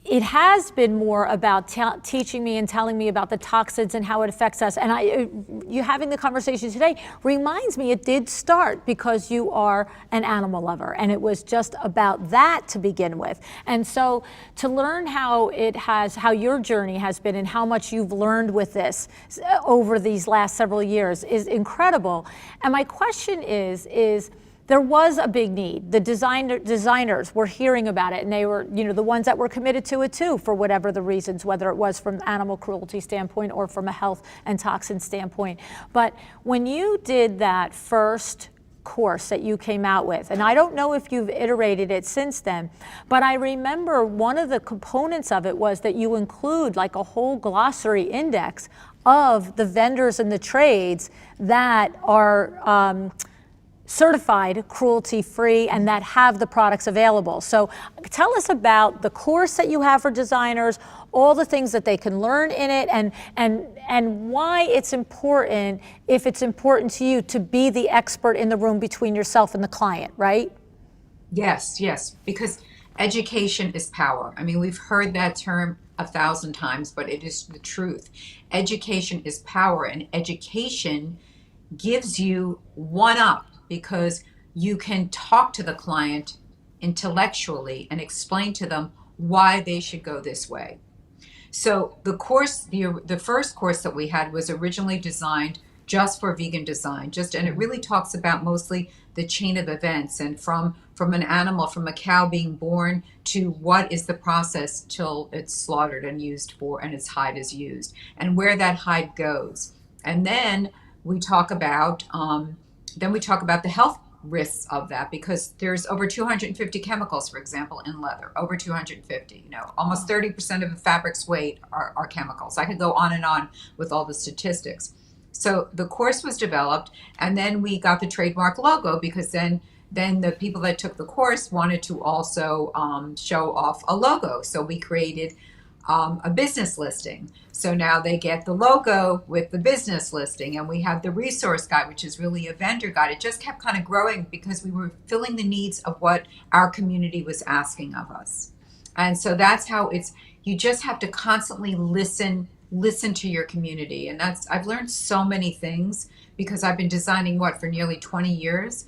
it has been more about teaching me and telling me about the toxins and how it affects us. And you having the conversation today reminds me it did start because you are an animal lover, and it was just about that to begin with. And so to learn how your journey has been and how much you've learned with this over these last several years is incredible. And my question is, there was a big need. The designers were hearing about it, and they were, the ones that were committed to it too, for whatever the reasons, whether it was from animal cruelty standpoint or from a health and toxin standpoint. But when you did that first course that you came out with, and I don't know if you've iterated it since then, but I remember one of the components of it was that you include like a whole glossary index of the vendors and the trades that are certified cruelty-free and that have the products available. So tell us about the course that you have for designers, all the things that they can learn in it, and why it's important, if it's important to you, to be the expert in the room between yourself and the client, right? Yes, because education is power. I mean, we've heard that term 1,000 times, but it is the truth. Education is power, and education gives you one up, because you can talk to the client intellectually and explain to them why they should go this way. So the course, the first course that we had was originally designed just for vegan design, and it really talks about mostly the chain of events, and from an animal, from a cow being born to what is the process till it's slaughtered and used for, and its hide is used, and where that hide goes. And then we talk about the health risks of that, because there's over 250 chemicals, for example, in leather, over 250, almost 30% of the fabric's weight are chemicals. I could go on and on with all the statistics. So the course was developed, and then we got the trademark logo, because then the people that took the course wanted to also show off a logo. So we created a business listing. So now they get the logo with the business listing, and we have the resource guide, which is really a vendor guide. It just kept kind of growing because we were filling the needs of what our community was asking of us. And so that's how you just have to constantly listen to your community. And I've learned so many things, because I've been designing for nearly 20 years.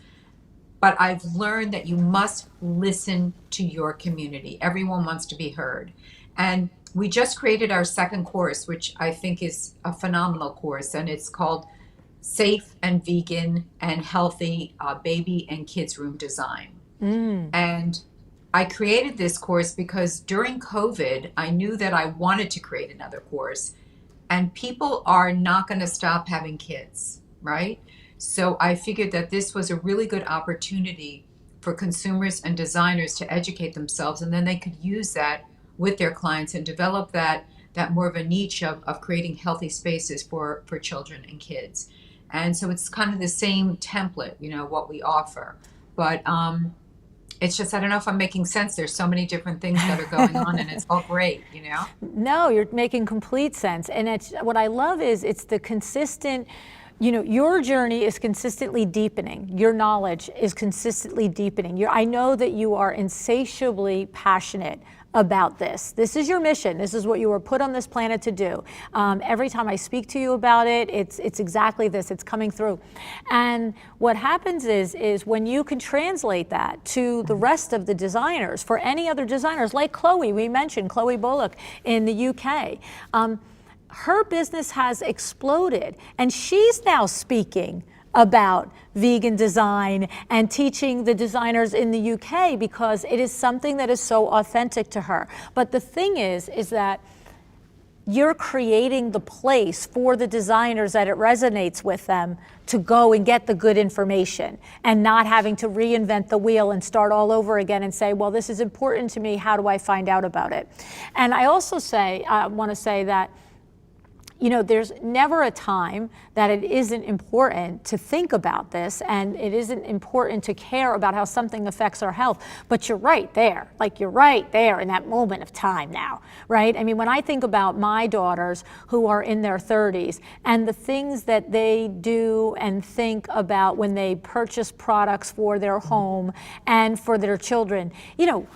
But I've learned that you must listen to your community. Everyone wants to be heard. And we just created our second course, which I think is a phenomenal course, and it's called Safe and Vegan and Healthy Baby and Kids Room Design. And I created this course because during COVID, I knew that I wanted to create another course, and people are not going to stop having kids, right? So I figured that this was a really good opportunity for consumers and designers to educate themselves, and then they could use that with their clients and develop that more of a niche of creating healthy spaces for children and kids. And so it's kind of the same template, what we offer. But it's just, I don't know if I'm making sense. There's so many different things that are going on, and it's all great, No, you're making complete sense. And what I love is it's the consistent, your journey is consistently deepening. Your knowledge is consistently deepening. I know that you are insatiably passionate about this. This is your mission. This is what you were put on this planet to do. Every time I speak to you about it, it's exactly this. It's coming through. And what happens is when you can translate that to the rest of the designers, for any other designers, like Chloe, we mentioned Chloe Bullock in the UK, her business has exploded, and she's now speaking about vegan design and teaching the designers in the UK, because it is something that is so authentic to her. But the thing is that you're creating the place for the designers that it resonates with them to go and get the good information, and not having to reinvent the wheel and start all over again and say, well, this is important to me, how do I find out about it? And I also want to say that, you know, there's never a time that it isn't important to think about this, and it isn't important to care about how something affects our health. But you're right there, like you're right there in that moment of time now, right? I mean, when I think about my daughters who are in their 30s and the things that they do and think about when they purchase products for their home and for their children, you know,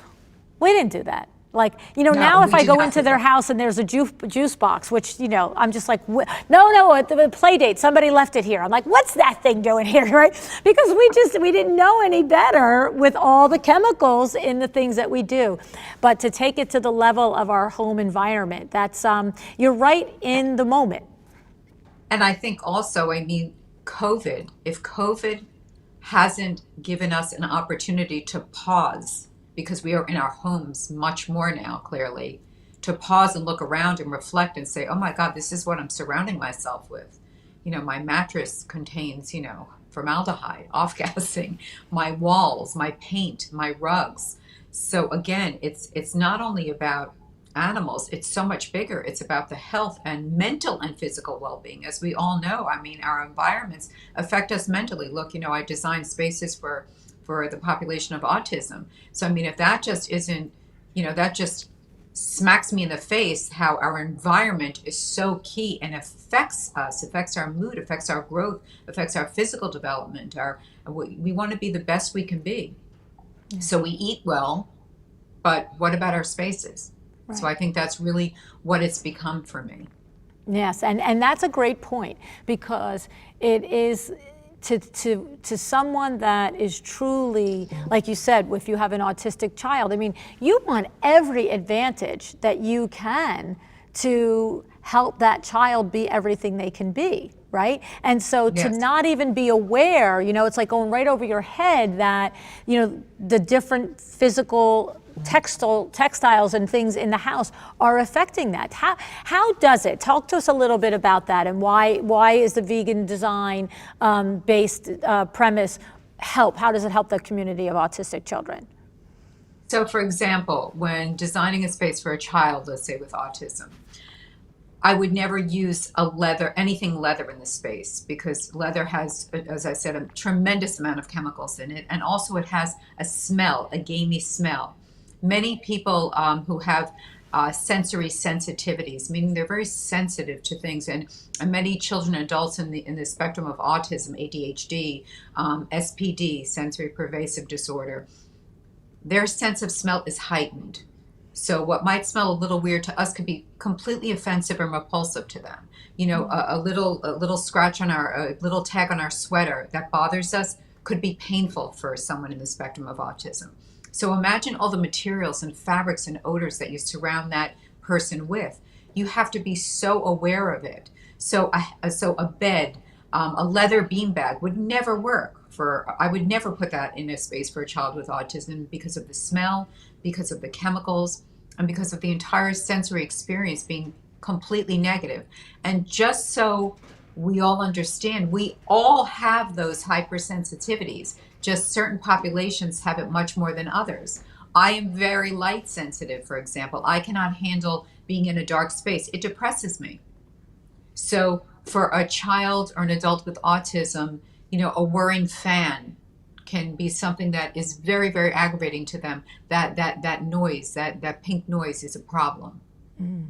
we didn't do that. Like, you know, now if I go into their house and there's a juice box, which, you know, I'm just like, no, at the play date, somebody left it here. I'm like, what's that thing doing here, right? Because we didn't know any better with all the chemicals in the things that we do. But to take it to the level of our home environment, that's, you're right in the moment. And I think also, I mean, if COVID hasn't given us an opportunity to pause, because we are in our homes much more now, clearly, to pause and look around and reflect and say, oh my God, this is what I'm surrounding myself with. You know, my mattress contains, you know, formaldehyde, off-gassing, my walls, my paint, my rugs. So again, it's not only about animals, it's so much bigger. It's about the health and mental and physical well-being. As we all know, I mean, our environments affect us mentally. Look, you know, I design spaces for the population of autism. So, I mean, if that just isn't, you know, that just smacks me in the face how our environment is so key and affects us, affects our mood, affects our growth, affects our physical development. We want to be the best we can be. Yeah. So we eat well, but what about our spaces? Right. So I think that's really what it's become for me. Yes, and that's a great point, because it is, to someone that is truly, like you said, if you have an autistic child, I mean, you want every advantage that you can to help that child be everything they can be, right? And so to not even be aware, you know, it's like going right over your head that, you know, the different physical textiles and things in the house are affecting that. How does it? Talk to us a little bit about that, and why is the vegan design based premise help? How does it help the community of autistic children? So for example, when designing a space for a child, let's say with autism, I would never use anything leather in the space, because leather has, as I said, a tremendous amount of chemicals in it, and also it has a smell, a gamey smell. Many people who have sensory sensitivities, meaning they're very sensitive to things, and many children and adults in the spectrum of autism, ADHD, SPD, sensory pervasive disorder, their sense of smell is heightened. So what might smell a little weird to us could be completely offensive and repulsive to them. You know, a little scratch on a little tag on our sweater that bothers us could be painful for someone in the spectrum of autism. So imagine all the materials and fabrics and odors that you surround that person with. You have to be so aware of it. So a bed, a leather beanbag would never work I would never put that in a space for a child with autism, because of the smell, because of the chemicals, and because of the entire sensory experience being completely negative. And just so we all understand, we all have those hypersensitivities. Just certain populations have it much more than others. I am very light sensitive, for example. I cannot handle being in a dark space. It depresses me. So for a child or an adult with autism, you know, a whirring fan can be something that is very, very aggravating to them. That noise, that pink noise is a problem. Mm.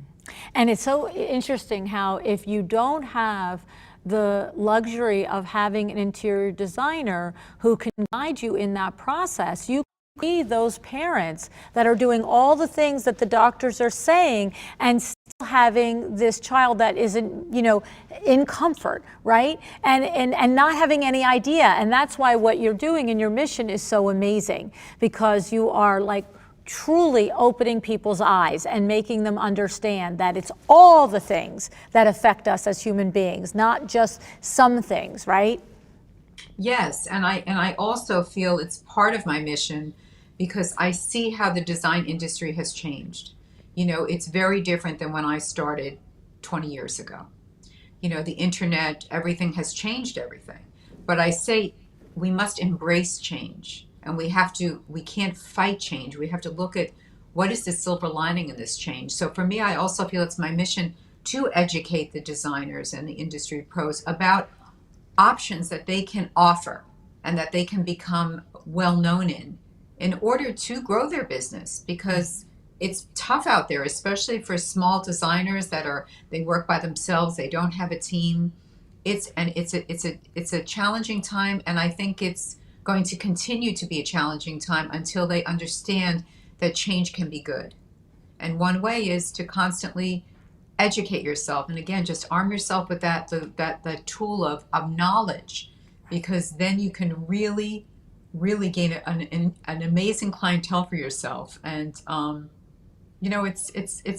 And it's so interesting how, if you don't have the luxury of having an interior designer who can guide you in that process, you be those parents that are doing all the things that the doctors are saying and still having this child that isn't, you know, in comfort, right? And not having any idea. And that's why what you're doing in your mission is so amazing, because you are like truly opening people's eyes and making them understand that it's all the things that affect us as human beings, not just some things, right? Yes, and I also feel it's part of my mission because I see how the design industry has changed. You know, it's very different than when I started 20 years ago. You know, the internet, everything has changed everything. But I say we must embrace change, and we can't fight change. We have to look at what is the silver lining in this change. So for me, I also feel it's my mission to educate the designers and the industry pros about options that they can offer and that they can become well known in order to grow their business, because it's tough out there, especially for small designers they work by themselves, they don't have a team. It's a challenging time, and I think it's going to continue to be a challenging time until they understand that change can be good. And one way is to constantly educate yourself, and again, just arm yourself with that tool of knowledge, because then you can really gain an amazing clientele for yourself. And you know, it's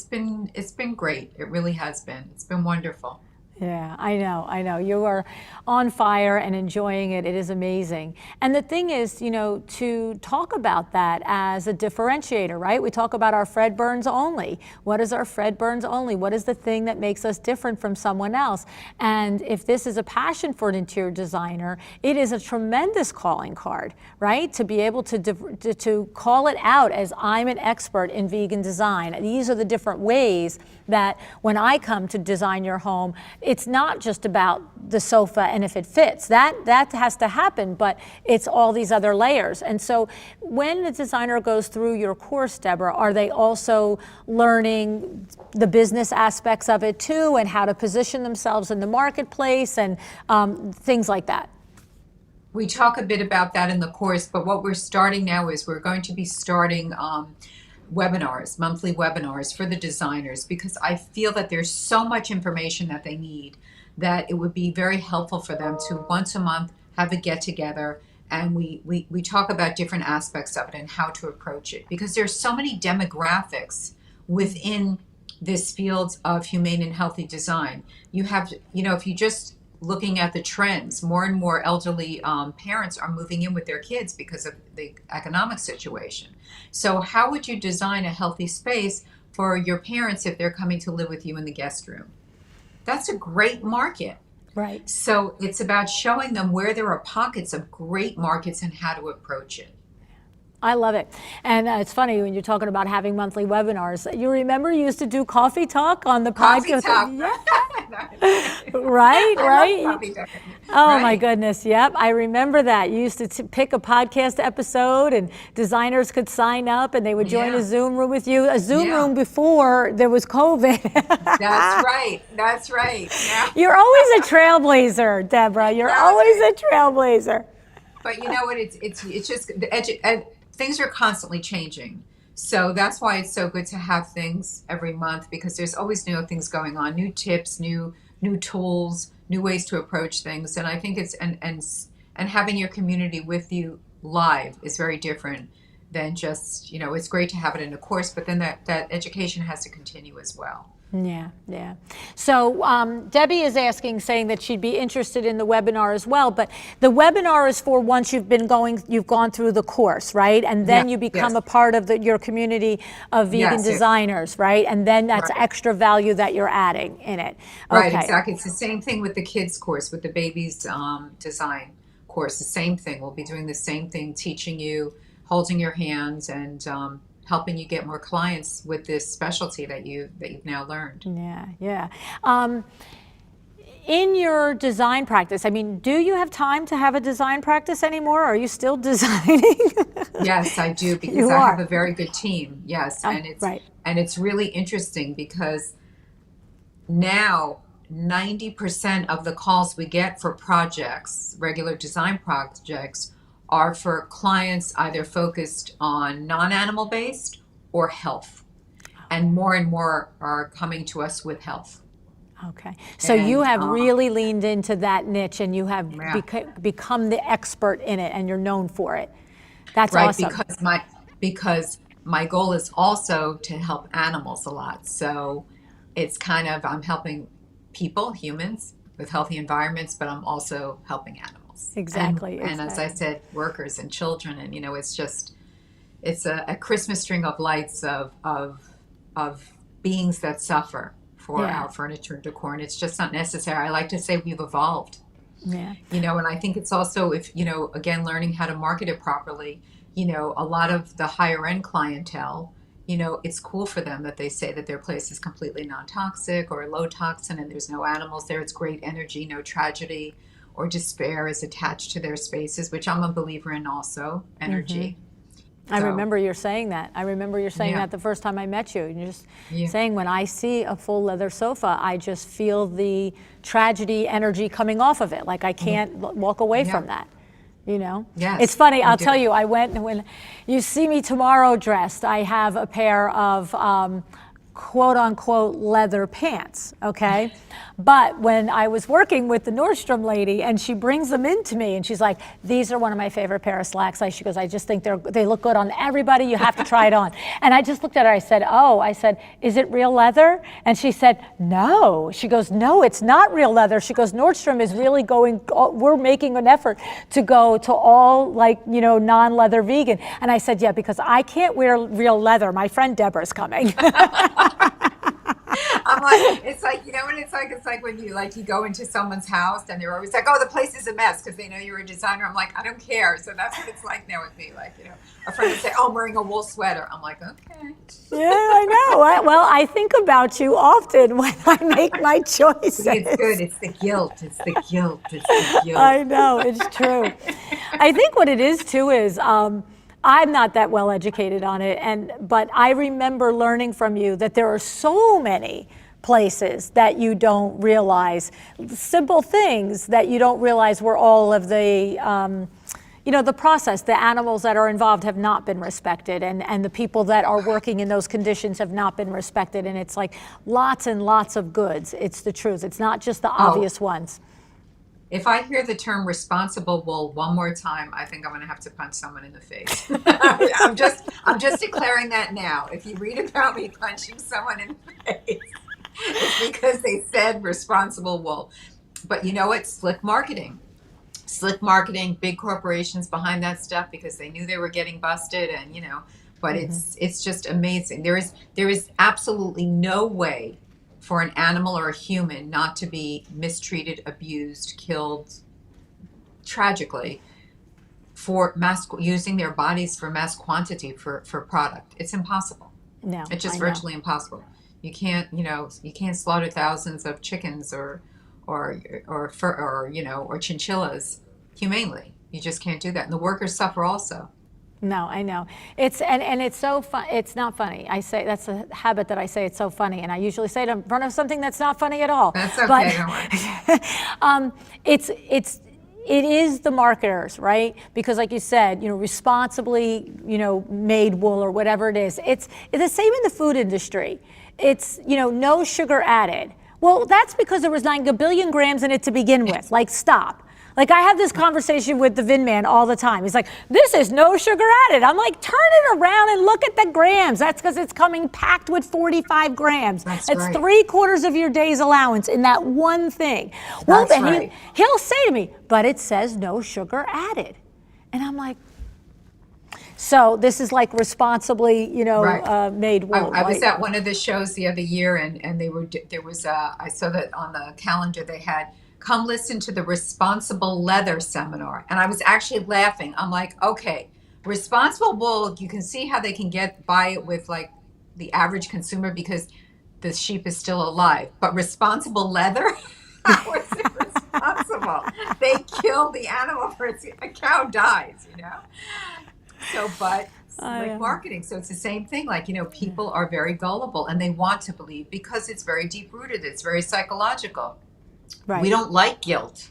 been great. It really has been. It's been wonderful. Yeah, I know. You are on fire and enjoying it. It is amazing. And the thing is, you know, to talk about that as a differentiator, right? We talk about our Fred Burns only. What is our Fred Burns only? What is the thing that makes us different from someone else? And if this is a passion for an interior designer, it is a tremendous calling card, right? To be able to call it out as I'm an expert in vegan design. These are the different ways that when I come to design your home, it's not just about the sofa and if it fits. That has to happen, but it's all these other layers. And so when the designer goes through your course, Deborah, are they also learning the business aspects of it too, and how to position themselves in the marketplace and things like that? We talk a bit about that in the course, but what we're starting now is we're going to be starting webinars, monthly webinars for the designers, because I feel that there's so much information that they need that it would be very helpful for them to once a month have a get together, and we talk about different aspects of it and how to approach it, because there's so many demographics within this field of humane and healthy design. You have, you know, if you just looking at the trends, more and more elderly parents are moving in with their kids because of the economic situation. So how would you design a healthy space for your parents if they're coming to live with you in the guest room? That's a great market. Right. So it's about showing them where there are pockets of great markets and how to approach it. I love it. And it's funny when you're talking about having monthly webinars. You remember you used to do coffee talk on the podcast? Talk. Yeah. Right. Oh my goodness. Yep. I remember that. You used to pick a podcast episode and designers could sign up and they would join a Zoom room with you. A Zoom room before there was COVID. That's right. Yeah. You're always a trailblazer, Deborah. You're always a trailblazer. But you know what? It's just things are constantly changing. So that's why it's so good to have things every month, because there's always new things going on, new tips, new tools, new ways to approach things. And I think it's and having your community with you live is very different than just, you know, it's great to have it in a course, but then that education has to continue as well. Yeah. So Debbie is asking, saying that she'd be interested in the webinar as well, but the webinar is for once you've gone through the course, right? And then you become a part of your community of vegan designers, right? And then that's extra value that you're adding in it. Right, exactly. It's the same thing with the kids course, with the babies design course, the same thing. We'll be doing the same thing, teaching you, holding your hands, and helping you get more clients with this specialty that you've now learned. Yeah. In your design practice, I mean, do you have time to have a design practice anymore? Are you still designing? Yes, I do, because have a very good team. Yes, and it's really interesting because now 90% of the calls we get for projects, regular design projects, are for clients either focused on non-animal based or health. And more are coming to us with health. Okay. So you have really leaned into that niche, and you have become the expert in it, and you're known for it. That's awesome. Because my goal is also to help animals a lot. So it's kind of, I'm helping people, humans, with healthy environments, but I'm also helping animals. animals. Exactly. And as I said, workers and children. And, it's a Christmas string of lights of beings that suffer for our furniture and decor. And it's just not necessary. I like to say we've evolved. Yeah. And I think it's also, if, again, learning how to market it properly, a lot of the higher end clientele, it's cool for them that they say that their place is completely non-toxic or low toxin and there's no animals there. It's great energy, no tragedy or despair is attached to their spaces, which I'm a believer in also, energy. I remember you're saying that. I remember you're saying that the first time I met you. And you're just saying, when I see a full leather sofa, I just feel the tragedy energy coming off of it. Like I can't walk away from that. Yes, it's funny. I'll tell you, when you see me tomorrow dressed, I have a pair of quote unquote leather pants. Okay. But when I was working with the Nordstrom lady and she brings them into me and she's like, these are one of my favorite pair of slacks. She goes, I just think they look good on everybody. You have to try it on. And I just looked at her. I said, is it real leather? And she said, no. She goes, no, it's not real leather. She goes, Nordstrom is really we're making an effort to go to all non-leather vegan. And I said, yeah, because I can't wear real leather. My friend Deborah's coming. I'm like, it's like, what it's like when you go into someone's house and they're always like, oh, the place is a mess because they know you're a designer. I'm like, I don't care. So that's what it's like now with me. A friend would say, oh, I'm wearing a wool sweater. I'm like, okay. Yeah, I know. Well, I think about you often when I make my choices. It's good. It's the guilt. It's the guilt. It's the guilt. I know. It's true. I think what it is too is, I'm not that well educated on it, but I remember learning from you that there are so many places that you don't realize, simple things that you don't realize where all of the, the process, the animals that are involved have not been respected, and the people that are working in those conditions have not been respected, and it's like lots and lots of goods. It's the truth. It's not just the obvious ones. If I hear the term responsible wool one more time, I think I'm going to have to punch someone in the face. I'm just declaring that now. If you read about me punching someone in the face, it's because they said responsible wool. But you know what? Slick marketing, big corporations behind that stuff because they knew they were getting busted, and but it's just amazing. There is absolutely no way for an animal or a human not to be mistreated, abused, killed tragically for using their bodies for mass quantity for product. It's impossible. No, it's just virtually impossible. You can't slaughter thousands of chickens or chinchillas humanely. You just can't do that. And the workers suffer also. No, I know. It's so fun. It's not funny. I say that's a habit that I say it's so funny, and I usually say it in front of something that's not funny at all. That's okay. Don't worry. It is the marketers, right? Because like you said, responsibly, made wool or whatever it is. It's the same in the food industry. It's, no sugar added. Well, that's because there was 9 billion grams in it to begin with. Like, stop. Like, I have this conversation with the Vin man all the time. He's like, this is no sugar added. I'm like, turn it around and look at the grams. That's because it's coming packed with 45 grams. That's right. 3/4 of your day's allowance in that one thing. Well, then right. He'll say to me, but it says no sugar added. And I'm like, so this is like responsibly, right. Made wool. I was at one of the shows the other year, and I saw that on the calendar they had, come listen to the responsible leather seminar. And I was actually laughing. I'm like, okay, responsible wool, you can see how they can get by it with like the average consumer because the sheep is still alive. But responsible leather, how is it responsible? They kill the animal a cow dies, So, but like marketing. So it's the same thing. Like, people are very gullible and they want to believe because it's very deep rooted. It's very psychological. Right. We don't like guilt.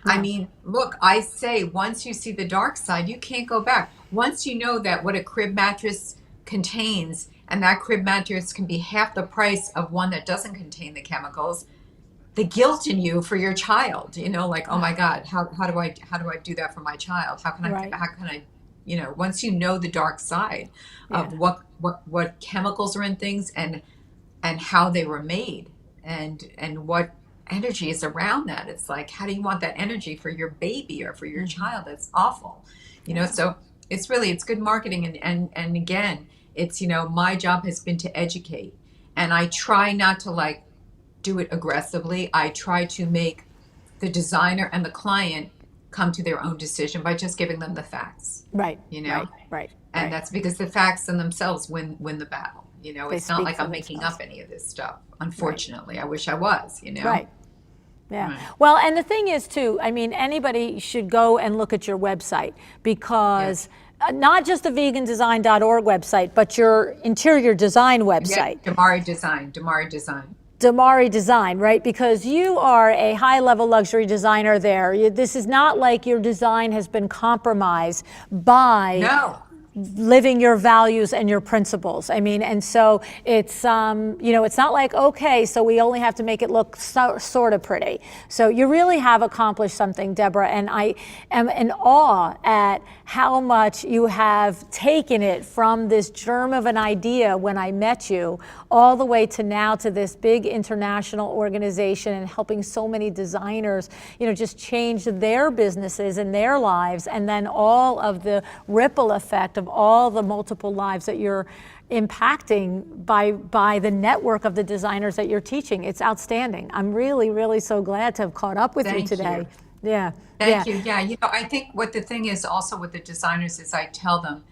No. I mean, look, I say once you see the dark side, you can't go back. Once you know that what a crib mattress contains, and that crib mattress can be half the price of one that doesn't contain the chemicals, the guilt in you for your child, like, oh my God, how do I do that for my child? How can I, once you know the dark side of what chemicals are in things and how they were made and energy is around that. It's like, how do you want that energy for your baby or for your child? That's awful, you know. So it's good marketing, and again, it's, you know, my job has been to educate, and I try not to like do it aggressively. I try to make the designer and the client come to their own decision by just giving them the facts. Right. You know. Right. And that's because the facts in themselves win the battle. You know, it's not like I'm making up any of this stuff. Unfortunately, I wish I was, you know. Right. Yeah. Well, and the thing is too, I mean, anybody should go and look at your website, because not just the vegandesign.org website, but your interior design website. Yeah, Damari Design. Damari Design, right? Because you are a high-level luxury designer there. This is not like your design has been compromised by living your values and your principles. I mean, and so it's, you know, it's not like, okay, so we only have to make it look sort of pretty. So you really have accomplished something, Deborah, and I am in awe at how much you have taken it from this germ of an idea when I met you all the way to now to this big international organization and helping so many designers, you know, just change their businesses and their lives, and then all of the ripple effect of all the multiple lives that you're impacting by the network of the designers that you're teaching. It's outstanding. I'm really, really so glad to have caught up with you today. Yeah. Thank you. Yeah. You know, I think what the thing is also with the designers is I tell them,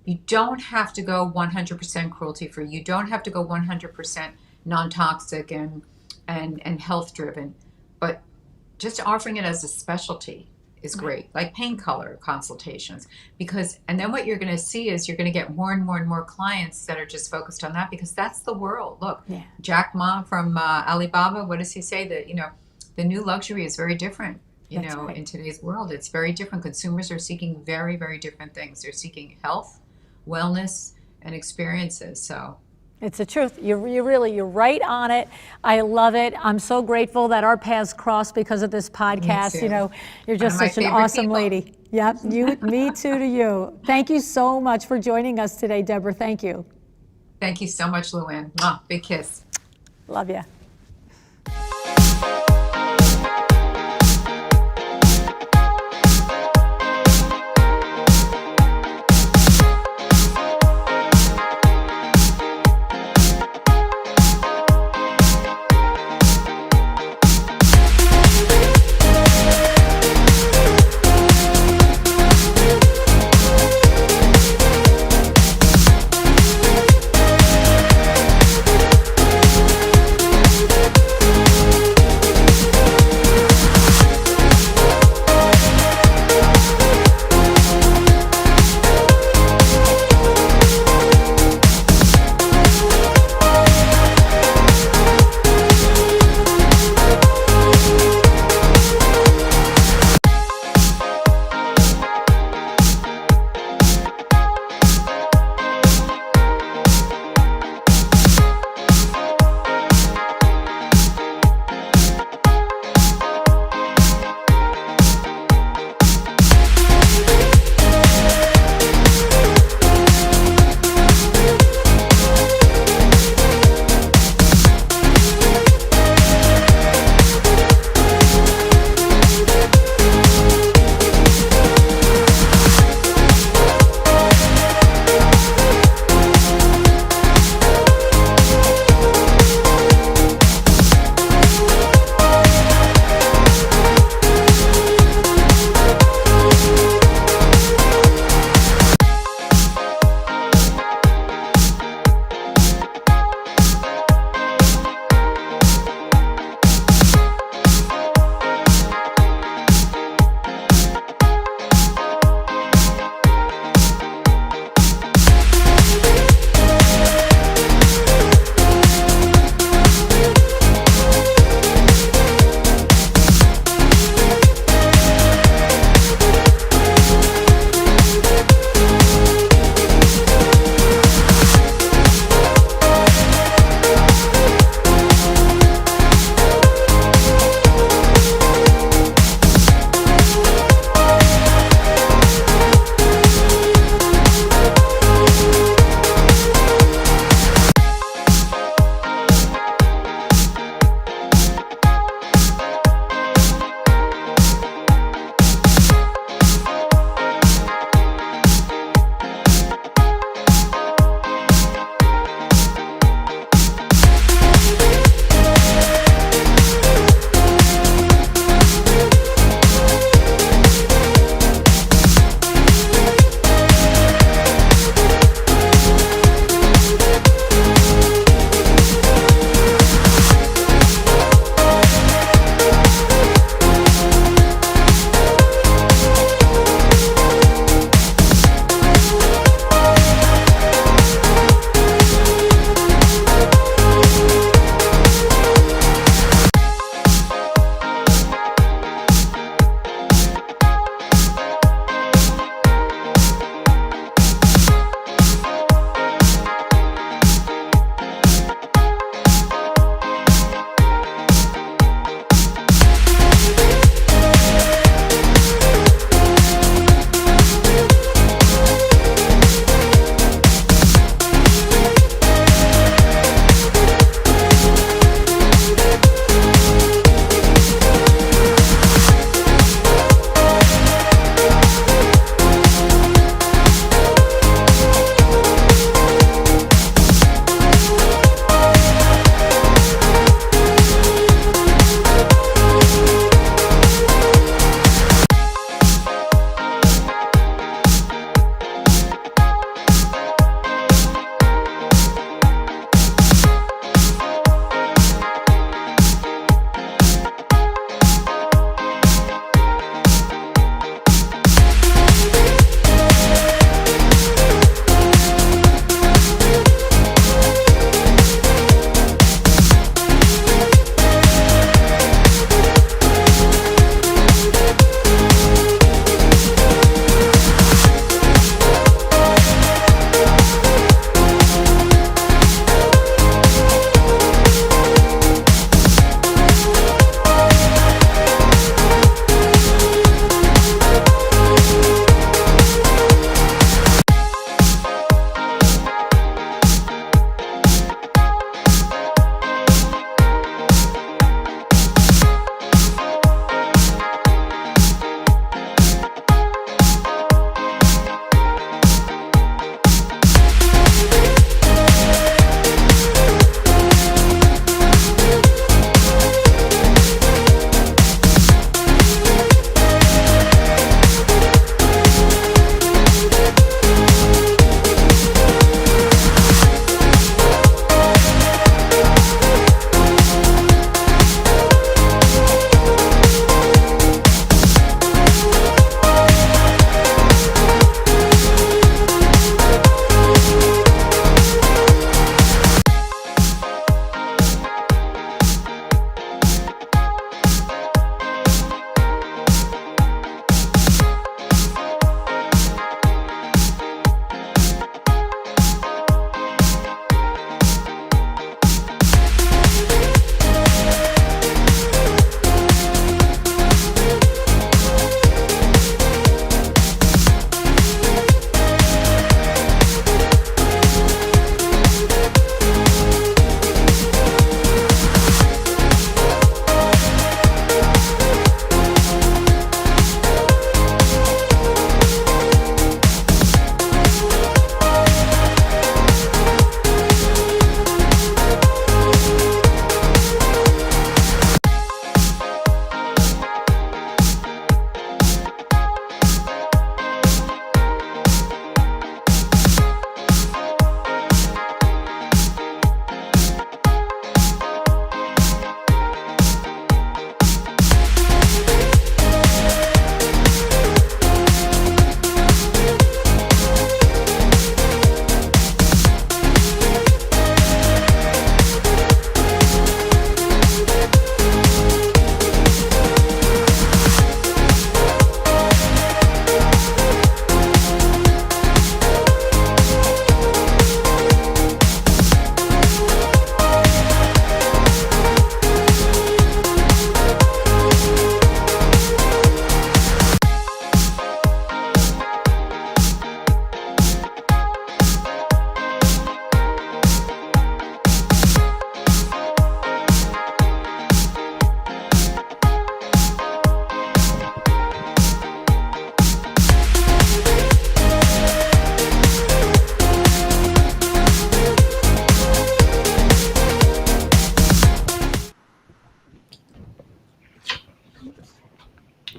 you don't have to go 100% cruelty free. You don't have to go 100% non-toxic and health driven, but just offering it as a specialty is great, like paint color consultations, because, and then what you're going to see is you're going to get more and more and more clients that are just focused on that, because that's the world. Look, Jack Ma from Alibaba, what does he say? That, you know, the new luxury is very different. You know, in today's world, it's very different. Consumers are seeking very, very different things. They're seeking health, wellness, and experiences. So it's the truth. You're right on it. I love it. I'm so grateful that our paths crossed because of this podcast. You know, you're just such an awesome lady. Yep. Me too to you. Thank you so much for joining us today, Deborah. Thank you. Thank you so much, LuAnn. Mwah, big kiss. Love you.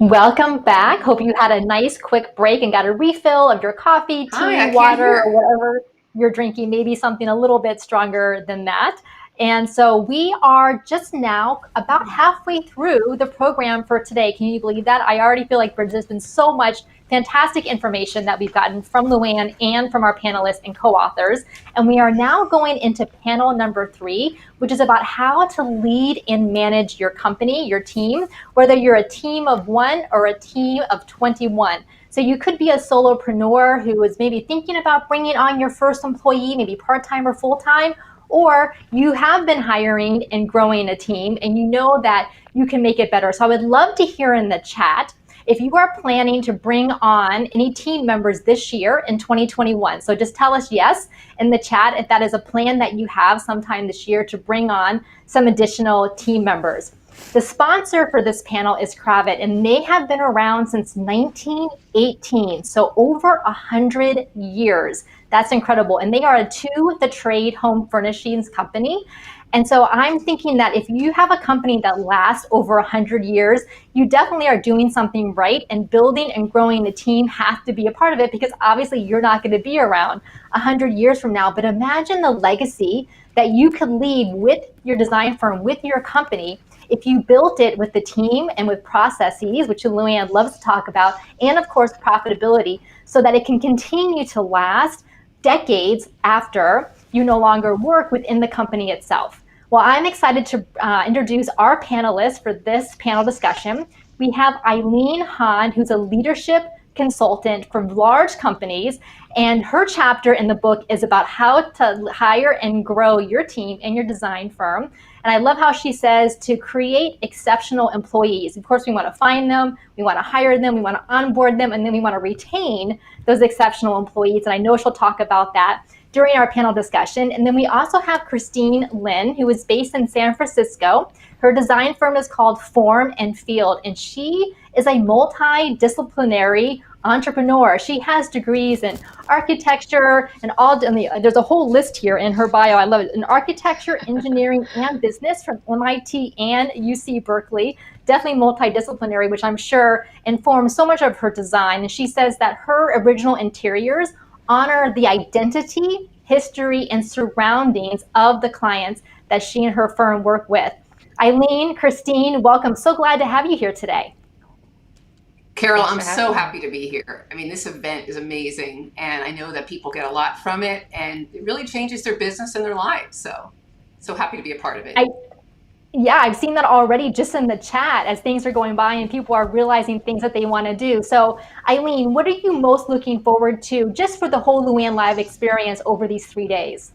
Welcome back. Hope you had a nice quick break and got a refill of your coffee, tea, Hi, I can't water, hear. or whatever you're drinking, maybe something a little bit stronger than that. And so we are just now about halfway through the program for today. Can you believe that? I already feel like there's been so much fantastic information that we've gotten from LuAnn and from our panelists and co-authors. And we are now going into panel number 3, which is about how to lead and manage your company, your team, whether you're a team of 1 or a team of 21. So you could be a solopreneur who is maybe thinking about bringing on your first employee, maybe part-time or full-time, or you have been hiring and growing a team and you know that you can make it better. So I would love to hear in the chat if you are planning to bring on any team members this year in 2021. So just tell us yes in the chat if that is a plan that you have sometime this year to bring on some additional team members. The sponsor for this panel is Kravit, and they have been around since 1918, so over 100 years. That's incredible. And they are a to-the-trade home furnishings company. And so I'm thinking that if you have a company that lasts over 100 years, you definitely are doing something right, and building and growing the team has to be a part of it, because obviously you're not going to be around 100 years from now. But imagine the legacy that you could leave with your design firm, with your company, if you built it with the team and with processes, which LuAnn loves to talk about, and of course profitability, so that it can continue to last decades after you no longer work within the company itself. Well, I'm excited to introduce our panelists for this panel discussion. We have Eileen Hahn, who's a leadership consultant for large companies, and her chapter in the book is about how to hire and grow your team and your design firm. And I love how she says to create exceptional employees. Of course, we want to find them, we want to hire them, we want to onboard them, and then we want to retain those exceptional employees. And I know she'll talk about that during our panel discussion. And then we also have Christine Lin, who is based in San Francisco. Her design firm is called Form and Field, and she is a multidisciplinary entrepreneur. She has degrees in architecture and there's a whole list here in her bio. I love it. In architecture, engineering, and business from MIT and UC Berkeley. Definitely multidisciplinary, which I'm sure informs so much of her design. And she says that her original interiors honor the identity, history, and surroundings of the clients that she and her firm work with. Eileen, Christine, welcome. So glad to have you here today. Carol, I'm so happy to be here. I mean, this event is amazing, and I know that people get a lot from it, and it really changes their business and their lives. So happy to be a part of it. Yeah, I've seen that already just in the chat as things are going by and people are realizing things that they want to do. So Eileen, what are you most looking forward to just for the whole LuAnn Live experience over these 3 days?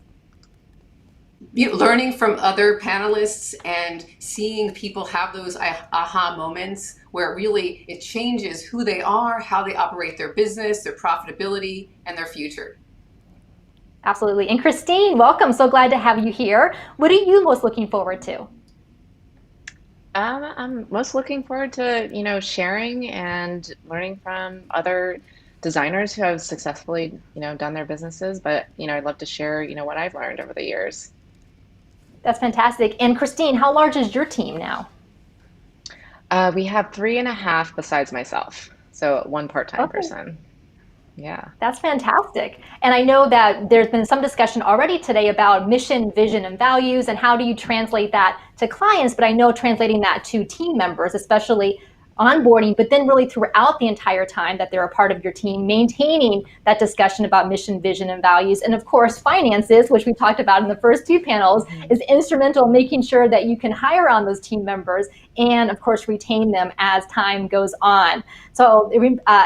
Learning from other panelists and seeing people have those aha moments where really it changes who they are, how they operate their business, their profitability, and their future. Absolutely. And Christine, welcome. So glad to have you here. What are you most looking forward to? I'm most looking forward to, sharing and learning from other designers who have successfully, done their businesses. But, I'd love to share, what I've learned over the years. That's fantastic. And Christine, how large is your team now? We have 3.5 besides myself. So one part-time person. Yeah. That's fantastic. And I know that there's been some discussion already today about mission, vision, and values, and how do you translate that to clients, but I know translating that to team members, especially onboarding, but then really throughout the entire time that they're a part of your team, maintaining that discussion about mission, vision, and values. And of course, finances, which we talked about in the first 2 panels, is instrumental in making sure that you can hire on those team members and of course retain them as time goes on. So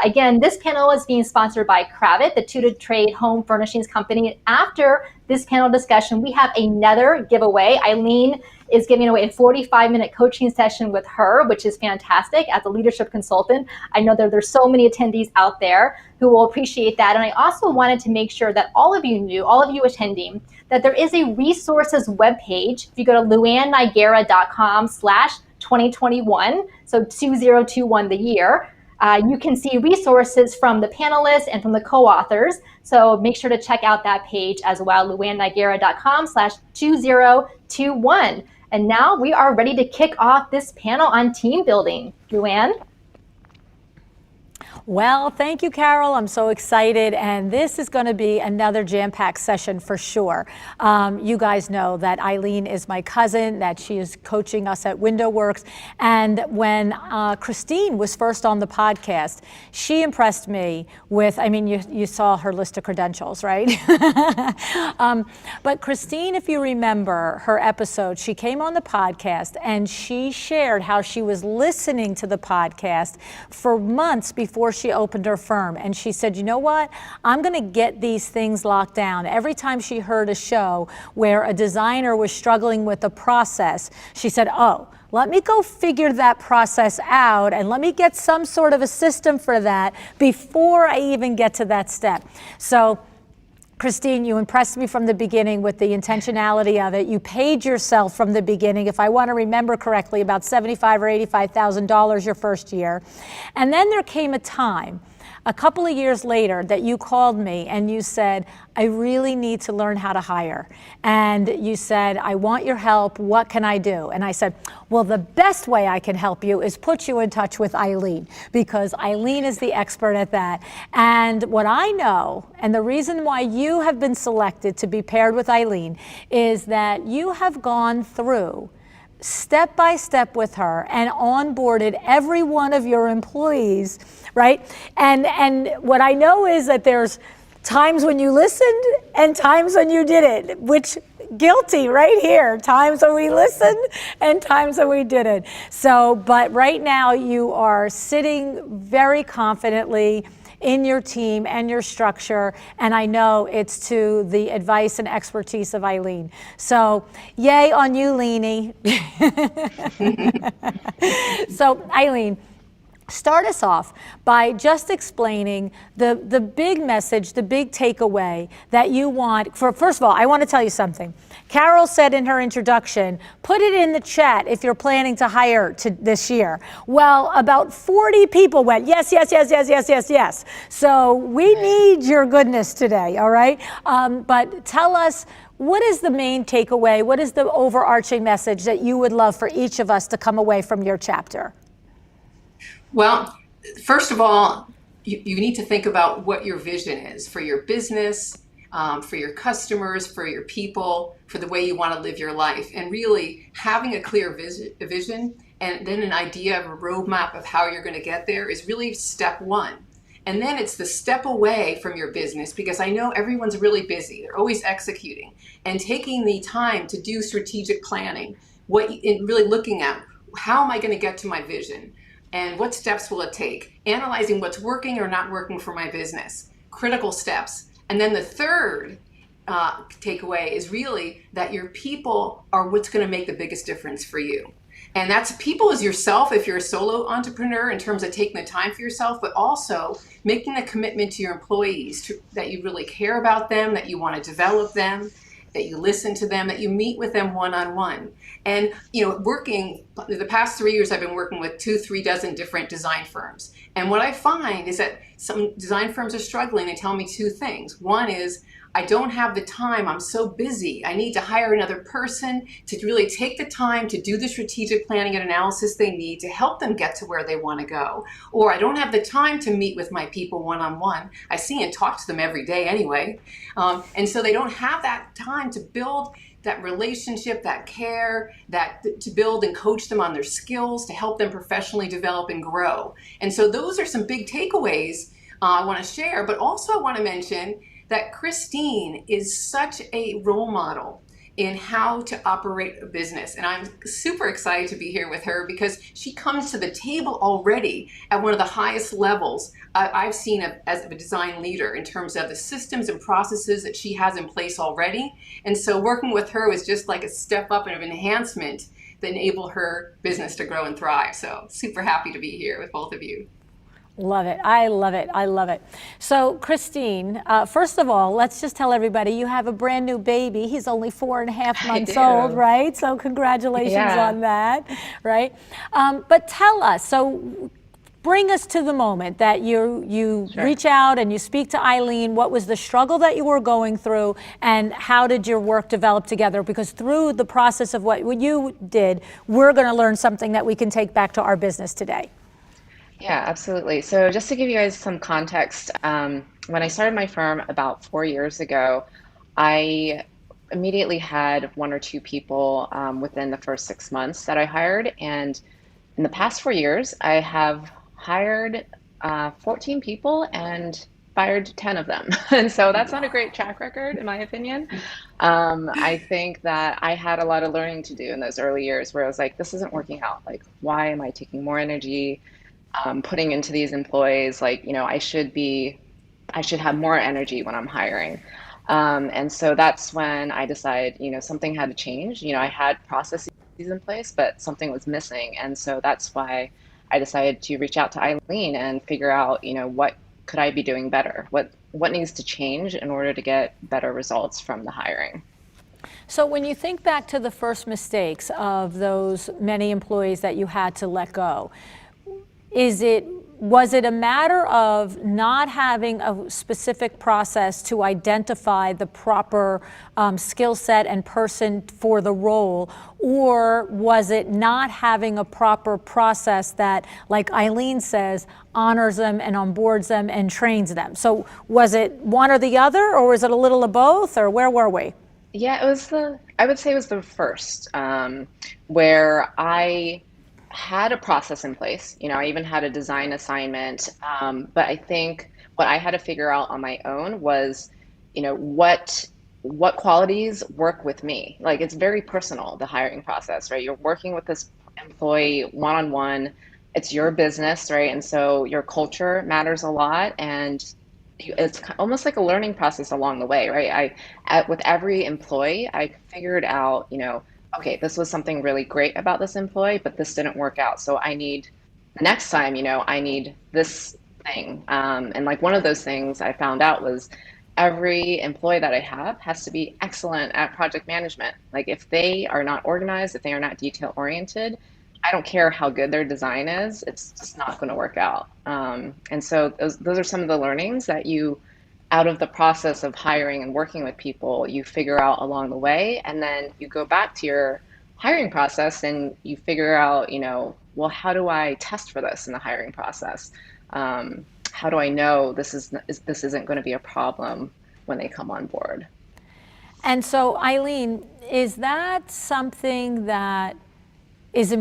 again, this panel is being sponsored by Kravit, the to-the-trade home furnishings company. After this panel discussion, we have another giveaway. Eileen is giving away a 45-minute coaching session with her, which is fantastic as a leadership consultant. I know that there's so many attendees out there who will appreciate that. And I also wanted to make sure that all of you knew, all of you attending, that there is a resources webpage. If you go to LuAnnNigara.com/2021, so 2021 the year, you can see resources from the panelists and from the co-authors. So make sure to check out that page as well, LuAnnNigara.com/2021. And now we are ready to kick off this panel on team building. LuAnn? Well, thank you, Carol. I'm so excited. And this is going to be another jam-packed session for sure. You guys know that Eileen is my cousin, that she is coaching us at WindowWorks. And when Christine was first on the podcast, she impressed me with, I mean, you saw her list of credentials, right? But Christine, if you remember her episode, she came on the podcast and she shared how she was listening to the podcast for months before she opened her firm. And she said, you know what? I'm going to get these things locked down. Every time she heard a show where a designer was struggling with a process, she said, oh, let me go figure that process out and let me get some sort of a system for that before I even get to that step. So Christine, you impressed me from the beginning with the intentionality of it. You paid yourself from the beginning, if I want to remember correctly, about $75,000 or $85,000 your first year. And then there came a time, a couple of years later, that you called me and you said, I really need to learn how to hire. And you said, I want your help. What can I do? And I said, well, the best way I can help you is put you in touch with Eileen, because Eileen is the expert at that. And what I know, and the reason why you have been selected to be paired with Eileen, is that you have gone through step by step with her and onboarded every one of your employees, right? And what I know is that there's times when you listened and times when you didn't, which guilty right here, times when we listened and times when we didn't. So, but right now you are sitting very confidently in your team and your structure, and I know it's to the advice and expertise of Eileen. So yay on you, Leanie. So Eileen, start us off by just explaining the big message, the big takeaway that you want. First of all, I want to tell you something. Carol said in her introduction, put it in the chat if you're planning to hire this year. Well, about 40 people went, yes, yes, yes, yes, yes, yes, yes. So we need your goodness today, all right? But tell us, what is the main takeaway? What is the overarching message that you would love for each of us to come away from your chapter? Well, first of all, you need to think about what your vision is for your business, for your customers, for your people, for the way you want to live your life. And really having a clear vision and then an idea of a roadmap of how you're going to get there is really step one. And then it's the step away from your business, because I know everyone's really busy. They're always executing, and taking the time to do strategic planning, really looking at how am I going to get to my vision? And what steps will it take? Analyzing what's working or not working for my business. Critical steps. And then the third takeaway is really that your people are what's going to make the biggest difference for you. And that's people as yourself if you're a solo entrepreneur, in terms of taking the time for yourself, but also making a commitment to your employees that you really care about them, that you want to develop them, that you listen to them, that you meet with them one-on-one. And, working, the past 3 years, I've been working with 2-3 dozen different design firms. And what I find is that some design firms are struggling. They tell me two things. One is, I don't have the time, I'm so busy. I need to hire another person to really take the time to do the strategic planning and analysis they need to help them get to where they want to go. Or I don't have the time to meet with my people one-on-one. I see and talk to them every day anyway. And so they don't have that time to build that relationship, that care, to build and coach them on their skills, to help them professionally develop and grow. And so those are some big takeaways I want to share, but also I want to mention that Christine is such a role model in how to operate a business. And I'm super excited to be here with her because she comes to the table already at one of the highest levels I've seen as a design leader in terms of the systems and processes that she has in place already. And so working with her was just like a step up and an enhancement that enable her business to grow and thrive. So super happy to be here with both of you. Love it. I love it. I love it. So, Christine, first of all, let's just tell everybody you have a brand new baby. He's only 4.5 months old, right? So congratulations on that, right? But tell us, so bring us to the moment that you reach out and you speak to Eileen. What was the struggle that you were going through, and how did your work develop together? Because through the process of what you did, we're going to learn something that we can take back to our business today. Yeah, absolutely. So just to give you guys some context, when I started my firm about 4 years ago, I immediately had one or two people within the first 6 months that I hired. And in the past 4 years, I have hired 14 people and fired 10 of them. And so that's not a great track record, in my opinion. I think that I had a lot of learning to do in those early years where I was like, this isn't working out. Like, why am I taking more energy putting into these employees? Like, I should have more energy when I'm hiring. And so that's when I decided, something had to change. I had processes in place, but something was missing. And so that's why I decided to reach out to Eileen and figure out, what could I be doing better? What needs to change in order to get better results from the hiring? So when you think back to the first mistakes of those many employees that you had to let go, was it a matter of not having a specific process to identify the proper skill set and person for the role, or was it not having a proper process that, like Eileen says, honors them and onboards them and trains them? So was it one or the other, or was it a little of both, or where were we? Yeah, I would say it was the first, where I had a process in place. I even had a design assignment. But I think what I had to figure out on my own was, what qualities work with me. Like, it's very personal, the hiring process, right? You're working with this employee one-on-one. It's your business, right? And so your culture matters a lot. And it's almost like a learning process along the way, right? With every employee, I figured out, okay, this was something really great about this employee, but this didn't work out. So I need the next time, I need this thing. And like one of those things I found out was every employee that I have has to be excellent at project management. Like if they are not organized, if they are not detail oriented, I don't care how good their design is, it's just not going to work out. And so those are some of the learnings that out of the process of hiring and working with people, you figure out along the way. And then you go back to your hiring process and you figure out, well, how do I test for this in the hiring process? How do I know this isn't going to be a problem when they come on board? And so, Eileen, is that something that is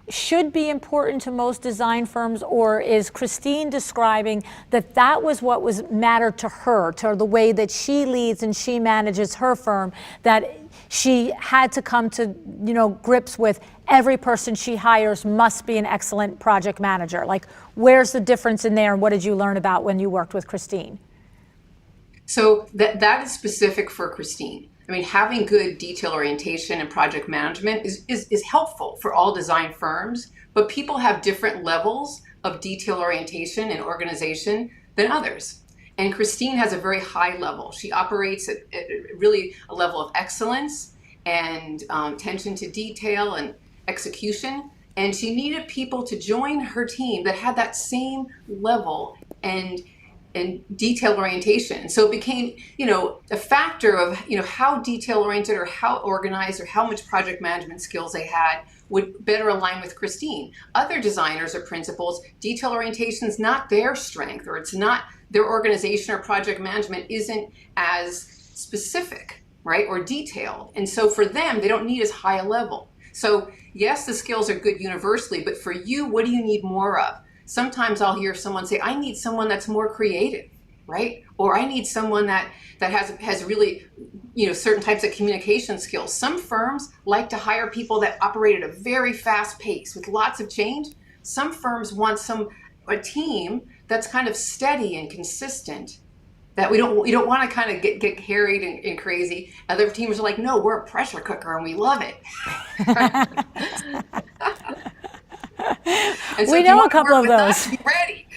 should be important to most design firms, or is Christine describing that was what mattered to her, to the way that she leads and she manages her firm, that she had to come to grips with every person she hires must be an excellent project manager? Like, where's the difference in there, and what did you learn about when you worked with Christine? So that is specific for Christine. I mean, having good detail orientation and project management is helpful for all design firms, but people have different levels of detail orientation and organization than others. And Christine has a very high level. She operates at really a level of excellence and attention to detail and execution. And she needed people to join her team that had that same level and detail orientation. So it became, a factor of, how detail oriented or how organized or how much project management skills they had would better align with Christine. Other designers or principals, detail orientation is not their strength, or it's not their organization or project management isn't as specific, right, or detailed. And so for them, they don't need as high a level. So yes, the skills are good universally, but for you, what do you need more of? Sometimes I'll hear someone say, I need someone that's more creative, right? Or I need someone that has really, certain types of communication skills. Some firms like to hire people that operate at a very fast pace with lots of change. Some firms want a team that's kind of steady and consistent, that we don't want to kind of get harried and crazy. Other teams are like, no, we're a pressure cooker and we love it. So we know a couple of those. Us, be ready.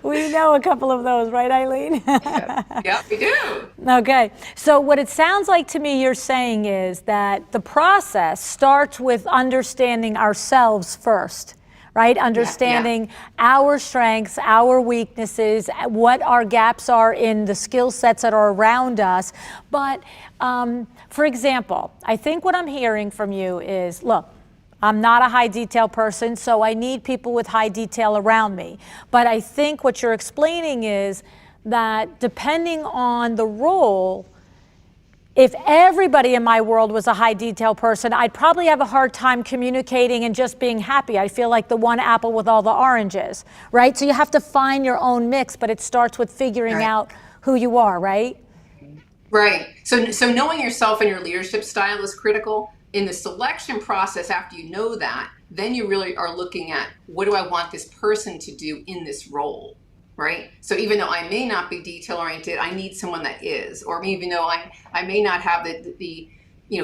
We know a couple of those, right, Eileen? Yeah, we do. Okay, so what it sounds like to me you're saying is that the process starts with understanding ourselves first, right? Understanding our strengths, our weaknesses, what our gaps are in the skill sets that are around us. But for example, I think what I'm hearing from you is, look, I'm not a high detail person, so I need people with high detail around me. But I think what you're explaining is that depending on the role, if everybody in my world was a high detail person, I'd probably have a hard time communicating and just being happy. I feel like the one apple with all the oranges, right? So you have to find your own mix, but it starts with figuring out who you are, right? Right. So knowing yourself and your leadership style is critical. In the selection process, after you know that, then you really are looking at, what do I want this person to do in this role, right? So even though I may not be detail oriented, I need someone that is, or even though I may not have the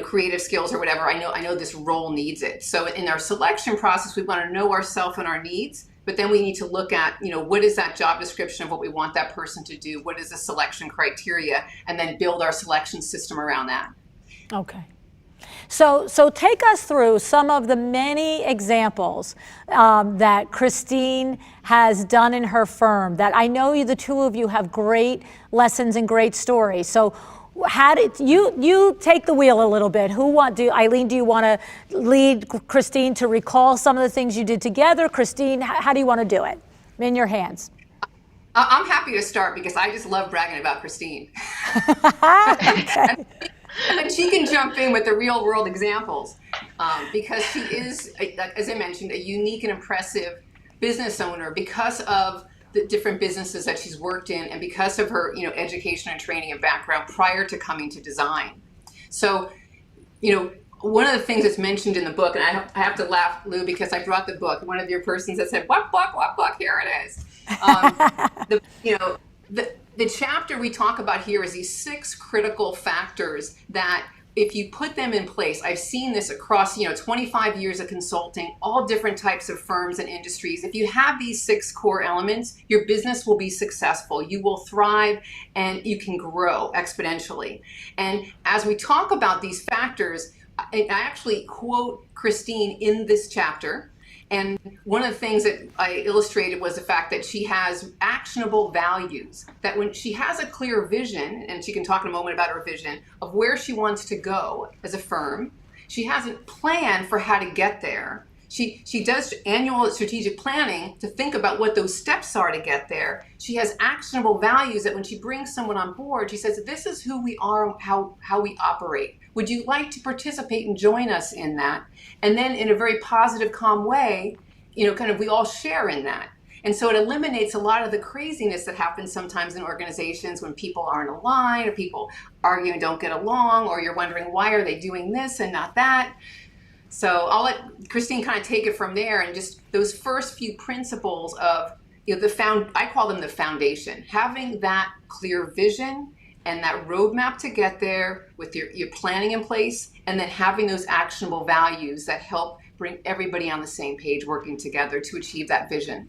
creative skills or whatever, I know this role needs it. So in our selection process, we want to know ourselves and our needs, but then we need to look at, what is that job description of what we want that person to do? What is the selection criteria? And then build our selection system around that. Okay. So take us through some of the many examples that Christine has done in her firm that I know the two of you have great lessons and great stories. So how did you take the wheel a little bit? Eileen, do you want to lead Christine to recall some of the things you did together? Christine, how do you want to do it? In your hands. I'm happy to start because I just love bragging about Christine. And she can jump in with the real world examples because she is, as I mentioned, a unique and impressive business owner because of the different businesses that she's worked in and because of her education and training and background prior to coming to design. So, one of the things that's mentioned in the book, and I have to laugh, Lou, because I brought the book. One of your persons that said, "What book? What book? Here it is." The chapter we talk about here is these 6 critical factors that if you put them in place, I've seen this across 25 years of consulting, all different types of firms and industries. If you have these 6 core elements, your business will be successful. You will thrive and you can grow exponentially. And as we talk about these factors, I actually quote Christine in this chapter. And one of the things that I illustrated was the fact that she has actionable values, that when she has a clear vision, and she can talk in a moment about her vision, of where she wants to go as a firm, she has a plan for how to get there. She does annual strategic planning to think about what those steps are to get there. She has actionable values that when she brings someone on board, she says, this is who we are, how we operate. Would you like to participate and join us in that? And then in a very positive, calm way, we all share in that. And so it eliminates a lot of the craziness that happens sometimes in organizations when people aren't aligned or people argue and don't get along, or you're wondering, why are they doing this and not that? So I'll let Christine kind of take it from there, and just those first few principles of I call them the foundation, having that clear vision and that roadmap to get there with your planning in place, and then having those actionable values that help bring everybody on the same page working together to achieve that vision.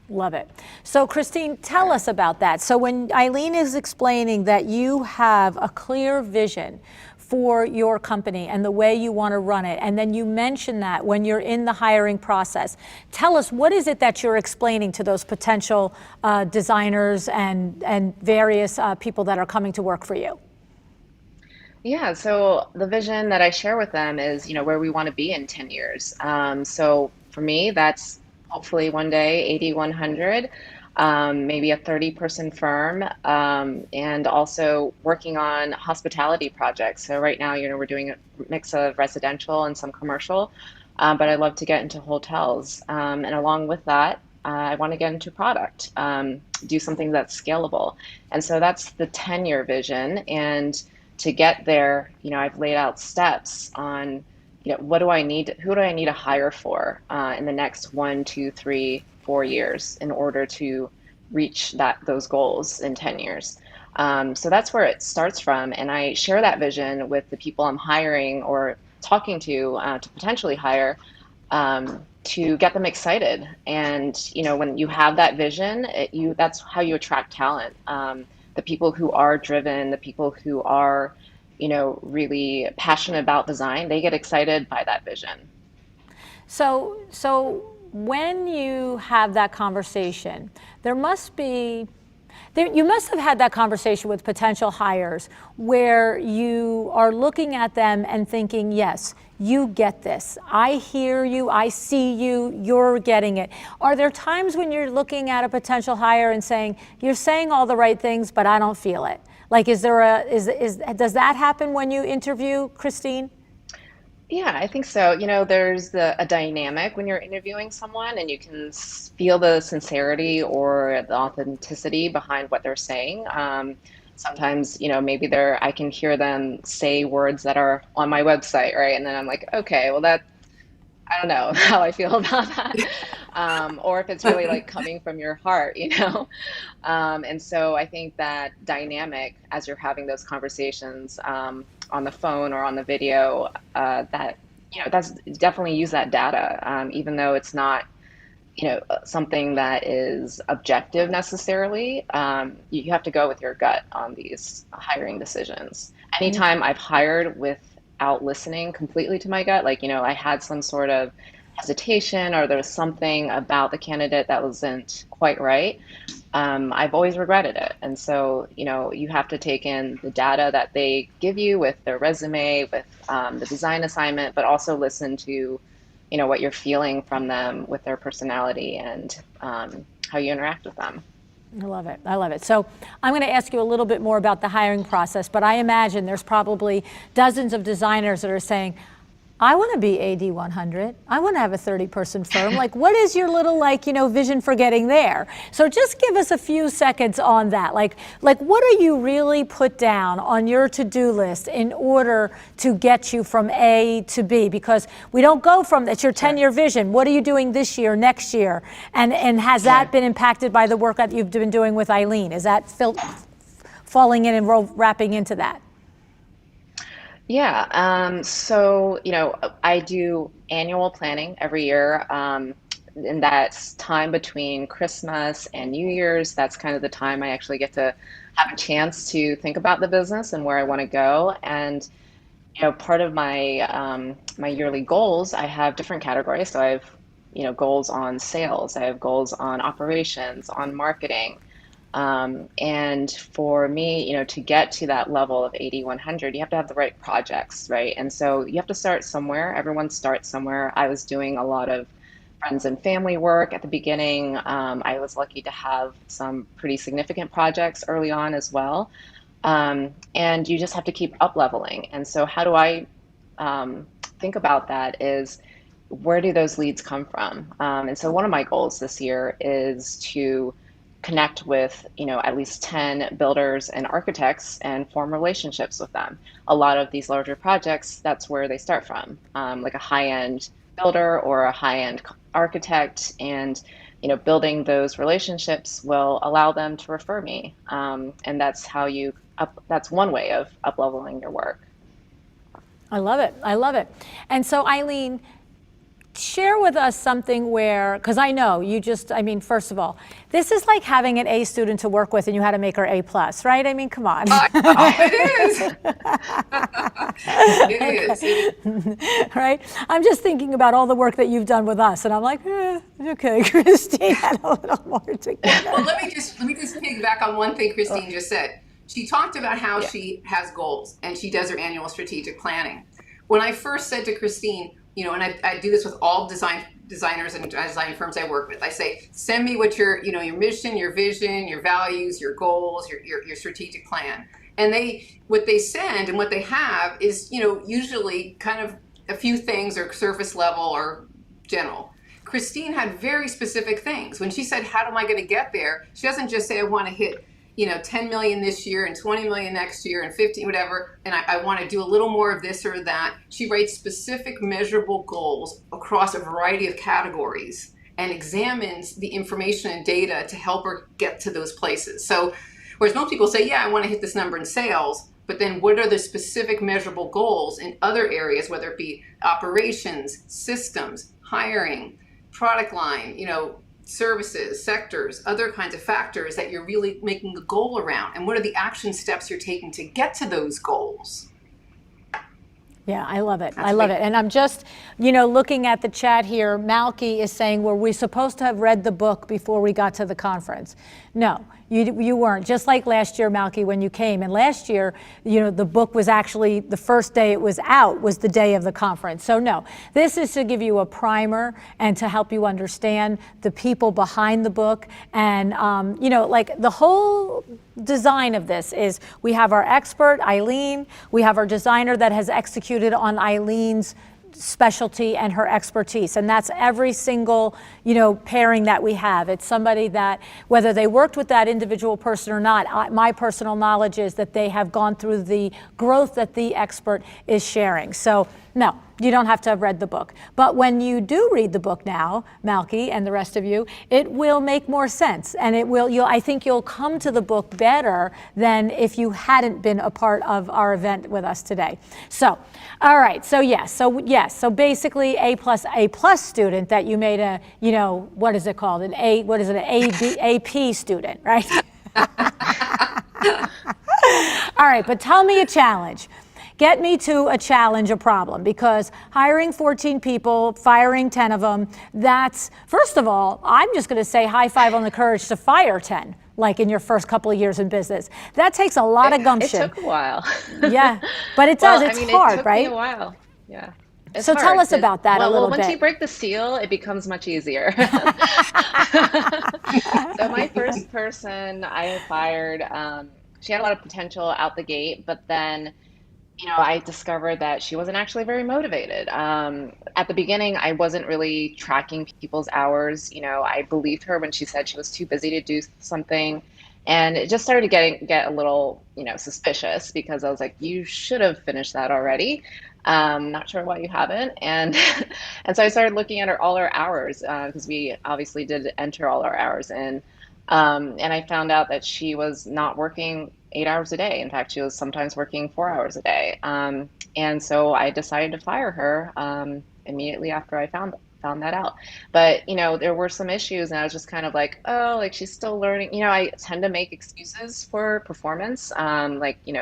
Love it. So Christine, tell us about that. So when Eileen is explaining that you have a clear vision for your company and the way you want to run it, and then you mention that when you're in the hiring process, tell us, what is it that you're explaining to those potential designers and various people that are coming to work for you? Yeah, so the vision that I share with them is, where we want to be in 10 years. So for me, that's hopefully one day 80, 100, maybe a 30-person firm, and also working on hospitality projects. So right now, we're doing a mix of residential and some commercial, but I'd love to get into hotels. And along with that, I want to get into product, do something that's scalable. And so that's the 10-year vision. And to get there, I've laid out steps on, what do I need, who do I need to hire for in the next 1, 2, 3, 4 years in order to reach those goals in 10 years. So that's where it starts from. And I share that vision with the people I'm hiring or talking to potentially hire, to get them excited. And, when you have that vision, that's how you attract talent. The people who are driven, the people who are, really passionate about design, they get excited by that vision. So when you have that conversation, there must be, You must have had that conversation with potential hires where you are looking at them and thinking, yes, you get this. I hear you, I see you, you're getting it. Are there times when you're looking at a potential hire and saying, you're saying all the right things, but I don't feel it? Like, does that happen when you interview, Christine? Yeah, I think so. There's a dynamic when you're interviewing someone, and you can feel the sincerity or the authenticity behind what they're saying. Sometimes, maybe I can hear them say words that are on my website, right? And then I'm like, okay, well, I don't know how I feel about that. Or if it's really like coming from your heart. And so I think that dynamic as you're having those conversations on the phone or on the video, that's definitely use that data, even though it's not, something that is objective necessarily. You have to go with your gut on these hiring decisions. Anytime I've hired without listening completely to my gut, like, I had some sort of hesitation or there was something about the candidate that wasn't quite right, I've always regretted it. And so, you have to take in the data that they give you with their resume, with the design assignment, but also listen to, what you're feeling from them with their personality and how you interact with them. I love it. I love it. So I'm going to ask you a little bit more about the hiring process, but I imagine there's probably dozens of designers that are saying, I want to be AD 100. I want to have a 30-person firm. Like, what is your little, vision for getting there? So just give us a few seconds on that. Like what do you really put down on your to-do list in order to get you from A to B? Because we don't go from, it's your 10-year vision. What are you doing this year, next year? And has that been impacted by the work that you've been doing with Eileen? Is that falling in and wrapping into that? Yeah. So, I do annual planning every year. And that's time between Christmas and New Year's. That's kind of the time I actually get to have a chance to think about the business and where I want to go. And, part of my my yearly goals, I have different categories. So I have, goals on sales. I have goals on operations, on marketing. And for me, to get to that level of 80, 100, you have to have the right projects, right? And so you have to start somewhere. Everyone starts somewhere. I was doing a lot of friends and family work at the beginning. I was lucky to have some pretty significant projects early on as well. And you just have to keep up leveling. And so how do I think about that is, where do those leads come from? And so one of my goals this year is to connect with, at least 10 builders and architects and form relationships with them. A lot of these larger projects, that's where they start from, like a high-end builder or a high-end architect. And, building those relationships will allow them to refer me. And that's that's one way of up-leveling your work. I love it. I love it. And so, Eileen, share with us something where, because I know you first of all, this is like having an A student to work with and you had to make her A+, right? I mean, come on. It is. It is. Right? I'm just thinking about all the work that you've done with us and I'm like, okay, Christine had a little more to give. Well, let me just piggyback on one thing Christine just said. She talked about how she has goals and she does her annual strategic planning. When I first said to Christine, and I do this with all designers and design firms I work with. I say, send me what your mission, your vision, your values, your goals, your strategic plan. And what they send and what they have is, usually kind of a few things or surface level or general. Christine had very specific things. When she said, how am I going to get there? She doesn't just say, I want to hit 10 million this year and 20 million next year and 15, whatever, and I want to do a little more of this or that. She writes specific measurable goals across a variety of categories and examines the information and data to help her get to those places. So, whereas most people say, yeah, I want to hit this number in sales, but then what are the specific measurable goals in other areas, whether it be operations, systems, hiring, product line, services, sectors, other kinds of factors that you're really making a goal around, and what are the action steps you're taking to get to those goals? Yeah, I love it. I love it. And I'm just, looking at the chat here, Malky is saying, were we supposed to have read the book before we got to the conference? No, You weren't. Just like last year, Malky, when you came. And last year, the book was actually, the first day it was out was the day of the conference. So no, this is to give you a primer and to help you understand the people behind the book. And, like the whole design of this is we have our expert, Eileen. We have our designer that has executed on Eileen's specialty and her expertise, and that's every single pairing that we have. It's somebody that, whether they worked with that individual person or not, my personal knowledge is that they have gone through the growth that the expert is sharing. So no, you don't have to have read the book, but when you do read the book now, Malky and the rest of you, it will make more sense, and I think you'll come to the book better than if you hadn't been a part of our event with us today. So all right, so so basically A plus student that you made a, what is it called? An AP student, right? All right, but tell me a challenge. Get me to a challenge, a problem, because hiring 14 people, firing 10 of them, that's, first of all, I'm just going to say high five on the courage to fire 10, like in your first couple of years in business. That takes a lot of gumption. It took a while. Yeah, but it does. It's hard, it took right? me a while. Yeah. It's so hard. Tell us about that a little bit. Once you break the seal, it becomes much easier. So my first person I fired, she had a lot of potential out the gate, but then I discovered that she wasn't actually very motivated. At the beginning, I wasn't really tracking people's hours. I believed her when she said she was too busy to do something. And it just started to get a little, suspicious, because I was like, you should have finished that already. Not sure why you haven't. And so I started looking at all our hours, because we obviously did enter all our hours in. And I found out that she was not working 8 hours a day. In fact, she was sometimes working 4 hours a day. And so I decided to fire her immediately after I found that out. But, there were some issues, and I was just kind of like, oh, like she's still learning. I tend to make excuses for performance.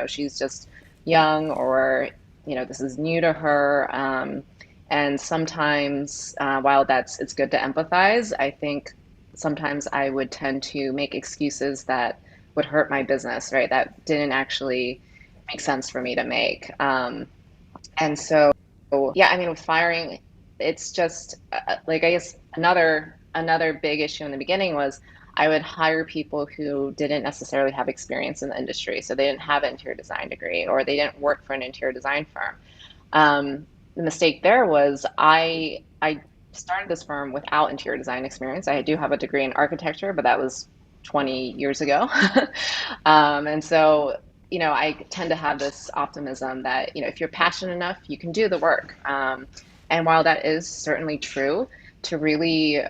She's just young, or, this is new to her. And sometimes, while it's good to empathize, I think sometimes I would tend to make excuses that would hurt my business, right? That didn't actually make sense for me to make. And so, with firing, it's just I guess another big issue in the beginning was I would hire people who didn't necessarily have experience in the industry. So they didn't have an interior design degree, or they didn't work for an interior design firm. The mistake there was I started this firm without interior design experience. I do have a degree in architecture, but that was 20 years ago. And so, I tend to have this optimism that, if you're passionate enough, you can do the work. And while that is certainly true, to really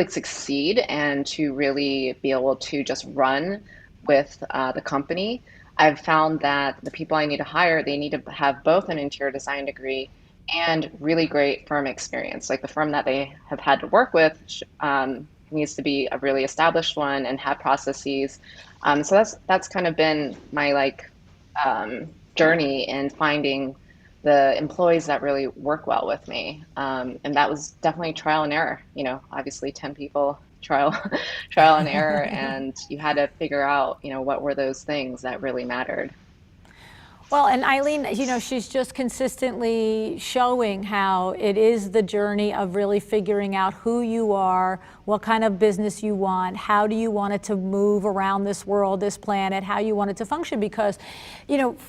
succeed and to really be able to just run with the company, I've found that the people I need to hire, they need to have both an interior design degree and really great firm experience. Like the firm that they have had to work with needs to be a really established one and have processes. So that's kind of been my journey in finding the employees that really work well with me. And that was definitely trial and error. Obviously 10 people, trial and error, and you had to figure out, what were those things that really mattered. Well, and Eileen, she's just consistently showing how it is the journey of really figuring out who you are, what kind of business you want, how do you want it to move around this world, this planet, how you want it to function. Because,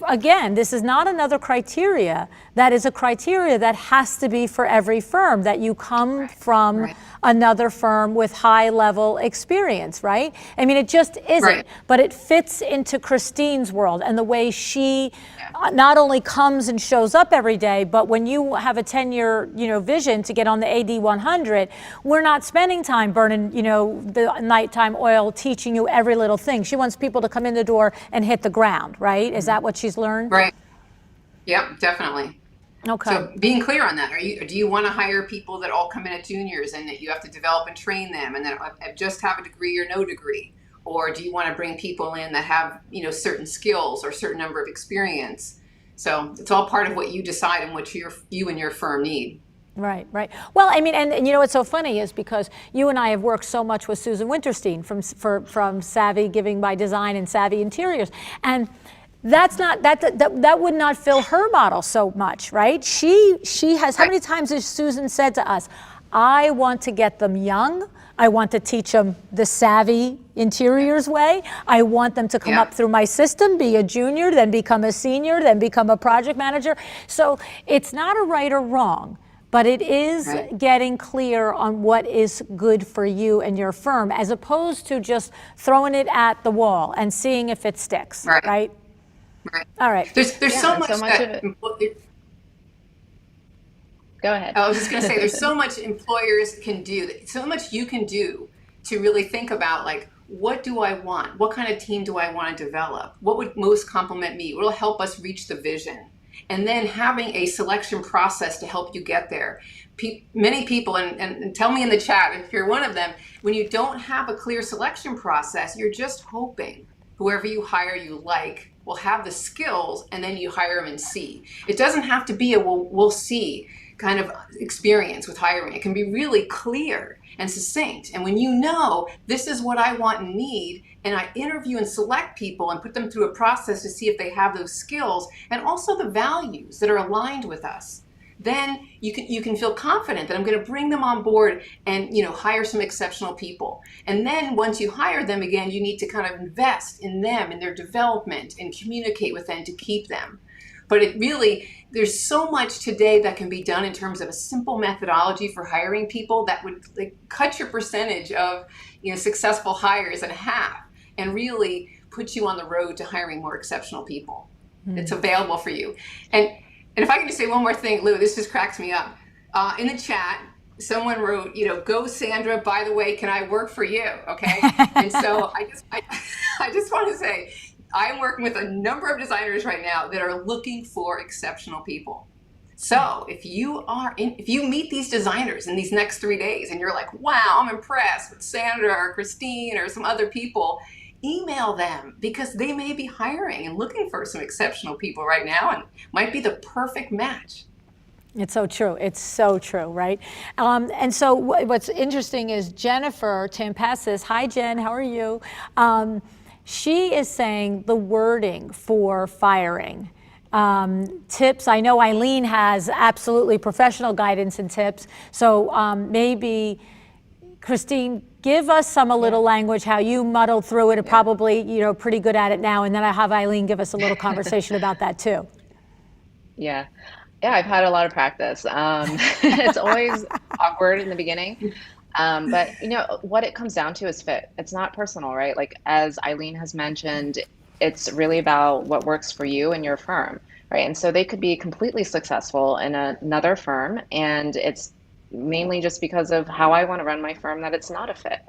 again, this is not another criteria. That is a criteria that has to be for every firm, that you come from another firm with high level experience, right? I mean, it just isn't, but it fits into Christine's world and the way she not only comes and shows up every day, but when you have a 10-year, vision to get on the AD 100, we're not spending time burning, the nighttime oil, teaching you every little thing. She wants people to come in the door and hit the ground, right? Is that what she's learned? Right. Yep, definitely. Okay. So being clear on that, do you want to hire people that all come in at juniors and that you have to develop and train them and that just have a degree or no degree? Or do you want to bring people in that have, certain skills or a certain number of experience? So it's all part of what you decide and what you and your firm need. Right, right. Well, I mean, and you know what's so funny is because you and I have worked so much with Susan Winterstein from Savvy Giving by Design and Savvy Interiors, and that's not that would not fill her model so much, right? She has, how many times has Susan said to us, I want to get them young. I want to teach them the Savvy Interiors way. I want them to come up through my system, be a junior, then become a senior, then become a project manager. So it's not a right or wrong, but it is getting clear on what is good for you and your firm, as opposed to just throwing it at the wall and seeing if it sticks, right? Right. All right. There's so much of that it. Go ahead. I was just going to say, there's so much employers can do, so much you can do to really think about, like, what do I want? What kind of team do I want to develop? What would most complement me? What will help us reach the vision? And then having a selection process to help you get there. Many people, and tell me in the chat if you're one of them, when you don't have a clear selection process, you're just hoping whoever you hire you like will have the skills, and then you hire them and see. It doesn't have to be a we'll see kind of experience with hiring. It can be really clear and succinct. And when you know this is what I want and need, and I interview and select people and put them through a process to see if they have those skills and also the values that are aligned with us, then you can feel confident that I'm going to bring them on board and, you know, hire some exceptional people. And then once you hire them again, you need to kind of invest in them, in their development, and communicate with them to keep them. But it really, there's so much today that can be done in terms of a simple methodology for hiring people that would, like, cut your percentage of, you know, successful hires in half and really put you on the road to hiring more exceptional people. It's available for you. And if I can just say one more thing, Lou, this just cracks me up. In the chat, someone wrote, you know, go Sandra, by the way, can I work for you? Okay. And so I just want to say, I'm working with a number of designers right now that are looking for exceptional people. So if you meet these designers in these next 3 days and you're like, wow, I'm impressed with Sandra or Christine or some other people, email them, because they may be hiring and looking for some exceptional people right now and might be the perfect match. It's so true. It's so true, right? And so what's interesting is Jennifer Tampassis. Hi, Jen. How are you? She is saying the wording for firing. Tips. I know Eileen has absolutely professional guidance and tips. So maybe, Christine, give us a little language, how you muddled through it, and probably, you know, pretty good at it now. And then I have Eileen give us a little conversation about that too. Yeah, I've had a lot of practice. It's always awkward in the beginning. But you know, what it comes down to is fit. It's not personal, right? Like, as Eileen has mentioned, it's really about what works for you and your firm, right? And so they could be completely successful in another firm, and it's mainly just because of how I want to run my firm that it's not a fit.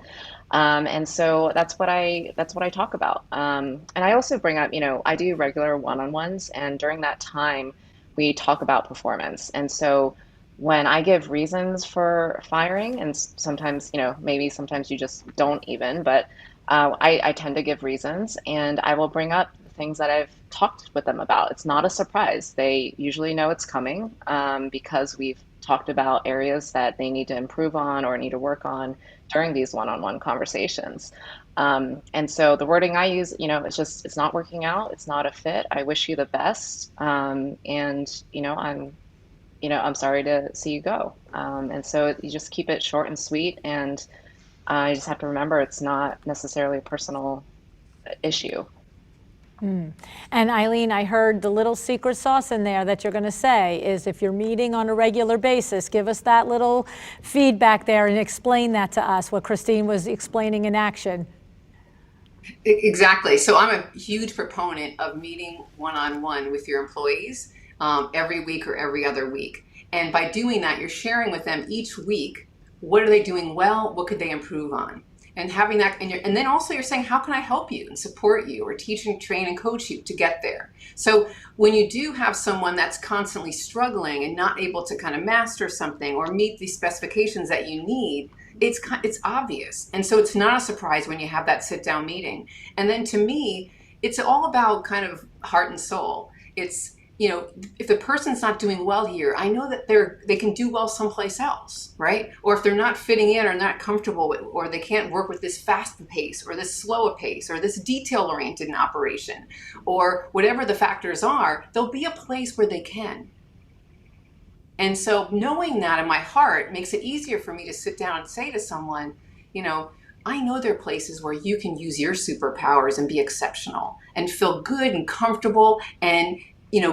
And so that's what I talk about. And I also bring up, you know, I do regular one-on-ones, and during that time, we talk about performance. And so when I give reasons for firing, and sometimes, you know, maybe sometimes you just don't even, but I tend to give reasons, and I will bring up things that I've talked with them about. It's not a surprise. They usually know it's coming because we've talked about areas that they need to improve on or need to work on during these one-on-one conversations. And so the wording I use, you know, it's not working out. It's not a fit. I wish you the best. And, you know, I'm sorry to see you go. And so you just keep it short and sweet. And you just have to remember it's not necessarily a personal issue. And Eileen, I heard the little secret sauce in there that you're going to say is, if you're meeting on a regular basis, give us that little feedback there and explain that to us, what Christine was explaining in action. Exactly. So I'm a huge proponent of meeting one-on-one with your employees every week or every other week. And by doing that, you're sharing with them each week, what are they doing well? What could they improve on? And having that, and then also you're saying, how can I help you and support you, or teach and train and coach you to get there? So when you do have someone that's constantly struggling and not able to kind of master something or meet the specifications that you need, it's obvious. And so it's not a surprise when you have that sit down meeting. And then to me, it's all about kind of heart and soul. It's if the person's not doing well here, I know that they can do well someplace else, right? Or if they're not fitting in or not comfortable with, or they can't work with this fast pace or this slower pace or this detail oriented operation, or whatever the factors are, there'll be a place where they can. And so knowing that in my heart makes it easier for me to sit down and say to someone, I know there are places where you can use your superpowers and be exceptional and feel good and comfortable and,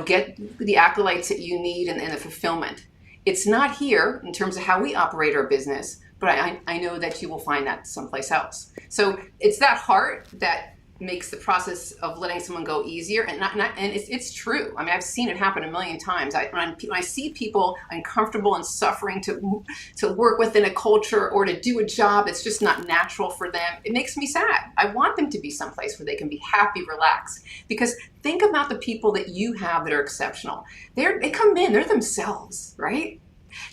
get the accolades that you need and the fulfillment. It's not here in terms of how we operate our business, but I know that you will find that someplace else. So it's that heart that makes the process of letting someone go easier, and it's true. I mean, I've seen it happen a million times. When I see people uncomfortable and suffering to work within a culture or to do a job that's just not natural for them, it makes me sad. I want them to be someplace where they can be happy, relaxed. Because think about the people that you have that are exceptional. They come in, they're themselves, right?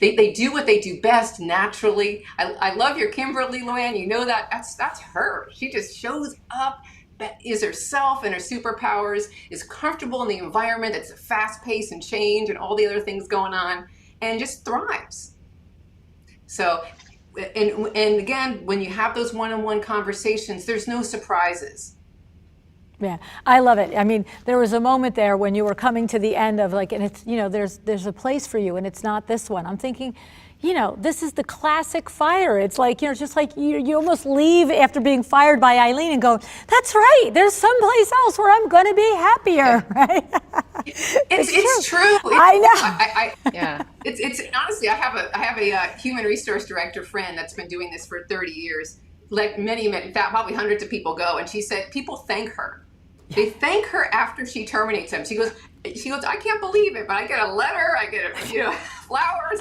They do what they do best naturally. I love your Kimberly, LuAnn. You know that's her. She just shows up, is herself and her superpowers, is comfortable in the environment that's fast pace and change and all the other things going on, and just thrives. So, and again, when you have those one-on-one conversations, there's no surprises. Yeah, I love it. I mean, there was a moment there when you were coming to the end of and it's, there's a place for you and it's not this one. I'm thinking, this is the classic fire. It's like, just like you almost leave after being fired by Eileen and go, that's right, there's someplace else where I'm going to be happier, right? It's true. I know. Yeah. It's honestly, I have a human resource director friend that's been doing this for 30 years. Like many, in fact, probably hundreds of people go. And she said, people thank her. They thank her after she terminates them. She goes, I can't believe it, but I get a letter, I get flowers.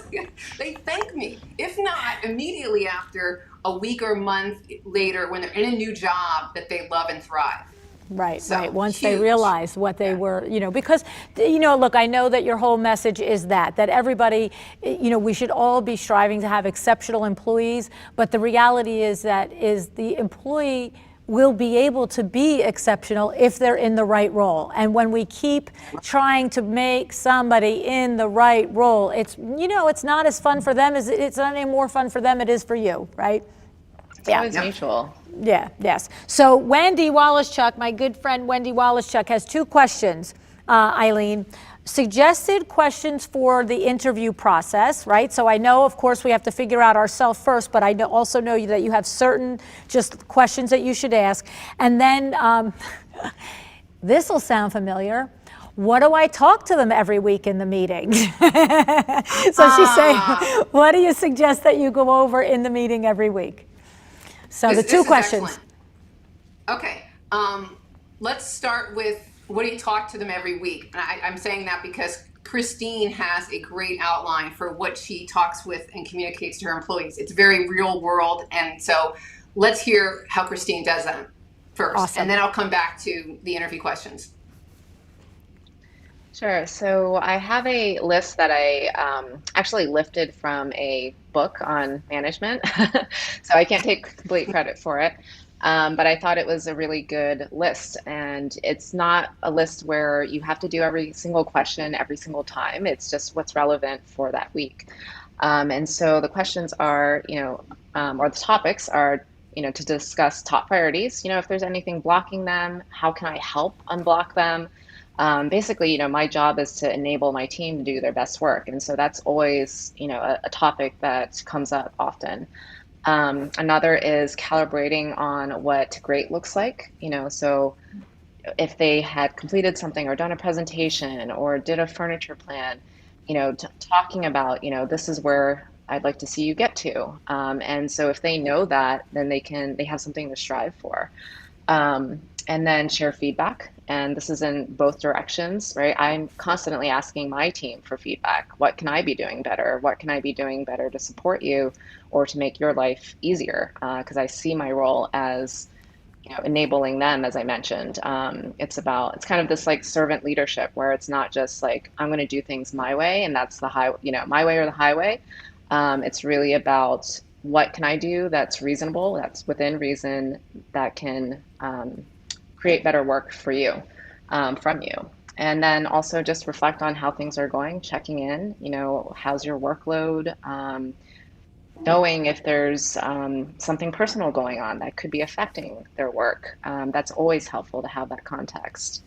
They thank me. If not, immediately after a week or a month later, when they're in a new job that they love and thrive. Right, so, right. Once huge. They realize what they were, because, look, I know that your whole message is that everybody, we should all be striving to have exceptional employees, but the reality is the employee will be able to be exceptional if they're in the right role. And when we keep trying to make somebody in the right role, it's not as fun for them as it's not any more fun for them it is for you, right? It's always mutual. Yeah, yes. So Wendy Wallace-Chuck, my good friend Wendy Wallace-Chuck, has two questions, Eileen. Suggested questions for the interview process, right? So I know, of course, we have to figure out ourselves first, but I also know that you have certain just questions that you should ask. And then this will sound familiar. What do I talk to them every week in the meeting? So she's saying, what do you suggest that you go over in the meeting every week? So the two questions. Okay, let's start with, what do you talk to them every week? And I'm saying that because Christine has a great outline for what she talks with and communicates to her employees. It's very real world. And so let's hear how Christine does that first. Awesome. And then I'll come back to the interview questions. Sure. So I have a list that I actually lifted from a book on management. So I can't take complete credit for it. But I thought it was a really good list. And it's not a list where you have to do every single question every single time. It's just what's relevant for that week. And so the questions are, or the topics are, to discuss top priorities. If there's anything blocking them, how can I help unblock them? Basically, my job is to enable my team to do their best work. And so that's always, a topic that comes up often. Another is calibrating on what great looks like, so if they had completed something or done a presentation or did a furniture plan, talking about, this is where I'd like to see you get to. And so if they know that, then they have something to strive for. And then share feedback. And this is in both directions, right? I'm constantly asking my team for feedback. What can I be doing better? What can I be doing better to support you or to make your life easier? Because I see my role as, enabling them, as I mentioned. It's kind of this like servant leadership where it's not just like, I'm going to do things my way and that's the my way or the highway. It's really about what can I do that's reasonable, that's within reason, that can create better work for you, from you. And then also just reflect on how things are going, checking in, how's your workload? Knowing if there's something personal going on that could be affecting their work. That's always helpful to have that context.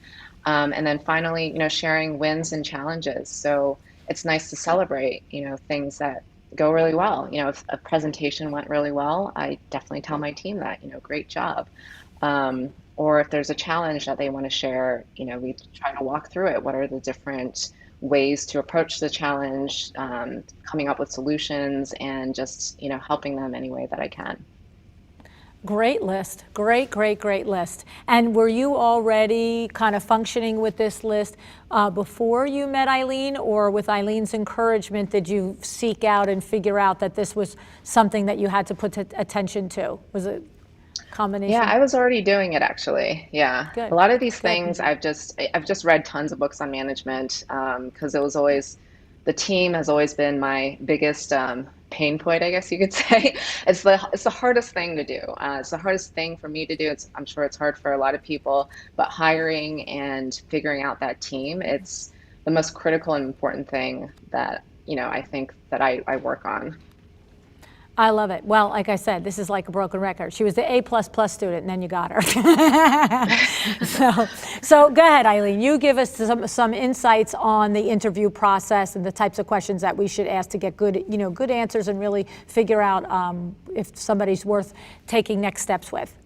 And then finally, sharing wins and challenges. So it's nice to celebrate, things that go really well. If a presentation went really well, I definitely tell my team that, great job. Or if there's a challenge that they want to share, we try to walk through it. What are the different ways to approach the challenge, coming up with solutions, and just, helping them any way that I can. Great list. Great list. And were you already kind of functioning with this list before you met Eileen, or with Eileen's encouragement did you seek out and figure out that this was something that you had to put attention to? Was it a combination? Yeah, I was already doing it actually. Yeah. Good. A lot of these Good. things I've just read tons of books on management, because it was always, the team has always been my biggest pain point, I guess you could say. It's the hardest thing to do. It's the hardest thing for me to do. I'm sure it's hard for a lot of people, but hiring and figuring out that team, it's the most critical and important thing that, I think that I work on. I love it. Well, like I said, this is like a broken record. She was the A++ student, and then you got her. So go ahead, Eileen. You give us some insights on the interview process and the types of questions that we should ask to get good answers and really figure out if somebody's worth taking next steps with.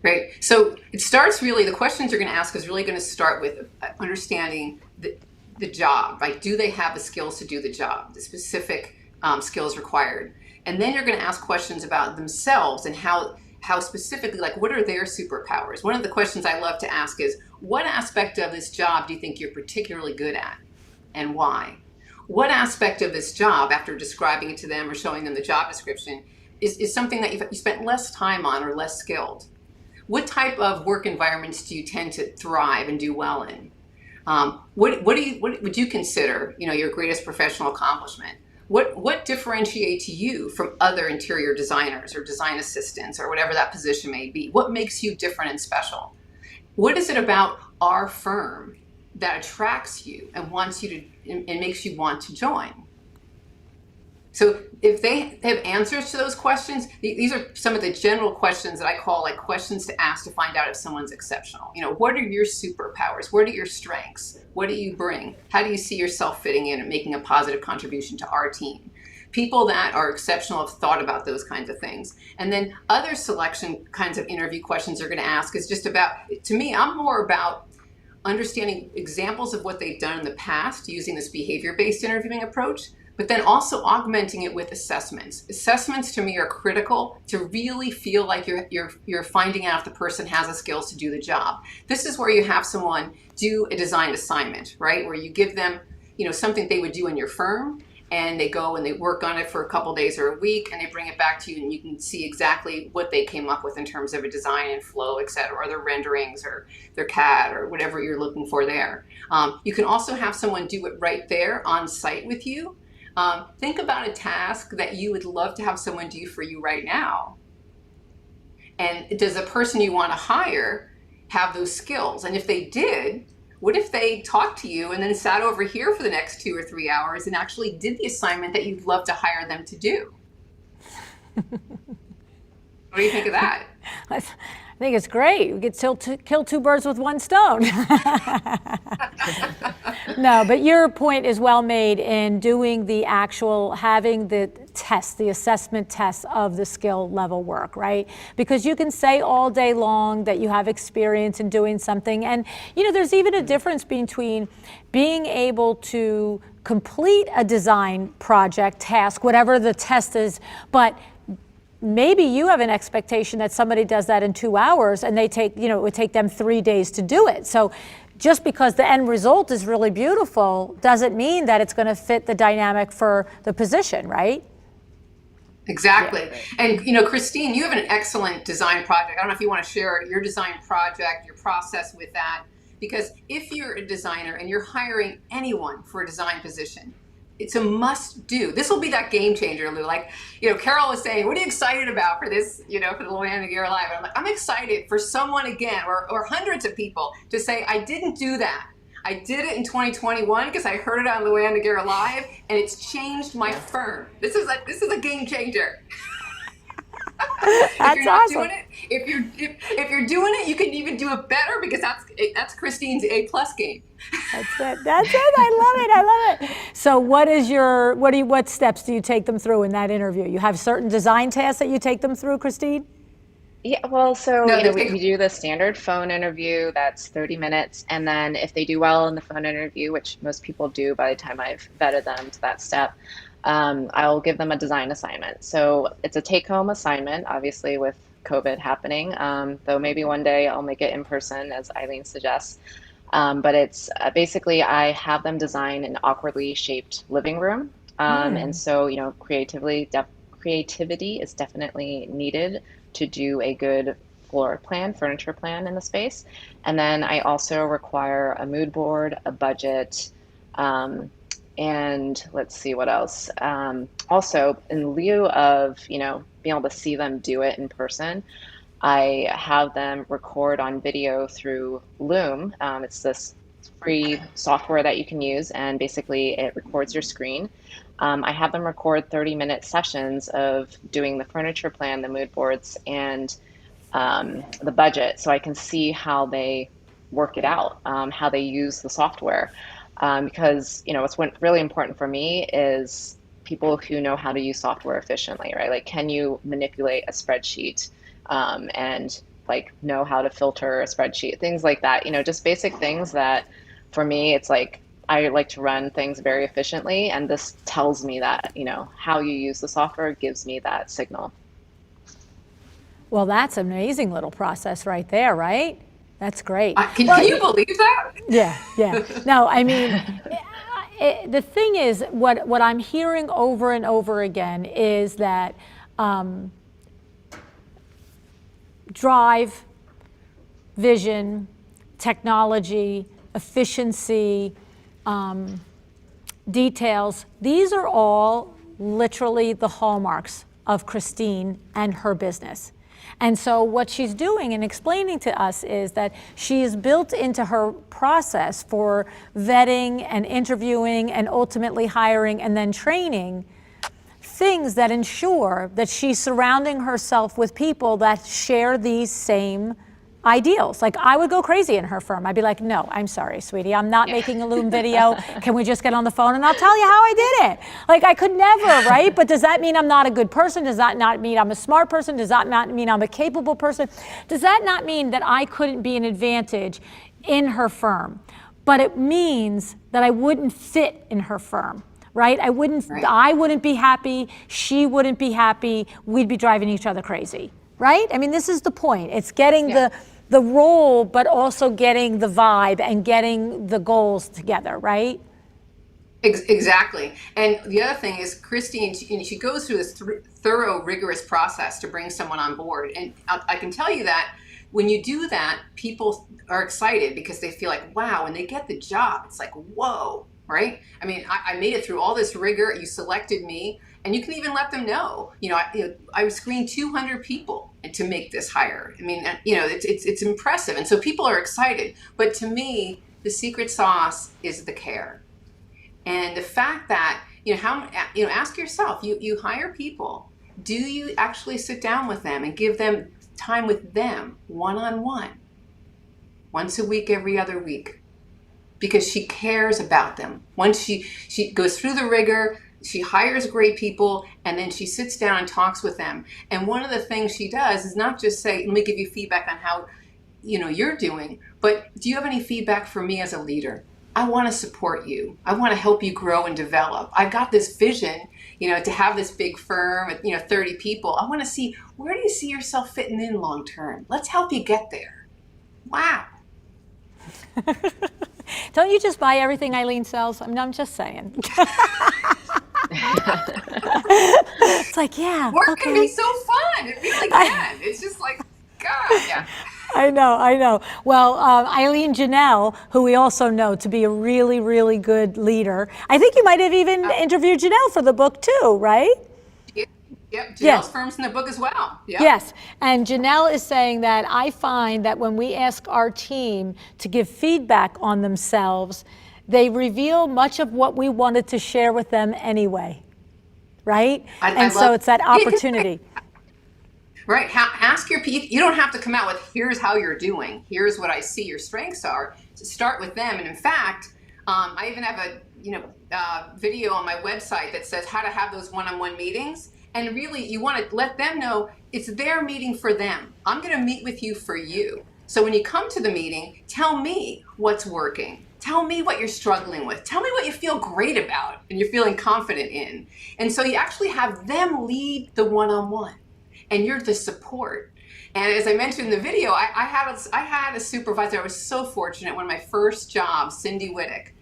Great. So it starts really, the questions you're going to ask is really going to start with understanding the job. Like, do they have the skills to do the job, the specific skills required? And then you're going to ask questions about themselves and how specifically, like, what are their superpowers? One of the questions I love to ask is, what aspect of this job do you think you're particularly good at, and why? What aspect of this job, after describing it to them or showing them the job description, is something that you spent less time on or less skilled? What type of work environments do you tend to thrive and do well in? What would you consider, your greatest professional accomplishment? What differentiates you from other interior designers or design assistants or whatever that position may be? What makes you different and special? What is it about our firm that attracts you and wants you to and makes you want to join? So if they have answers to those questions, these are some of the general questions that I call like questions to ask to find out if someone's exceptional. What are your superpowers? What are your strengths? What do you bring? How do you see yourself fitting in and making a positive contribution to our team? People that are exceptional have thought about those kinds of things. And then other selection kinds of interview questions they're going to ask is just about, to me, I'm more about understanding examples of what they've done in the past using this behavior-based interviewing approach, but then also augmenting it with assessments. Assessments to me are critical to really feel like you're finding out if the person has the skills to do the job. This is where you have someone do a design assignment, right? Where you give them, something they would do in your firm, and they go and they work on it for a couple days or a week, and they bring it back to you, and you can see exactly what they came up with in terms of a design and flow, et cetera, or their renderings or their CAD or whatever you're looking for there. You can also have someone do it right there on site with you. Think about a task that you would love to have someone do for you right now. And does the person you want to hire have those skills? And if they did, what if they talked to you and then sat over here for the next 2 or 3 hours and actually did the assignment that you'd love to hire them to do? What do you think of that? I think it's great. We get to kill two birds with one stone. No, but your point is well made in doing the actual, having the test, the assessment tests of the skill level work, right? Because you can say all day long that you have experience in doing something. And, there's even a difference between being able to complete a design project, task, whatever the test is, but maybe you have an expectation that somebody does that in 2 hours and it would take them 3 days to do it. So just because the end result is really beautiful doesn't mean that it's going to fit the dynamic for the position, right? Exactly. Yeah. And, Christine, you have an excellent design project. I don't know if you want to share your design project, your process with that, because if you're a designer and you're hiring anyone for a design position, it's a must do. This will be that game changer, Lou. Like, Carol was saying, what are you excited about for this, for the LuAnn Nigara Live? And I'm like, I'm excited for someone again, or hundreds of people to say, I didn't do that. I did it in 2021 because I heard it on LuAnn Nigara Live, and it's changed my firm. This is a game changer. If you're not doing it, if you're doing it, you can even do it better, because that's Christine's A+ game. That's it. I love it. So what steps do you take them through in that interview? You have certain design tasks that you take them through, Christine? Yeah, well, so we do the standard phone interview, that's 30 minutes. And then if they do well in the phone interview, which most people do by the time I've vetted them to that step, I'll give them a design assignment. So it's a take-home assignment, obviously with COVID happening, though maybe one day I'll make it in person, as Eileen suggests. But it's basically, I have them design an awkwardly shaped living room. And so, creativity is definitely needed to do a good furniture plan in the space. And then I also require a mood board, a budget, and let's see what else. Also, in lieu of, being able to see them do it in person, I have them record on video through Loom. It's this free software that you can use, and basically it records your screen. I have them record 30-minute sessions of doing the furniture plan, the mood boards, and the budget, so I can see how they work it out, how they use the software. Because, what's really important for me is people who know how to use software efficiently, right? Like, can you manipulate a spreadsheet and know how to filter a spreadsheet, things like that, just basic things that for me, it's like, I like to run things very efficiently, and this tells me that, how you use the software gives me that signal. Well, that's an amazing little process right there, right? That's great. Can you believe that? Yeah. No, I mean, the thing is, what I'm hearing over and over again is that drive, vision, technology, efficiency, details, these are all literally the hallmarks of Christine and her business. And so what she's doing and explaining to us is that she is built into her process for vetting and interviewing and ultimately hiring and then training things that ensure that she's surrounding herself with people that share these same ideals. Like, I would go crazy in her firm. I'd be like, no, I'm sorry, sweetie, I'm not making a Loom video. Can we just get on the phone and I'll tell you how I did it? Like, I could never, right? But does that mean I'm not a good person? Does that not mean I'm a smart person? Does that not mean I'm a capable person? Does that not mean that I couldn't be an advantage in her firm? But it means that I wouldn't fit in her firm. Right? I wouldn't be happy. She wouldn't be happy. We'd be driving each other crazy. Right? I mean, this is the point. It's getting the role, but also getting the vibe and getting the goals together, right? Exactly. And the other thing is, Christine, she goes through this thorough, rigorous process to bring someone on board. And I can tell you that when you do that, people are excited because they feel like, wow, when they get the job, it's like, whoa, right? I mean, I made it through all this rigor. You selected me. And you can even let them know, I screened 200 people to make this hire. I mean, it's impressive. And so people are excited. But to me, the secret sauce is the care. And the fact that, ask yourself, you hire people. Do you actually sit down with them and give them time with them one-on-one? Once a week, every other week. Because she cares about them. Once she goes through the rigor, she hires great people, and then she sits down and talks with them. And one of the things she does is not just say, let me give you feedback on how you're doing, but do you have any feedback for me as a leader? I want to support you. I want to help you grow and develop. I've got this vision, to have this big firm with, 30 people. I want to see, where do you see yourself fitting in long term? Let's help you get there. Wow. Don't you just buy everything Eileen sells? I'm just saying. It's like, yeah. Work can be so fun. It really can. It's just like, God, yeah. I know. Well, Eileen Janelle, who we also know to be a really, really good leader. I think you might have even interviewed Janelle for the book too, right? Yep, Janelle's Yes. firm's in the book as well. Yep. Yes, and Janelle is saying that I find that when we ask our team to give feedback on themselves, they reveal much of what we wanted to share with them anyway, right? And so it's that opportunity. Right. Ask your people. You don't have to come out with, here's how you're doing. Here's what I see your strengths are. So start with them. And in fact, I even have a video on my website that says how to have those one-on-one meetings. And really, you want to let them know it's their meeting for them. I'm going to meet with you for you. So when you come to the meeting, tell me what's working. Tell me what you're struggling with. Tell me what you feel great about and you're feeling confident in. And so you actually have them lead the one-on-one. And you're the support. And as I mentioned in the video, I had a supervisor. I was so fortunate. One of my first jobs, Cindy Whittick.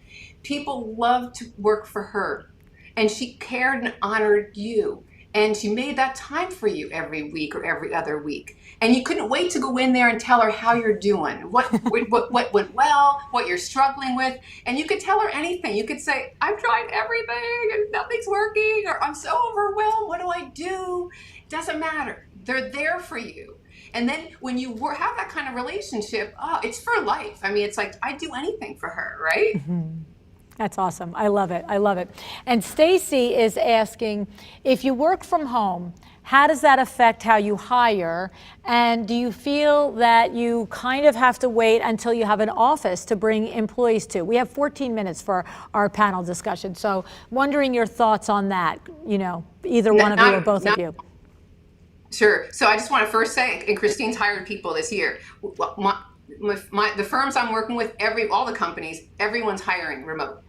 People loved to work for her. And she cared and honored you. And she made that time for you every week or every other week. And you couldn't wait to go in there and tell her how you're doing, what went well, what you're struggling with. And you could tell her anything. You could say, I've tried everything and nothing's working, or I'm so overwhelmed, what do I do? Doesn't matter. They're there for you. And then when you have that kind of relationship, it's for life. I mean, it's like, I'd do anything for her, right? Mm-hmm. That's awesome. I love it. And Stacy is asking, if you work from home, how does that affect how you hire? And do you feel that you kind of have to wait until you have an office to bring employees to? We have 14 minutes for our panel discussion. So wondering your thoughts on that, either one of you or both of you. Sure. So I just want to first say, and Christine's hired people this year. The firms I'm working with, all the companies, everyone's hiring remote.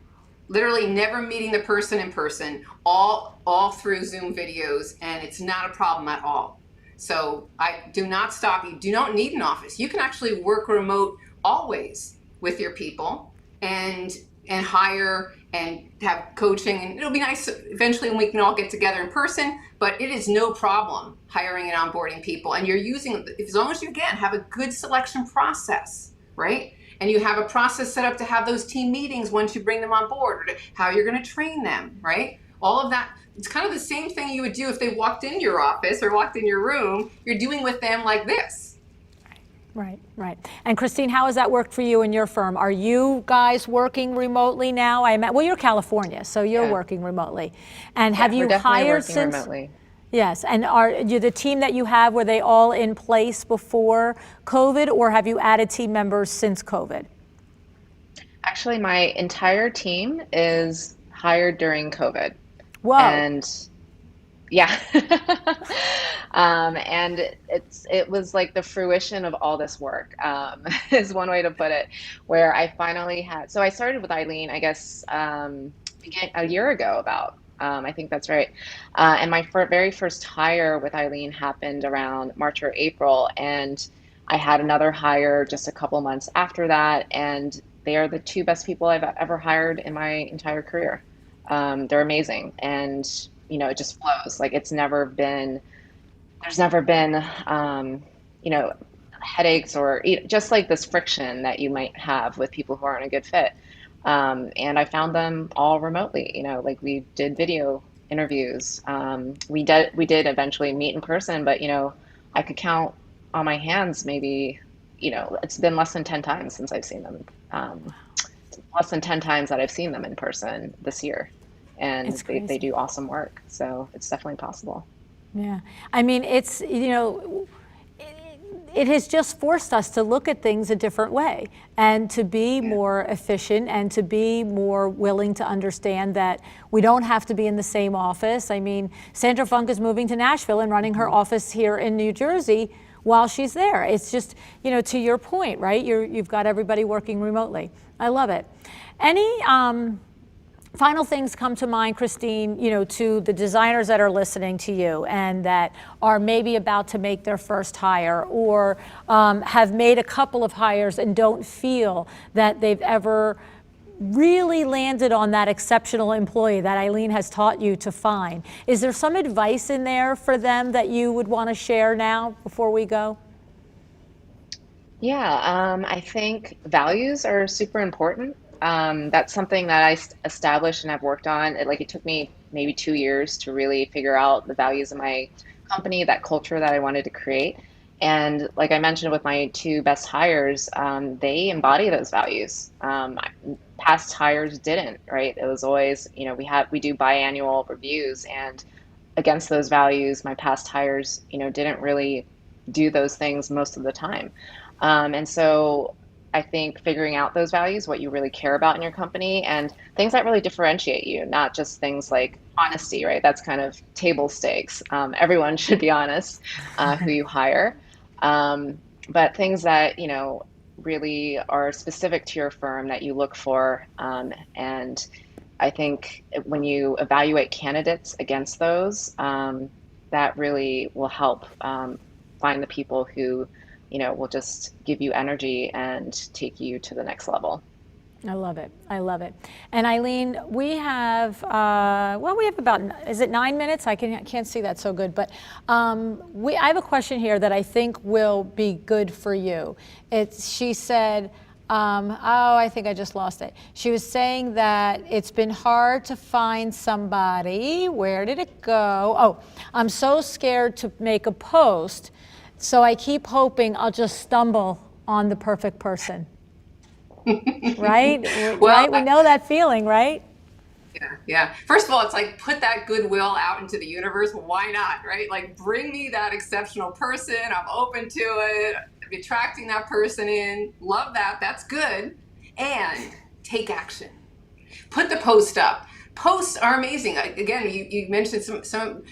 Literally never meeting the person in person, all through Zoom videos, and it's not a problem at all. So I do not stop you. Do not need an office. You can actually work remote always with your people and hire and have coaching, and it'll be nice eventually when we can all get together in person, but it is no problem hiring and onboarding people. And you're using, as long as you, again, have a good selection process, right? And you have a process set up to have those team meetings once you bring them on board, or how you're going to train them, right? All of that, it's kind of the same thing you would do if they walked in your office or walked in your room. You're doing with them like this. Right. And Christine, how has that worked for you and your firm? Are you guys working remotely now? Well, you're California, so you're working remotely. And have you hired since? Remotely. Yes, and are you the team that you have, were they all in place before COVID, or have you added team members since COVID? Actually, my entire team is hired during COVID. Whoa. And yeah. And it was like the fruition of all this work, is one way to put it, where I finally so I started with Eileen, I guess, a year ago about. I think that's right. And my very first hire with Eileen happened around March or April. And I had another hire just a couple months after that. And they are the two best people I've ever hired in my entire career. They're amazing. And, it just flows. Like there's never been, headaches or just like this friction that you might have with people who aren't a good fit. And I found them all remotely, like we did video interviews. We did eventually meet in person, but, I could count on my hands, maybe, it's been less than 10 times since I've seen them, less than 10 times that I've seen them in person this year. And they do awesome work. So it's definitely possible. Yeah. I mean, it's, it has just forced us to look at things a different way and to be more efficient and to be more willing to understand that we don't have to be in the same office. I mean, Sandra Funk is moving to Nashville and running her office here in New Jersey while she's there. It's just, to your point, right? You've got everybody working remotely. I love it. Any final things come to mind, Christine, to the designers that are listening to you and that are maybe about to make their first hire or have made a couple of hires and don't feel that they've ever really landed on that exceptional employee that Eileen has taught you to find. Is there some advice in there for them that you would want to share now before we go? Yeah, I think values are super important. That's something that established and I've worked on. It took me maybe 2 years to really figure out the values of my company, that culture that I wanted to create. And like I mentioned with my two best hires, they embody those values. Past hires didn't, right? It was always, we do biannual reviews, and against those values, my past hires, didn't really do those things most of the time. And so I think figuring out those values, what you really care about in your company, and things that really differentiate you, not just things like honesty, right? That's kind of table stakes. Everyone should be honest who you hire. But things that, really are specific to your firm that you look for. And I think when you evaluate candidates against those, that really will help find the people who, will just give you energy and take you to the next level. I love it. I love it. And Eileen, we have, we have about, is it 9 minutes? I can't see that so good, but I have a question here that I think will be good for you. She said, I think I just lost it. She was saying that it's been hard to find somebody. Where did it go? Oh, I'm so scared to make a post, so I keep hoping I'll just stumble on the perfect person. Right? Well, right? We know that feeling, right? Yeah. First of all, it's like put that goodwill out into the universe. Why not, right? Like bring me that exceptional person. I'm open to it. I'm attracting that person in. Love that. That's good. And take action. Put the post up. Posts are amazing. Again, you mentioned some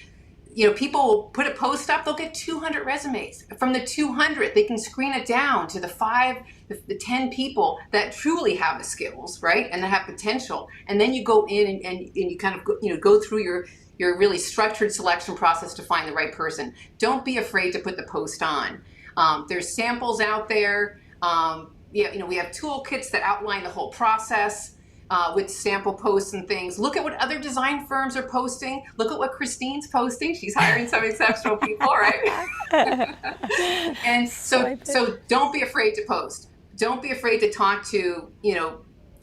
people will put a post up, they'll get 200 resumes. From the 200, they can screen it down to the 10 people that truly have the skills, right? And that have potential. And then you go in and you kind of go through your really structured selection process to find the right person. Don't be afraid to put the post on. There's samples out there. We have toolkits that outline the whole process. With sample posts and things. Look at what other design firms are posting. Look at what Christine's posting. She's hiring some exceptional people, right? And so don't be afraid to post. Don't be afraid to talk to,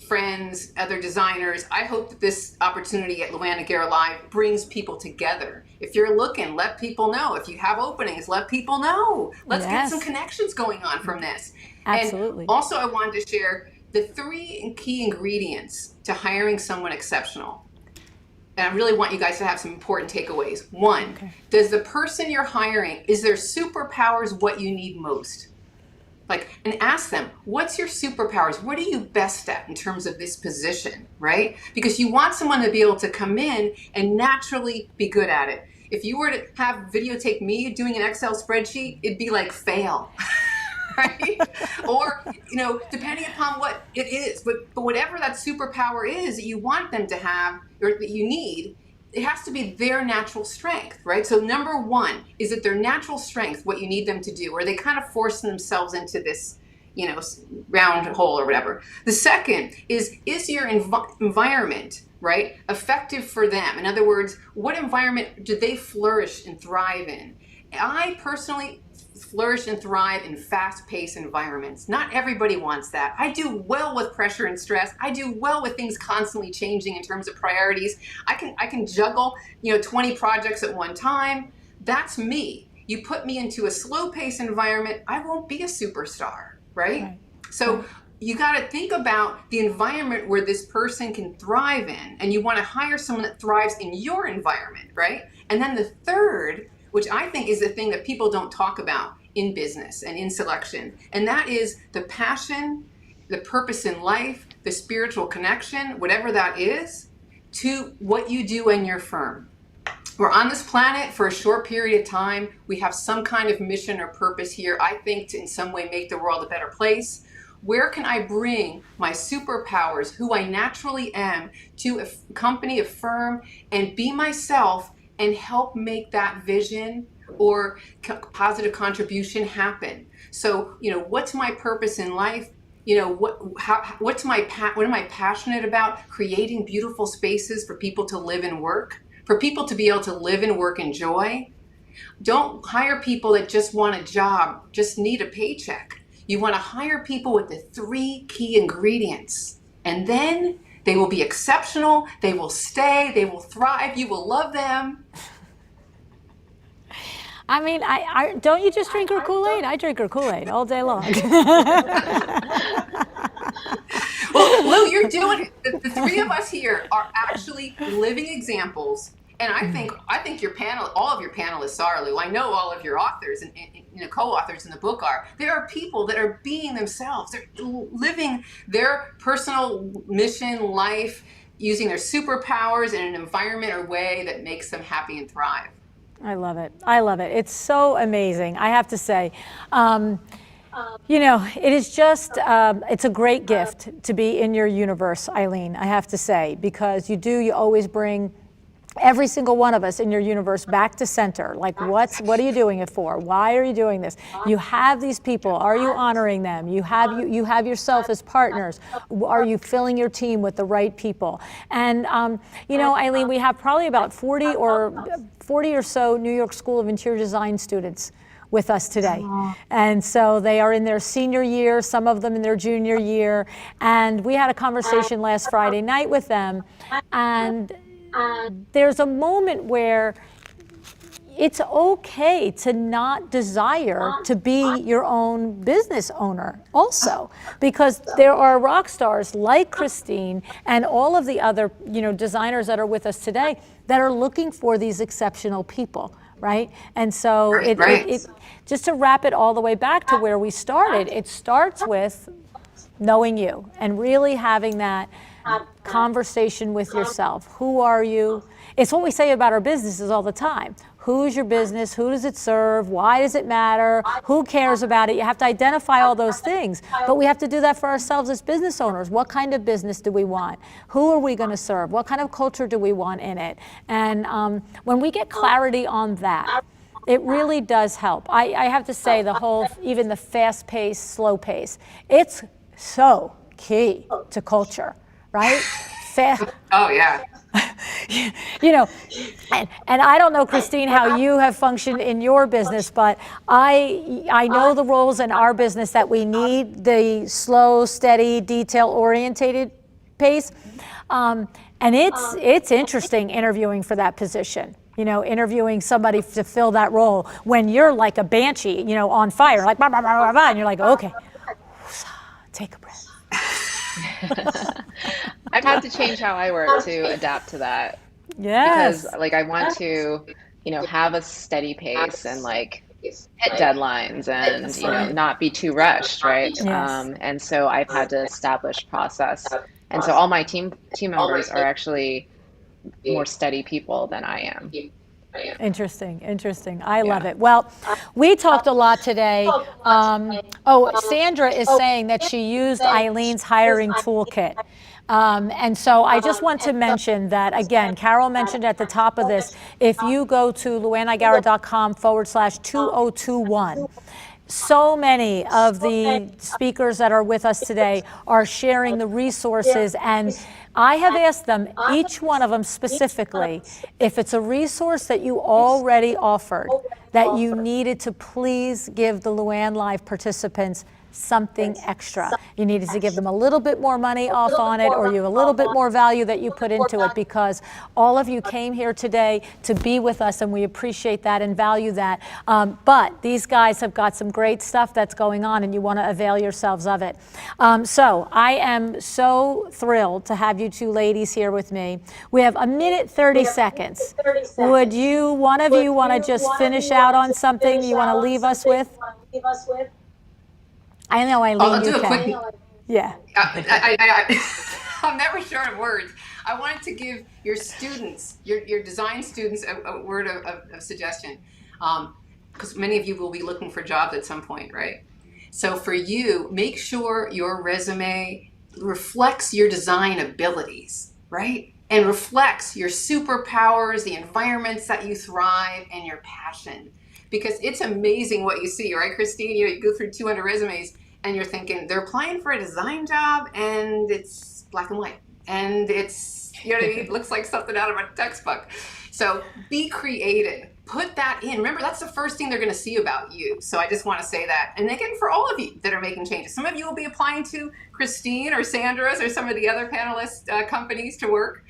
friends, other designers. I hope that this opportunity at LuAnn Nigara Live brings people together. If you're looking, let people know. If you have openings, let people know. Let's get some connections going on from this. Absolutely. And also I wanted to share the 3 key ingredients to hiring someone exceptional. And I really want you guys to have some important takeaways. 1, does the person you're hiring, is their superpowers what you need most? And ask them, what's your superpowers? What are you best at in terms of this position, right? Because you want someone to be able to come in and naturally be good at it. If you were to have videotape me doing an Excel spreadsheet, it'd be like fail. Right? Or, depending upon what it is, but whatever that superpower is that you want them to have or that you need, it has to be their natural strength, right? So number 1, is it their natural strength, what you need them to do? Or are they kind of forcing themselves into this, round hole or whatever? The second is your environment, right, effective for them? In other words, what environment do they flourish and thrive in? I personally flourish and thrive in fast-paced environments. Not everybody wants that. I do well with pressure and stress. I do well with things constantly changing in terms of priorities. I can juggle, 20 projects at one time. That's me. You put me into a slow-paced environment, I won't be a superstar, right? So you got to think about the environment where this person can thrive in, and you want to hire someone that thrives in your environment, right? And then the third, which I think is the thing that people don't talk about in business and in selection. And that is the passion, the purpose in life, the spiritual connection, whatever that is, to what you do in your firm. We're on this planet for a short period of time. We have some kind of mission or purpose here, I think, to in some way make the world a better place. Where can I bring my superpowers, who I naturally am, to a company, a firm, and be myself and help make that vision or positive contribution happen? So, what's my purpose in life? What am I passionate about? Creating beautiful spaces for people to live and work, for people to be able to live and work in joy. Don't hire people that just want a job, just need a paycheck. You want to hire people with the 3 key ingredients, and then they will be exceptional, they will stay, they will thrive, you will love them. I mean, don't you just drink her Kool-Aid? I drink her Kool-Aid all day long. Well, Lou, you're doing it. The 3 of us here are actually living examples. And I think your panel, all of your panelists are, Lou. I know all of your authors and co-authors in the book are. There are people that are being themselves. They're living their personal mission, life, using their superpowers in an environment or way that makes them happy and thrive. I love it. I love it. It's so amazing. I have to say, it is just, it's a great gift to be in your universe, Eileen, I have to say, because you always bring every single one of us in your universe back to center. Like, what are you doing it for? Why are you doing this? You have these people. Are you honoring them? You have yourself as partners. Are you filling your team with the right people? And, Eileen, we have probably about 40 or so New York School of Interior Design students with us today. And so they are in their senior year, some of them in their junior year. And we had a conversation last Friday night with them. And there's a moment where it's okay to not desire to be your own business owner also, because there are rock stars like Christine and all of the other designers that are with us today that are looking for these exceptional people, right? And so it just to wrap it all the way back to where we started, it starts with knowing you and really having that conversation with yourself. Who are you? It's what we say about our businesses all the time. Who's your business? Who does it serve? Why does it matter? Who cares about it? You have to identify all those things. But we have to do that for ourselves as business owners. What kind of business do we want? Who are we going to serve? What kind of culture do we want in it? And when we get clarity on that, it really does help. I have to say even the fast pace, slow pace, it's so key to culture, right? Oh, yeah. And I don't know, Christine, how you have functioned in your business, but I know the roles in our business that we need the slow, steady, detail-orientated pace. And it's interesting interviewing for that position. Interviewing somebody to fill that role when you're like a banshee, on fire, like blah, blah, blah, blah, blah, and you're like, okay, take a breath. I've had to change how I work to adapt to that. Yes. Because I want to, have a steady pace and hit deadlines and, not be too rushed, right? Yes. And so I've had to establish process. And so all my team members are actually more steady people than I am. Interesting. I love it. Well, we talked a lot today. Sandra is saying that she used Eileen's hiring toolkit. And so I just want to mention that, again, Carol mentioned at the top of this, if you go to LuAnnNigara.com/2021, so many of the speakers that are with us today are sharing the resources, and I have asked them, each one of them specifically, if it's a resource that you already offered, that you needed to please give the LuAnn Live participants something extra. You needed to give them a little bit more money off on it, or you have a little bit more value that you put into it, because all of you came here today to be with us, and we appreciate that and value that. But these guys have got some great stuff that's going on, and you want to avail yourselves of it. So I am so thrilled to have you two ladies here with me. We have 1:30 seconds. Would one of you want to just finish out on something you want to leave us with? I know, Eileen, I'll do a quick. Yeah. I'm never short of words. I wanted to give your students, your design students, a word of suggestion, because many of you will be looking for jobs at some point, right? So for you, make sure your resume reflects your design abilities, right? And reflects your superpowers, the environments that you thrive, and your passion. Because it's amazing what you see, right, Christine? You go through 200 resumes and you're thinking, they're applying for a design job and it's black and white. And it's You know what I mean? It looks like something out of a textbook. So be creative. Put that in. Remember, that's the first thing they're going to see about you. So I just want to say that. And again, for all of you that are making changes, some of you will be applying to Christine or Sandra's or some of the other panelist companies to work.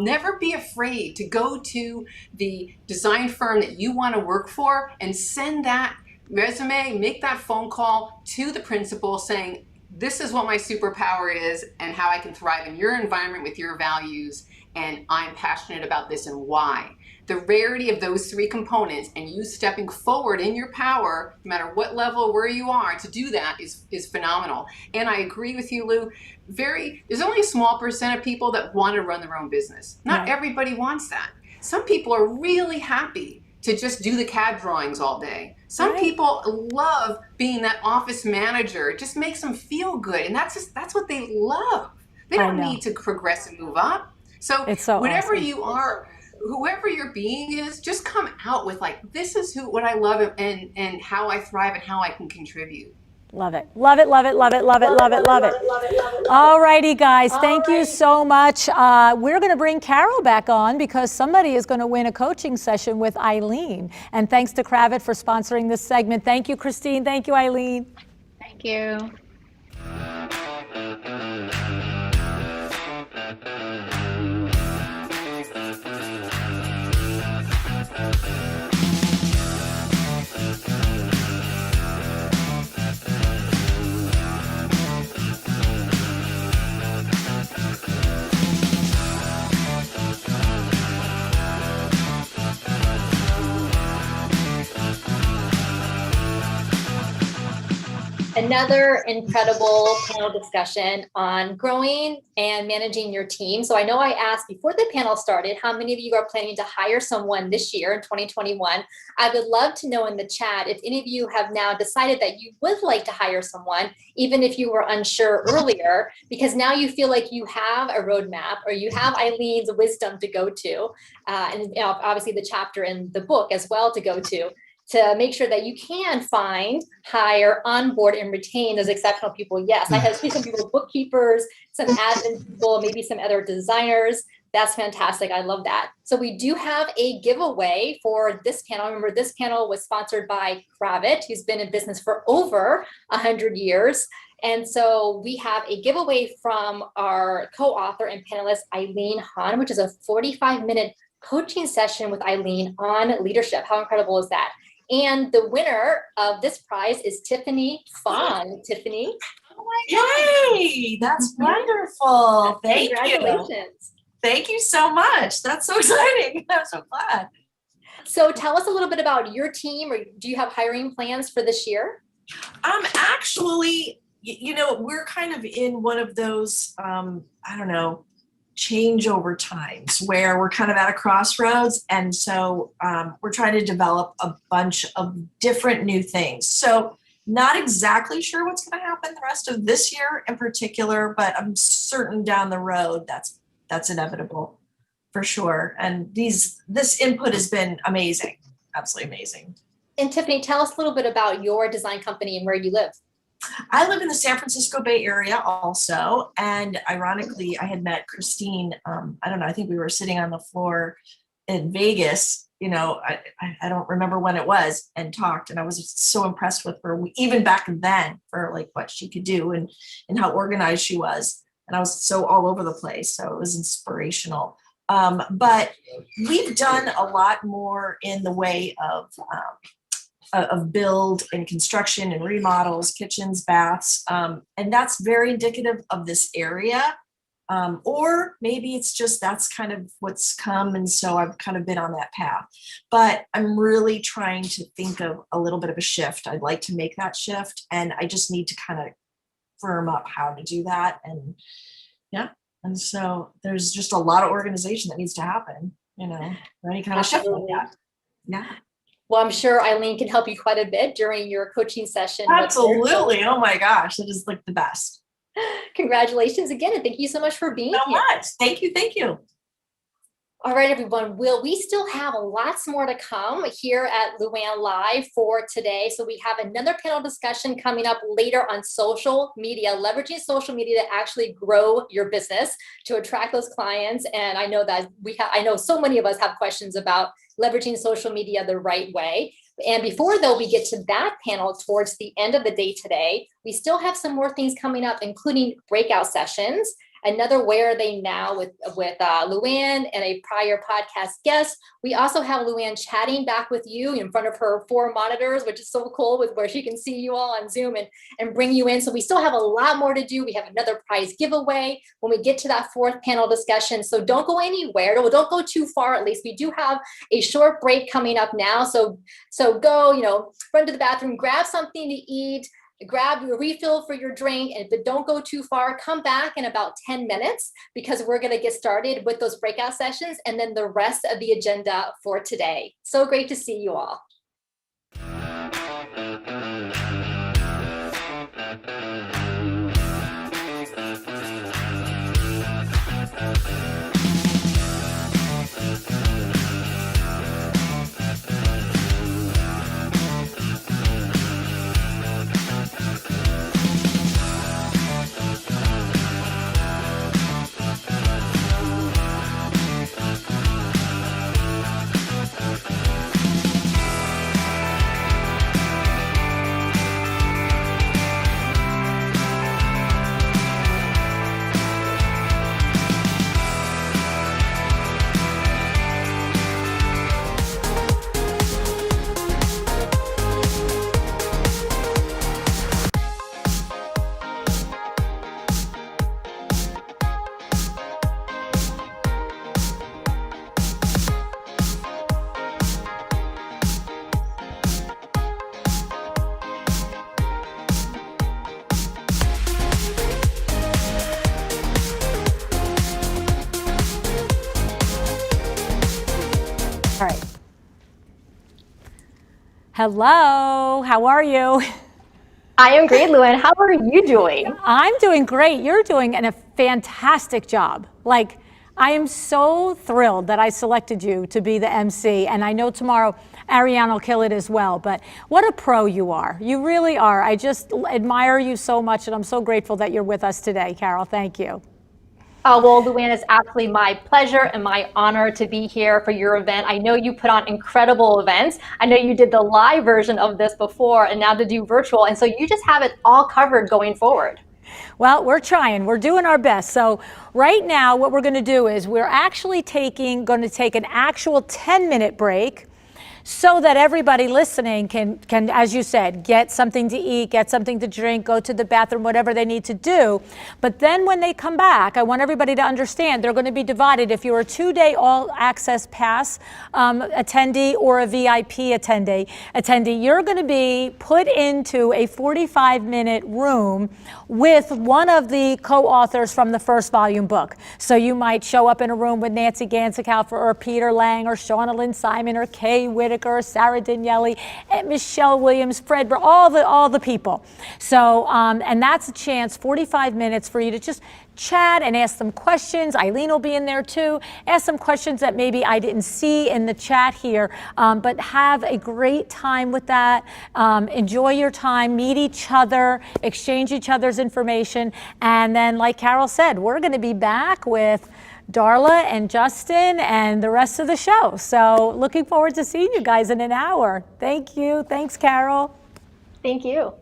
Never be afraid to go to the design firm that you want to work for and send that resume, make that phone call to the principal saying, this is what my superpower is and how I can thrive in your environment with your values, and I'm passionate about this and why. The rarity of those three components and you stepping forward in your power, no matter what level, where you are, to do that is phenomenal. And I agree with you, Lou. There's only a small percent of people that want to run their own business. Not everybody wants that. Some people are really happy to just do the CAD drawings all day. Some people love being that office manager. It just makes them feel good. And that's what they love. They don't need to progress and move up. So, whatever you are, whoever your being is, just come out with like, this is what I love and how I thrive and how I can contribute. Love it. Love it, love it, love it, love it, love it, love it. All righty, guys. Thank you so much. We're going to bring Carol back on because somebody is going to win a coaching session with Eileen. And thanks to Kravit for sponsoring this segment. Thank you, Christine. Thank you, Eileen. Thank you. Another incredible panel discussion on growing and managing your team. So I know I asked before the panel started, how many of you are planning to hire someone this year in 2021? I would love to know in the chat if any of you have now decided that you would like to hire someone, even if you were unsure earlier, because now you feel like you have a roadmap or you have Eileen's wisdom to go to, and obviously the chapter in the book as well to go to make sure that you can find, hire, onboard, and retain those exceptional people. Yes, I have seen some people, bookkeepers, some admin people, maybe some other designers. That's fantastic. I love that. So we do have a giveaway for this panel. Remember, this panel was sponsored by Kravit, who's been in business for over 100 years. And so we have a giveaway from our co-author and panelist, Eileen Hahn, which is a 45-minute coaching session with Eileen on leadership. How incredible is that? And the winner of this prize is Tiffany Fong. Tiffany. Oh my God. Yay, that's wonderful. Thank you. Congratulations. Thank you so much. That's so exciting. I'm so glad. So tell us a little bit about your team, or do you have hiring plans for this year? Actually, we're kind of in one of those, changeover times where we're kind of at a crossroads. And so we're trying to develop a bunch of different new things. So not exactly sure what's going to happen the rest of this year in particular, but I'm certain down the road that's inevitable for sure. And this input has been amazing, absolutely amazing. And Tiffany, tell us a little bit about your design company and where you live. I live in the San Francisco Bay Area also. And ironically, I had met Christine, I think we were sitting on the floor in Vegas, I don't remember when it was, and talked. And I was so impressed with her, even back then, for like what she could do and how organized she was. And I was so all over the place. So it was inspirational. But we've done a lot more in the way of build and construction and remodels, kitchens, baths. And that's very indicative of this area. Or maybe it's just that's kind of what's come. And so I've kind of been on that path. But I'm really trying to think of a little bit of a shift. I'd like to make that shift. And I just need to kind of firm up how to do that. And yeah. And so there's just a lot of organization that needs to happen, for any kind of shift like that. Yeah. Well, I'm sure Eileen can help you quite a bit during your coaching session. Absolutely. Oh my gosh, it is like the best. Congratulations again, and thank you so much for being here. So much. Thank you. All right, everyone. We still have lots more to come here at LuAnn Live for today. So we have another panel discussion coming up later on social media, leveraging social media to actually grow your business, to attract those clients. And I know that I know so many of us have questions about leveraging social media the right way. And before, though, we get to that panel towards the end of the day today, we still have some more things coming up, including breakout sessions. Another Where Are They Now with LuAnn and a prior podcast guest. We also have LuAnn chatting back with you in front of her 4 monitors, which is so cool, with where she can see you all on Zoom and bring you in. So we still have a lot more to do. We have another prize giveaway when we get to that 4th panel discussion. So don't go anywhere. Don't go too far, at least. We do have a short break coming up now. So go, run to the bathroom, grab something to eat, grab your refill for your drink, but don't go too far. Come back in about 10 minutes because we're going to get started with those breakout sessions and then the rest of the agenda for today. So great to see you all. All right. Hello, how are you? I am great, LuAnn. How are you doing? I'm doing great. You're doing a fantastic job. Like, I am so thrilled that I selected you to be the MC, and I know tomorrow Ariane will kill it as well, but what a pro you are. You really are. I just admire you so much, and I'm so grateful that you're with us today, Carol. Thank you. Well, LuAnn, it's absolutely my pleasure and my honor to be here for your event. I know you put on incredible events. I know you did the live version of this before and now to do virtual. And so you just have it all covered going forward. Well, we're trying. We're doing our best. So right now, what we're going to do is we're actually going to take an actual 10-minute break so that everybody listening can, as you said, get something to eat, get something to drink, go to the bathroom, whatever they need to do. But then when they come back, I want everybody to understand they're going to be divided. If you're a 2-day all-access pass attendee or a VIP attendee, you're going to be put into a 45-minute room with one of the co-authors from the first volume book. So you might show up in a room with Nancy Gansikow or Peter Lang or Shauna Lynn Simon or Kay Whitaker, Sarah Daniele, Michelle Williams, Fred, all the people. So, and that's a chance, 45 minutes for you to just chat and ask them questions. Eileen will be in there too. Ask some questions that maybe I didn't see in the chat here, but have a great time with that. Enjoy your time, meet each other, exchange each other's information. And then, like Carol said, we're going to be back with Darla and Justin and the rest of the show. So looking forward to seeing you guys in an hour. Thank you. Thanks, Carol. Thank you.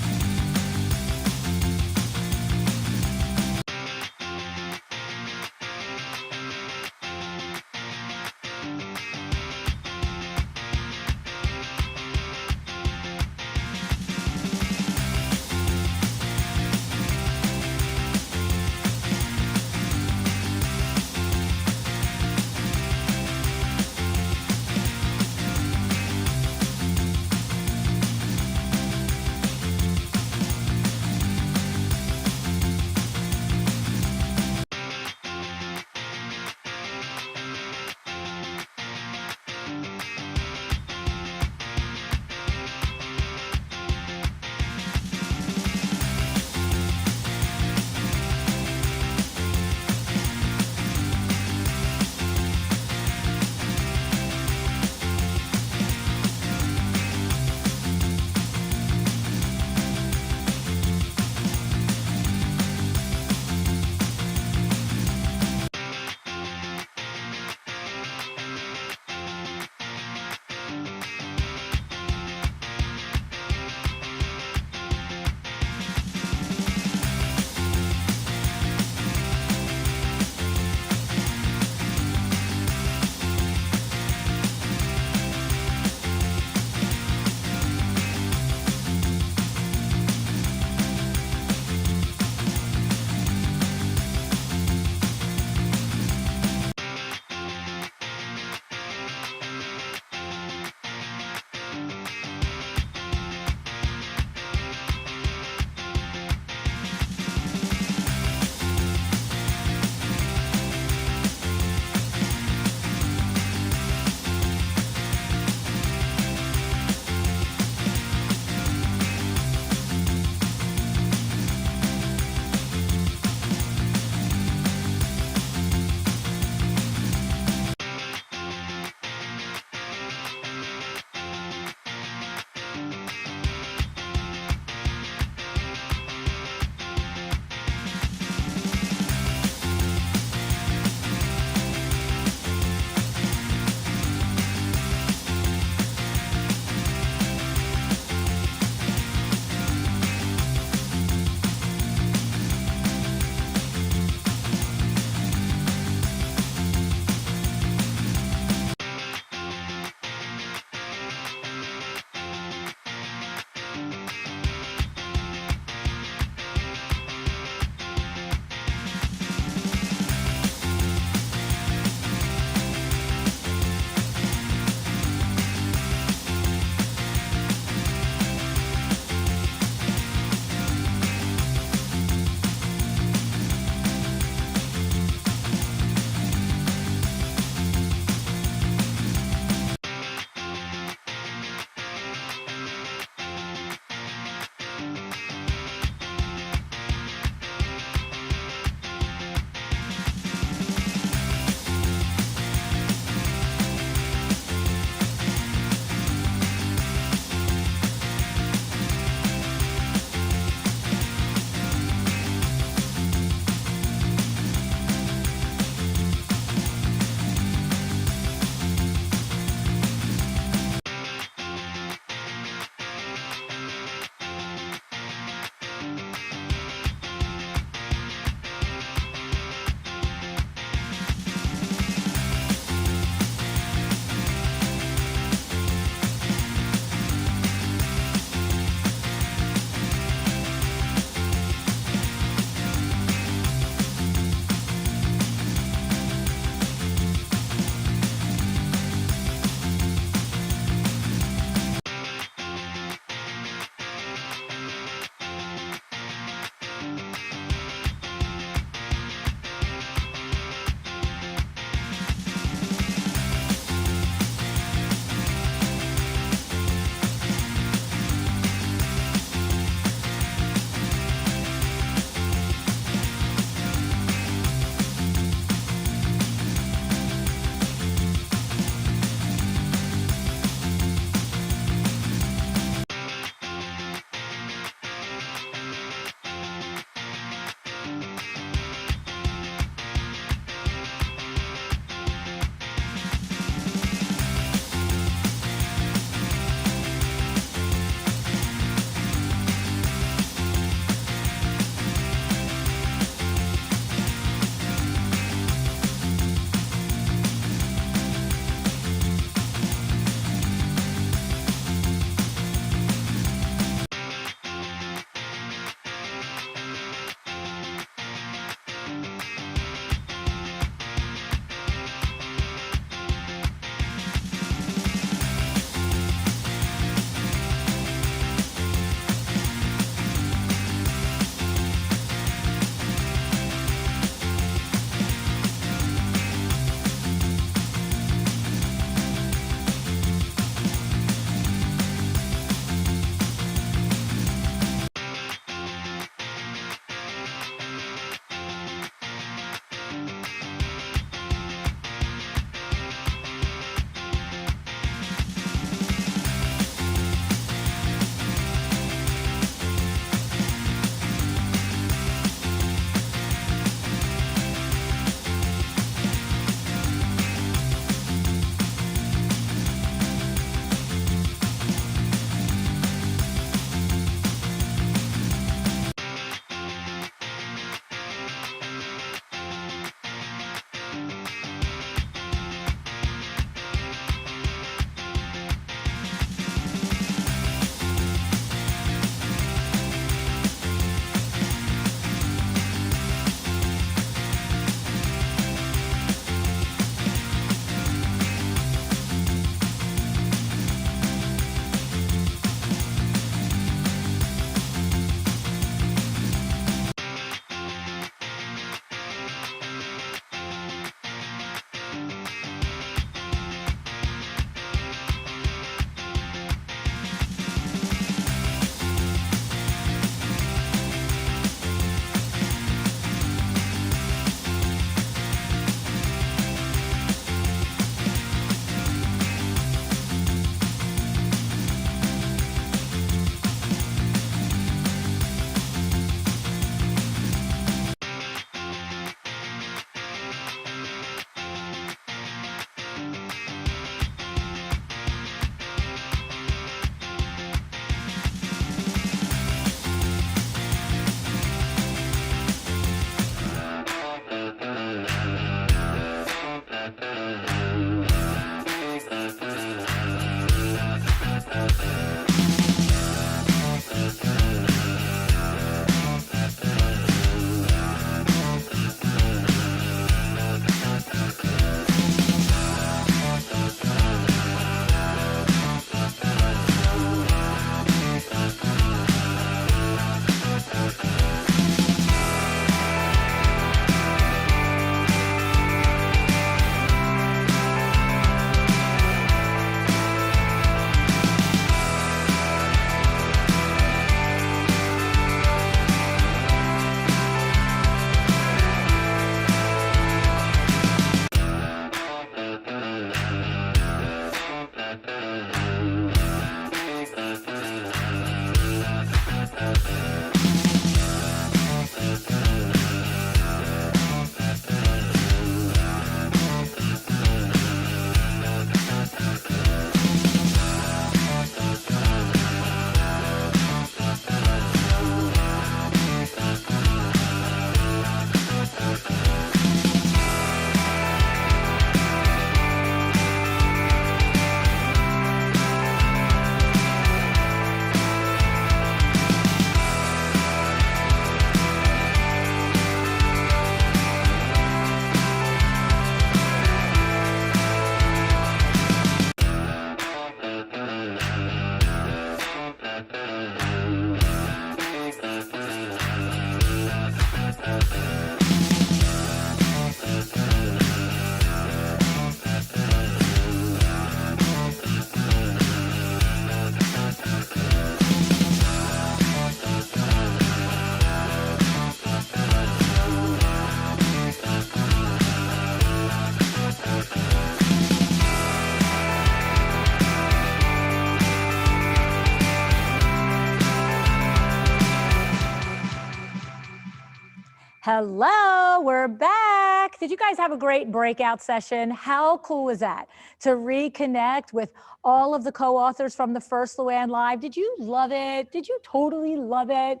Hello, we're back. Did you guys have a great breakout session? How cool was that? To reconnect with all of the co-authors from the first LuAnn Live. Did you love it? Did you totally love it?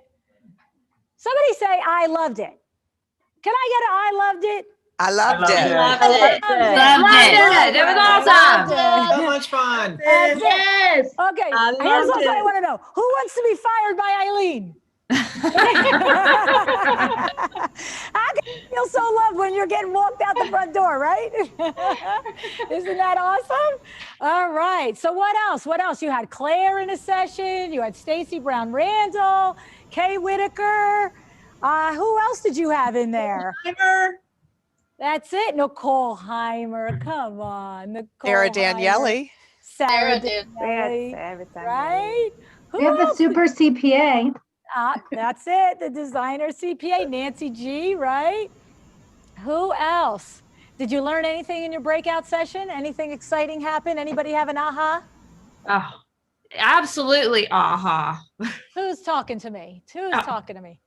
Somebody say, I loved it. Can I get an I loved it? I loved it. Loved it. It was awesome. So much fun. Yes. Okay, I here's loved what I it. want to know. Who wants to be fired by Eileen? How can you feel so loved when you're getting walked out the front door, right? Isn't that awesome? All right. So what else? What else? You had Claire in a session. You had Stacy Brown Randall, Kay Whitaker. Who else did you have in there? That's it. Nicole Heimer. Come on, Nicole. Sarah Heimer. Daniele. Sarah Daniele. Right? We have the super CPA. That's it. The designer CPA, Nancy G, right? Who else? Did you learn anything in your breakout session? Anything exciting happen? Anybody have an aha? Oh, absolutely. Aha. Who's talking to me? Who's talking to me?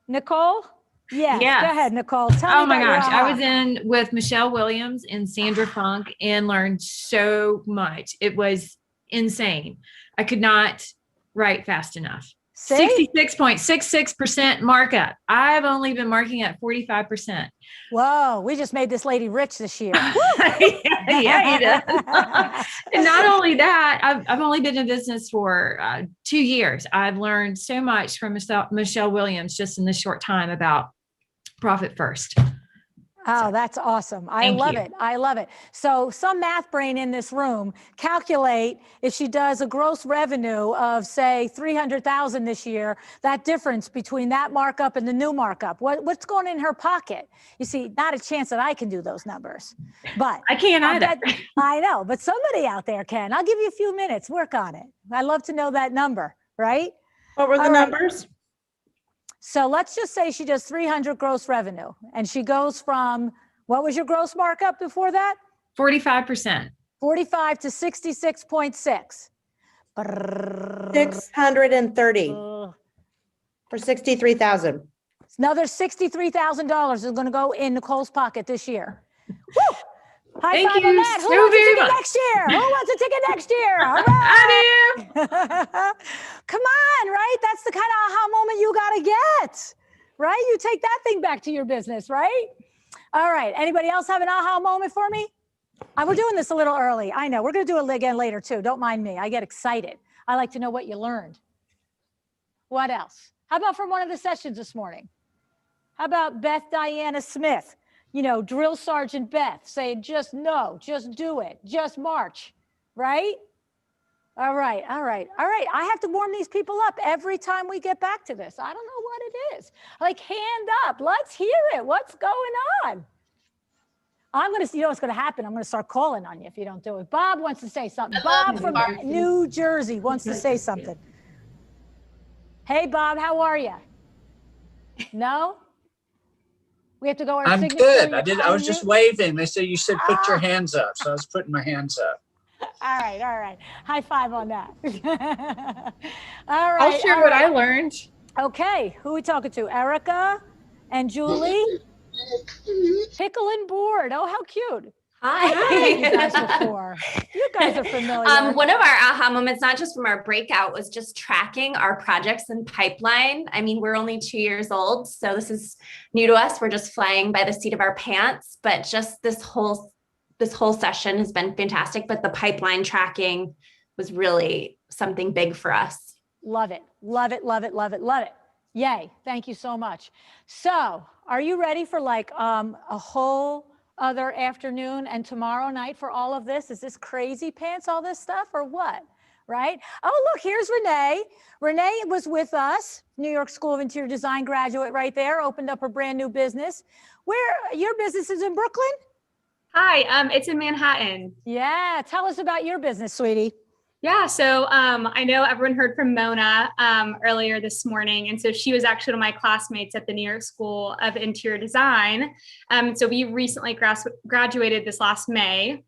Nicole? Yes. Yes. Go ahead, Nicole. Tell me my about your gosh. aha. I was in with Michelle Williams and Sandra Funk and learned so much. It was insane. I could not write fast enough. 66.66% markup. I've only been marking at 45%. Whoa, we just made this lady rich this year. Yeah, you did. And not only that, I've only been in business for 2 years. I've learned so much from Michelle Williams just in this short time about profit first. Oh, that's awesome. I Thank love you. it. I love it. So some math brain in this room, calculate if she does a gross revenue of say 300,000 this year, that difference between that markup and the new markup, what's going in her pocket? You see, not a chance that I can do those numbers, but I can't either. I know, but somebody out there can. I'll give you a few minutes, work on it. I love to know that number, right? What were the numbers? So let's just say she does 300 gross revenue and she goes from, what was your gross markup before that? 45%. 45 to 66.6. 630 for 63,000. Another $63,000 is going to go in Nicole's pocket this year. Woo! High Thank five you on that. Who so wants a very ticket much. next year? Who wants a ticket next year? All right. I Come on, right? That's the kind of aha moment you got to get, right? You take that thing back to your business, right? All right. Anybody else have an aha moment for me? We're doing this a little early. I know. We're going to do it again later, too. Don't mind me. I get excited. I like to know what you learned. What else? How about from one of the sessions this morning? How about Beth Diana Smith? You know, Drill Sergeant Beth saying, just no, just do it, just march, right? All right, all right, all right. I have to warm these people up every time we get back to this. I don't know what it is. Like, hand up, let's hear it. What's going on? You know what's gonna happen? I'm gonna start calling on you if you don't do it. Bob wants to say something. Bob from New Jersey wants to say something. Hey, Bob, how are you? No? We have to go our I'm signature. good. You're I was just unmute? waving. They said you said put your hands up, so I was putting my hands up. All right, all right. High five on that. All right. I'll share all what right. I learned. Okay, who are we talking to? Erica and Julie? Pickle and Board. Oh, how cute. I've met you guys before. You guys are familiar. One of our aha moments, not just from our breakout, was just tracking our projects and pipeline. I mean, we're only 2 years old, so this is new to us. We're just flying by the seat of our pants, but just this whole session has been fantastic. But the pipeline tracking was really something big for us. Love it, love it, love it, love it, love it. Yay, thank you so much. So are you ready for like a whole other afternoon and tomorrow night for all of this? Is this crazy pants, all this stuff, or what? Right? Oh, look, here's Renee. Renee was with us, New York School of Interior Design graduate right there, opened up her brand new business. Your business is in Brooklyn? Hi, it's in Manhattan. Yeah, tell us about your business, sweetie. Yeah, so I know everyone heard from Mona earlier this morning, and so she was actually one of my classmates at the New York School of Interior Design. So we recently graduated this last May.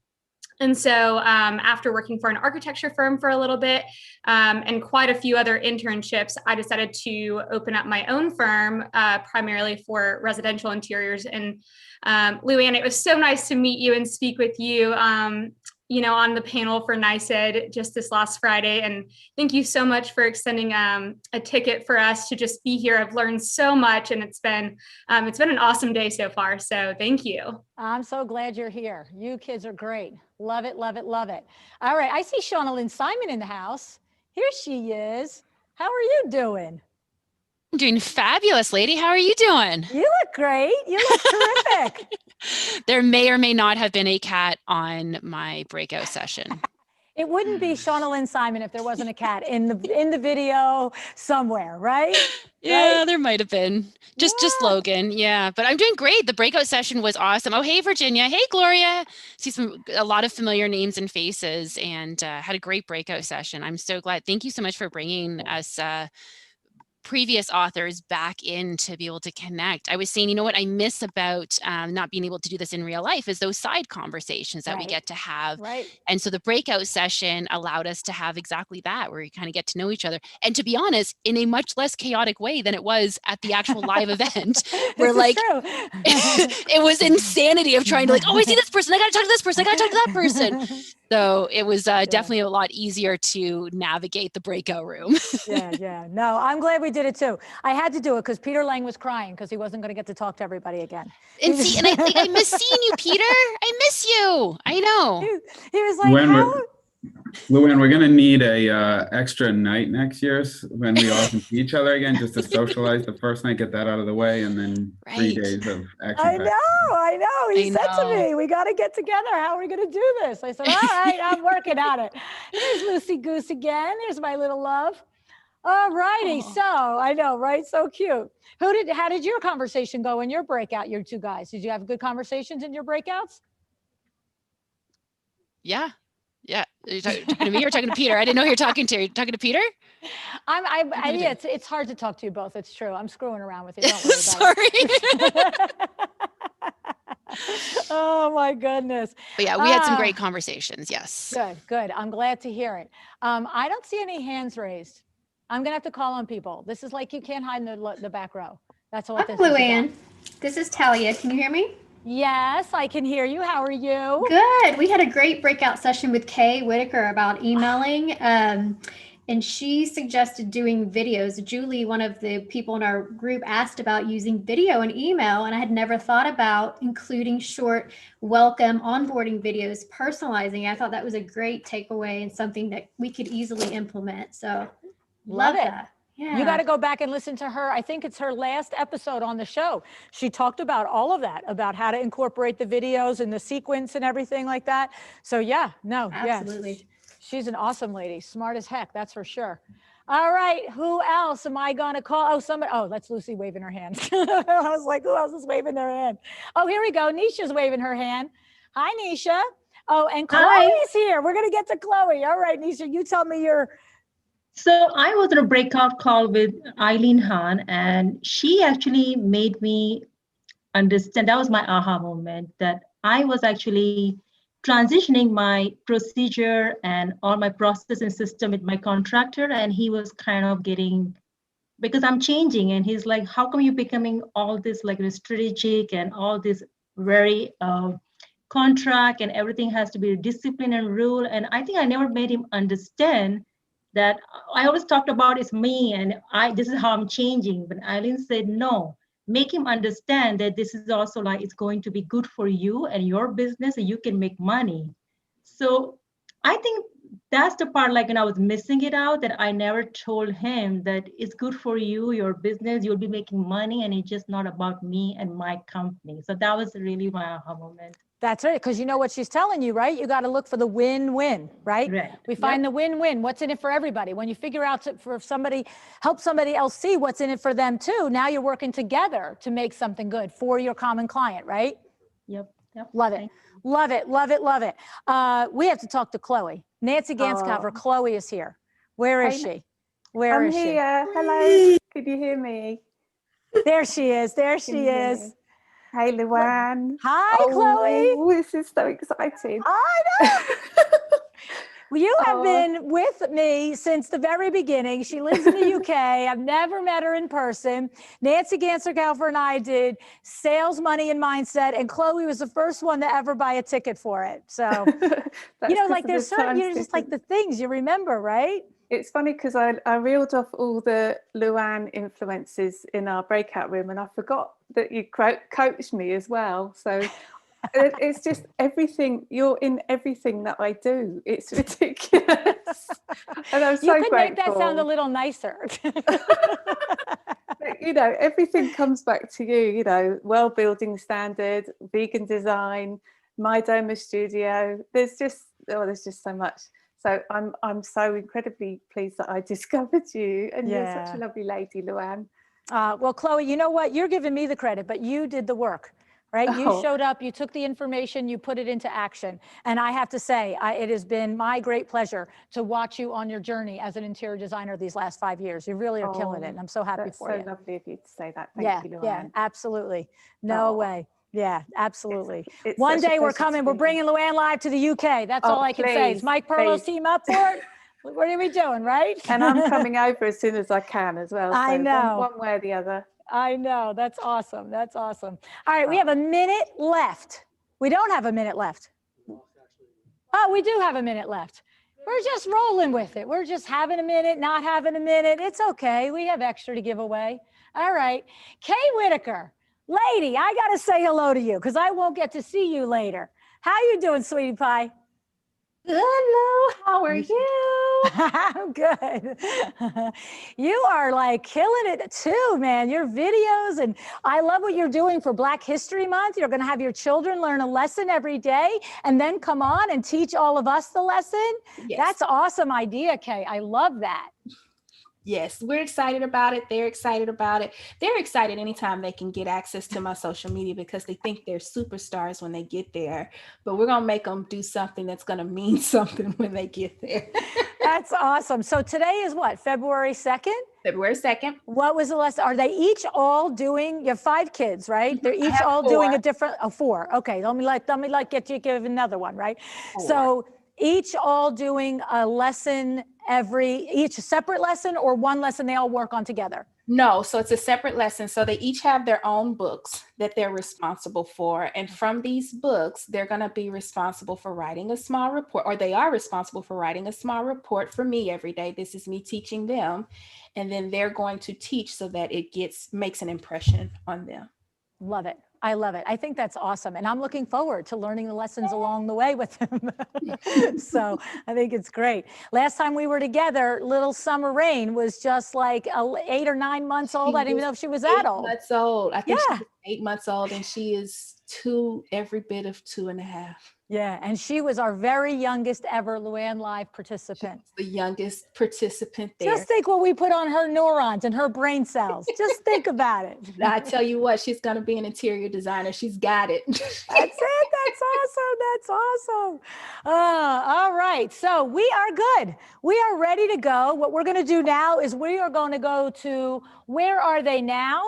And so after working for an architecture firm for a little bit and quite a few other internships, I decided to open up my own firm primarily for residential interiors. And LuAnn, it was so nice to meet you and speak with you, on the panel for NYSED just this last Friday. And thank you so much for extending a ticket for us to just be here. I've learned so much, and it's been an awesome day so far. So thank you. I'm so glad you're here. You kids are great. Love it, love it, love it. All right, I see Shauna Simon in the house. Here she is. How are you doing? I'm doing fabulous, lady. How are you doing? You look great. You look terrific. There may or may not have been a cat on my breakout session. It wouldn't be Shauna Simon if there wasn't a cat in the video somewhere, right? Yeah, right? there might have been. Just Logan. Yeah, but I'm doing great. The breakout session was awesome. Oh, hey, Virginia. Hey, Gloria. See a lot of familiar names and faces, and had a great breakout session. I'm so glad. Thank you so much for bringing us previous authors back in to be able to connect. I was saying, you know what I miss about not being able to do this in real life is those side conversations that we get to have. Right. And so the breakout session allowed us to have exactly that, where you kind of get to know each other. And to be honest, in a much less chaotic way than it was at the actual live event, where like it was insanity of trying to like, oh, I see this person, I gotta talk to this person, I gotta talk to that person. So it was definitely a lot easier to navigate the breakout room. Yeah. No, I'm glad we did it too. I had to do it because Peter Lang was crying because he wasn't going to get to talk to everybody again. And see, and I miss seeing you, Peter. I miss you. I know. He was like, LuAnn, we're going to need a extra night next year when we all can see each other again, just to socialize the first night, get that out of the way, and then 3 days of action. I know. He said to me, we got to get together. How are we going to do this? I said, all right, I'm working on it. There's Lucy Goose again. There's my little love. All righty. So I know, right? So cute. How did your conversation go in your breakout, your two guys? Did you have good conversations in your breakouts? Yeah. Are you talking to me or talking to Peter? I didn't know who you're talking to. Are you talking to Peter? Yeah, it's hard to talk to you both. It's true. I'm screwing around with you. Don't worry about it. Oh my goodness. But yeah, we had some great conversations. Yes. Good. I'm glad to hear it. I don't see any hands raised. I'm gonna have to call on people. This is like you can't hide in the back row. That's all. This LuAnn. This is Talia. Can you hear me? Yes, I can hear you. How are you? Good. We had a great breakout session with Kay Whitaker about emailing. And she suggested doing videos. Julie, one of the people in our group, asked about using video and email, and I had never thought about including short welcome onboarding videos, personalizing. I thought that was a great takeaway and something that we could easily implement. So love that. Yeah. You got to go back and listen to her. I think it's her last episode on the show. She talked about all of that, about how to incorporate the videos and the sequence and everything like that. So absolutely. She's an awesome lady, smart as heck, that's for sure. All right, who else am I gonna call? That's Lucy waving her hand. I was like, who else is waving their hand? Oh, here we go, Nisha's waving her hand. Hi, Nisha. Oh, and Chloe's here. We're gonna get to Chloe. All right, Nisha, you tell me So I was in a breakout call with Eileen Hahn, and she actually made me understand, that was my aha moment, that I was actually transitioning my procedure and all my process and system with my contractor, and he was kind of getting, because I'm changing, and he's like, how come you're becoming all this like strategic and all this very contract and everything has to be discipline and rule. And I think I never made him understand that I always talked about it's me and this is how I'm changing. But Eileen said, no, make him understand that this is also like, it's going to be good for you and your business and you can make money. So I think that's the part, like when I was missing it out, that I never told him that it's good for you, your business, you'll be making money, and it's just not about me and my company. So that was really my aha moment. That's right, because you know what she's telling you, right? You got to look for the win-win, right? We find the win-win. What's in it for everybody? When you figure out for somebody, help somebody else see what's in it for them too. Now you're working together to make something good for your common client, right? Yep. Love it. Love it. We have to talk to Chloe. Nancy Ganscover, Chloe is here. Where is she? I'm here. Hello. Could you hear me? There she is. Hey, LuAnn. Hi, Chloe. This is so exciting. I know. Well, you have been with me since the very beginning. She lives in the UK. I've never met her in person. Nancy Ganser-Galfer and I did sales, money, and mindset, and Chloe was the first one to ever buy a ticket for it. So, like there's certain, just like the things you remember, right? It's funny because I reeled off all the LuAnn influences in our breakout room, and I forgot that you coached me as well. So it's just everything. You're in everything that I do. It's ridiculous. And I'm so you could grateful. Make that sound a little nicer. Everything comes back to you, world building standard, vegan design, My Doma Studio. There's just so much. So I'm so incredibly pleased that I discovered you, and you're such a lovely lady, LuAnn. Well, Chloe, you know what? You're giving me the credit, but you did the work, right? You showed up, you took the information, you put it into action. And I have to say, it has been my great pleasure to watch you on your journey as an interior designer these last 5 years. You really are killing it, and I'm so happy for you. That's so lovely of you to say that. Thank you, LuAnn. Yeah, absolutely. No way. Yeah, absolutely. It's One such a day we're pleasure coming, to we're be bringing LuAnn live to the UK. That's all I can say. Is Mike Perlow's team up for it? What are we doing, right? And I'm coming over as soon as I can as well. So I know. One way or the other. I know. That's awesome. That's awesome. All right, we have a minute left. We don't have a minute left. Oh, we do have a minute left. We're just rolling with it. We're just having a minute, not having a minute. It's okay. We have extra to give away. All right. Kay Whitaker. Lady, I got to say hello to you because I won't get to see you later. How you doing, sweetie pie? Hello, how are you? I'm good. You are like killing it too, man. Your videos, and I love what you're doing for Black History Month. You're going to have your children learn a lesson every day and then come on and teach all of us the lesson. Yes. That's an awesome idea, Kay. I love that. Yes, we're excited about it. They're excited about it. They're excited anytime they can get access to my social media because they think they're superstars when they get there. But we're going to make them do something that's going to mean something when they get there. That's awesome. So today is what, February 2nd? February 2nd. What was the lesson? Are they each all doing, you have 5 kids, right? They're each all 4. doing a different, 4. Okay, let me give another one, right? 4. So each all doing a lesson each a separate lesson, or one lesson they all work on together? No, so it's a separate lesson. So they each have their own books that they're responsible for. And from these books, they're going to be responsible for writing a small report, or they are responsible for writing a small report for me every day. This is me teaching them. And then they're going to teach so that it makes an impression on them. Love it. I love it. I think that's awesome. And I'm looking forward to learning the lessons along the way with them. So I think it's great. Last time we were together, little Summer Rain was just like 8 or 9 months old. I didn't even know if she was that old. 8 months old. I think she's 8 months old, and she is 2, every bit of 2.5. Yeah, and she was our very youngest ever LuAnn Live participant. The youngest participant there. Just think what we put on her neurons and her brain cells. Just think about it. I tell you what, she's going to be an interior designer. She's got it. That's it. That's awesome. That's awesome. All right. So we are good. We are ready to go. What we're going to do now is we are going to go to Where Are They Now?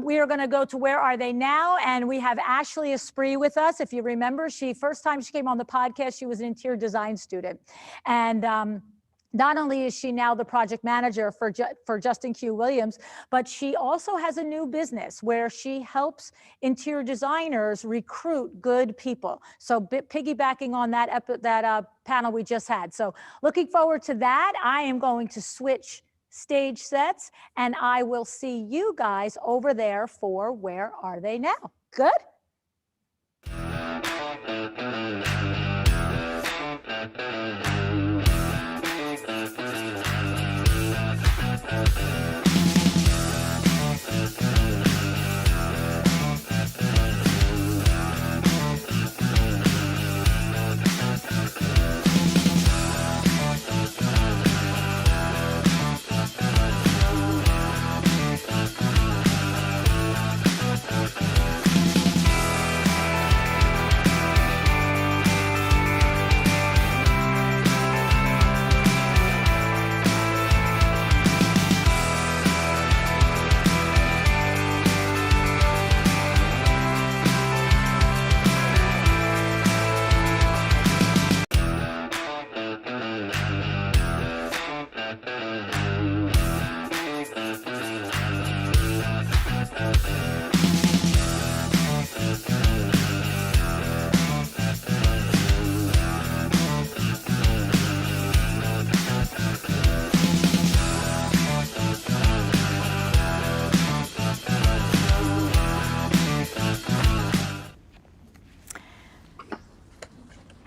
We are going to go to Where Are They Now? And we have Ashley Esprit with us. If you remember, first time she came on the podcast, she was an interior design student. And not only is she now the project manager for Justin Q. Williams, but she also has a new business where she helps interior designers recruit good people. So piggybacking on that panel we just had. So looking forward to that. I am going to switch stage sets, and I will see you guys over there for Where Are They Now? Good?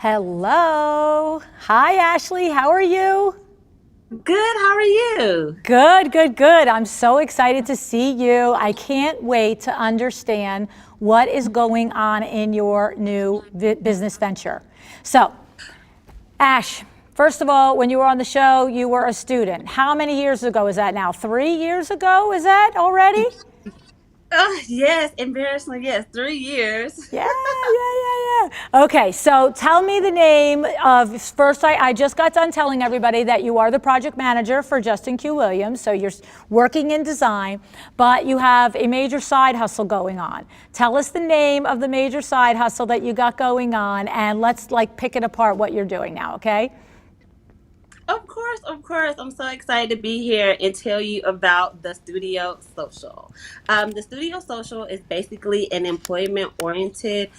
Hello. Hi, Ashley. How are you? Good. How are you? Good, good, good. I'm so excited to see you. I can't wait to understand what is going on in your new business venture. So, Ash, first of all, when you were on the show, you were a student. How many years ago is that now? 3 years ago, is that already? Oh, yes. Embarrassingly, yes. 3 years. Yeah. Okay, so tell me the name of, first I just got done telling everybody that you are the project manager for Justin Q. Williams, so you're working in design, but you have a major side hustle going on. Tell us the name of the major side hustle that you got going on, and let's pick it apart what you're doing now, okay? Of course, of course. I'm so excited to be here and tell you about the Studio Social. The Studio Social is basically an employment-oriented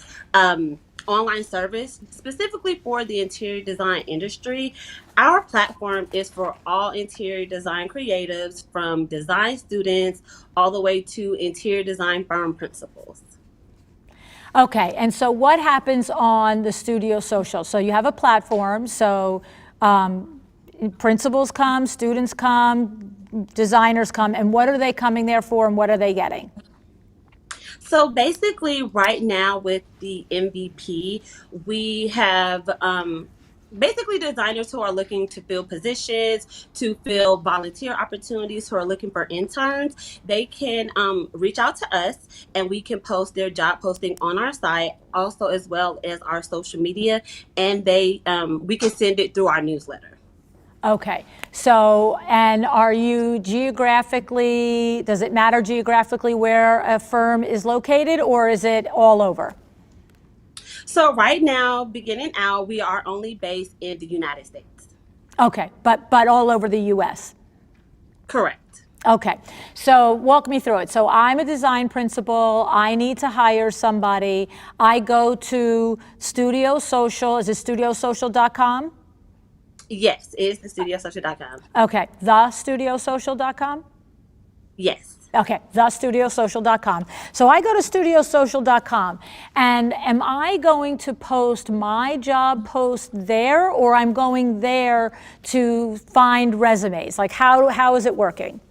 online service specifically for the interior design industry. Our platform is for all interior design creatives, from design students all the way to interior design firm principals. Okay, and so what happens on the Studio Social? So you have a platform, so principals come, students come, designers come, and what are they coming there for and what are they getting? So basically right now with the MVP, we have basically designers who are looking to fill positions, to fill volunteer opportunities, who are looking for interns. They can reach out to us and we can post their job posting on our site, also as well as our social media, and we can send it through our newsletter. Okay, so, and are you geographically, does it matter geographically where a firm is located, or is it all over? So right now, beginning out, we are only based in the United States. Okay, but all over the US? Correct. Okay, so walk me through it. So I'm a design principal, I need to hire somebody, I go to Studio Social, is it studiosocial.com? Yes, it's thestudiosocial.com. Okay, thestudiosocial.com? Yes. Okay, thestudiosocial.com. So I go to studiosocial.com, and am I going to post my job post there, or I'm going there to find resumes? Like how is it working?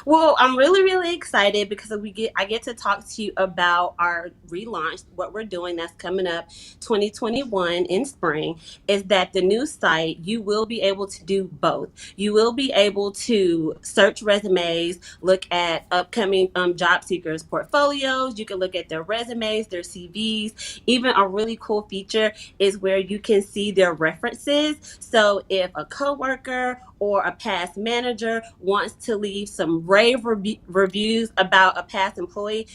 Well, I'm really, really excited because I get to talk to you about our relaunch, what we're doing that's coming up 2021 in spring, is that the new site, you will be able to do both. You will be able to search resumes, look at upcoming job seekers' portfolios. You can look at their resumes, their CVs. Even a really cool feature is where you can see their references. So if a coworker or a past manager wants to leave some rave reviews about a past employee,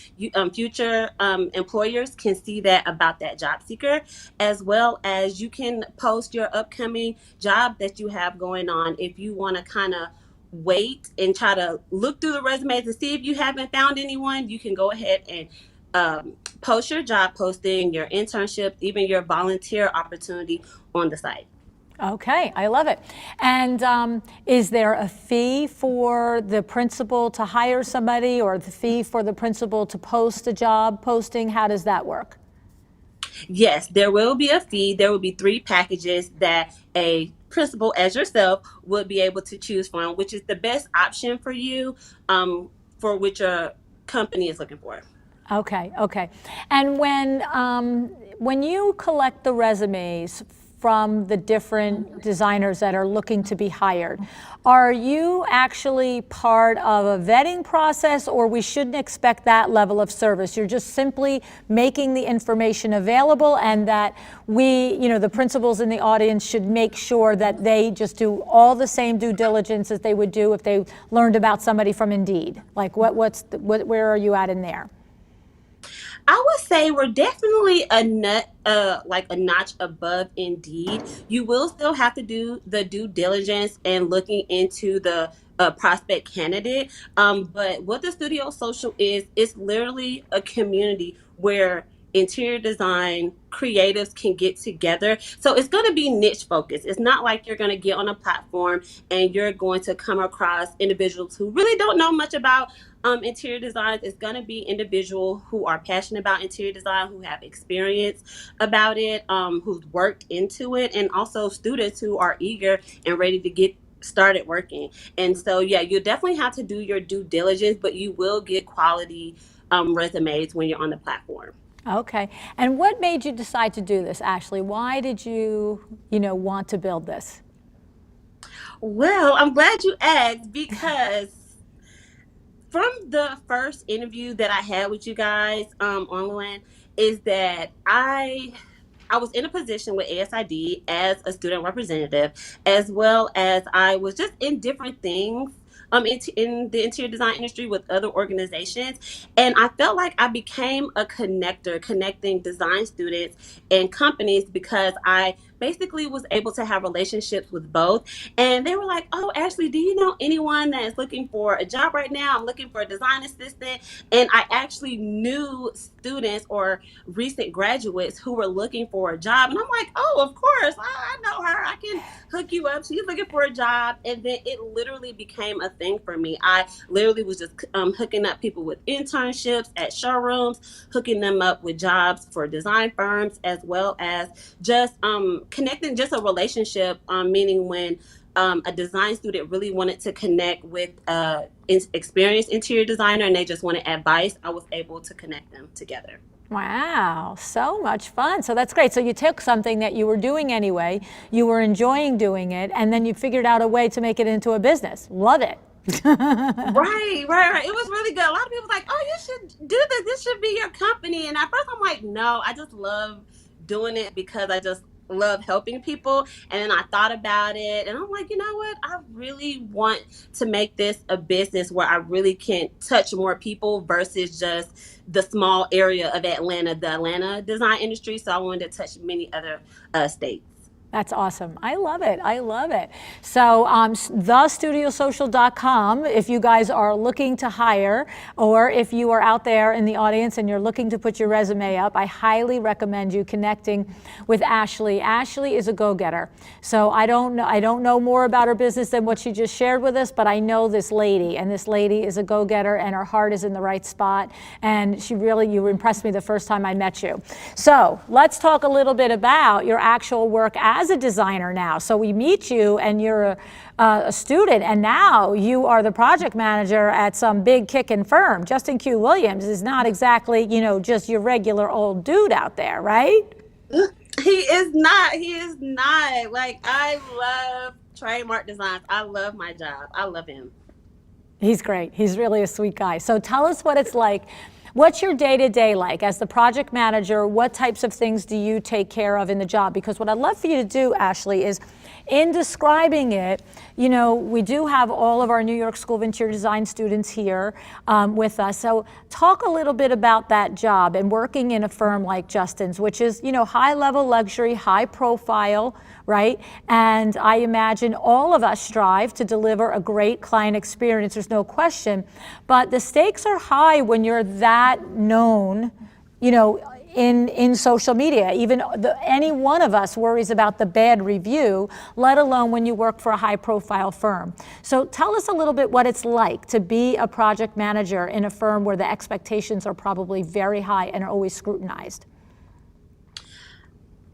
future employers can see that about that job seeker, as well as you can post your upcoming job that you have going on. If you want to kind of wait and try to look through the resumes and see if you haven't found anyone, you can go ahead and post your job posting, your internship, even your volunteer opportunity on the site. Okay, I love it. And is there a fee for the principal to hire somebody, or the fee for the principal to post a job posting? How does that work? Yes, there will be a fee. There will be 3 packages that a principal as yourself would be able to choose from, which is the best option for you, for which a company is looking for. Okay. And when you collect the resumes from the different designers that are looking to be hired, are you actually part of a vetting process, or we shouldn't expect that level of service? You're just simply making the information available, and that the principals in the audience should make sure that they just do all the same due diligence as they would do if they learned about somebody from Indeed. Like where are you at in there? I would say we're definitely a notch above Indeed. You will still have to do the due diligence and looking into the prospect candidate. But what the Studio Social is, it's literally a community where interior design creatives can get together. So it's going to be niche focused. It's not like you're going to get on a platform and you're going to come across individuals who really don't know much about interior designs. It's going to be individuals who are passionate about interior design, who have experience about it, who've worked into it, and also students who are eager and ready to get started working. And so, yeah, you definitely have to do your due diligence, but you will get quality resumes when you're on the platform. Okay. And what made you decide to do this, Ashley? Why did you want to build this? Well, I'm glad you asked, because from the first interview that I had with you guys on LuAnn, is that I was in a position with ASID as a student representative, as well as I was just in different things in the interior design industry with other organizations. And I felt like I became a connector, connecting design students and companies, because I basically was able to have relationships with both. And they were like, "Oh, Ashley, do you know anyone that is looking for a job right now? I'm looking for a design assistant." And I actually knew students or recent graduates who were looking for a job. And I'm like, "Oh, of course, I know her. I can hook you up. She's looking for a job." And then it literally became a thing for me. I literally was just hooking up people with internships at showrooms, hooking them up with jobs for design firms, as well as just connecting, just a relationship, meaning when a design student really wanted to connect with experienced interior designer and they just wanted advice, I was able to connect them together. Wow, so much fun. So that's great. So you took something that you were doing anyway, you were enjoying doing it, and then you figured out a way to make it into a business. Love it. Right. It was really good. A lot of people were like, "Oh, you should do this. This should be your company." And at first I'm like, no, I just love doing it because I just love helping people. And then I thought about it and I'm like, you know what? I really want to make this a business where I really can touch more people versus just the small area of Atlanta, the Atlanta design industry. So I wanted to touch many other states. That's awesome. I love it. I love it. So thestudiosocial.com, if you guys are looking to hire, or if you are out there in the audience and you're looking to put your resume up, I highly recommend you connecting with Ashley. Ashley is a go-getter. So I don't know more about her business than what she just shared with us, but I know this lady, and this lady is a go-getter, and her heart is in the right spot. And you impressed me the first time I met you. So let's talk a little bit about your actual work as a designer now. So we meet you and you're a student, and now you are the project manager at some big kicking firm. Justin Q. Williams is not exactly, just your regular old dude out there, right? He is not. Like, I love trademark designs. I love my job. I love him. He's great. He's really a sweet guy. So tell us what it's like. What's your day-to-day like as the project manager? What types of things do you take care of in the job? Because what I'd love for you to do, Ashley, is in describing it, we do have all of our New York School of Interior Design students here with us. So talk a little bit about that job and working in a firm like Justin's, which is, high-level luxury, high profile, right? And I imagine all of us strive to deliver a great client experience, there's no question, but the stakes are high when you're that known, in social media. Even any one of us worries about the bad review, let alone when you work for a high profile firm. So tell us a little bit what it's like to be a project manager in a firm where the expectations are probably very high and are always scrutinized.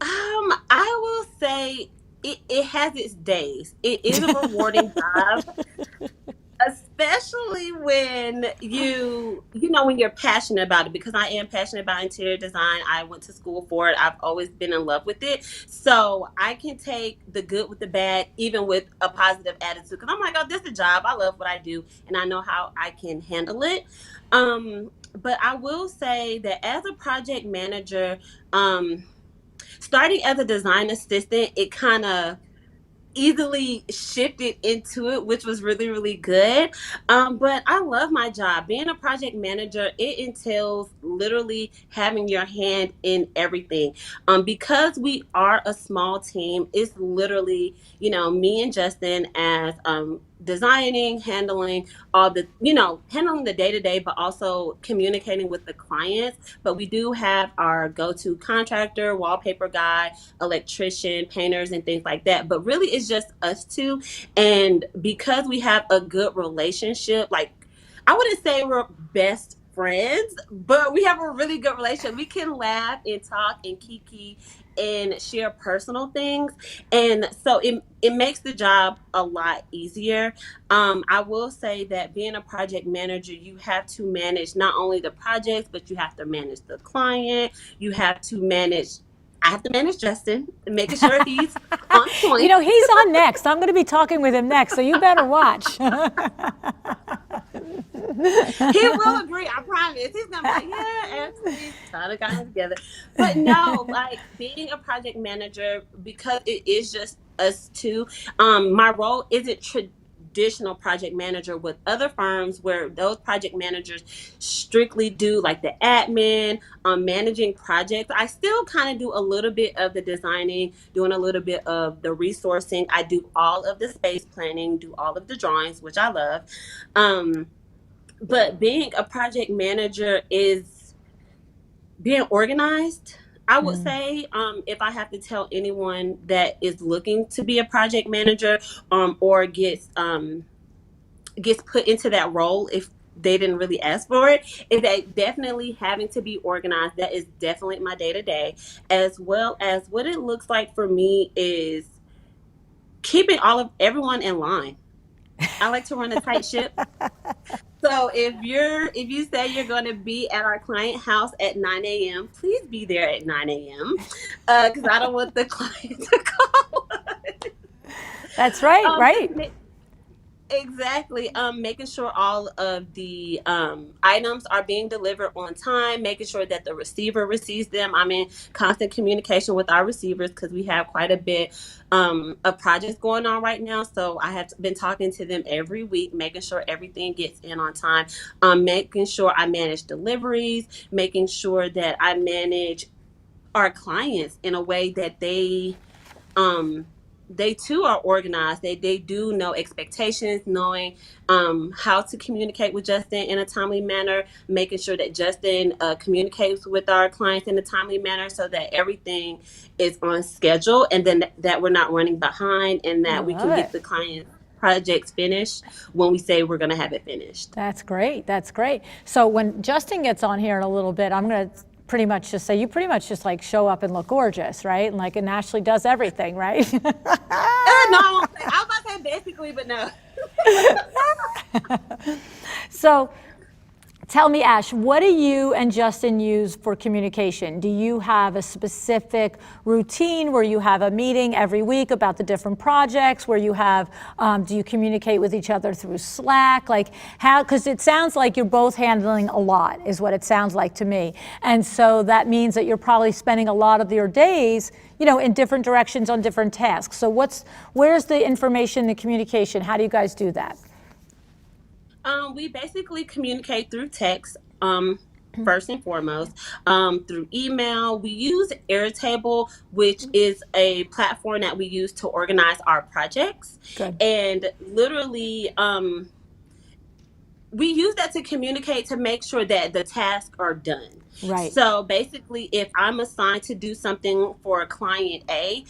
I will say it has its days. It is a rewarding job, especially when when you're passionate about it, because I am passionate about interior design. I went to school for it. I've always been in love with it. So I can take the good with the bad, even with a positive attitude, because I'm like, oh, this is a job. I love what I do, and I know how I can handle it. But I will say that as a project manager, starting as a design assistant, it kind of easily shifted into it, which was really, really good. But I love my job. Being a project manager, it entails literally having your hand in everything. Because we are a small team, it's literally, me and Justin as designing, handling all the, handling the day-to-day, but also communicating with the clients. But we do have our go-to contractor, wallpaper guy, electrician, painters, and things like that. But really, it's just us two. And because we have a good relationship, like, I wouldn't say we're best friends, but we have a really good relationship. We can laugh and talk and kiki and share personal things. And so it makes the job a lot easier. I will say that being a project manager, you have to manage not only the projects, but you have to manage the client. You have to manage, I have to manage Justin and making sure he's on point. You know, he's on next. I'm going to be talking with him next, so you better watch. He will agree, I promise. He's gonna be like, yeah, actually, trying to got it together. But no, like being a project manager, because it is just us two, my role isn't traditional project manager with other firms where those project managers strictly do like the admin, managing projects. I still kind of do a little bit of the designing, doing a little bit of the resourcing. I do all of the space planning, do all of the drawings, which I love. But being a project manager is being organized. I would say, if I have to tell anyone that is looking to be a project manager, or gets put into that role if they didn't really ask for it, is that definitely having to be organized. That is definitely my day-to-day, as well as what it looks like for me is keeping everyone in line. I like to run a tight ship. So if you say you're going to be at our client house at 9 a.m., please be there at 9 a.m. Because I don't want the client to call. That's right, right. Exactly. Making sure all of the items are being delivered on time, making sure that the receiver receives them. I'm in constant communication with our receivers because we have quite a bit of projects going on right now. So I have been talking to them every week, making sure everything gets in on time, making sure I manage deliveries, making sure that I manage our clients in a way that they too are organized. They do know expectations, knowing how to communicate with Justin in a timely manner, making sure that Justin communicates with our clients in a timely manner so that everything is on schedule, and then that we're not running behind, and that we can get the client projects finished when we say we're going to have it finished. That's great. That's great. So when Justin gets on here in a little bit, I'm going to pretty much just say, you pretty much just like show up and look gorgeous, right? And Ashley does everything, right? No, I was about to say basically, but no. So tell me, Ash, what do you and Justin use for communication? Do you have a specific routine where you have a meeting every week about the different projects, where you have, do you communicate with each other through Slack? Like how, because it sounds like you're both handling a lot is what it sounds like to me. And so that means that you're probably spending a lot of your days, in different directions on different tasks. So where's the information, the communication? How do you guys do that? We basically communicate through text, first and foremost, through email. We use Airtable, which is a platform that we use to organize our projects. Good. And literally, we use that to communicate to make sure that the tasks are done. Right. So basically, if I'm assigned to do something for client A,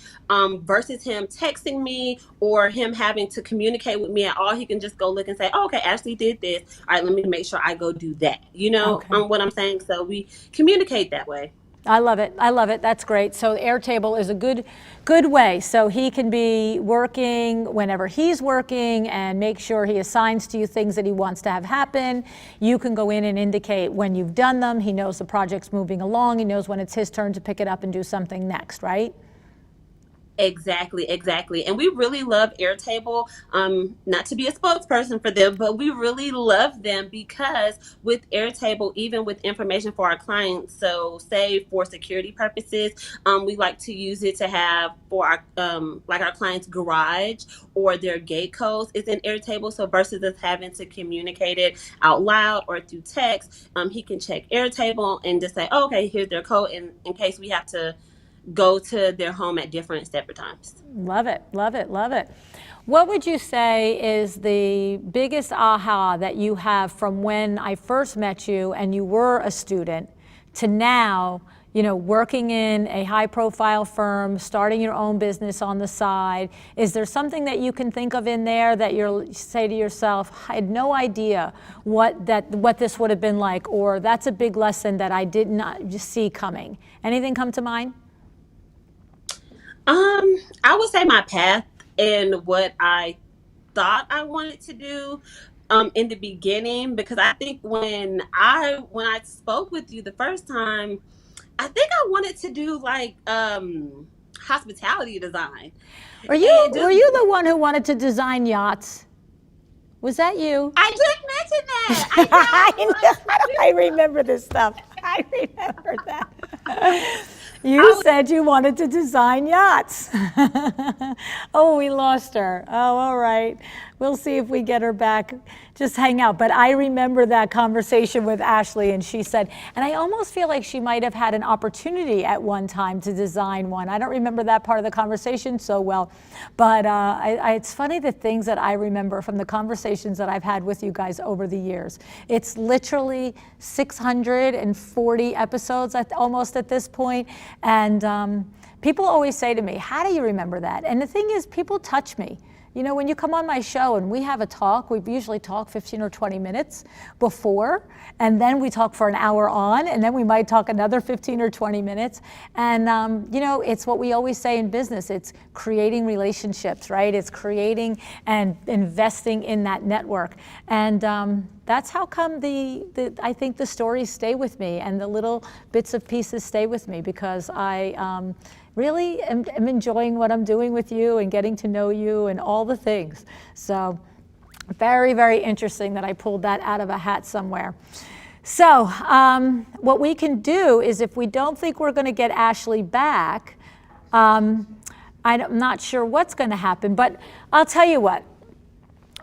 versus him texting me or him having to communicate with me at all, he can just go look and say, oh, okay, Ashley did this. All right, let me make sure I go do that. What I'm saying? So we communicate that way. I love it. I love it. That's great. So Airtable is a good way. So he can be working whenever he's working and make sure he assigns to you things that he wants to have happen. You can go in and indicate when you've done them. He knows the project's moving along. He knows when it's his turn to pick it up and do something next, right? Exactly. And we really love Airtable. Not to be a spokesperson for them, but we really love them because with Airtable, even with information for our clients, so say for security purposes, we like to use it to have for our our clients' garage or their gate codes is in Airtable. So versus us having to communicate it out loud or through text, he can check Airtable and just say, oh, okay, here's their code in case we have to go to their home at different separate times. Love it, love it, love it. What would you say is the biggest aha that you have from when I first met you and you were a student to now you know, working in a high profile firm, starting your own business on the side? Is there something that you can think of in there that you'll say to yourself, I had no idea what this would have been like, or that's a big lesson that I did not see coming? Anything come to mind? I would say my path and what I thought I wanted to do in the beginning, because I think when I spoke with you the first time, I think I wanted to do like hospitality design. Were you the one who wanted to design yachts? Was that you? I did mention that. I remember this stuff. I remember that. You said you wanted to design yachts. Oh, we lost her. Oh, all right. We'll see if we get her back. Just hang out. But I remember that conversation with Ashley, and she said, and I almost feel like she might have had an opportunity at one time to design one. I don't remember that part of the conversation so well, but it's funny the things that I remember from the conversations that I've had with you guys over the years. It's literally 640 episodes almost at this point, and people always say to me, how do you remember that? And the thing is, people touch me. You know, when you come on my show and we have a talk, we usually talk 15 or 20 minutes before, and then we talk for an hour on, and then we might talk another 15 or 20 minutes. And, you know, it's what we always say in business. It's creating relationships, right? It's creating and investing in that network. And that's how come I think the stories stay with me and the little bits of pieces stay with me, because I really am enjoying what I'm doing with you and getting to know you and all the things. So very, very interesting that I pulled that out of a hat somewhere. So what we can do is, if we don't think we're going to get Ashley back, I'm not sure what's going to happen, but I'll tell you what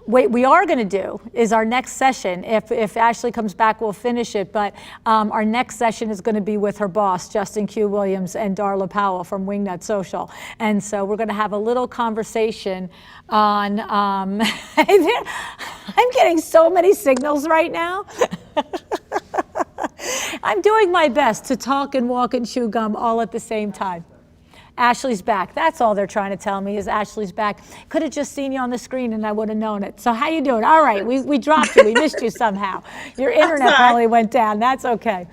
we are going to do is our next session. If Ashley comes back, we'll finish it. But our next session is going to be with her boss, Justin Q. Williams, and Darla Powell from Wingnut Social. And so we're going to have a little conversation on. I'm getting so many signals right now. I'm doing my best to talk and walk and chew gum all at the same time. Ashley's back. That's all they're trying to tell me is Ashley's back. Could have just seen you on the screen and I would have known it. So how you doing? All right, we dropped you. We missed you somehow. Your internet probably went down. That's okay.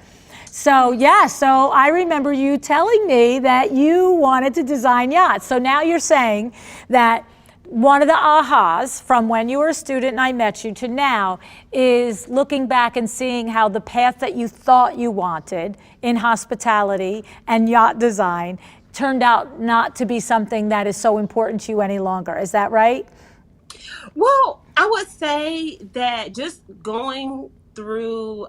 So yeah, so I remember you telling me that you wanted to design yachts. So now you're saying that one of the ahas from when you were a student and I met you to now is looking back and seeing how the path that you thought you wanted in hospitality and yacht design turned out not to be something that is so important to you any longer. Is that right? Well, I would say that just going through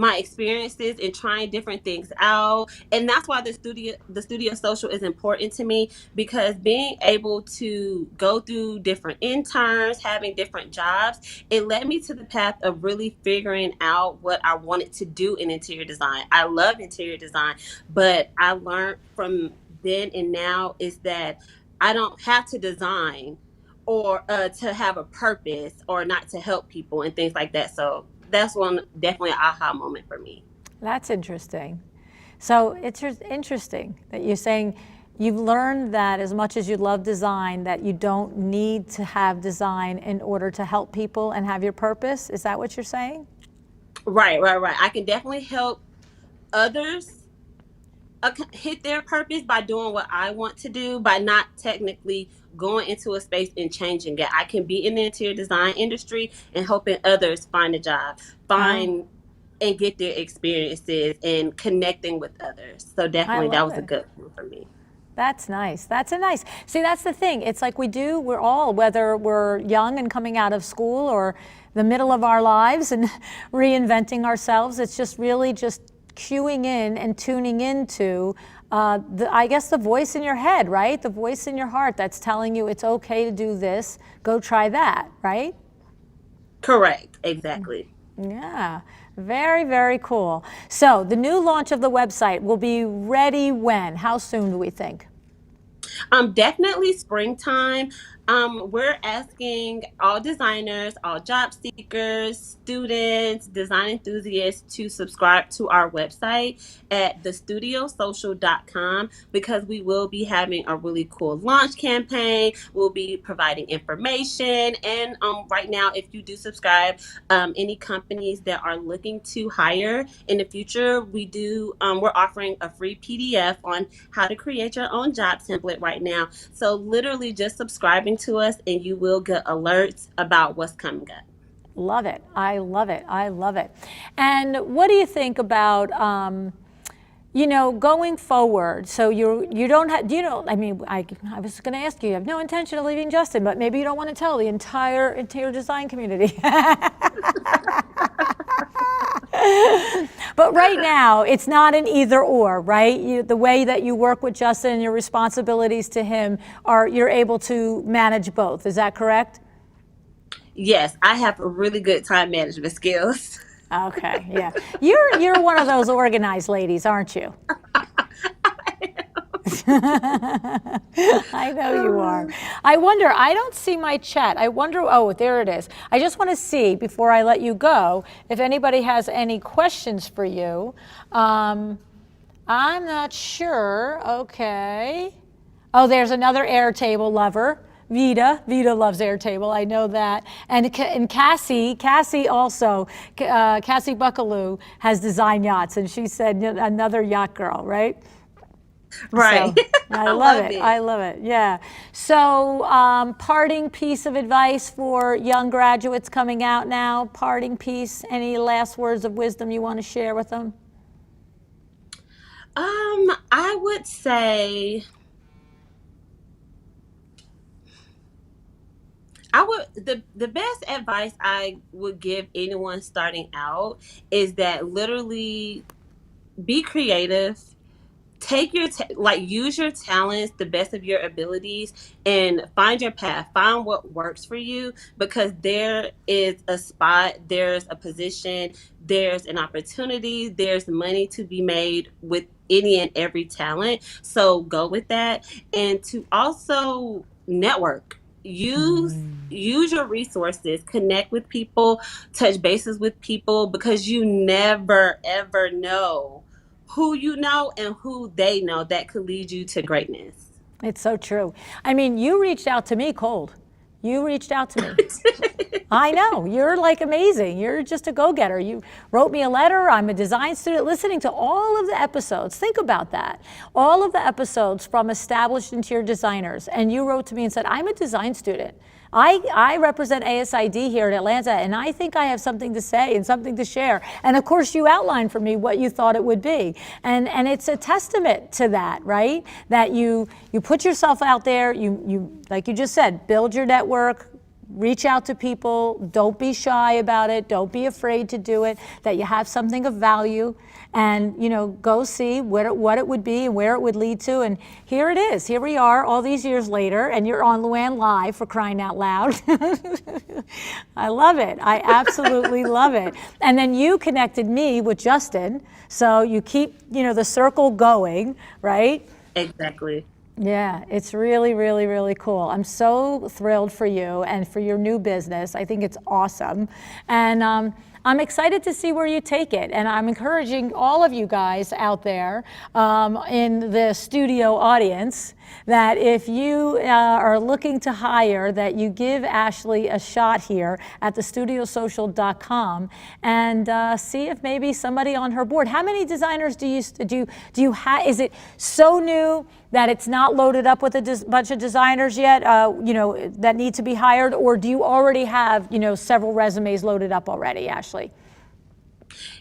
my experiences and trying different things out, and that's why the studio social is important to me, because being able to go through different interns, having different jobs, it led me to the path of really figuring out what I wanted to do in interior design. I love interior design, but I learned from then and now is that I don't have to design or to have a purpose or not to help people and things like that. So that's definitely an aha moment for me. That's interesting. So it's interesting that you're saying you've learned that as much as you love design, that you don't need to have design in order to help people and have your purpose. Is that what you're saying? Right. I can definitely help others hit their purpose by doing what I want to do, by not technically going into a space and changing it. I can be in the interior design industry and helping others find a job, and get their experiences and connecting with others. So definitely that was a good one for me. That's nice. See, that's the thing. It's like we're all, whether we're young and coming out of school or the middle of our lives and reinventing ourselves, it's just really just cueing in and tuning into I guess the voice in your head, right? The voice in your heart that's telling you it's okay to do this, go try that, right? Correct, exactly. Yeah, very, very cool. So the new launch of the website will be ready when? How soon do we think? Definitely springtime. We're asking all designers, all job seekers, students, design enthusiasts to subscribe to our website at thestudiosocial.com because we will be having a really cool launch campaign. We'll be providing information. And right now, if you do subscribe, any companies that are looking to hire in the future, we're offering a free PDF on how to create your own job template right now. So literally just subscribing to us and you will get alerts about what's coming up. Love it. I love it. I love it. And what do you think about, going forward? So you don't have, I mean, I was going to ask you have no intention of leaving Justin, but maybe you don't want to tell the entire interior design community. But right now, it's not an either or, right? The way that you work with Justin and your responsibilities to him you're able to manage both. Is that correct? Yes, I have really good time management skills. Okay, yeah. You're one of those organized ladies, aren't you? I know you are. I wonder, I don't see my chat. I wonder, oh, there it is. I just want to see, before I let you go, if anybody has any questions for you. I'm not sure. Okay. Oh, there's another Airtable lover. Vita loves Airtable, I know that. And Cassie also, Cassie Buckaloo has Design Yachts, and she said another yacht girl, right? Right. So, I love it. I love it. Yeah. So, parting piece of advice for young graduates coming out now, parting piece, any last words of wisdom you want to share with them? I would say the best advice I would give anyone starting out is that literally be creative. Take your use your talents the best of your abilities and find your path, find what works for you, because there is a spot, there's a position, there's an opportunity, there's money to be made with any and every talent. So go with that. And to also network, use your resources, connect with people, touch bases with people, because you never ever know who you know and who they know that could lead you to greatness. It's so true. I mean, you reached out to me cold. You reached out to me. I know, you're like amazing. You're just a go-getter. You wrote me a letter. I'm a design student. Listening to all of the episodes, think about that. All of the episodes from established interior designers, and you wrote to me and said, I'm a design student. I represent ASID here in Atlanta, and I think I have something to say and something to share. And of course, you outlined for me what you thought it would be. And it's a testament to that, right? That you put yourself out there, you like you just said, build your network, reach out to people, don't be shy about it, don't be afraid to do it, that you have something of value, and go see what it would be and where it would lead to. And here it is. Here we are all these years later, and you're on LuAnn Live, for crying out loud. I love it. I absolutely love it. And then you connected me with Justin, so you keep the circle going, right? Exactly. Yeah, it's really, really, really cool. I'm so thrilled for you and for your new business. I think it's awesome. And I'm excited to see where you take it. And I'm encouraging all of you guys out there in the studio audience that if you are looking to hire, that you give Ashley a shot here at thestudiosocial.com and see if maybe somebody on her board. How many designers do you have? Is it so new that it's not loaded up with a bunch of designers yet, that need to be hired, or do you already have, several resumes loaded up already, Ashley?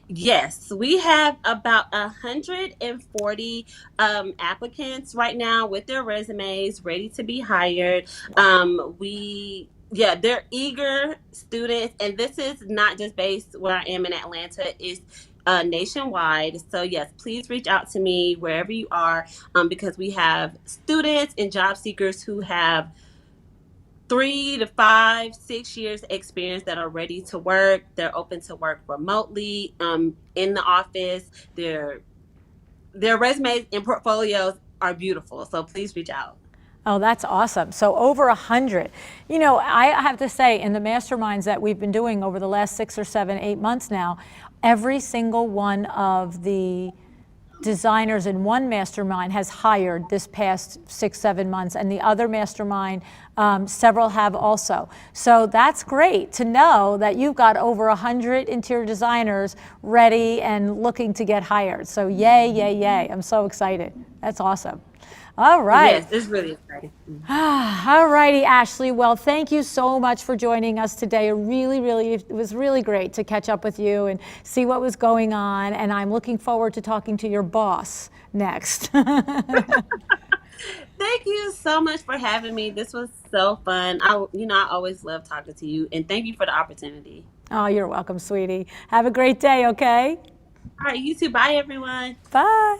Yes, we have about 140 applicants right now with their resumes ready to be hired. They're eager students, and this is not just based where I am in Atlanta. It's nationwide. So yes, please reach out to me wherever you are, because we have students and job seekers who have 3 to 5, 6 years experience that are ready to work. They're open to work remotely, in the office. Their resumes and portfolios are beautiful. So please reach out. Oh, that's awesome. So over 100. You know, I have to say, in the masterminds that we've been doing over the last 6 or 7, 8 months now, every single one of the designers in one mastermind has hired this past 6, 7 months, and the other mastermind, several have also. So that's great to know that you've got over 100 interior designers ready and looking to get hired. So yay, yay, yay. I'm so excited. That's awesome. All right. Yes, it's really exciting. All righty, Ashley. Well, thank you so much for joining us today. It was really great to catch up with you and see what was going on. And I'm looking forward to talking to your boss next. Thank you so much for having me. This was so fun. I always love talking to you, and thank you for the opportunity. Oh, you're welcome, sweetie. Have a great day, okay? All right, you too. Bye, everyone. Bye.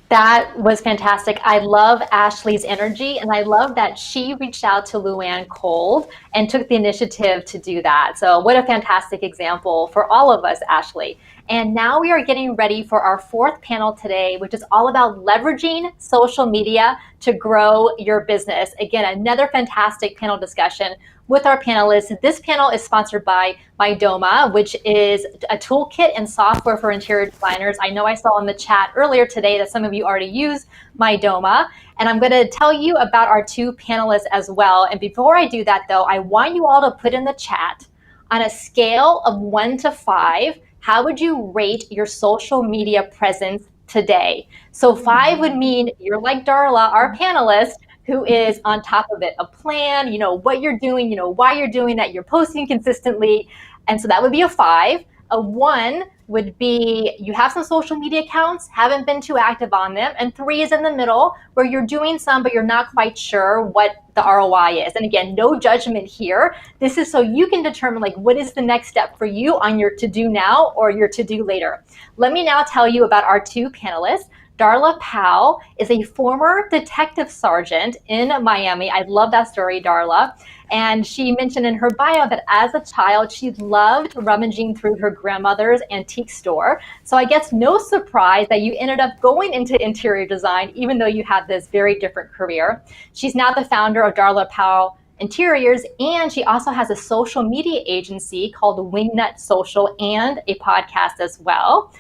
That was fantastic. I love Ashley's energy, and I love that she reached out to LuAnn cold and took the initiative to do that. So what a fantastic example for all of us, Ashley. And now we are getting ready for our fourth panel today, which is all about leveraging social media to grow your business. Again, another fantastic panel discussion with our panelists. This panel is sponsored by Mydoma, which is a toolkit and software for interior designers. I know I saw in the chat earlier today that some of you already use Mydoma, and I'm going to tell you about our two panelists as well. And before I do that, though, I want you all to put in the chat, on a scale of 1 to 5, how would you rate your social media presence today? So 5 would mean you're like Darla, our panelist, who is on top of it, a plan, what you're doing, why you're doing that, you're posting consistently. And so that would be a 5. A 1 would be you have some social media accounts, haven't been too active on them. And 3 is in the middle, where you're doing some, but you're not quite sure what the ROI is. And again, no judgment here. This is so you can determine what is the next step for you on your to-do now or your to-do later. Let me now tell you about our two panelists. Darla Powell is a former detective sergeant in Miami. I love that story, Darla. And she mentioned in her bio that as a child, she loved rummaging through her grandmother's antique store. So I guess no surprise that you ended up going into interior design, even though you had this very different career. She's now the founder of Darla Powell Interiors, and she also has a social media agency called Wingnut Social and a podcast as well.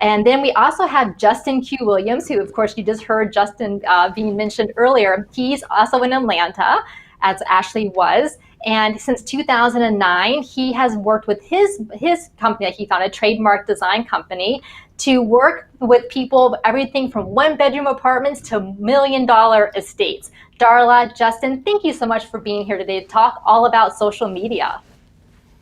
And then we also have Justin Q. Williams, who, of course, you just heard Justin being mentioned earlier. He's also in Atlanta, as Ashley was. And since 2009, he has worked with his company that he founded, Trademark Design Company, to work with people, everything from 1-bedroom apartments to $1 million estates. Darla, Justin, thank you so much for being here today to talk all about social media.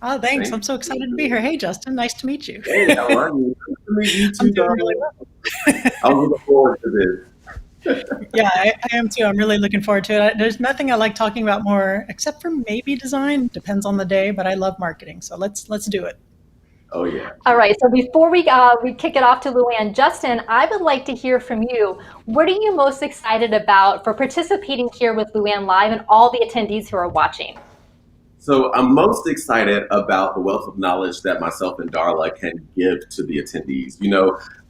Oh, thanks. I'm so excited to be here. Hey, Justin, nice to meet you. Hey, how are you? Nice to meet you too, I'm doing really well. I'm looking forward to this. Yeah, I am too. I'm really looking forward to it. There's nothing I like talking about more, except for maybe design. Depends on the day, but I love marketing. So let's do it. Oh yeah. All right. So before we kick it off to LuAnn, Justin, I would like to hear from you. What are you most excited about for participating here with LuAnn Live and all the attendees who are watching? So I'm most excited about the wealth of knowledge that myself and Darla can give to the attendees.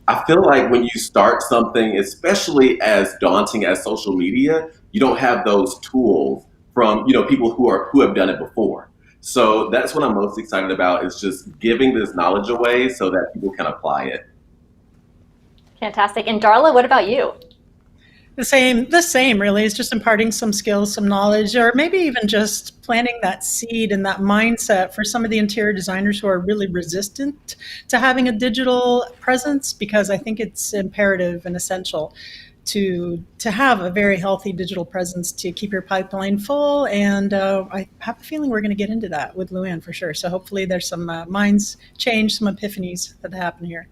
I feel like when you start something, especially as daunting as social media, you don't have those tools from, people who have done it before. So that's what I'm most excited about, is just giving this knowledge away so that people can apply it. Fantastic. And Darla, what about you? The same really, is just imparting some skills, some knowledge, or maybe even just planting that seed and that mindset for some of the interior designers who are really resistant to having a digital presence, because I think it's imperative and essential to have a very healthy digital presence to keep your pipeline full. And I have a feeling we're going to get into that with LuAnn for sure. So hopefully there's some minds change, some epiphanies that happen here.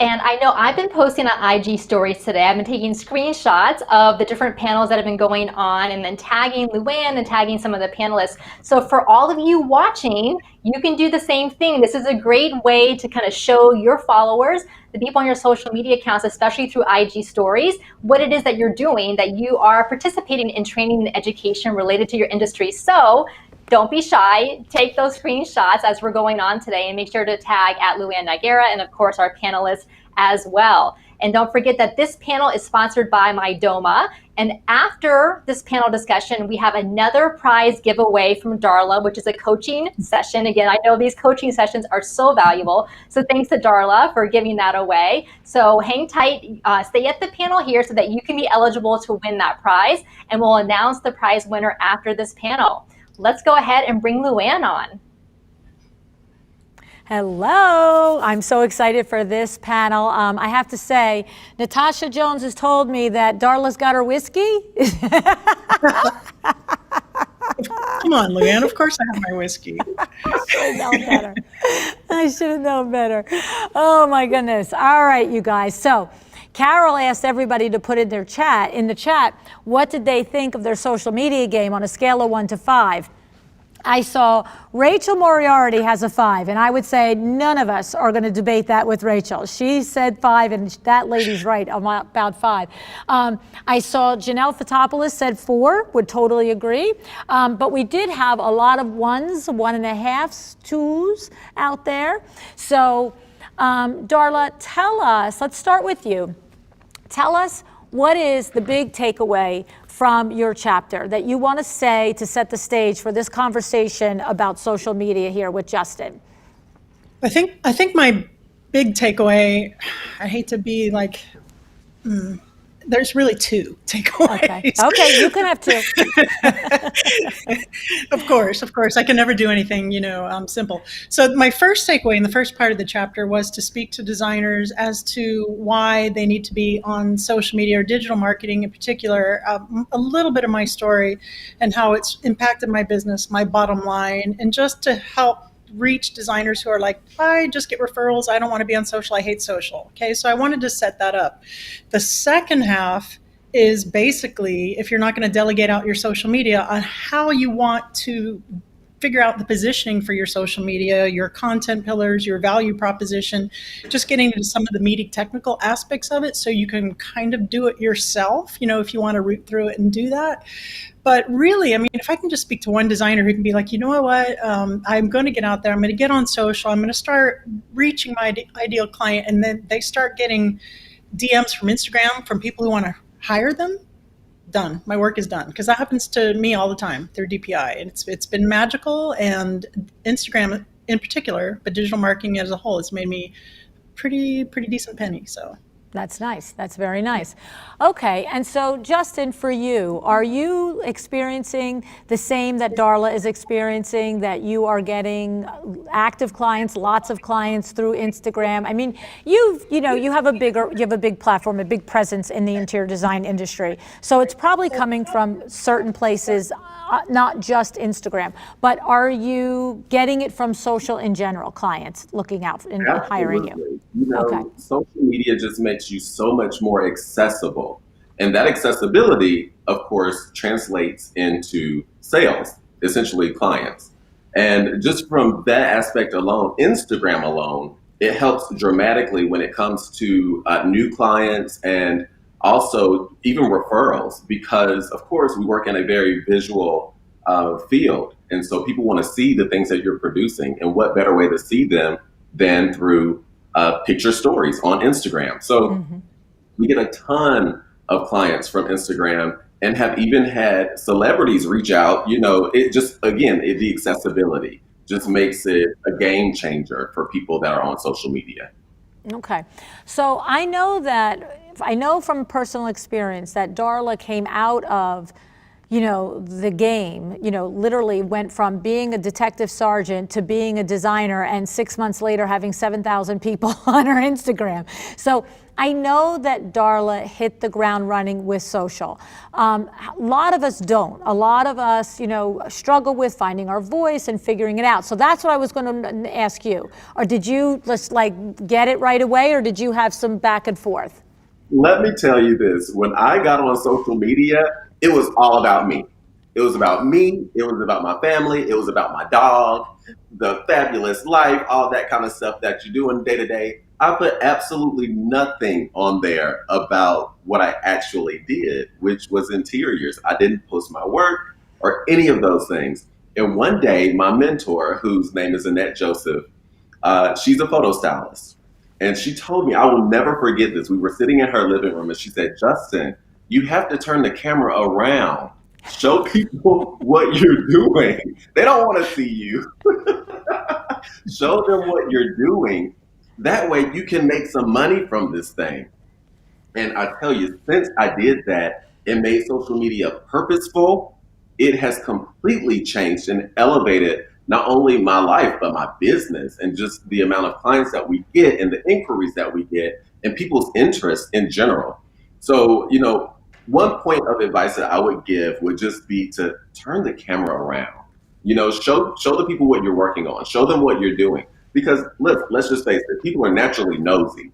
And I know I've been posting on IG stories today. I've been taking screenshots of the different panels that have been going on and then tagging LuAnn and tagging some of the panelists. So for all of you watching, you can do the same thing. This is a great way to kind of show your followers, the people on your social media accounts, especially through IG stories, what it is that you're doing, that you are participating in training and education related to your industry. So don't be shy. Take those screenshots as we're going on today and make sure to tag at LuAnn Nigara and, of course, our panelists, as well. And don't forget that this panel is sponsored by Mydoma. And after this panel discussion, we have another prize giveaway from Darla, which is a coaching session. Again, I know these coaching sessions are so valuable. So thanks to Darla for giving that away. So hang tight, stay at the panel here so that you can be eligible to win that prize. And we'll announce the prize winner after this panel. Let's go ahead and bring LuAnn on. Hello, I'm so excited for this panel. I have to say, Natasha Jones has told me that Darla's got her whiskey. Come on, LuAnn, of course I have my whiskey. I should have known better. I should have known better. Oh my goodness. All right, you guys. So Carol asked everybody to put in the chat, what did they think of their social media game on a scale of 1 to 5? I saw Rachel Moriarty has a 5, and I would say none of us are going to debate that with Rachel. She said 5, and that lady's right about 5. I saw Janelle Fotopoulos said 4, would totally agree. But we did have a lot of 1s, 1.5s, 2s out there. So Darla, tell us, let's start with you. Tell us, what is the big takeaway from your chapter that you want to say to set the stage for this conversation about social media here with Justin? I think my big takeaway, I hate to be like, there's really 2 takeaways. Okay, you can have 2. Of course. I can never do anything, simple. So my first takeaway in the first part of the chapter was to speak to designers as to why they need to be on social media or digital marketing in particular, a little bit of my story and how it's impacted my business, my bottom line, and just to help reach designers who are like, I just get referrals. I don't want to be on social. I hate social. Okay, so I wanted to set that up. The second half is basically, if you're not going to delegate out your social media, on how you want to figure out the positioning for your social media, your content pillars, your value proposition, just getting into some of the meaty technical aspects of it so you can kind of do it yourself, if you want to root through it and do that. But really, I mean, if I can just speak to one designer who can be like, you know what, I'm going to get out there, I'm going to get on social, I'm going to start reaching my ideal client, and then they start getting DMs from Instagram from people who want to hire them, done. My work is done. Because that happens to me all the time through DPI. And it's been magical, and Instagram in particular, but digital marketing as a whole has made me pretty decent penny. So that's nice. That's very nice. Okay, and so Justin, for you, are you experiencing the same that Darla is experiencing, that you are getting active clients, lots of clients through Instagram? I mean, you have a big platform, a big presence in the interior design industry. So it's probably coming from certain places, not just Instagram, but are you getting it from social in general, clients looking out and hiring you? Okay. Social media just makes you so much more accessible. And that accessibility, of course, translates into sales, essentially clients. And just from that aspect alone, Instagram alone, it helps dramatically when it comes to new clients and also even referrals, because of course we work in a very visual field. And so people want to see the things that you're producing, and what better way to see them than through picture stories on Instagram. So we get a ton of clients from Instagram and have even had celebrities reach out. It just, again, the accessibility just makes it a game changer for people that are on social media. Okay. So I know from personal experience that Darla came out of the game, literally went from being a detective sergeant to being a designer, and 6 months later having 7,000 people on her Instagram. So I know that Darla hit the ground running with social. A lot of us don't. A lot of us, struggle with finding our voice and figuring it out. So that's what I was going to ask you. Or did you just get it right away, or did you have some back and forth? Let me tell you this. When I got on social media, it was all about me. It was about me. It was about my family. It was about my dog, the fabulous life, all that kind of stuff that you do in day to day. I put absolutely nothing on there about what I actually did, which was interiors. I didn't post my work or any of those things. And one day, my mentor, whose name is Annette Joseph, she's a photo stylist. And she told me, I will never forget this. We were sitting in her living room and she said, Justin, you have to turn the camera around. Show people what you're doing. They don't want to see you. Show them what you're doing. That way you can make some money from this thing. And I tell you, since I did that and made social media purposeful, it has completely changed and elevated not only my life, but my business and just the amount of clients that we get and the inquiries that we get and people's interest in general. So, one point of advice that I would give would just be to turn the camera around. Show the people what you're working on. Show them what you're doing. Because let's just face it, people are naturally nosy.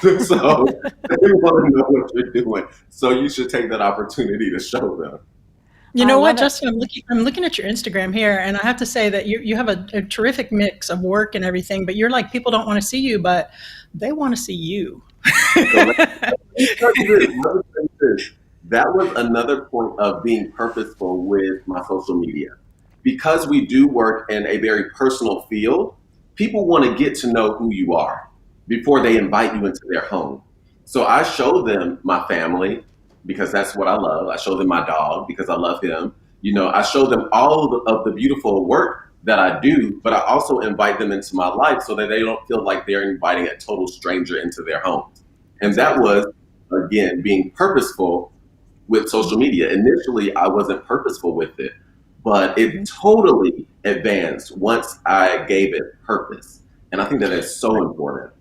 So they want to know what you're doing. So you should take that opportunity to show them. You know what, Justin, I'm looking at your Instagram here, and I have to say that you have a terrific mix of work and everything, but you're like, people don't want to see you, but they want to see you. That was another point of being purposeful with my social media. Because we do work in a very personal field, people want to get to know who you are before they invite you into their home. So I show them my family because that's what I love. I show them my dog because I love him. I show them all of the beautiful work that I do, but I also invite them into my life so that they don't feel like they're inviting a total stranger into their homes. And that was, again, being purposeful with social media. Initially, I wasn't purposeful with it, but it totally advanced once I gave it purpose. And I think that is so important.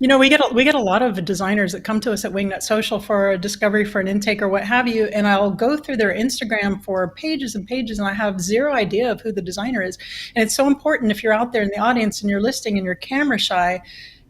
We get a lot of designers that come to us at Wingnut Social for a discovery, for an intake or what have you, and I'll go through their Instagram for pages and pages, and I have zero idea of who the designer is. And it's so important if you're out there in the audience and you're listing and you're camera shy,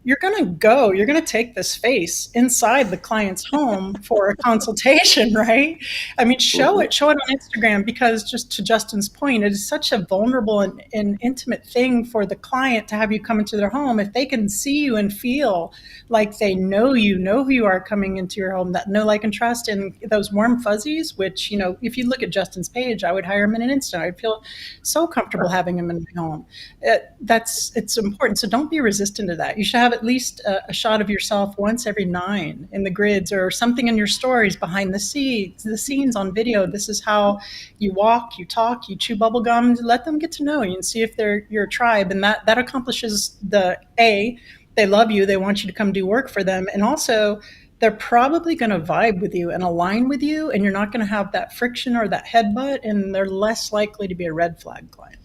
you're going to take this face inside the client's home for a consultation, right? I mean, show it on Instagram, because just to Justin's point, it is such a vulnerable and intimate thing for the client to have you come into their home. If they can see you and feel like they know who you are coming into your home, that know, like, and trust, and those warm fuzzies, which, if you look at Justin's page, I would hire him in an instant. I'd feel so comfortable having him in my home. It's important. So don't be resistant to that. You should have at least a shot of yourself once every 9 in the grids, or something in your stories behind the scenes on video. This is how you walk, you talk, you chew bubble gum. Let them get to know you and see if they're your tribe. And that accomplishes they love you, they want you to come do work for them. And also, they're probably going to vibe with you and align with you, and you're not going to have that friction or that headbutt, and they're less likely to be a red flag client.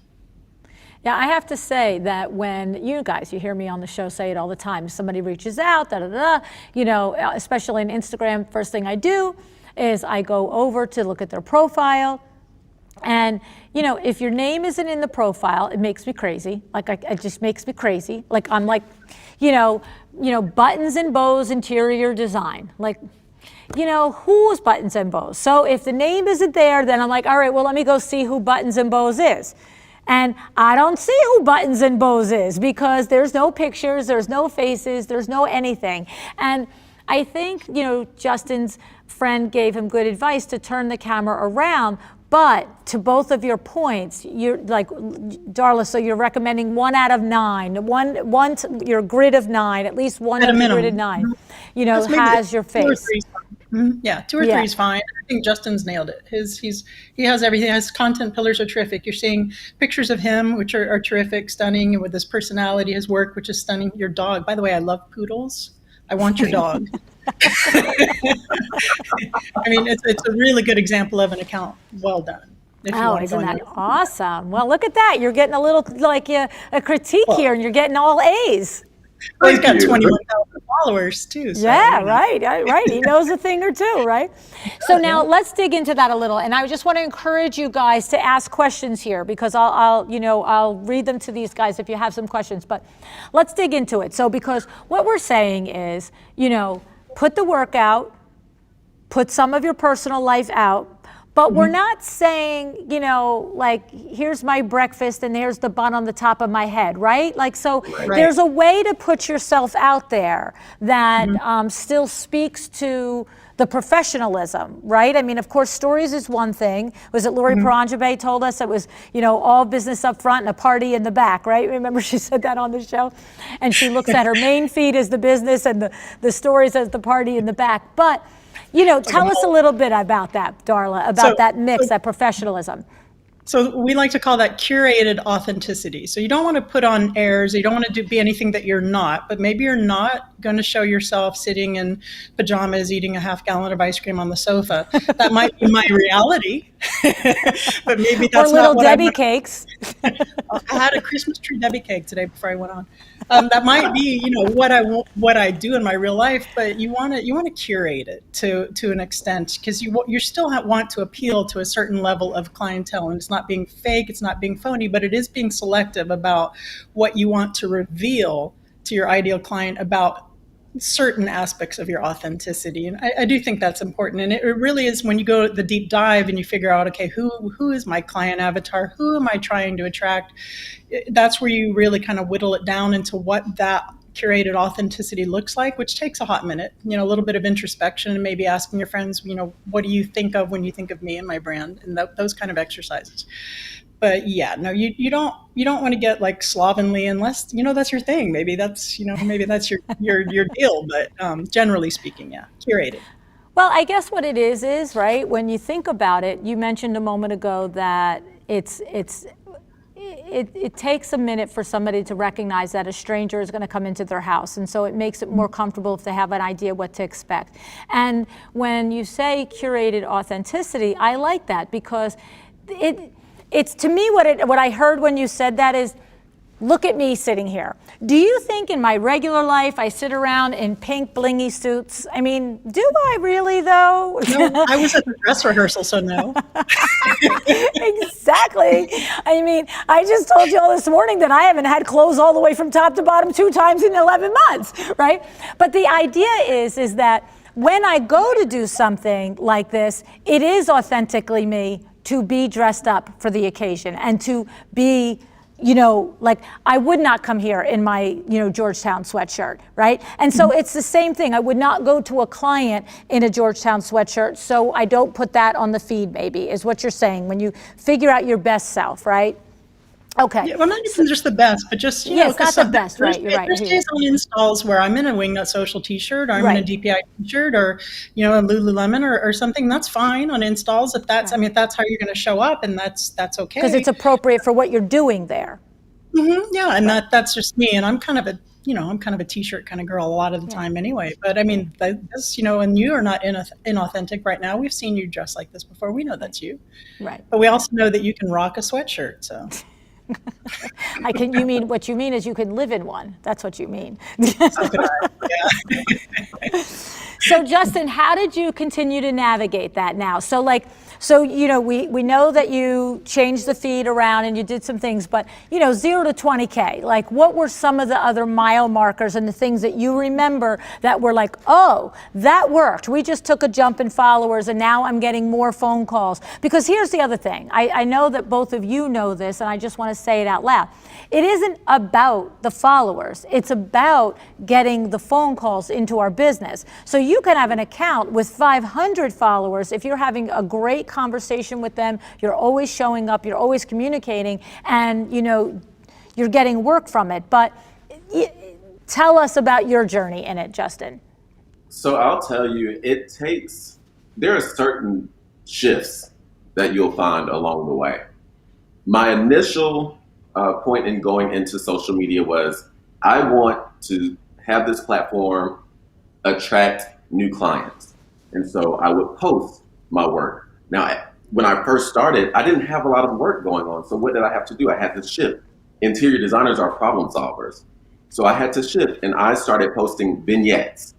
Yeah, I have to say that when you hear me on the show say it all the time, somebody reaches out, especially on Instagram, first thing I do is I go over to look at their profile. And, if your name isn't in the profile, it makes me crazy. It just makes me crazy. I'm like, buttons and bows, interior design. Who's buttons and bows? So if the name isn't there, then I'm like, all right, well, let me go see who buttons and bows is. And I don't see who buttons and bows is, because there's no pictures, there's no faces, there's no anything. And I think, Justin's friend gave him good advice to turn the camera around. But to both of your points, you're like, Darla, so you're recommending 1 out of 9, your grid of 9, at least one of the grid of 9, has your face. 2 or 3 is fine. I think Justin's nailed it. He has everything. His content pillars are terrific. You're seeing pictures of him, which are terrific, stunning, with his personality, his work, which is stunning. Your dog, by the way, I love poodles. I want your dog. I mean, it's a really good example of an account well done. Isn't that awesome? Well, look at that. You're getting a little a critique here, and you're getting all A's. Well, he's got 21,000 followers too. So, right. He knows a thing or two, right? So now let's dig into that a little. And I just want to encourage you guys to ask questions here, because I'll read them to these guys if you have some questions. But let's dig into it. So because what we're saying is, put the work out, put some of your personal life out. But we're not saying, here's my breakfast and here's the bun on the top of my head, right? There's a way to put yourself out there that still speaks to the professionalism, right? I mean, of course, stories is one thing. Was it Lori Paranjabe told us it was, all business up front and a party in the back, right? Remember she said that on the show? And she looks at her main feed as the business and the stories as the party in the back. But, tell us a little bit about that, Darla, about that mix, that professionalism. So we like to call that curated authenticity. So you don't want to put on airs. You don't want to be anything that you're not, but maybe you're not going to show yourself sitting in pajamas, eating a half gallon of ice cream on the sofa. That might be my reality, but maybe that's or little not what Debbie cakes. I had a Christmas tree Debbie cake today before I went on. That might be, what I do in my real life, but you want to curate it to an extent, because you still want to appeal to a certain level of clientele, and it's not being fake, it's not being phony, but it is being selective about what you want to reveal to your ideal client about certain aspects of your authenticity. And I do think that's important. And it really is when you go the deep dive and you figure out, okay, who is my client avatar? Who am I trying to attract? That's where you really kind of whittle it down into what that curated authenticity looks like, which takes a hot minute, a little bit of introspection and maybe asking your friends, what do you think of when you think of me and my brand, and those kind of exercises. But yeah, no, you don't want to get like slovenly unless, that's your thing. Maybe that's, maybe that's your deal. But generally speaking, yeah, curated. Well, I guess what it is, right, when you think about it, you mentioned a moment ago that it takes a minute for somebody to recognize that a stranger is going to come into their house. And so it makes it more comfortable if they have an idea what to expect. And when you say curated authenticity, I like that, because it's to me what I heard when you said that is, look at me sitting here. Do you think in my regular life I sit around in pink blingy suits? I mean, do I really though? No, I was at the dress rehearsal, so no. Exactly. I mean, I just told you all this morning that I haven't had clothes all the way from top to bottom 2 times in 11 months, right? But the idea is that when I go to do something like this, it is authentically me to be dressed up for the occasion and to be, like I would not come here in my, Georgetown sweatshirt, right? And so it's the same thing. I would not go to a client in a Georgetown sweatshirt, so I don't put that on the feed, maybe, is what you're saying, when you figure out your best self, right? Okay. Yeah, well, not even just the best, but just, yes, not the best, right? You're right. There's days on installs where I'm in a Wingnut Social t-shirt, or I'm in a DPI t-shirt, or, a Lululemon or something. That's fine on installs if that's, if that's how you're going to show up, and that's okay. Because it's appropriate for what you're doing there. Yeah, and that's just me. And I'm kind of a t-shirt kind of girl a lot of the time anyway. But I mean, this, and you are not inauthentic right now. We've seen you dress like this before. We know that's you. Right. But we also know that you can rock a sweatshirt, so. What you mean is you can live in one. That's what you mean. So Justin, how did you continue to navigate that now? So we know that you changed the feed around and you did some things, but 0 to 20K, like what were some of the other mile markers and the things that you remember that were like, oh, that worked. We just took a jump in followers and now I'm getting more phone calls. Because here's the other thing. I know that both of you know this, and I just want to say it out loud. It isn't about the followers. It's about getting the phone calls into our business. So you can have an account with 500 followers. If you're having a great conversation with them, you're always showing up, you're always communicating, and you're getting work from it. But tell us about your journey in it, Justin. So I'll tell you, there are certain shifts that you'll find along the way. My initial point in going into social media was, I want to have this platform attract new clients. And so I would post my work. Now, when I first started, I didn't have a lot of work going on. So what did I have to do? I had to shift. Interior designers are problem solvers. So I had to shift, and I started posting vignettes,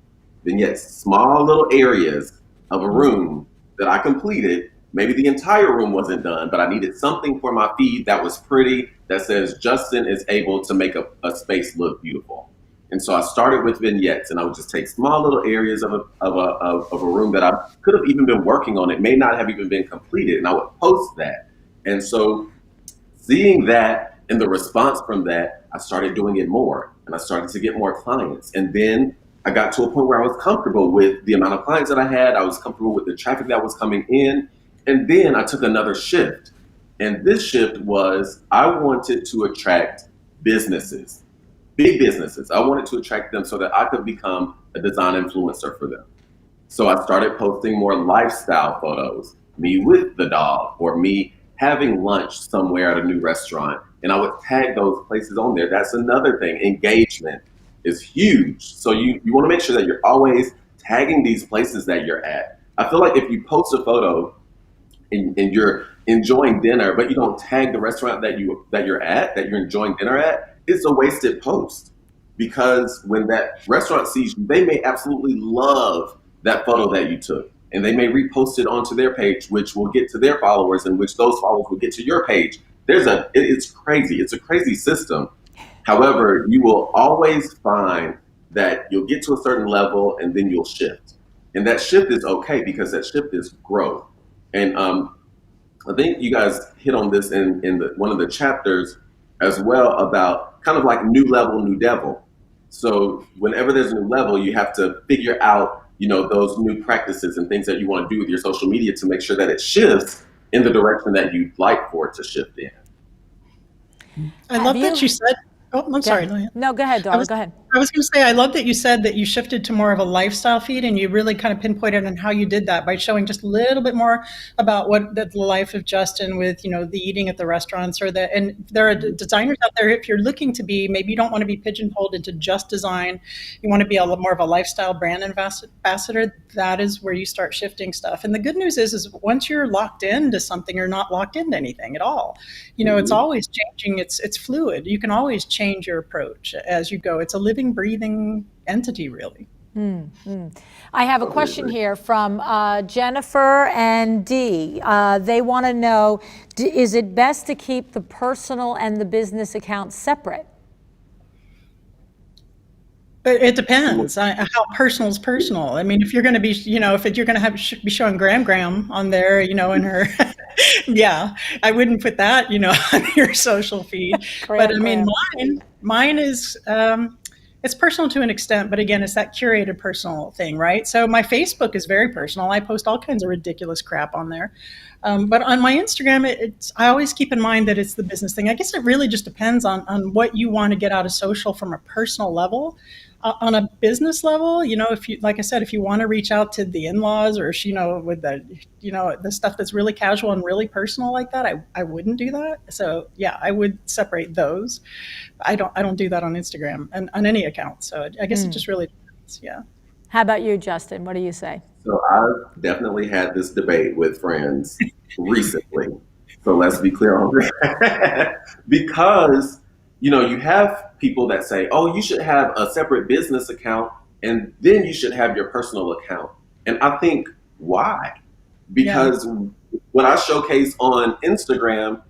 small little areas of a room that I completed. Maybe the entire room wasn't done, but I needed something for my feed that was pretty, that says Justin is able to make a space look beautiful. And so I started with vignettes, and I would just take small little areas of a room that I could have even been working on. It may not have even been completed, and I would post that. And so seeing that and the response from that, I started doing it more, and I started to get more clients. And then I got to a point where I was comfortable with the amount of clients that I had. I was comfortable with the traffic that was coming in. And then I took another shift. And this shift was I wanted to attract businesses, big businesses. I wanted to attract them so that I could become a design influencer for them. So I started posting more lifestyle photos, me with the dog or me having lunch somewhere at a new restaurant. And I would tag those places on there. That's another thing. Engagement is huge. So you want to make sure that you're always tagging these places that you're at. I feel like if you post a photo and you're enjoying dinner, but you don't tag the restaurant that you're enjoying dinner at, it's a wasted post. Because when that restaurant sees you, they may absolutely love that photo that you took. And they may repost it onto their page, which will get to their followers, and which those followers will get to your page. It's crazy. It's a crazy system. However, you will always find that you'll get to a certain level and then you'll shift. And that shift is okay because that shift is growth. And I think you guys hit on this in one of the chapters as well about kind of like new level, new devil. So whenever there's a new level, you have to figure out, those new practices and things that you want to do with your social media to make sure that it shifts in the direction that you'd like for it to shift in. I love that you said, I'm sorry. No, go ahead, Darla, go ahead. I was going to say, I love that you said that you shifted to more of a lifestyle feed, and you really kind of pinpointed on how you did that by showing just a little bit more about what the life of Justin with, the eating at the restaurants and there are designers out there, if you're looking to be, maybe you don't want to be pigeonholed into just design, you want to be a little more of a lifestyle brand ambassador, that is where you start shifting stuff. And the good news is once you're locked into something, you're not locked into anything at all. It's always changing. It's fluid. You can always change your approach as you go. It's a living, breathing entity, really. I have a question here from Jennifer and Dee. They want to know, is it best to keep the personal and the business accounts separate? It depends. How personal is personal. I mean, if you're going to be, if you're going to be showing Graham on there, in her, yeah, I wouldn't put that, on your social feed. But I mean, mine is, it's personal to an extent, but again, it's that curated personal thing, right? So my Facebook is very personal. I post all kinds of ridiculous crap on there. But on my Instagram, I always keep in mind that it's the business thing. I guess it really just depends on what you want to get out of social from a personal level. On a business level, if you, like I said, if you want to reach out to the in-laws or, with the stuff that's really casual and really personal like that, I wouldn't do that. So yeah, I would separate those. I don't do that on Instagram and on any account. So I guess it just really depends. Yeah. How about you, Justin? What do you say? So I've definitely had this debate with friends recently. So let's be clear on that. Because you have people that say, oh, you should have a separate business account and then you should have your personal account. And I think, why? Because what I showcase on Instagram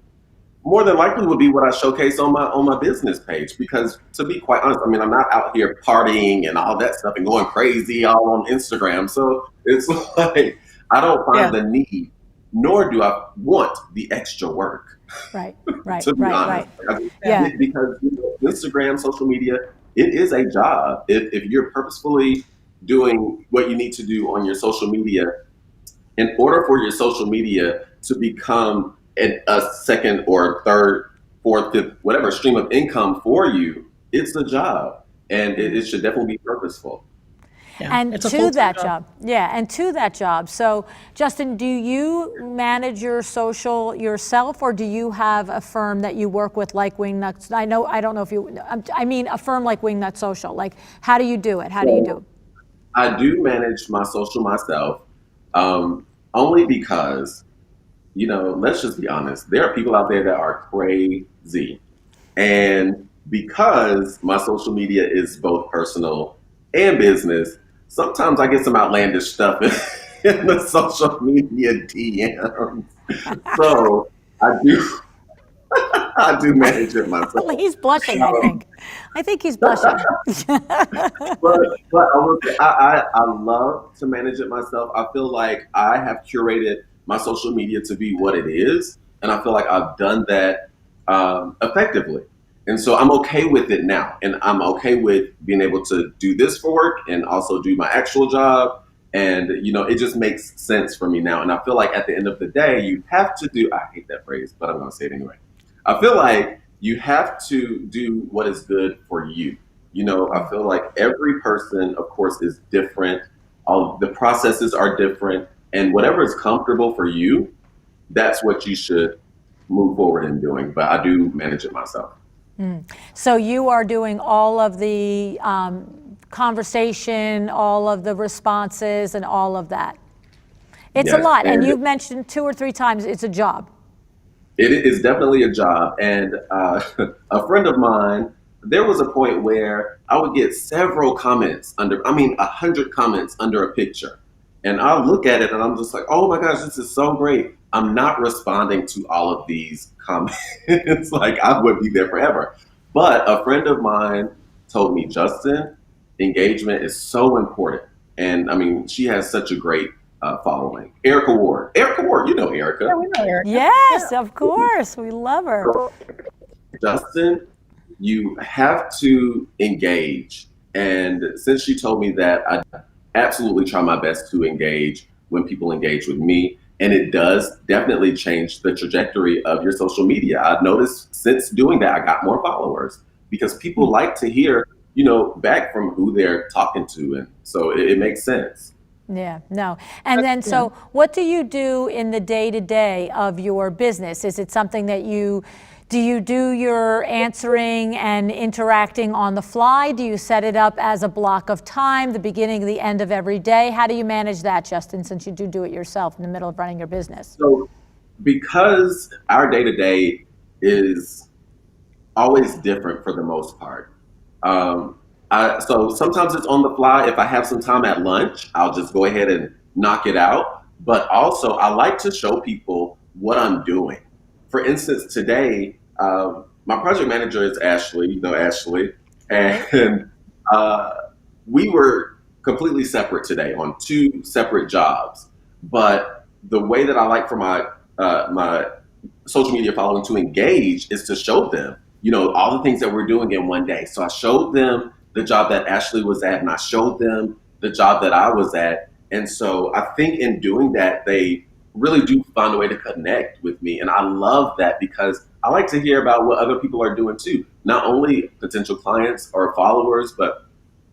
more than likely would be what I showcase on my business page. Because to be quite honest, I mean, I'm not out here partying and all that stuff and going crazy all on Instagram. So it's like, I don't find the need, nor do I want the extra work. Right. To be honest. Because Instagram, social media, it is a job. If you're purposefully doing what you need to do on your social media, in order for your social media to become a second or third, fourth, fifth, whatever stream of income for you, it's a job. And it should definitely be purposeful. Yeah, and to that job. Yeah, and to that job. So, Justin, do you manage your social yourself, or do you have a firm that you work with like Wingnut? I don't know if you, I mean, a firm like Wingnut Social. Like, how do you do it? How do you do it? I do manage my social myself, only because, let's just be honest. There are people out there that are crazy. And because my social media is both personal and business, sometimes I get some outlandish stuff in the social media DMs. So I do manage it myself. He's blushing, I think. I think he's blushing. but I love to manage it myself. I feel like I have curated my social media to be what it is. And I feel like I've done that effectively. And so I'm okay with it now. And I'm okay with being able to do this for work and also do my actual job. And, it just makes sense for me now. And I feel like at the end of the day, you have to do, I hate that phrase, but I'm going to say it anyway. I feel like you have to do what is good for you. I feel like every person, of course, is different. All the processes are different. And whatever is comfortable for you, that's what you should move forward in doing. But I do manage it myself. So you are doing all of the conversation, all of the responses, and all of that. It's a lot. And you've mentioned 2 or 3 times it's a job. It is definitely a job. And a friend of mine, there was a point where I would get several comments 100 comments under a picture. And I'll look at it and I'm just like, oh my gosh, this is so great. I'm not responding to all of these comments. Like I would be there forever. But a friend of mine told me, Justin, engagement is so important. And she has such a great following. Erica Ward, you know Erica. Yeah, we know Erica. Yes, of course. We love her. Justin, you have to engage. And since she told me that, I absolutely try my best to engage when people engage with me. And it does definitely change the trajectory of your social media. I've noticed since doing that, I got more followers because people like to hear, back from who they're talking to. And so it makes sense. Yeah, no. And then, so what do you do in the day-to-day of your business? Is it something that do you do your answering and interacting on the fly? Do you set it up as a block of time, the beginning, the end of every day? How do you manage that, Justin, since you do it yourself in the middle of running your business? So because our day-to-day is always different for the most part, so sometimes it's on the fly. If I have some time at lunch, I'll just go ahead and knock it out. But also, I like to show people what I'm doing. For instance, today, my project manager is Ashley, Ashley, and we were completely separate today on 2 separate jobs. But the way that I like for my my social media following to engage is to show them, all the things that we're doing in one day. So I showed them the job that Ashley was at, and I showed them the job that I was at. And so I think in doing that, they really do find a way to connect with me. And I love that because I like to hear about what other people are doing too. Not only potential clients or followers, but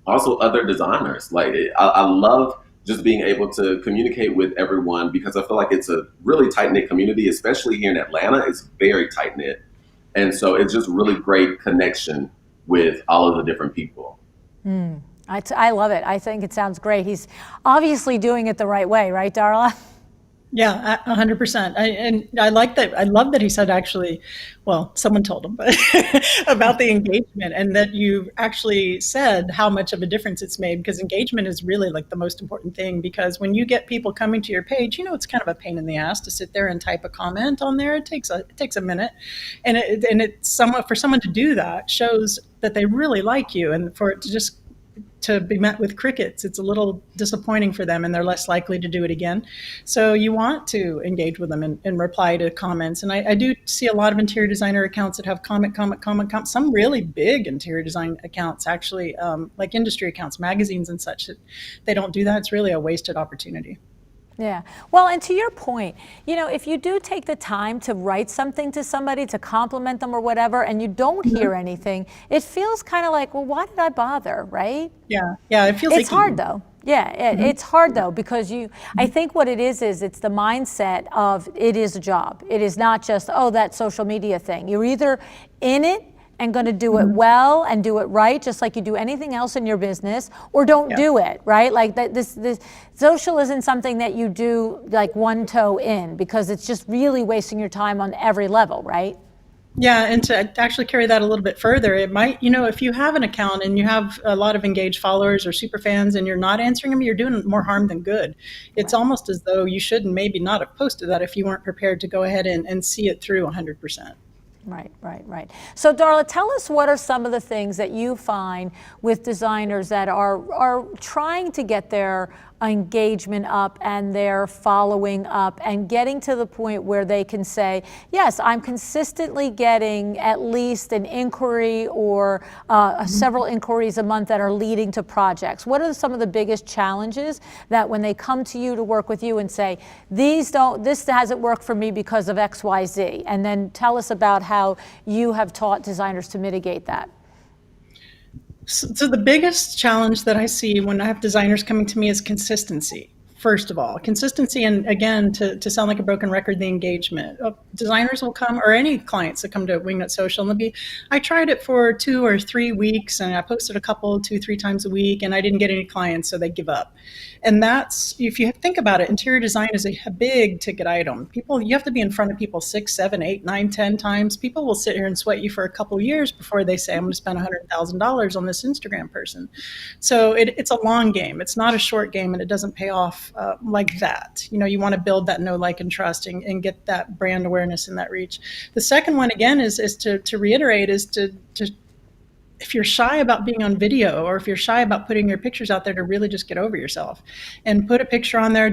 also other designers. Like I love just being able to communicate with everyone because I feel like it's a really tight-knit community, especially here in Atlanta. It's very tight-knit. And so it's just really great connection with all of the different people. I love it. I think it sounds great. He's obviously doing it the right way, right, Darla? Yeah, 100%. And I like that. I love that he said actually, well, someone told him, but about the engagement and that you actually said how much of a difference it's made because engagement is really like the most important thing because when you get people coming to your page, it's kind of a pain in the ass to sit there and type a comment on there. It takes a minute. And it's for someone to do that shows that they really like you and for it to be met with crickets, it's a little disappointing for them and they're less likely to do it again. So you want to engage with them and reply to comments. And I do see a lot of interior designer accounts that have comment. Some really big interior design accounts actually, like industry accounts, magazines and such, that they don't do that. It's really a wasted opportunity. Yeah. Well, and to your point, if you do take the time to write something to somebody, to compliment them or whatever, and you don't hear anything, it feels kind of like, well, why did I bother, right? Yeah. It feels it's hard though. Yeah, it's hard though because I think what it is it's the mindset of it is a job. It is not just, that social media thing. You're either in it and going to do it well and do it right, just like you do anything else in your business, or don't do it, right? Like this social isn't something that you do like one toe in because it's just really wasting your time on every level, right? Yeah, and to actually carry that a little bit further, it might, if you have an account and you have a lot of engaged followers or super fans and you're not answering them, you're doing more harm than good. It's almost as though you should maybe not have posted that if you weren't prepared to go ahead and see it through 100%. Right. So Darla, tell us what are some of the things that you find with designers that are trying to get their engagement up and their following up and getting to the point where they can say, yes, I'm consistently getting at least an inquiry or several inquiries a month that are leading to projects? What are some of the biggest challenges that when they come to you to work with you and say, this hasn't worked for me because of X, Y, Z, and then tell us about how you have taught designers to mitigate that? So the biggest challenge that I see when I have designers coming to me is consistency. First of all, consistency, and again, to sound like a broken record, the engagement. Designers will come, or any clients that come to Wingnut Social, and they'll be, I tried it for 2 or 3 weeks, and I posted a couple, 2-3 times a week, and I didn't get any clients, so they give up. And that's, if you think about it, interior design is a big ticket item. You have to be in front of people 6, 7, 8, 9, 10 times. People will sit here and sweat you for a couple of years before they say, I'm going to spend $100,000 on this Instagram person. So it's a long game. It's not a short game, and it doesn't pay off like that. You want to build that know, like, and trust and get that brand awareness and that reach. The second one, again, is to reiterate, is to if you're shy about being on video, or if you're shy about putting your pictures out there, to really just get over yourself and put a picture on there.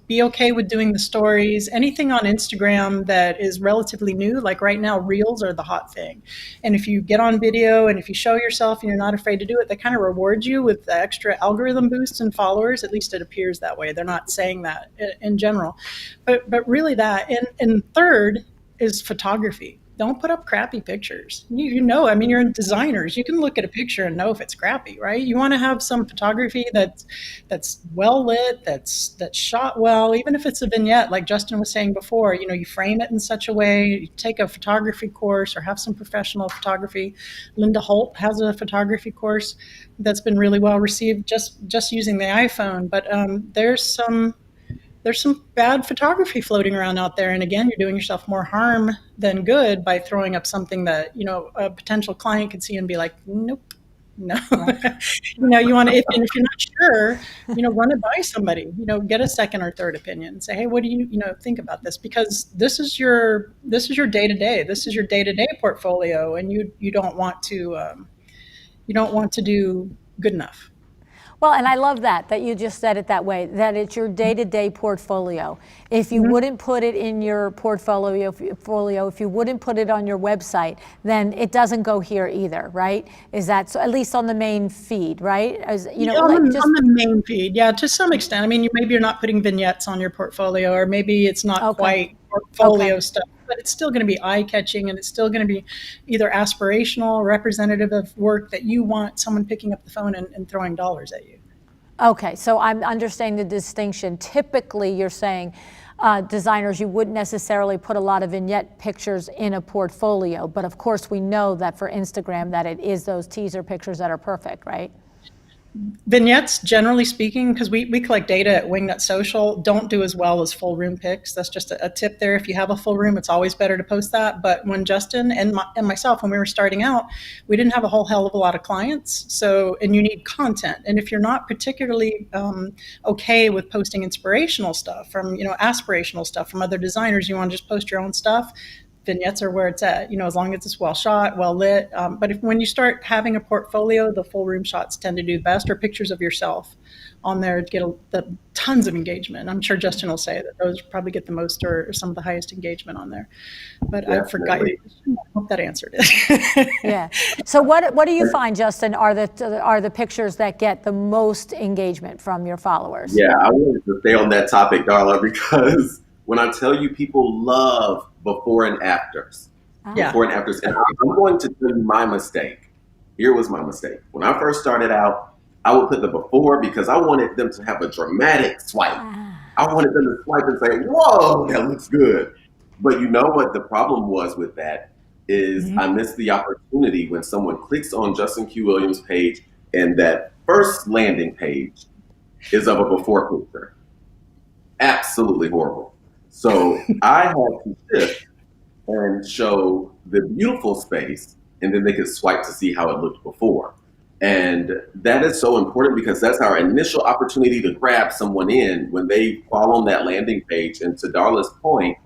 Be okay with doing the stories. Anything on Instagram that is relatively new, like right now, Reels are the hot thing. And if you get on video and if you show yourself and you're not afraid to do it, they kind of reward you with the extra algorithm boosts and followers. At least it appears that way. They're not saying that in general, but really that. And third is photography. Don't put up crappy pictures. You're in designers. You can look at a picture and know if it's crappy, right? You want to have some photography that's well lit, that's shot well, even if it's a vignette, like Justin was saying before. You frame it in such a way. You take a photography course or have some professional photography. Linda Holt has a photography course that's been really well received, just using the iPhone. But there's some bad photography floating around out there. And again, you're doing yourself more harm than good by throwing up something that, a potential client could see and be like, nope, no. You want to, if you're not sure, run it by somebody, get a second or third opinion and say, hey, what do you think about this? Because this is your day-to-day. This is your day-to-day portfolio. And you don't want to do good enough. Well, and I love that you just said it that way, that it's your day-to-day portfolio. If you wouldn't put it in your portfolio, if you wouldn't put it on your website, then it doesn't go here either, right? Is that so? At least on the main feed, right? On the main feed, yeah, to some extent. Maybe you're not putting vignettes on your portfolio, or maybe it's not quite portfolio stuff. But it's still going to be eye-catching, and it's still going to be either aspirational, representative of work that you want someone picking up the phone and throwing dollars at you. Okay, so I'm understanding the distinction. Typically, you're saying designers, you wouldn't necessarily put a lot of vignette pictures in a portfolio, but of course we know that for Instagram that it is those teaser pictures that are perfect, right? Vignettes, generally speaking, because we collect data at Wingnut Social, don't do as well as full room pics. That's just a tip there. If you have a full room, it's always better to post that. But when Justin and myself, when we were starting out, we didn't have a whole hell of a lot of clients. And you need content. And if you're not particularly okay with posting inspirational stuff from, aspirational stuff from other designers, you want to just post your own stuff, vignettes are where it's at, as long as it's well shot, well lit. But when you start having a portfolio, the full room shots tend to do best, or pictures of yourself on there get tons of engagement. I'm sure Justin will say that those probably get the most or some of the highest engagement on there. But I forgot your question. I hope that answered it. Yeah. So what do you find, Justin, are the pictures that get the most engagement from your followers? Yeah, I wanted to stay on that topic, Darla, because when I tell you, people love before and afters. Yeah. Before and afters. And I'm going to tell you my mistake. Here was my mistake. When I first started out, I would put the before because I wanted them to have a dramatic swipe. I wanted them to swipe and say, whoa, that looks good. But you know what the problem was with that is I missed the opportunity when someone clicks on Justin Q. Williams' page and that first landing page is of a before picture. Absolutely horrible. So I had to shift and show the beautiful space, and then they could swipe to see how it looked before. And that is so important because that's our initial opportunity to grab someone in when they fall on that landing page. And to Darla's point,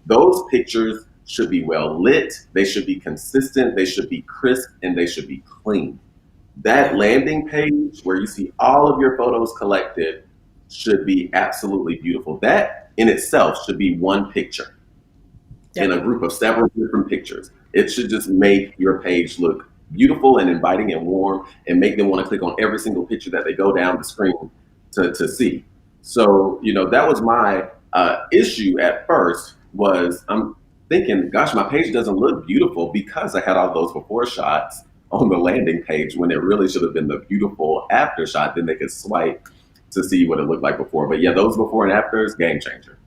those pictures should be well lit, they should be consistent, they should be crisp, and they should be clean. That landing page where you see all of your photos collected should be absolutely beautiful. That in itself should be one picture in a group of several different pictures. It should just make your page look beautiful and inviting and warm and make them want to click on every single picture that they go down the screen to see. So, that was my issue at first. Was I'm thinking, gosh, my page doesn't look beautiful because I had all those before shots on the landing page when it really should have been the beautiful after shot. Then they could swipe to see what it looked like before. But yeah, those before and afters, game changer.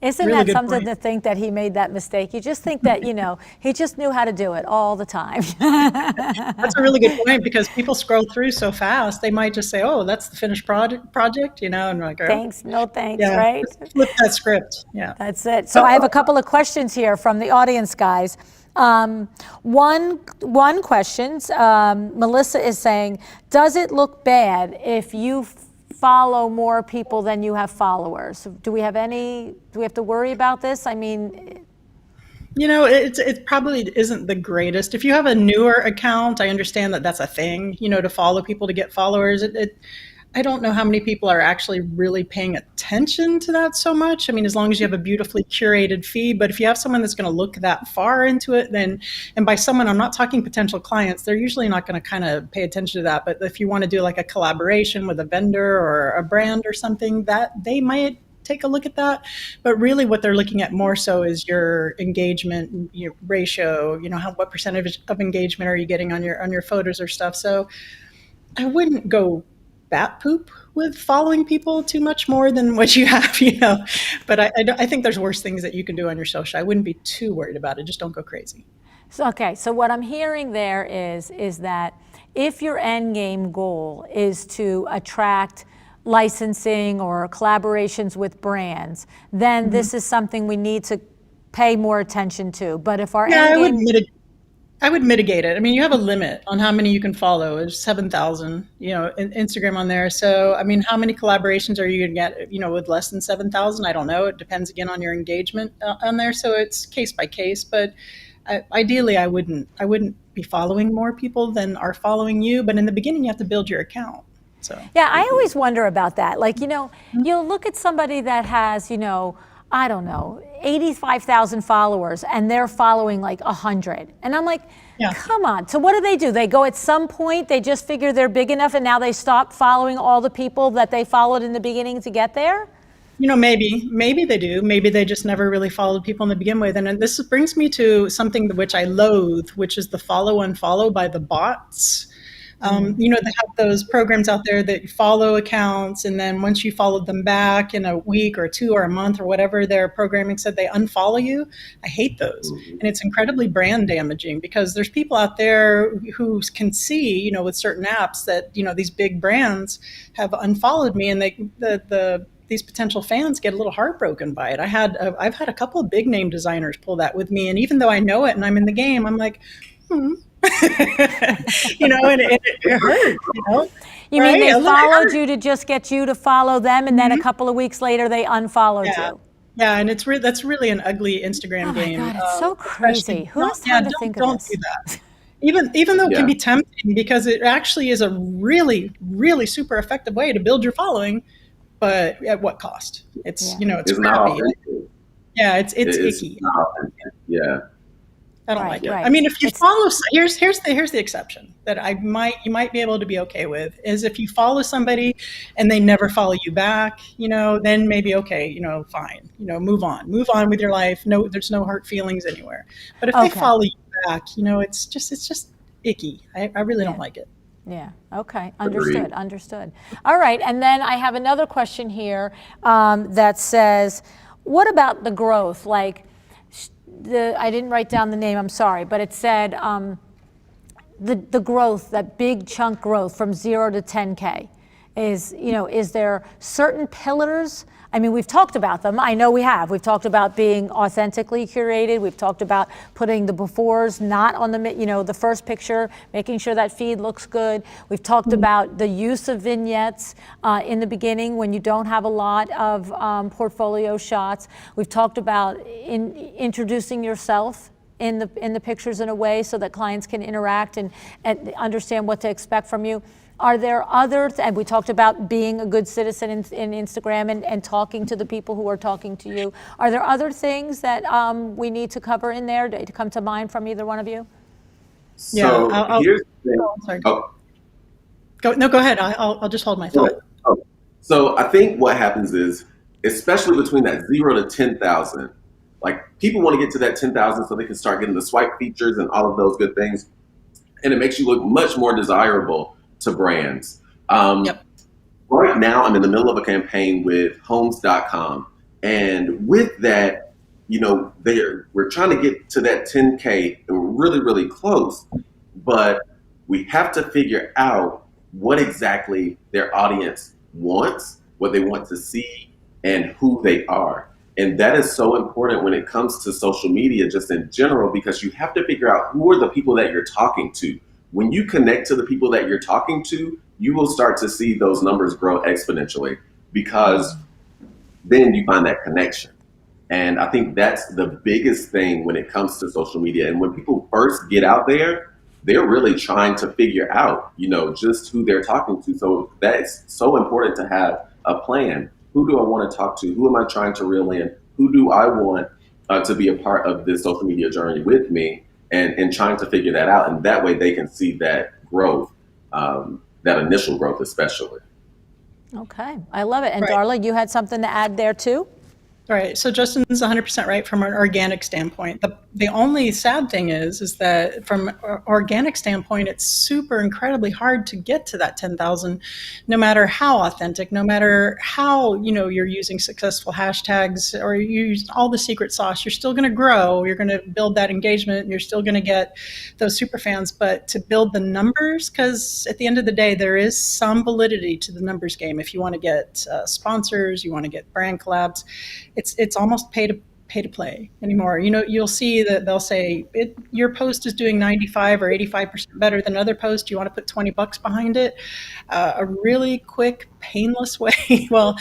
Isn't Really that good something point. to think that he made that mistake? You just think that, he just knew how to do it all the time. That's a really good point, because people scroll through so fast, they might just say, oh, that's the finished project, and like, oh, Thanks, no thanks, yeah, right? just flip that script. Yeah. That's it. So I have a couple of questions here from the audience, guys. One question, Melissa is saying, does it look bad if you follow more people than you have followers? Do we have to worry about this? I mean, it probably isn't the greatest. If you have a newer account, I understand that that's a thing, to follow people to get followers. I don't know how many people are actually really paying attention to that so much. I mean, as long as you have a beautifully curated feed, but if you have someone that's going to look that far into it, then, and by someone, I'm not talking potential clients, they're usually not going to kind of pay attention to that. But if you want to do like a collaboration with a vendor or a brand or something, that they might take a look at that. But really what they're looking at more so is your engagement, your ratio, what percentage of engagement are you getting on your photos or stuff. So I wouldn't go bat poop with following people too much more than what you have, But I think there's worse things that you can do on your social. I wouldn't be too worried about it. Just don't go crazy. So what I'm hearing there is that if your end game goal is to attract licensing or collaborations with brands, then this is something we need to pay more attention to. But if our end game... I would mitigate it. I mean, you have a limit on how many you can follow. It's 7,000, Instagram on there. So, I mean, how many collaborations are you going to get, with less than 7,000? I don't know. It depends again on your engagement on there. So it's case by case. But ideally, I wouldn't be following more people than are following you. But in the beginning, you have to build your account. So yeah, I always wonder about that. Like, you'll look at somebody that has, I don't know, 85,000 followers, and they're following like 100. And I'm like, come on. So what do? They go at some point, they just figure they're big enough, and now they stop following all the people that they followed in the beginning to get there? Maybe they do. Maybe they just never really followed people in the begin with. And this brings me to something which I loathe, which is the follow-unfollow by the bots. They have those programs out there that you follow accounts, and then once you followed them back in a week or two or a month or whatever their programming said, they unfollow you. I hate those. And it's incredibly brand damaging, because there's people out there who can see, with certain apps that, these big brands have unfollowed me, and these potential fans get a little heartbroken by it. I've had a couple of big name designers pull that with me, and even though I know it and I'm in the game, I'm like, and it hurts. You mean they followed you to just get you to follow them, and then a couple of weeks later they unfollowed you? Yeah, and that's really an ugly Instagram game. Oh my God, it's so crazy. Who has time to think of this? Don't do that. Even though it can be tempting, because it actually is a really, really super effective way to build your following, but at what cost? It's it's crappy. Yeah, it's icky. Yeah. I don't like it. I mean, if you follow, here's the exception that you might be able to be okay with, is if you follow somebody and they never follow you back, then maybe fine, move on with your life. No, there's no hurt feelings anywhere. But if they follow you back, it's just icky. I really don't like it. Yeah. Okay. Understood. All right. And then I have another question here that says, what about the growth? Like, I didn't write down the name, I'm sorry, but it said the growth, that big chunk growth from 0 to 10K is there certain pillars? I mean, we've talked about them. I know we have. We've talked about being authentically curated. We've talked about putting the befores not on the first picture, making sure that feed looks good. We've talked about the use of vignettes in the beginning when you don't have a lot of portfolio shots. We've talked about introducing yourself in the pictures in a way so that clients can interact and understand what to expect from you? Are there others, and we talked about being a good citizen in Instagram and talking to the people who are talking to you. Are there other things that we need to cover in there to come to mind from either one of you? So here's the thing. Oh, sorry. Go ahead. I'll just hold my thought. So I think what happens is, especially between that 0 to 10,000, like people want to get to that 10,000 so they can start getting the swipe features and all of those good things. And it makes you look much more desirable to brands. Right now, I'm in the middle of a campaign with homes.com. And with that, we're trying to get to that 10K and we're really, really close. But we have to figure out what exactly their audience wants, what they want to see, and who they are. And that is so important when it comes to social media, just in general, because you have to figure out who are the people that you're talking to. When you connect to the people that you're talking to, you will start to see those numbers grow exponentially, because then you find that connection. And I think that's the biggest thing when it comes to social media. And when people first get out there, they're really trying to figure out, just who they're talking to. So that's so important to have a plan. Who do I want to talk to? Who am I trying to reel in? Who do I want to be a part of this social media journey with me? And trying to figure that out. And that way they can see that growth, that initial growth especially. Okay, I love it. And Darla, you had something to add there too? Right. So Justin's 100% right from an organic standpoint. The only sad thing is that from an organic standpoint, it's super incredibly hard to get to that 10,000, no matter how authentic, no matter how, you're using successful hashtags or you use all the secret sauce, you're still going to grow. You're going to build that engagement. You're still going to get those super fans. But to build the numbers, because at the end of the day, there is some validity to the numbers game. If you want to get sponsors, you want to get brand collabs, it's almost pay to play anymore. You'll see that they'll say your post is doing 95 or 85% better than other posts. You want to put $20 behind it. A really quick, painless way. Well,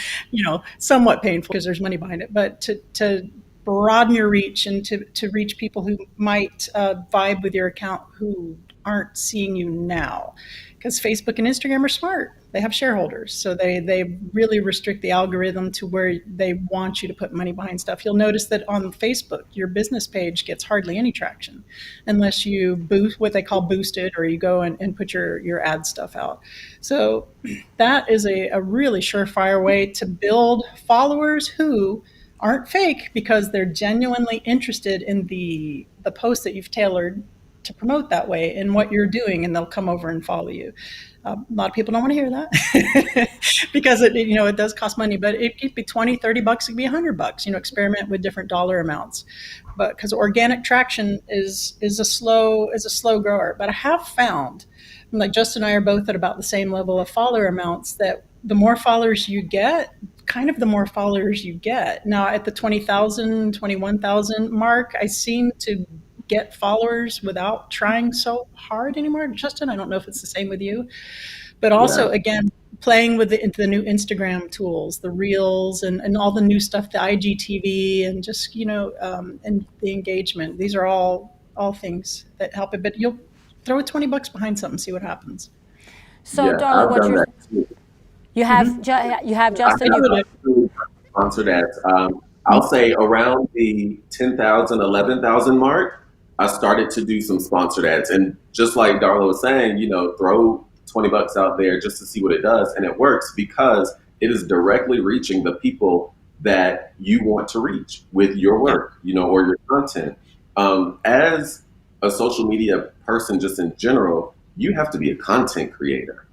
somewhat painful because there's money behind it, but to broaden your reach and to reach people who might vibe with your account who aren't seeing you now. Because Facebook and Instagram are smart. They have shareholders. So they really restrict the algorithm to where they want you to put money behind stuff. You'll notice that on Facebook, your business page gets hardly any traction unless you boost what they call boosted, or you go and put your ad stuff out. So that is a really surefire way to build followers who aren't fake because they're genuinely interested in the post that you've tailored to promote that way and what you're doing, and they'll come over and follow you. A lot of people don't want to hear that because it does cost money, but it could be $20, $30, it could be $100. Experiment with different dollar amounts, but because organic traction is a slow grower. But I have found, like Justin and I are both at about the same level of follower amounts, that the more followers you get, kind of the more followers you get. Now at the 20,000, 21,000 mark, I seem to get followers without trying so hard anymore. Justin, I don't know if it's the same with you, but also again, playing with the new Instagram tools, the reels and all the new stuff, the IGTV and just, and the engagement. These are all things that help it, but you'll throw $20 behind something, see what happens. So Darla, you have Justin. Sponsored ads. I'll say around the 10,000, 11,000 mark, I started to do some sponsored ads. And just like Darla was saying, throw $20 out there just to see what it does. And it works because it is directly reaching the people that you want to reach with your work, or your content. As a social media person, just in general, you have to be a content creator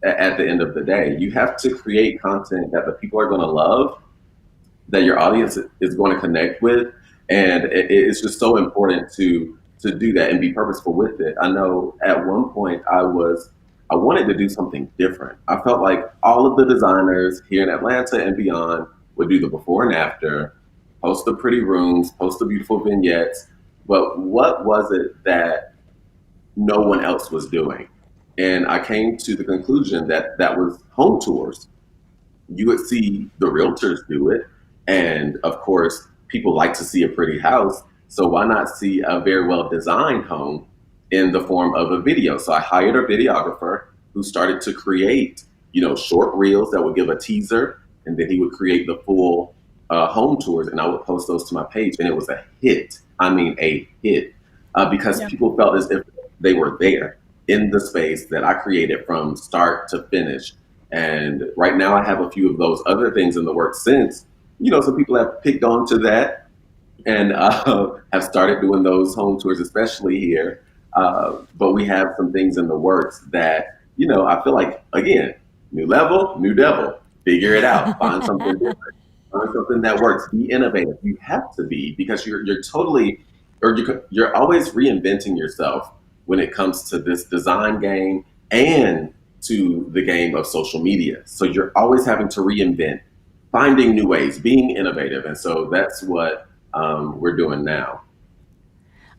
at the end of the day. You have to create content that the people are going to love, that your audience is going to connect with. And it's just so important to do that and be purposeful with it. I know at one point I wanted to do something different. I felt like all of the designers here in Atlanta and beyond would do the before and after, post the pretty rooms, post the beautiful vignettes. But what was it that no one else was doing? And I came to the conclusion that was home tours. You would see the realtors do it. And of course, people like to see a pretty house, So why not see a very well designed home in the form of a video? So I hired a videographer who started to create, short reels that would give a teaser, and then he would create the full home tours, and I would post those to my page, and it was a hit. I mean, a hit, because people felt as if they were there in the space that I created from start to finish. And right now I have a few of those other things in the works since, some people have picked on to that and have started doing those home tours, especially here. But we have some things in the works that, I feel like, again, new level, new devil, figure it out, find something different, find something that works, be innovative. You have to be, because you're totally, or you're always reinventing yourself when it comes to this design game and to the game of social media. So you're always having to reinvent, finding new ways, being innovative. And so that's what we're doing now.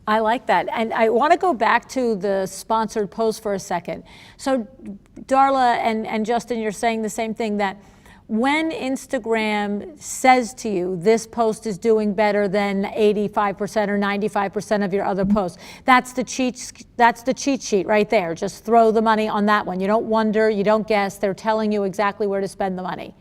I like that. And I want to go back to the sponsored post for a second. So Darla and Justin, you're saying the same thing, that when Instagram says to you, this post is doing better than 85% or 95% of your other posts, that's the cheat sheet right there. Just throw the money on that one. You don't wonder, you don't guess. They're telling you exactly where to spend the money.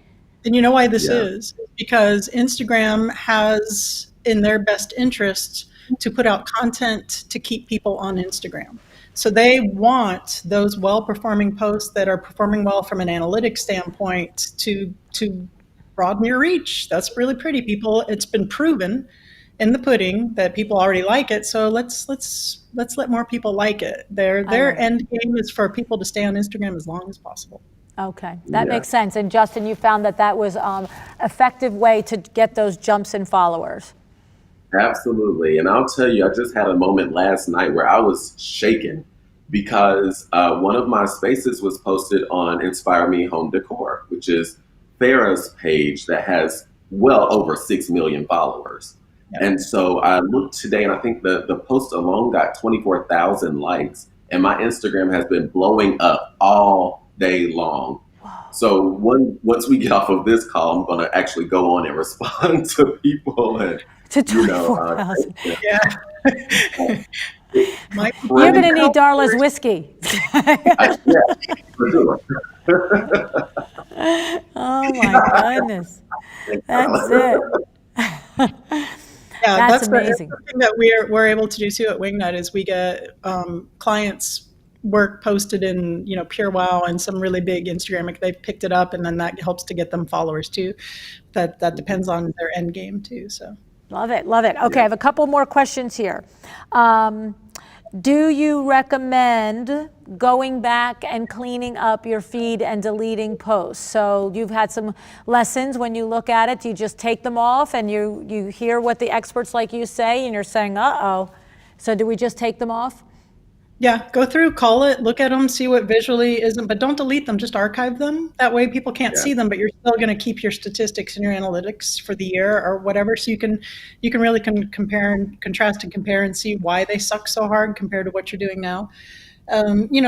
And you know why this is? Because Instagram has in their best interest to put out content to keep people on Instagram. So they want those well-performing posts that are performing well from an analytics standpoint to broaden your reach. That's really pretty. People, it's been proven in the pudding that people already like it. So let's let more people like it. Their end game is for people to stay on Instagram as long as possible. Okay, that makes sense. And Justin, you found that was effective way to get those jumps in followers. Absolutely. And I'll tell you, I just had a moment last night where I was shaken because one of my spaces was posted on Inspire Me Home Decor, which is Farah's page that has well over 6 million followers. Yep. And so I looked today, and I think the post alone got 24,000 likes, and my Instagram has been blowing up all day long. So once we get off of this call, I'm going to actually go on and respond to people. And, to 24,000. Yeah. You're going to need Darla's whiskey. For sure. Oh my goodness. That's it. Yeah, that's amazing. Something that we're able to do too at Wingnut is we get clients' work posted in Pure Wow and some really big Instagram. They've picked it up, and then that helps to get them followers too. That depends on their end game too. So love it. Okay, I have a couple more questions here. Do you recommend going back and cleaning up your feed and deleting posts? So you've had some lessons when you look at it. Do you just take them off and you hear what the experts like you say and you're saying, uh-oh. So do we just take them off? Yeah, go through, call it, look at them, see what visually isn't, but don't delete them, just archive them. That way people can't see them, but you're still going to keep your statistics and your analytics for the year or whatever. So you can really compare and contrast and compare and see why they suck so hard compared to what you're doing now.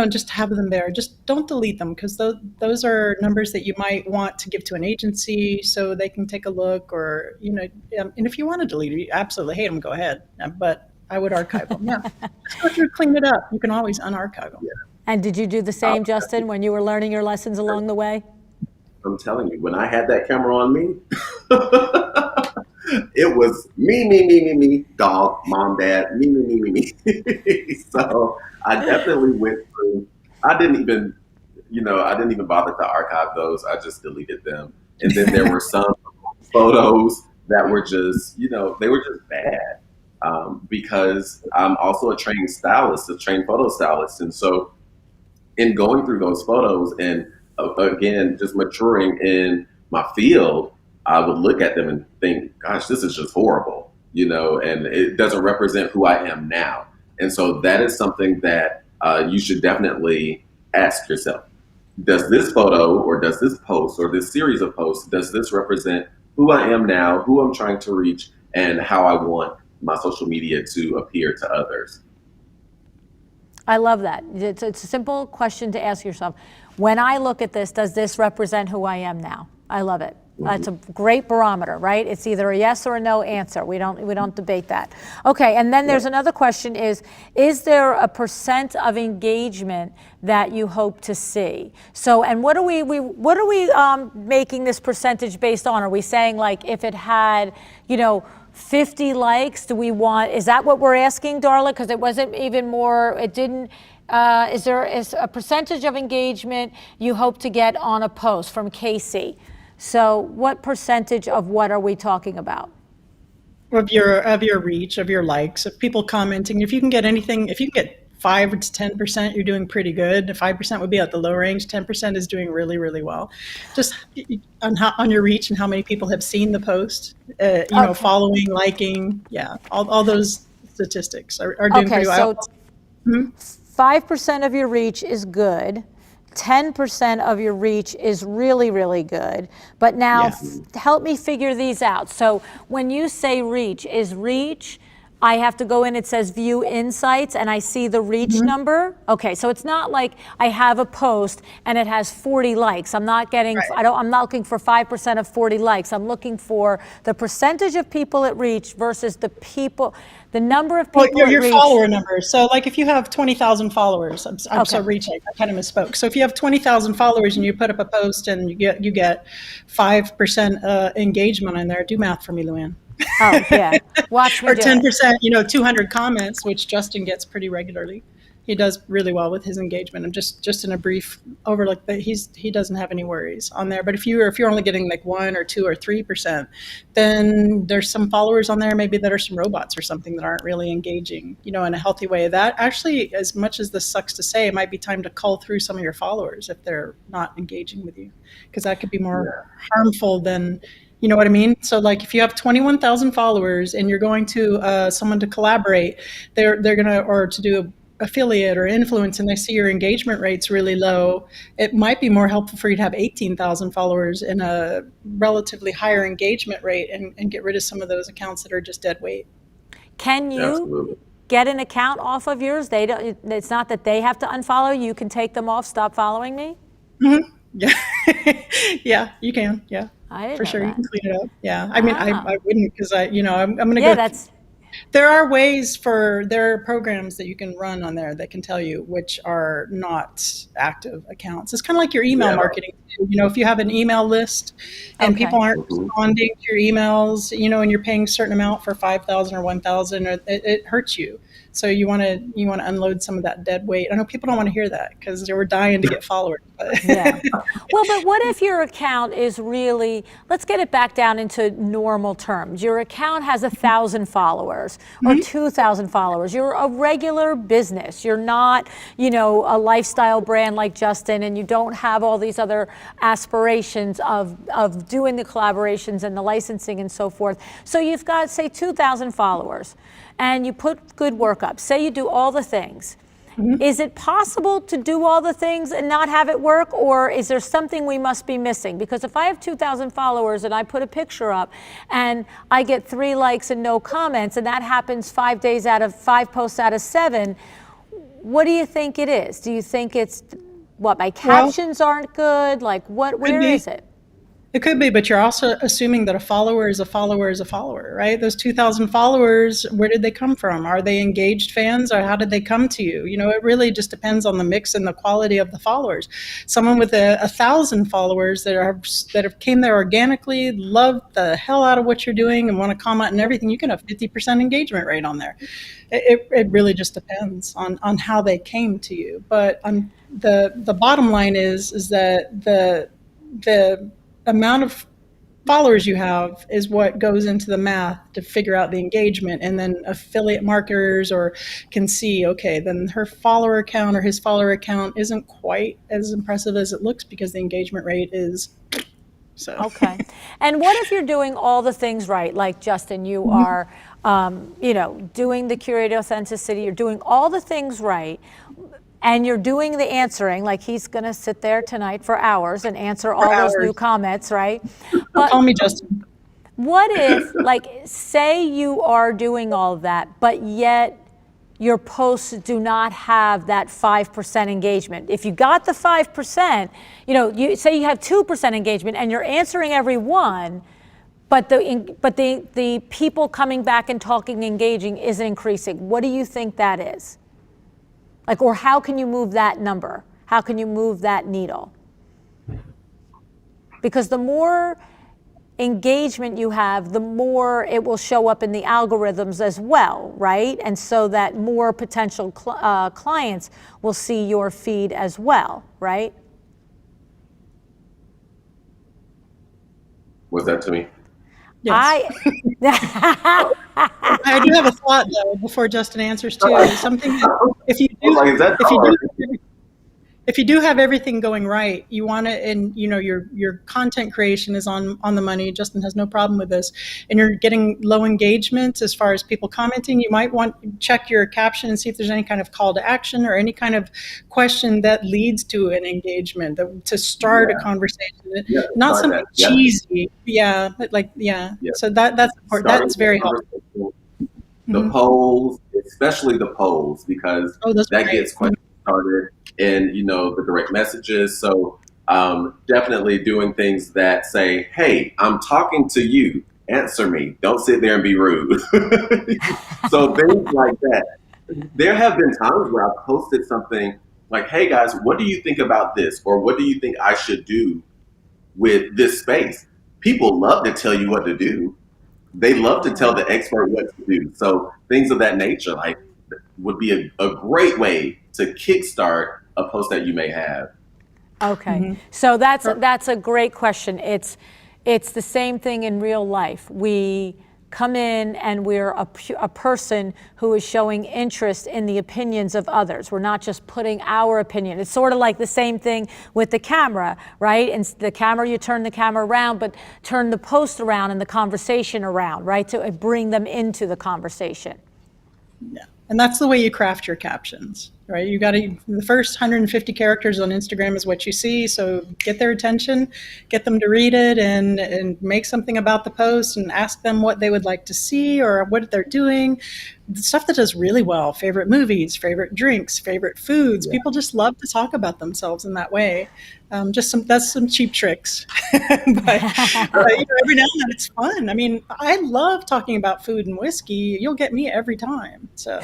Just have them there. Just don't delete them, because those are numbers that you might want to give to an agency so they can take a look, or, and if you want to delete it, you absolutely hate them, go ahead. But I would archive them. Yeah, just go through, clean it up. You can always unarchive them. Yeah. And did you do the same, Justin, when you were learning your lessons along the way? I'm telling you, when I had that camera on me, it was me, dog, mom, dad, me. So I definitely went through. I didn't even bother to archive those. I just deleted them. And then there were some photos that were just, they were just bad. Because I'm also a trained stylist, a trained photo stylist. And so in going through those photos and again, just maturing in my field, I would look at them and think, gosh, this is just horrible, and it doesn't represent who I am now. And so that is something that you should definitely ask yourself. Does this photo or does this post or this series of posts, does this represent who I am now, who I'm trying to reach, and how I want my social media to appear to others? I love that. It's a simple question to ask yourself. When I look at this, does this represent who I am now? I love it. That's a great barometer, right? It's either a yes or a no answer. We don't debate that. Okay, and then there's another question is there a percent of engagement that you hope to see? So, and what are we making this percentage based on? Are we saying like if it had, 50 likes, is that what we're asking, Darla? Because it wasn't even more, it didn't, is there a percentage of engagement you hope to get on a post from Casey? So what percentage of what are we talking about? Of your reach, of your likes, of people commenting. If you can get 5 to 10%, you're doing pretty good. 5% would be at the low range. 10% is doing really, really well. Just on your reach and how many people have seen the post, following, liking, all those statistics are doing pretty well. So 5% of your reach is good. 10% of your reach is really, really good. But now help me figure these out. So when you say reach, I have to go in, it says view insights, and I see the reach number. Okay, so it's not like I have a post and it has 40 likes. I'm not looking for 5% of 40 likes. I'm looking for the percentage of people it reached versus the number of people your follower numbers. So like if you have 20,000 followers, I'm so reaching, I kind of misspoke. So if you have 20,000 followers and you put up a post and you get 5% engagement in there, do math for me, LuAnn. Oh, yeah. Watch me or do 10%, 200 comments, which Justin gets pretty regularly. He does really well with his engagement. And just in a brief overlook, that he doesn't have any worries on there. But if you're only getting like 1 or 2 or 3%, then there's some followers on there maybe that are some robots or something that aren't really engaging, in a healthy way. That actually, as much as this sucks to say, it might be time to cull through some of your followers if they're not engaging with you, because that could be more harmful than. You know what I mean? So like if you have 21,000 followers and you're going to someone to collaborate, they're gonna, or to do a affiliate or influence, and they see your engagement rate's really low, it might be more helpful for you to have 18,000 followers and a relatively higher engagement rate and get rid of some of those accounts that are just dead weight. Can you get an account off of yours? It's not that they have to unfollow you. You can take them off, stop following me? Mm-hmm. Yeah. Yeah, you can. Yeah. I didn't for know sure. that. You can clean it up. Yeah. I mean, I wouldn't, because I'm going to Yeah, go. that's. There are there are programs that you can run on there that can tell you which are not active accounts. It's kind of like your email marketing. If you have an email list and people aren't responding to your emails, and you're paying a certain amount for 5,000 or 1,000, it hurts you. So you want to unload some of that dead weight. I know people don't want to hear that because they were dying to get followers. Yeah. Well, but what if your account is really, let's get it back down into normal terms. Your account has 1,000 followers or 2,000 followers. You're a regular business. You're not, a lifestyle brand like Justin, and you don't have all these other aspirations of doing the collaborations and the licensing and so forth. So you've got, say, 2,000 followers, and you put good work up. Say you do all the things. Is it possible to do all the things and not have it work, or is there something we must be missing? Because if I have 2,000 followers and I put a picture up and I get 3 likes and no comments, and that happens 5 posts out of 7, what do you think it is? Do you think it's my captions aren't good? Like where is it? It could be, but you're also assuming that a follower is a follower is a follower, right? Those 2,000 followers, where did they come from? Are they engaged fans, or how did they come to you? It really just depends on the mix and the quality of the followers. Someone with 1,000 followers that have came there organically, love the hell out of what you're doing and want to comment and everything, you can have 50% engagement rate on there. It really just depends on how they came to you. But the bottom line is that the amount of followers you have is what goes into the math to figure out the engagement, and then affiliate marketers can see, okay, then her follower count or his follower count isn't quite as impressive as it looks because the engagement rate is so. Okay. And what if you're doing all the things right, like Justin, you are doing the curated authenticity, you're doing all the things right, and you're doing the answering, like he's going to sit there tonight for hours and answer all those new comments, right? But call me Justin. What if, say you are doing all of that, but yet your posts do not have that 5% engagement. If you got the 5%, you say you have 2% engagement and you're answering every one, but the people coming back and talking, engaging isn't increasing. What do you think that is? Or how can you move that number? How can you move that needle? Because the more engagement you have, the more it will show up in the algorithms as well, right? And so that more potential clients will see your feed as well, right? Was that to me? Yes. I do have a thought though before Justin answers too. Something that if you do have everything going right, you want to, and your content creation is on the money. Justin has no problem with this, and you're getting low engagement as far as people commenting. You might want to check your caption and see if there's any kind of call to action or any kind of question that leads to an engagement to start a conversation. Not something cheesy. So that's important. That's very helpful. The polls, especially the polls, because that gets questions started in the direct messages. So definitely doing things that say, hey, I'm talking to you, answer me, don't sit there and be rude. So things like that. There have been times where I've posted something like, hey guys, what do you think about this? Or what do you think I should do with this space? People love to tell you what to do. They love to tell the expert what to do. So things of that nature would be a great way to kickstart a post that you may have. Okay, so that's a great question. It's the same thing in real life. We come in and we're a person who is showing interest in the opinions of others. We're not just putting our opinion. It's sort of like the same thing with the camera, right? And the camera, you turn the camera around, but turn the post around and the conversation around, right? To bring them into the conversation. Yeah. And that's the way you craft your captions, right? The first 150 characters on Instagram is what you see. So get their attention, get them to read it and make something about the post and ask them what they would like to see or what they're doing. The stuff that does really well, favorite movies, favorite drinks, favorite foods. Yeah. People just love to talk about themselves in that way. That's some cheap tricks, but every now and then it's fun. I mean, I love talking about food and whiskey. You'll get me every time. So,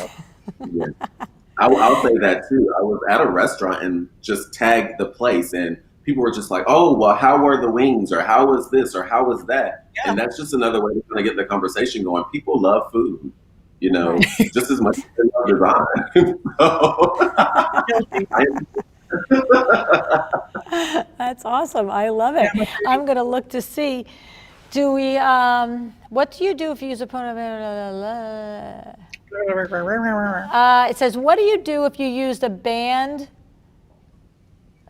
yeah. I'll say that too. I was at a restaurant and just tagged the place, and people were just like, "Oh, well, how were the wings? Or how was this? Or how was that?" Yeah. And that's just another way to kind of get the conversation going. People love food, just as much as they love design. That's awesome. I love it. I'm going to look to see, what do you do if you use a it says, what do you do if you used a banned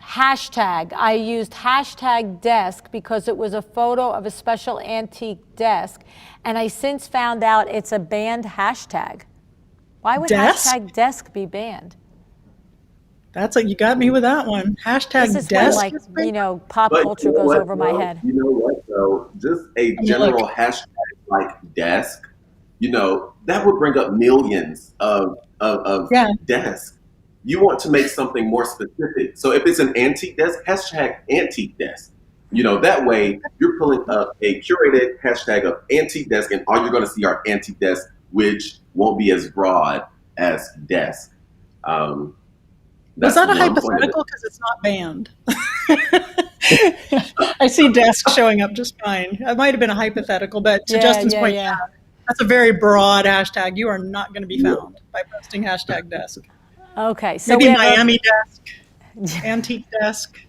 hashtag? I used hashtag desk because it was a photo of a special antique desk, and I since found out it's a banned hashtag. Why would hashtag desk be banned? That's you got me with that one. Hashtag this is desk. When, pop culture goes over my head. You know what, though? Just a general hashtag like desk, that would bring up millions of desks. You want to make something more specific. So if it's an antique desk, hashtag antique desk. That way you're pulling up a curated hashtag of antique desk, and all you're going to see are antique desks, which won't be as broad as desk. Was that a hypothetical? Because it's not banned. I see desk showing up just fine. It might have been a hypothetical, but to Justin's point, that's a very broad hashtag. You are not going to be found by posting hashtag desk. Okay, so maybe Miami desk, antique desk.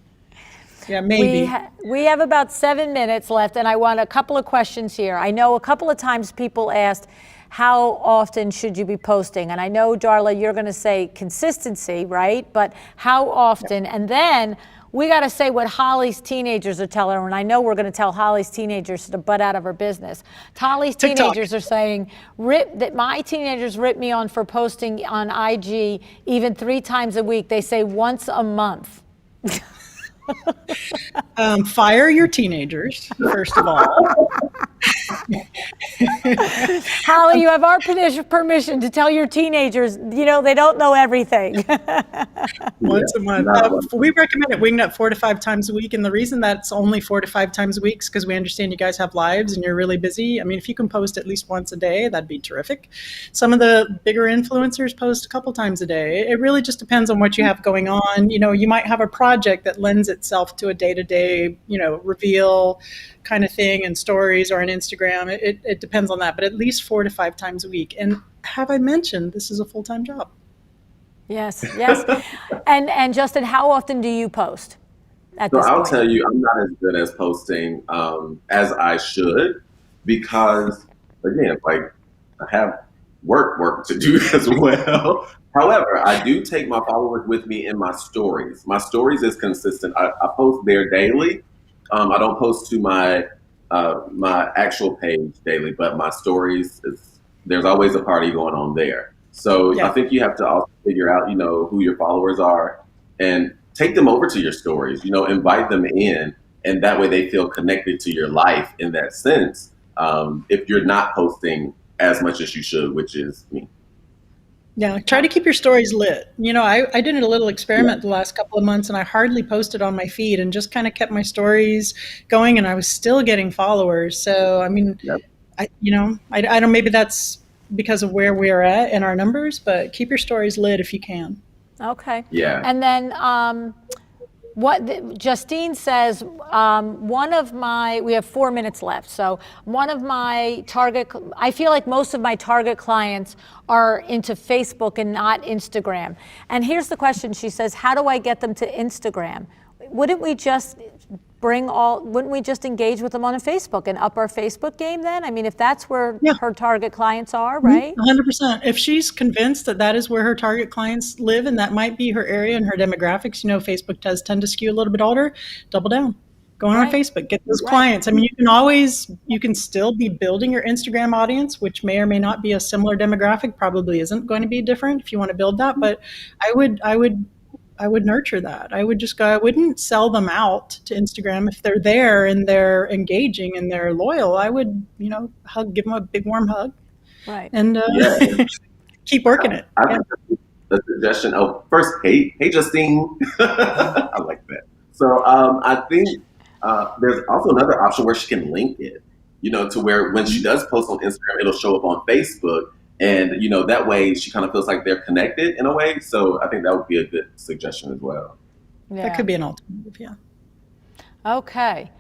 Yeah, maybe. We have about 7 minutes left, and I want a couple of questions here. I know a couple of times people asked, how often should you be posting? And I know, Darla, you're going to say consistency, right? But how often? And then we got to say what Holly's teenagers are telling her. And I know we're going to tell Holly's teenagers to butt out of her business. Holly's teenagers are saying that my teenagers rip me on for posting on IG even 3 times a week. They say once a month. Fire your teenagers, first of all. Holly, you have our permission to tell your teenagers, they don't know everything. Once a month. We recommend it winging up 4 to 5 times a week. And the reason that's only 4 to 5 times a week is because we understand you guys have lives and you're really busy. I mean, if you can post at least once a day, that'd be terrific. Some of the bigger influencers post a couple times a day. It really just depends on what you have going on. You might have a project that lends itself to a day-to-day, reveal kind of thing and stories or on Instagram. It depends on that, but at least 4 to 5 times a week. And have I mentioned this is a full-time job? Yes. And Justin, how often do you post at So this I'll point? tell you, I'm not as good as posting as I should because, again, like I have work to do as well. However, I do take my followers with me in my stories. My stories is consistent. I post there daily. I don't post to my actual page daily, but my stories there's always a party going on there. So Yeah. I think you have to also figure out, who your followers are and take them over to your stories, invite them in, and that way they feel connected to your life in that sense. If you're not posting as much as you should, which is me. Yeah, try to keep your stories lit. I did a little experiment the last couple of months and I hardly posted on my feed and just kind of kept my stories going and I was still getting followers. So, I mean, I don't, maybe that's because of where we're at in our numbers, but keep your stories lit if you can. Okay. Yeah. And then Justine says, we have 4 minutes left. So one of my I feel like most of my target clients are into Facebook and not Instagram. And here's the question. She says, how do I get them to Instagram? Wouldn't we just engage with them on a Facebook and up our Facebook game then? I mean, if that's where her target clients are, right? 100%. If she's convinced that is where her target clients live and that might be her area and her demographics, Facebook does tend to skew a little bit older, double down. Go on Facebook, get those clients. I mean, you can still be building your Instagram audience, which may or may not be a similar demographic, probably isn't going to be different if you want to build that, but I would nurture that. I wouldn't sell them out to Instagram. If they're there and they're engaging and they're loyal, I would, give them a big warm hug. Right. And keep working it. I think the suggestion of first, hey Justine. I like that. So I think there's also another option where she can link it, to where when she does post on Instagram, it'll show up on Facebook. And, that way she kind of feels like they're connected in a way. So I think that would be a good suggestion as well. Yeah. That could be an alternative, yeah. Okay.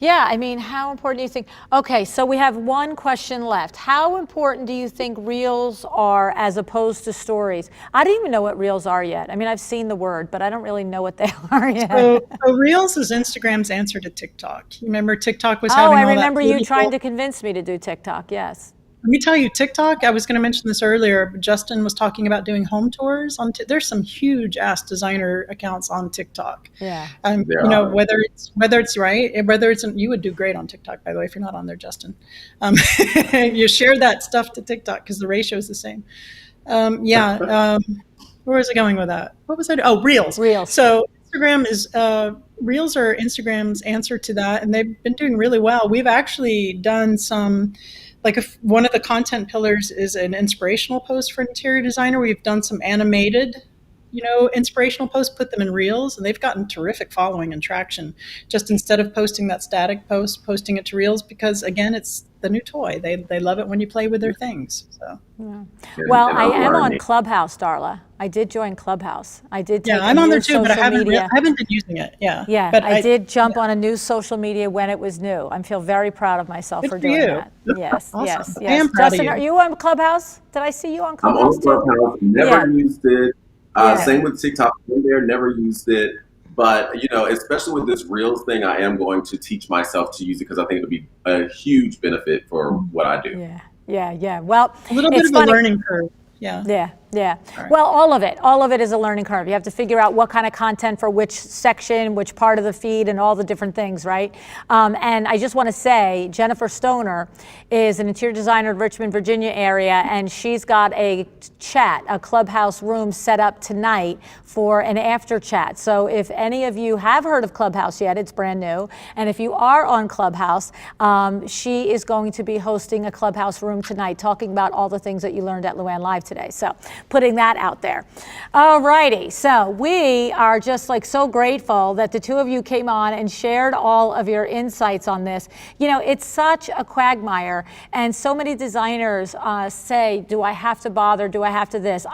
Yeah, I mean, how important do you think? Okay, so we have one question left. How important do you think Reels are as opposed to stories? I don't even know what Reels are yet. I mean, I've seen the word, but I don't really know what they are yet. So Reels is Instagram's answer to TikTok. Remember TikTok was having all that. Oh, I remember you trying to convince me to do TikTok, yes. Let me tell you, TikTok, I was going to mention this earlier, but Justin was talking about doing home tours. There's some huge ass designer accounts on TikTok. Yeah. Whether it's right, you would do great on TikTok, by the way, if you're not on there, Justin. You share that stuff to TikTok because the ratio is the same. Where was I going with that? What was I doing? Oh, Reels. So Reels are Instagram's answer to that, and they've been doing really well. We've actually done some, if one of the content pillars is an inspirational post for an interior designer, we've done some animated, inspirational posts, put them in Reels, and they've gotten terrific following and traction. Just instead of posting that static post, posting it to Reels, because again, it's the new toy. They love it when you play with their things. So. Yeah. Well, I am on Clubhouse, Darla. I did join Clubhouse. I did take I'm on there too, but I haven't been using it. Yeah. Yeah, but I did jump on a new social media when it was new. I feel very proud of myself for doing that. Yes, awesome. yes. I am proud Justin, of are you on Clubhouse? Did I see you on Clubhouse I'm on Clubhouse, never used it. Same with TikTok, never used it. But, especially with this Reels thing, I am going to teach myself to use it because I think it'll be a huge benefit for what I do. Yeah. Well, a little bit of a learning curve. Yeah. Yeah. Well, all of it is a learning curve. You have to figure out what kind of content for which section, which part of the feed, and all the different things, right? And I just want to say, Jennifer Stoner is an interior designer in Richmond, Virginia area, and she's got a chat, a Clubhouse room set up tonight for an after chat. So if any of you have heard of Clubhouse yet, it's brand new. And if you are on Clubhouse, she is going to be hosting a Clubhouse room tonight, talking about all the things that you learned at LuAnn Live today. So putting that out there. All righty, so we are just like so grateful that the two of you came on and shared all of your insights on this. You know, it's such a quagmire, and so many designers say, do I have to bother? Do I have to this?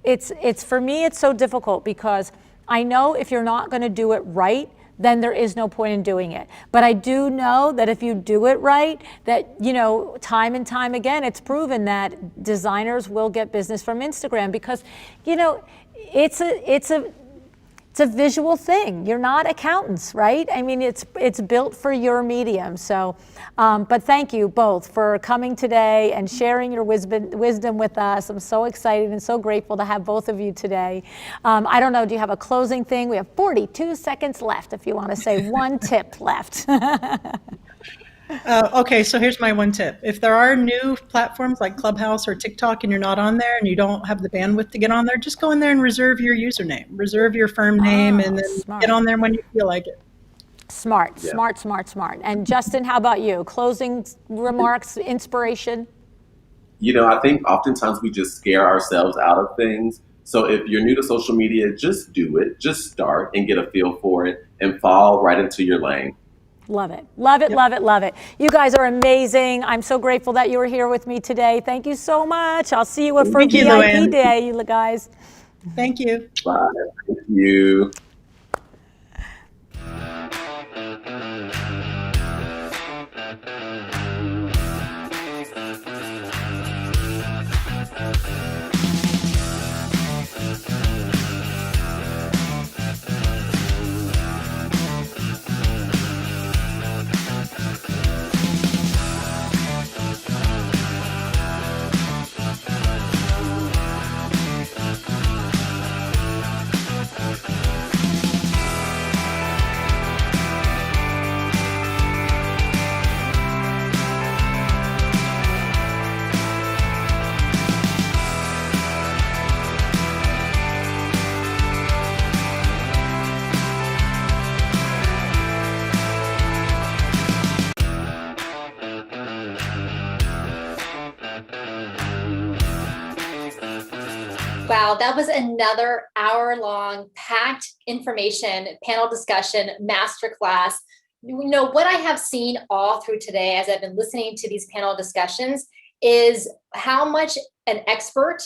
It's for me, it's so difficult because I know if you're not going to do it right, then there is no point in doing it. But I do know that if you do it right, that, you know, time and time again, it's proven that designers will get business from Instagram because, you know, it's a visual thing. You're not accountants, right? I mean, it's built for your medium. So, but thank you both for coming today and sharing your wisdom with us. I'm so excited and so grateful to have both of you today. I don't know, do you have a closing thing? We have 42 seconds left if you want to say one tip left. Okay, so here's my one tip. If there are new platforms like Clubhouse or TikTok and you're not on there and you don't have the bandwidth to get on there, just go in there and reserve your username, reserve your firm name, and then get on there when you feel like it. Smart. And Justin, how about you? Closing remarks, inspiration? You know, I think oftentimes we just scare ourselves out of things. So if you're new to social media, just do it. Just start and get a feel for it and fall right into your lane. Love it. Love it, love it, love it. You guys are amazing. I'm so grateful that you were here with me today. Thank you so much. I'll see you for VIP LuAnn. Day, you guys. Thank you. Bye. Thank you. Wow, that was another hour-long packed information, panel discussion, masterclass. You know, what I have seen all through today as I've been listening to these panel discussions is how much an expert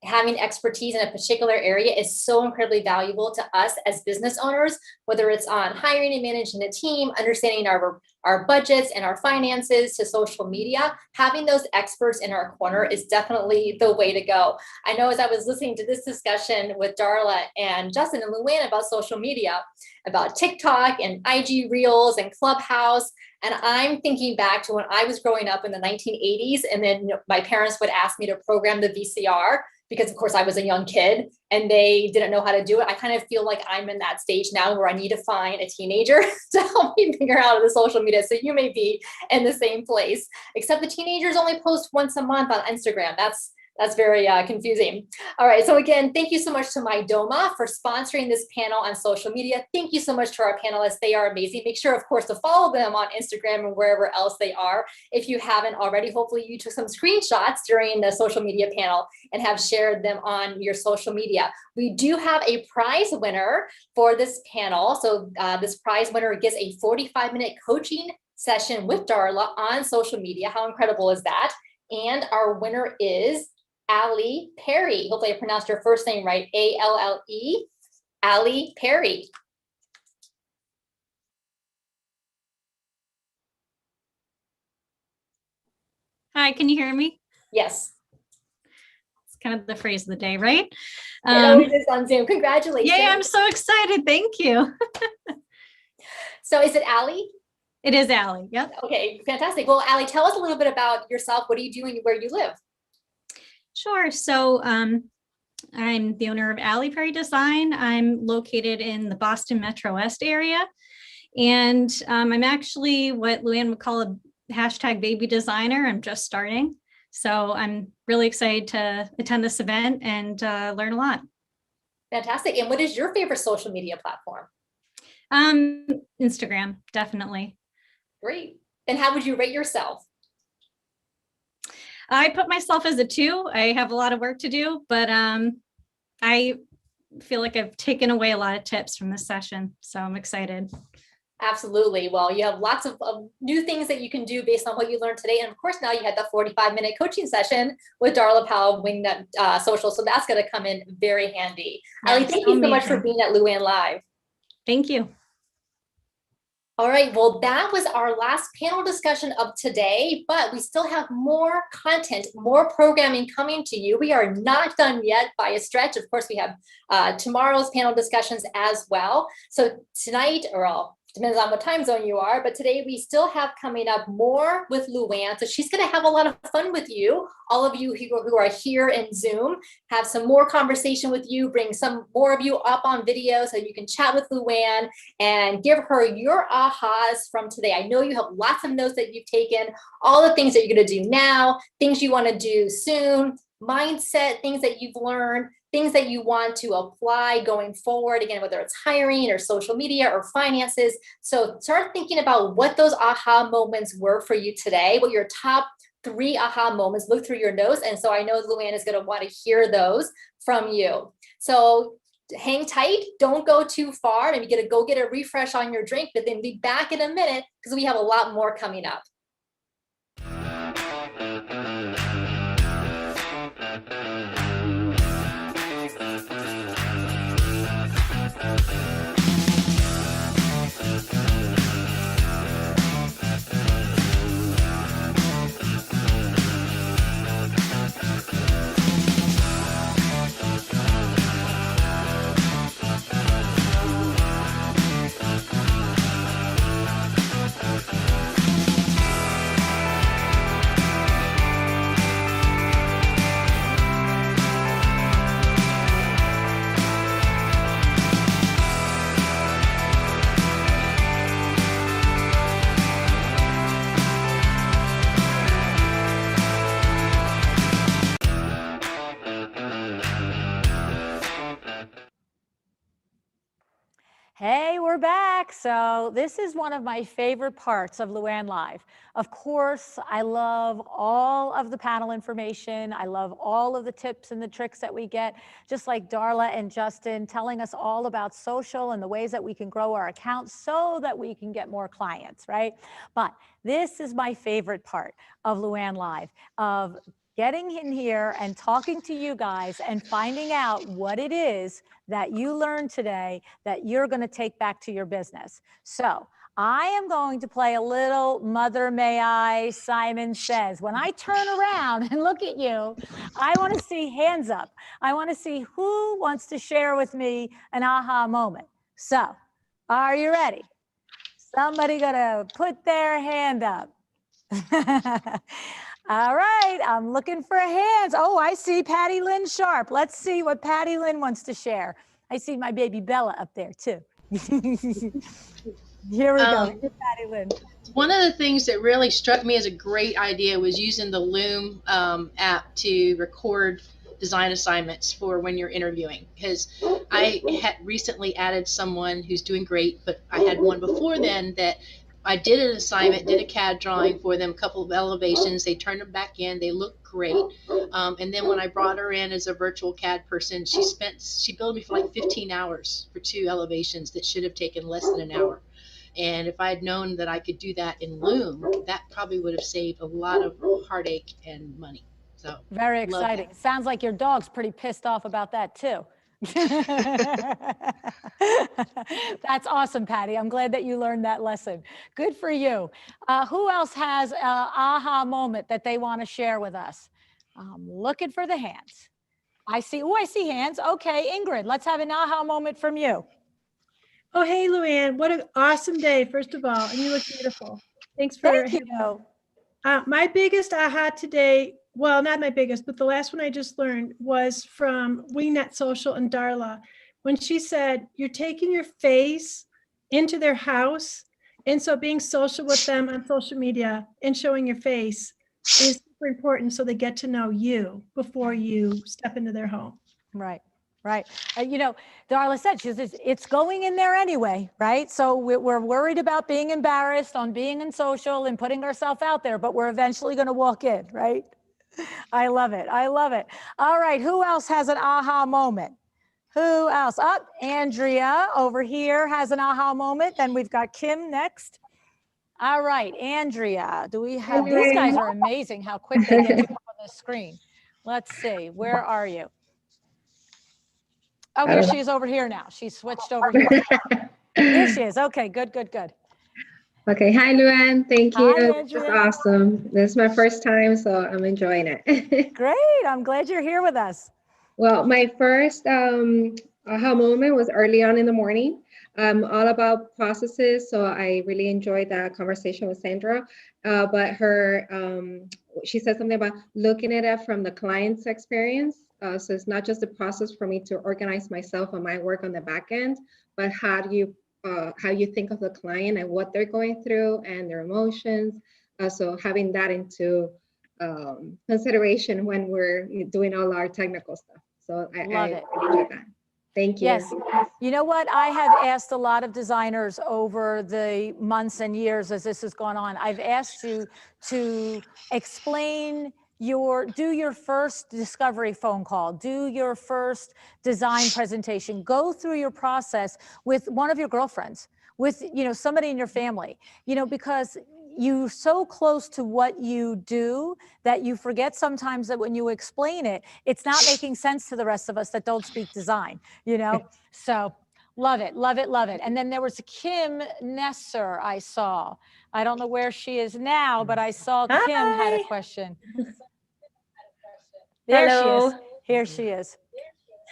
having expertise in a particular area is so incredibly valuable to us as business owners, whether it's on hiring and managing a team, understanding our budgets and our finances to social media. Having those experts in our corner is definitely the way to go. I know as I was listening to this discussion with Darla and Justin and LuAnn about social media, about TikTok and IG Reels and Clubhouse, and I'm thinking back to when I was growing up in the 1980s, and then my parents would ask me to program the VCR, because of course I was a young kid and they didn't know how to do it. I kind of feel like I'm in that stage now where I need to find a teenager to help me figure out the social media. So you may be in the same place, except the teenagers only post once a month on Instagram. That's very confusing. All right, so again, thank you so much to MyDoma for sponsoring this panel on social media. Thank you so much to our panelists. They are amazing. Make sure, of course, to follow them on Instagram and wherever else they are. If you haven't already, hopefully you took some screenshots during the social media panel and have shared them on your social media. We do have a prize winner for this panel. So this prize winner gets a 45-minute coaching session with Darla on social media. How incredible is that? And our winner is Allie Perry. Hopefully I pronounced her first name right. A-L-L-E, Allie Perry. Hi, can you hear me? Yes. It's kind of the phrase of the day, right? It always is on Zoom. Congratulations. Yeah, I'm so excited. Thank you. So is it Allie? It is Allie. Yep. Okay, fantastic. Well, Allie, tell us a little bit about yourself. What do you do and where you live? Sure. So I'm the owner of Alley Prairie Design. I'm located in the Boston Metro West area. And I'm actually what LuAnn would call a hashtag baby designer. I'm just starting. So I'm really excited to attend this event and learn a lot. Fantastic. And what is your favorite social media platform? Instagram, definitely. Great. And how would you rate yourself? I put myself as a 2. I have a lot of work to do, but I feel like I've taken away a lot of tips from this session. So I'm excited. Absolutely. Well, you have lots of new things that you can do based on what you learned today. And of course, now you had the 45-minute coaching session with Darla Powell of Wingnut Social. So that's going to come in very handy. Ali, thank you so much for being at LuAnn Live. Thank you. All right, well, that was our last panel discussion of today, but we still have more content, more programming coming to you. We are not done yet by a stretch. Of course, we have tomorrow's panel discussions as well. So tonight, or all depends on what time zone you are, but today we still have coming up more with LuAnn. So she's going to have a lot of fun with you, all of you who are here in Zoom, have some more conversation with you, bring some more of you up on video so you can chat with LuAnn and give her your ahas from today. I know you have lots of notes that you've taken, all the things that you're going to do now, things you want to do soon, mindset, things that you've learned, things that you want to apply going forward, again, whether it's hiring or social media or finances. So start thinking about what those aha moments were for you today, what your top 3 aha moments, look through your notes. And so I know LuAnn is going to want to hear those from you. So hang tight, don't go too far. Maybe go get a refresh on your drink, but then be back in a minute because we have a lot more coming up. Hey, we're back. So this is one of my favorite parts of LuAnn Live. Of course, I love all of the panel information. I love all of the tips and the tricks that we get, just like Darla and Justin telling us all about social and the ways that we can grow our accounts so that we can get more clients, right? But this is my favorite part of LuAnn Live, of getting in here and talking to you guys and finding out what it is that you learned today that you're going to take back to your business. So I am going to play a little Mother May I, Simon Says. When I turn around and look at you, I want to see hands up. I want to see who wants to share with me an aha moment. So are you ready? Somebody gonna put their hand up. All right, I'm looking for hands. Oh, I see Patty Lynn Sharp. Let's see what Patty Lynn wants to share. I see my baby Bella up there too. Here we go. Here's Patty Lynn. One of the things that really struck me as a great idea was using the Loom app to record design assignments for when you're interviewing, because I had recently added someone who's doing great, but I had one before then that I did an assignment, did a CAD drawing for them, a couple of elevations. They turned them back in. They looked great. And then when I brought her in as a virtual CAD person, she billed me for like 15 hours for 2 elevations that should have taken less than an hour. And if I had known that I could do that in Loom, that probably would have saved a lot of heartache and money. So very exciting. Sounds like your dog's pretty pissed off about that too. That's awesome, Patty. I'm glad that you learned that lesson. Good for you. Who else has an aha moment that they want to share with us? I'm looking for the hands. I see hands. Okay, Ingrid, let's have an aha moment from you. Oh, hey, LuAnn, what an awesome day, first of all, and you look beautiful. Thanks for Thank you. My biggest aha today well, not my biggest, but the last one I just learned was from WeNet Social and Darla, when she said, you're taking your face into their house. And so being social with them on social media and showing your face is super important, so they get to know you before you step into their home. Right. Right. You know, Darla said, she says, it's going in there anyway, right? So we're worried about being embarrassed on being in social and putting ourselves out there, but we're eventually going to walk in, right? I love it. I love it. All right. Who else has an aha moment? Who else? Up, Andrea over here has an aha moment. Then we've got Kim next. All right, Andrea, do we have, these guys are amazing how quick they get you up on the screen. Let's see, where are you? Oh, here she is over here now. She's switched over here. Here she is. Okay, good, good, good. Okay, hi LuAnn, thank you. Hi, This is awesome. This is my first time, so I'm enjoying it. Great, I'm glad you're here with us. Well, my first aha moment was early on in the morning. All about processes, so I really enjoyed that conversation with Sandra. But she said something about looking at it from the client's experience. So it's not just a process for me to organize myself and my work on the back end, but how you think of the client and what they're going through and their emotions. So having that into consideration when we're doing all our technical stuff. So I really enjoyed that. Thank you. Yes. You know what? I have asked a lot of designers over the months and years as this has gone on. I've asked you to explain do your first discovery phone call, do your first design presentation, go through your process with one of your girlfriends, with, somebody in your family, because you're so close to what you do that you forget sometimes that when you explain it, it's not making sense to the rest of us that don't speak design, So love it, love it, love it. And then there was Kim Nesser I saw. I don't know where she is now, but I saw Kim had a question. There Hello. she is. Here she is.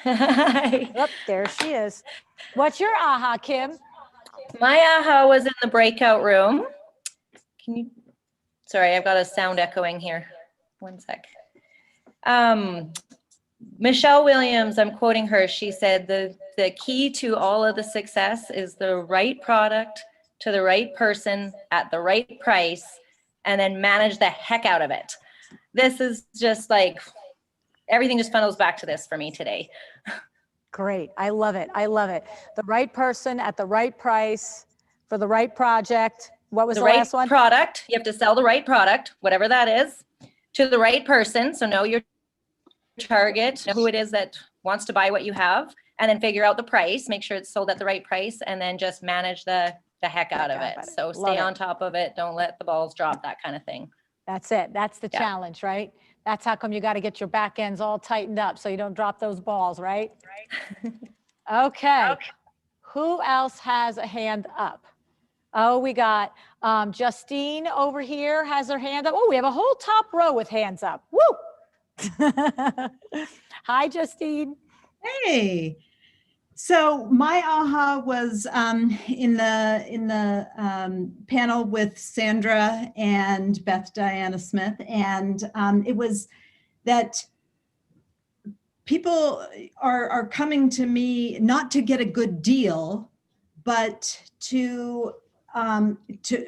Hi. Oh, there she is. What's your aha, Kim? My aha was in the breakout room. Sorry, I've got a sound echoing here. One sec. Michelle Williams, I'm quoting her. She said, the key to all of the success is the right product to the right person at the right price, and then manage the heck out of it. This is just like, everything just funnels back to this for me today. Great. I love it. I love it. The right person at the right price for the right project. What was the last one? Product. You have to sell the right product, whatever that is, to the right person. So know your target, know who it is that wants to buy what you have, and then figure out the price, make sure it's sold at the right price, and then just manage the heck out of it. So stay on top of it. Don't let the balls drop, that kind of thing. That's it. That's the challenge, right? That's how come you got to get your back ends all tightened up so you don't drop those balls, right? Okay. Who else has a hand up? Oh, we got Justine over here has her hand up. Oh, we have a whole top row with hands up. Woo! Hi, Justine. Hey. So my aha was in the panel with Sandra and Beth Diana Smith, and it was that people are coming to me not to get a good deal, but to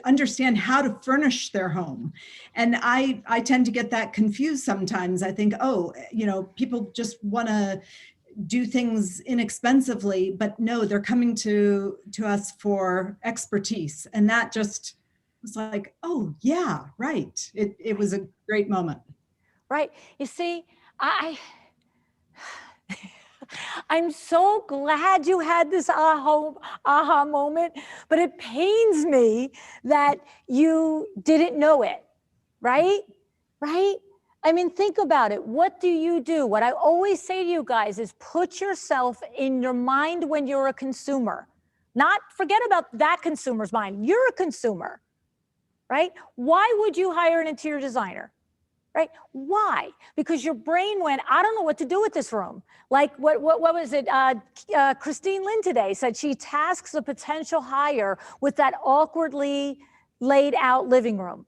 understand how to furnish their home. And I tend to get that confused sometimes. I think, people just want to do things inexpensively, but no, they're coming to us for expertise. And that just was like, oh yeah, right. It was a great moment. Right. You see, I'm so glad you had this aha moment, but it pains me that you didn't know it, right? Right? I mean, think about it. What do you do? What I always say to you guys is put yourself in your mind when you're a consumer. Not forget about that consumer's mind. You're a consumer, right? Why would you hire an interior designer? Right? Why? Because your brain went, I don't know what to do with this room. Like what was it? Christine Lynn today said she tasks a potential hire with that awkwardly laid out living room.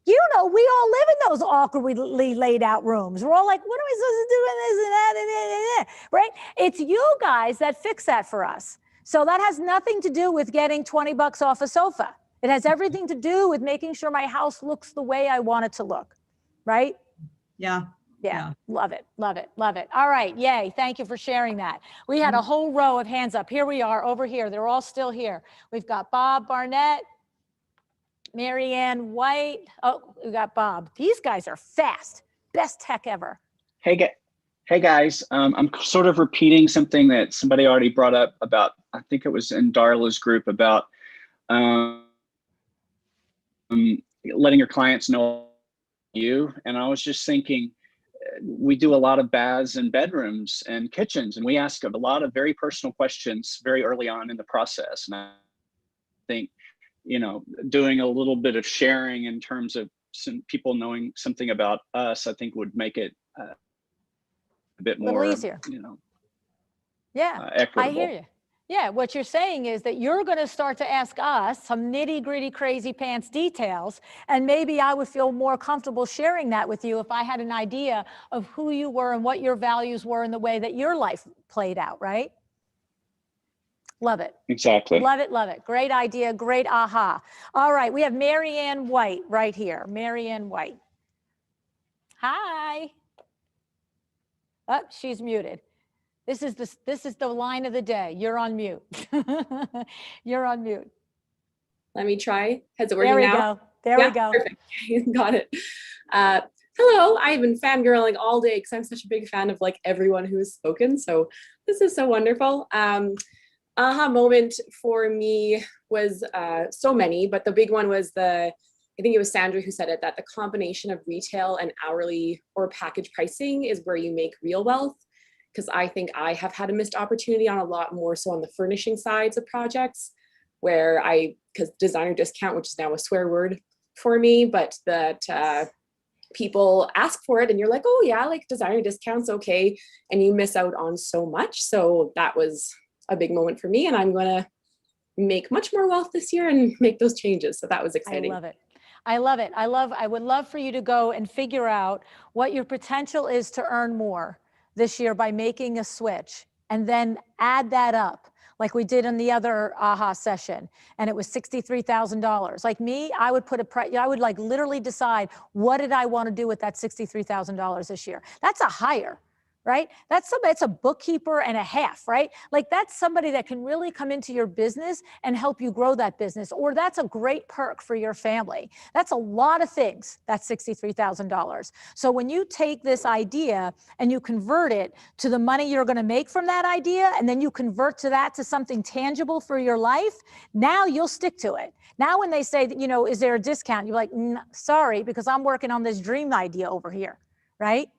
You know, we all live in those awkwardly laid out rooms. We're all like, what am I supposed to do in this and that and that, right? It's you guys that fix that for us. So that has nothing to do with getting 20 bucks off a sofa. It has everything to do with making sure my house looks the way I want it to look, right? Yeah. Yeah. Love it. Love it. Love it. All right. Yay. Thank you for sharing that. We had a whole row of hands up. Here we are over here. They're all still here. We've got Bob Barnett, Marianne White. Oh, we got Bob. These guys are fast. Best tech ever. Hey guys, I'm sort of repeating something that somebody already brought up about, I think it was in Darla's group, about letting your clients know you. And I was just thinking, we do a lot of baths and bedrooms and kitchens, and we ask a lot of very personal questions very early on in the process. And I think, you know, doing a little bit of sharing in terms of some people knowing something about us, I think would make it a bit more, easier. You know, I equitable. hear you. Yeah, what you're saying is that you're going to start to ask us some nitty gritty, crazy pants details, and maybe I would feel more comfortable sharing that with you if I had an idea of who you were and what your values were and the way that your life played out, right? Love it. Exactly. Love it, love it. Great idea, great aha. All right, we have Marianne White right here. Marianne White. Hi. Oh, she's muted. This is the line of the day. You're on mute. You're on mute. Let me try. Has it working there we now? Go. There we go. Perfect. Got it. Hello. I've been fangirling all day because I'm such a big fan of like everyone who has spoken. So this is so wonderful. Aha moment for me was so many, but the big one was I think it was Sandra who said it, that the combination of retail and hourly or package pricing is where you make real wealth. Because I think I have had a missed opportunity on a lot more so on the furnishing sides of projects where because designer discount, which is now a swear word for me, but that people ask for it and you're like, oh yeah, like designer discounts, okay. And you miss out on so much. So that was a big moment for me, and I'm gonna make much more wealth this year and make those changes. So that was exciting. I love it. I love it. I would love for you to go and figure out what your potential is to earn more this year by making a switch, and then add that up like we did in the other AHA session, and it was $63,000. Like me, I would I would like literally decide, what did I want to do with that $63,000 this year? That's a hire, right? That's a bookkeeper and a half, right? Like that's somebody that can really come into your business and help you grow that business, or that's a great perk for your family. That's a lot of things, that's $63,000. So when you take this idea and you convert it to the money you're gonna make from that idea, and then you convert that to something tangible for your life, now you'll stick to it. Now when they say, you know, is there a discount? You're like, sorry, because I'm working on this dream idea over here, right?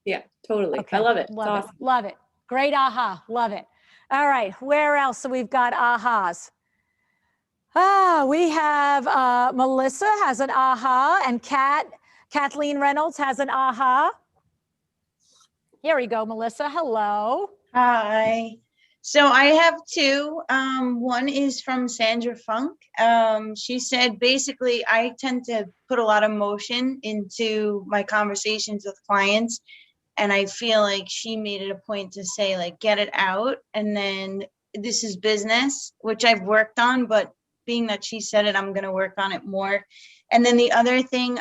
Yeah, totally. Okay. I love it. Love It's it. awesome. Love it. Great aha. Love it. All right. Where else? So we've got ahas. We have Melissa has an aha, and Kathleen Reynolds has an aha. Here we go, Melissa. Hello. Hi. So I have two. One is from Sandra Funk. She said, basically, I tend to put a lot of motion into my conversations with clients. And I feel like she made it a point to say, like, get it out. And then this is business, which I've worked on, but being that she said it, I'm going to work on it more. And then the other thing,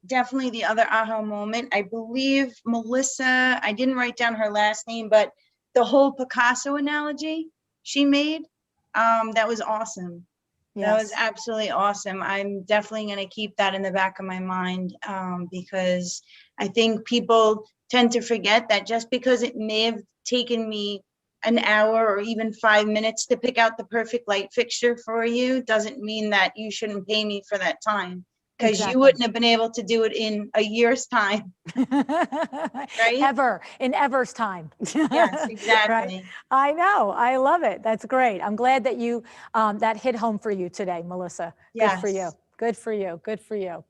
definitely the other aha moment, I believe Melissa, I didn't write down her last name, but the whole Picasso analogy she made, that was awesome. Yes. That was absolutely awesome. I'm definitely going to keep that in the back of my mind, because I think people tend to forget that just because it may have taken me an hour or even 5 minutes to pick out the perfect light fixture for you doesn't mean that you shouldn't pay me for that time, because Exactly. you wouldn't have been able to do it in a year's time. Right? In ever's time. Yes, exactly. Right? I know. I love it. That's great. I'm glad that you that hit home for you today, Melissa. Good for you. Good for you. Good for you.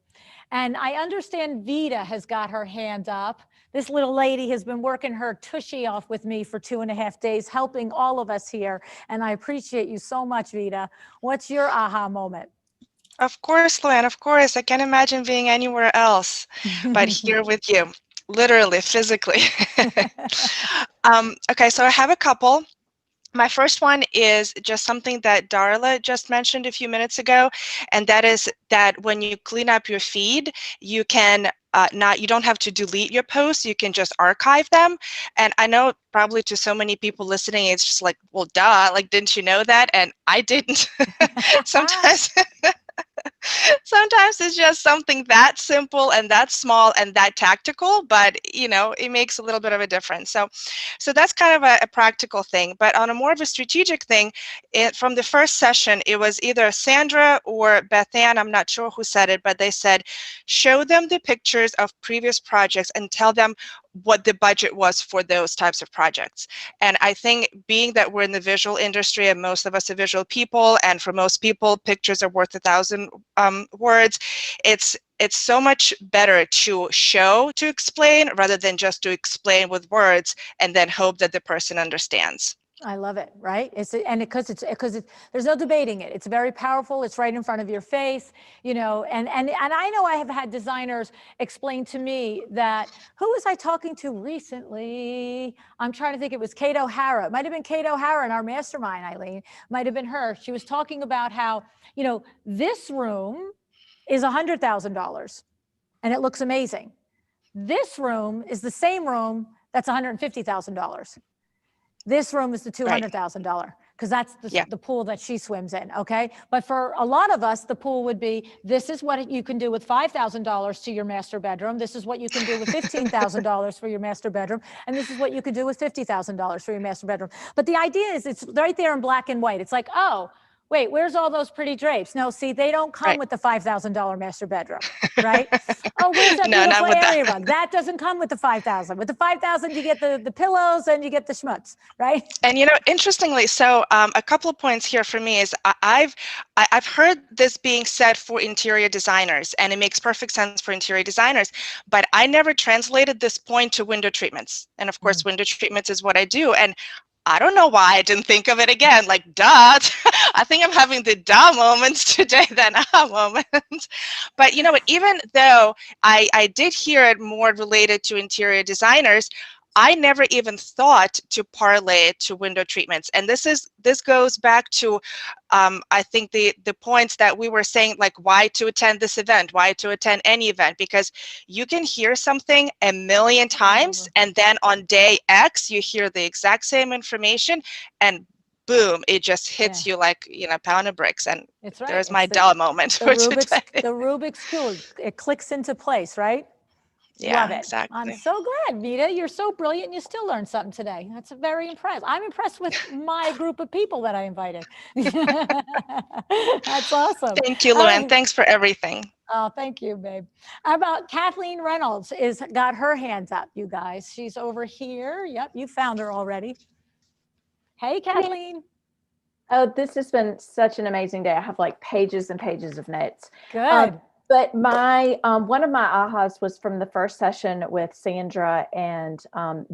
And I understand Vita has got her hand up. This little lady has been working her tushy off with me for 2.5 days, helping all of us here. And I appreciate you so much, Vita. What's your aha moment? Of course, LuAnn, of course. I can't imagine being anywhere else but here with you, literally, physically. Okay, so I have a couple. My first one is just something that Darla just mentioned a few minutes ago, and that is that when you clean up your feed, you can you don't have to delete your posts, you can just archive them. And I know probably to so many people listening, it's just like, well, duh, like, didn't you know that? And I didn't. Sometimes sometimes it's just something that simple and that small and that tactical, but you know, it makes a little bit of a difference. So that's kind of a practical thing. But on a more of a strategic thing, from the first session, it was either Sandra or Beth Ann, I'm not sure who said it, but they said, show them the pictures of previous projects and tell them what the budget was for those types of projects. And I think being that we're in the visual industry and most of us are visual people, and for most people, pictures are worth 1,000 words, it's so much better to show to explain rather than just to explain with words and then hope that the person understands. I love it, right? Because there's no debating it. It's very powerful. It's right in front of your face, you know. And I know I have had designers explain to me that, who was I talking to recently? I'm trying to think. It was Kate O'Hara. It might have been Kate O'Hara in our mastermind, Eileen. Might have been her. She was talking about how, you know, this room is $100,000 and it looks amazing. This room is the same room that's $150,000. This room is the $200,000 because that's the pool that she swims in, okay? But for a lot of us, the pool would be, this is what you can do with $5,000 to your master bedroom. This is what you can do with $15,000 for your master bedroom. And this is what you could do with $50,000 for your master bedroom. But the idea is it's right there in black and white. It's like, oh, wait, where's all those pretty drapes? No, see, they don't come with the $5,000 master bedroom, right? Oh, where's that beautiful area rug? That doesn't come with the $5,000. With the $5,000, you get the pillows and you get the schmutz, right? And you know, interestingly, so a couple of points here for me is I've heard this being said for interior designers, and it makes perfect sense for interior designers, but I never translated this point to window treatments. And of course, window treatments is what I do. And I don't know why I didn't think of it again, like, duh. I think I'm having the duh moments today than aha moments. But you know what, even though I did hear it more related to interior designers, I never even thought to parlay it to window treatments. And this goes back to, I think the points that we were saying, like why to attend this event, why to attend any event, because you can hear something a million times and then on day X, you hear the exact same information and boom, it just hits you like, you know, a pound of bricks. And there's my duh moment for today. The Rubik's Cube, it clicks into place, right? Yeah, Love it. exactly. I'm so glad, Mita. You're so brilliant and you still learned something today. That's very impressed. I'm impressed with my group of people that I invited. That's awesome. Thank you, LuAnn. Thanks for everything. Oh, thank you, babe. How about Kathleen Reynolds got her hands up, you guys. She's over here. Yep, you found her already. Hey, Kathleen. Oh, this has been such an amazing day. I have like pages and pages of notes. Good. But my one of my ahas was from the first session with Sandra and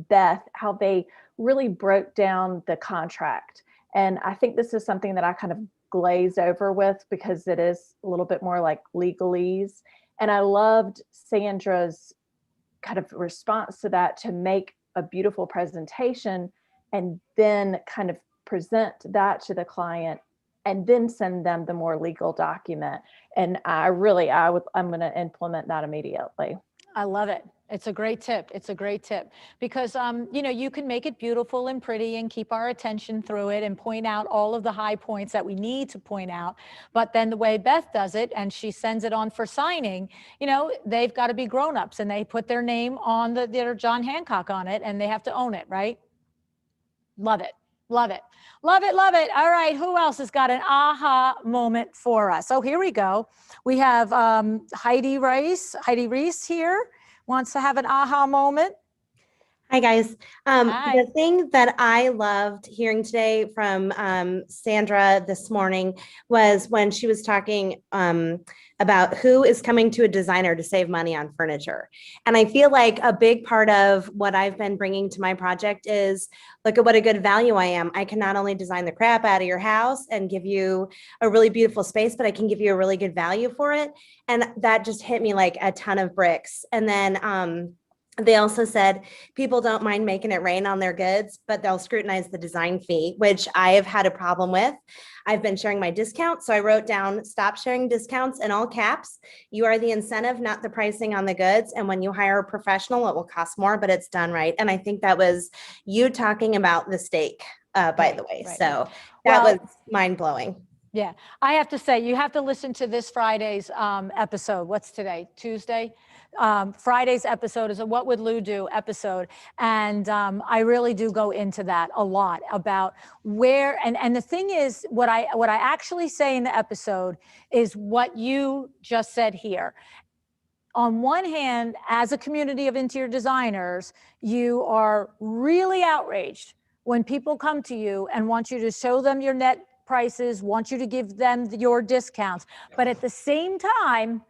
Beth, how they really broke down the contract. And I think this is something that I kind of glazed over with because it is a little bit more like legalese. And I loved Sandra's kind of response to that, to make a beautiful presentation and then kind of present that to the client and then send them the more legal document. And I'm going to implement that immediately. I love it. It's a great tip. It's a great tip because, you know, you can make it beautiful and pretty and keep our attention through it and point out all of the high points that we need to point out. But then the way Beth does it, and she sends it on for signing, you know, they've got to be grownups and they put their name on their John Hancock on it and they have to own it, right? Love it. Love it. Love it. Love it. All right. Who else has got an aha moment for us? Oh, here we go. We have Heidi Reese here wants to have an aha moment. Hi, guys. Hi. The thing that I loved hearing today from Sandra this morning was when she was talking about who is coming to a designer to save money on furniture. And I feel like a big part of what I've been bringing to my project is look at what a good value I am. I can not only design the crap out of your house and give you a really beautiful space, but I can give you a really good value for it. And that just hit me like a ton of bricks. And then they also said people don't mind making it rain on their goods, but they'll scrutinize the design fee, which I have had a problem with. I've been sharing my discounts. So I wrote down, stop sharing discounts in all caps. You are the incentive, not the pricing on the goods. And when you hire a professional, it will cost more, but it's done right. And I think that was you talking about the steak, by the way. So that was mind blowing. Yeah, I have to say, you have to listen to this Friday's episode. What's today? Tuesday? Friday's episode is a What Would Lou Do episode. And I really do go into that a lot about where, and the thing is, what I actually say in the episode is what you just said here. On one hand, as a community of interior designers, you are really outraged when people come to you and want you to show them your net prices, want you to give them your discounts. But at the same time,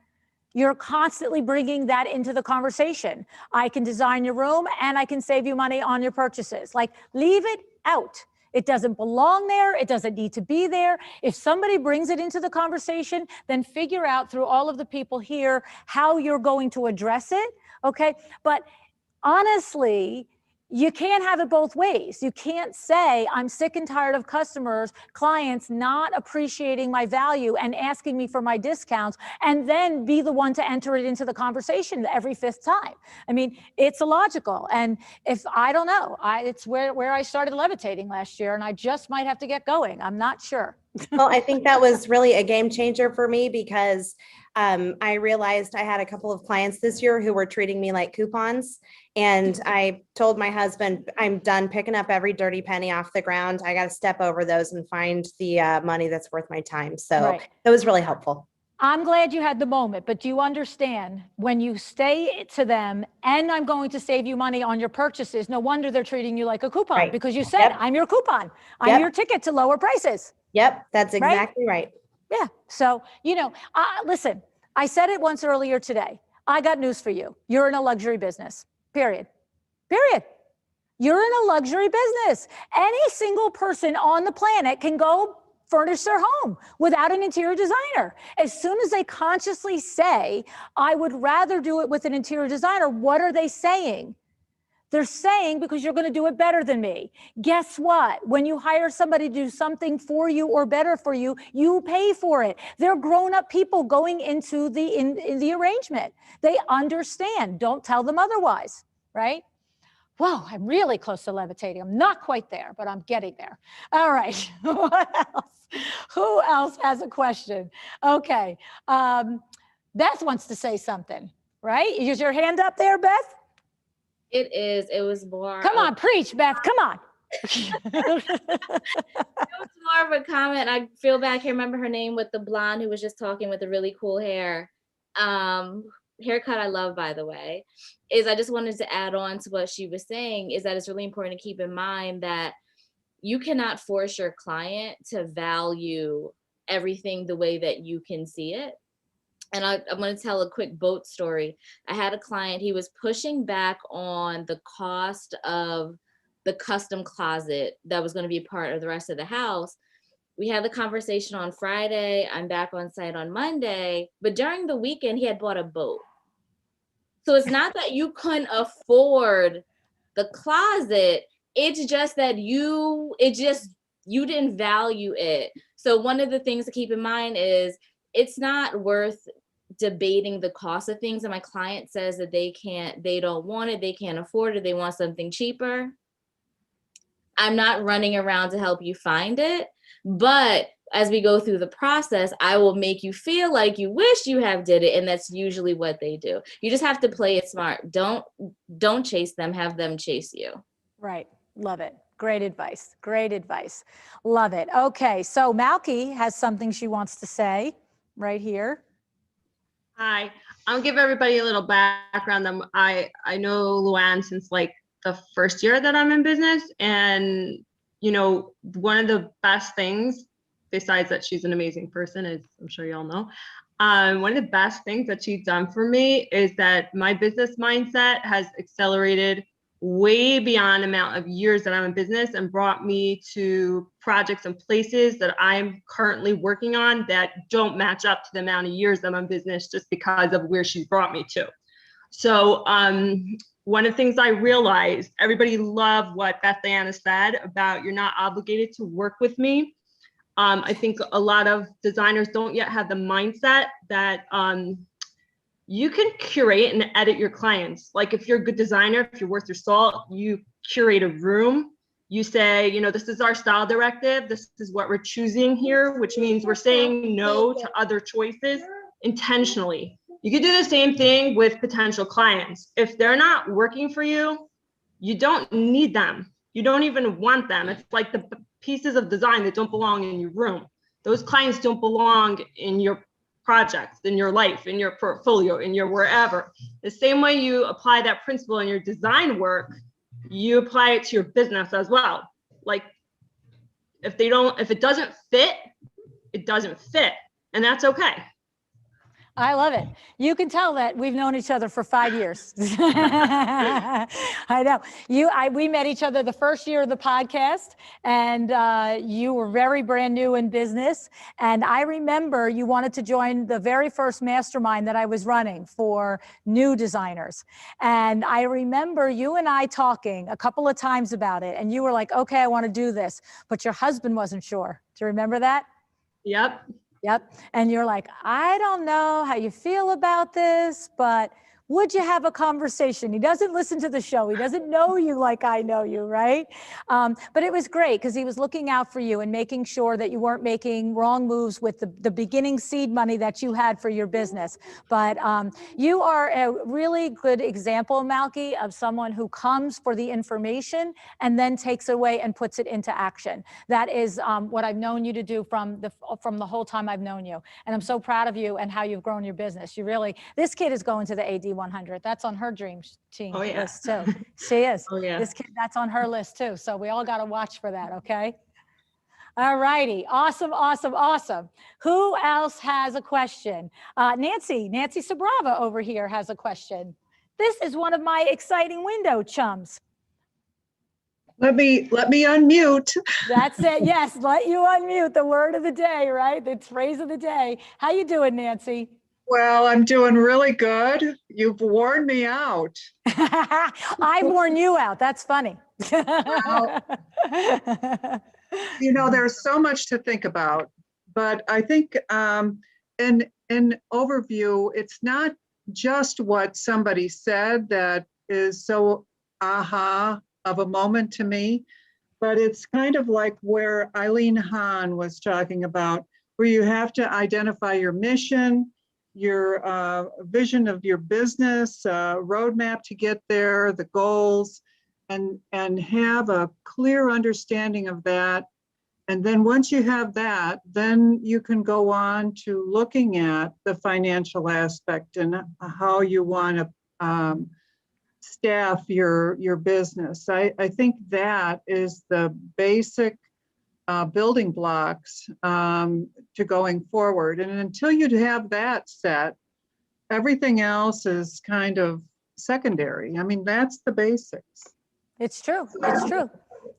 you're constantly bringing that into the conversation. I can design your room and I can save you money on your purchases. Like, leave it out. It doesn't belong there. It doesn't need to be there. If somebody brings it into the conversation, then figure out through all of the people here how you're going to address it. Okay. But honestly, you can't have it both ways. You can't say, I'm sick and tired of clients not appreciating my value and asking me for my discounts, and then be the one to enter it into the conversation every fifth time. I mean, it's illogical. And if, I don't know, it's where I started levitating last year, and I just might have to get going. I'm not sure. Well, I think that was really a game changer for me because I realized I had a couple of clients this year who were treating me like coupons. And I told my husband, I'm done picking up every dirty penny off the ground. I got to step over those and find the money that's worth my time. So It was really helpful. I'm glad you had the moment, but do you understand when you say to them, and I'm going to save you money on your purchases, no wonder they're treating you like a coupon because you said, I'm your coupon. I'm your ticket to lower prices. Yep, that's exactly right. Yeah. So, listen, I said it once earlier today. I got news for you. You're in a luxury business, period. Period. You're in a luxury business. Any single person on the planet can go furnish their home without an interior designer. As soon as they consciously say, I would rather do it with an interior designer, what are they saying? They're saying, because you're going to do it better than me. Guess what? When you hire somebody to do something for you or better for you, you pay for it. They're grown-up people going into the arrangement. They understand. Don't tell them otherwise, right? Whoa, I'm really close to levitating. I'm not quite there, but I'm getting there. All right. What else? Who else has a question? Okay. Beth wants to say something, right? Is your hand up there, Beth? It is. It was more. Come on, preach, Beth. Come on. It was more of a comment. I feel bad. I can't remember her name, with the blonde who was just talking with the really cool hair. Haircut I love, by the way. I just wanted to add on to what she was saying, is that it's really important to keep in mind that you cannot force your client to value everything the way that you can see it. And I'm going to tell a quick boat story. I had a client, he was pushing back on the cost of the custom closet that was going to be part of the rest of the house. We had the conversation on Friday. I'm back on site on Monday. But during the weekend, he had bought a boat. So it's not that you couldn't afford the closet. It's just that you didn't value it. So one of the things to keep in mind is it's not worth debating the cost of things. And my client says that they don't want it, they can't afford it, they want something cheaper. I'm not running around to help you find it, but as we go through the process, I will make you feel like you wish you have did it. And that's usually what they do. You just have to play it smart. Don't chase them, have them chase you. Right. Love it. Great advice. Great advice. Love it. Okay. So Malky has something she wants to say right here. Hi. I'll give everybody a little background. I know LuAnn since like the first year that I'm in business. And, you know, one of the best things, besides that she's an amazing person, as I'm sure you all know, one of the best things that she's done for me is that my business mindset has accelerated way beyond the amount of years that I'm in business and brought me to projects and places that I'm currently working on that don't match up to the amount of years that I'm in business just because of where she's brought me to. So one of the things I realized, everybody loved what Beth Diana said about you're not obligated to work with me. I think a lot of designers don't yet have the mindset that you can curate and edit your clients. Like if you're a good designer, if you're worth your salt, you curate a room. You say, you know, this is our style directive. This is what we're choosing here, which means we're saying no to other choices intentionally. You can do the same thing with potential clients. If they're not working for you, you don't need them. You don't even want them. It's like the pieces of design that don't belong in your room. Those clients don't belong in your projects, in your life, in your portfolio, in your wherever. The same way you apply that principle in your design work, you apply it to your business as well. Like if it doesn't fit, it doesn't fit. And that's okay. I love it. You can tell that we've known each other for 5 years. I know. We met each other the first year of the podcast, and you were very brand new in business. And I remember you wanted to join the very first mastermind that I was running for new designers. And I remember you and I talking a couple of times about it. And you were like, okay, I want to do this. But your husband wasn't sure. Do you remember that? Yep. Yep. And you're like, I don't know how you feel about this, but would you have a conversation? He doesn't listen to the show. He doesn't know you like I know you, right? But it was great because he was looking out for you and making sure that you weren't making wrong moves with the beginning seed money that you had for your business. But you are a really good example, Malky, of someone who comes for the information and then takes away and puts it into action. That is what I've known you to do from the whole time I've known you. And I'm so proud of you and how you've grown your business. This kid is going to the AD 100. That's on her dream team list too. She is. Oh, yeah. This kid, that's on her list too. So we all got to watch for that. Okay. All righty. Awesome. Awesome. Awesome. Who else has a question? Nancy Sabrava over here has a question. This is one of my exciting window chums. Let me unmute. That's it. Yes. Let you unmute. The word of the day, right? The phrase of the day. How you doing, Nancy? Well, I'm doing really good. You've worn me out. I worn you out. That's funny. Well, you know, there's so much to think about, but I think in overview, it's not just what somebody said that is so aha of a moment to me, but it's kind of like where Eileen Hahn was talking about, where you have to identify your mission, your vision of your business, roadmap to get there, the goals, and have a clear understanding of that. And then once you have that, then you can go on to looking at the financial aspect and how you want to staff your business. I think that is the basic building blocks to going forward. And until you have that set, everything else is kind of secondary. I mean, that's the basics. It's true. It's true.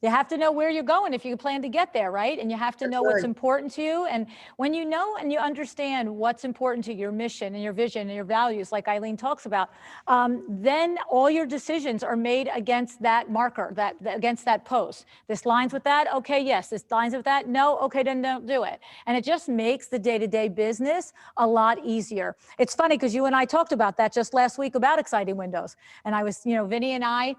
You have to know where you're going if you plan to get there, right? And you have to know what's important to you. And when you know and you understand what's important to your mission and your vision and your values, like Eileen talks about, then all your decisions are made against that marker, against that post. This lines with that? Okay, yes. This lines with that? No? Okay, then don't do it. And it just makes the day-to-day business a lot easier. It's funny because you and I talked about that just last week about Exciting Windows. And I was, Vinny and I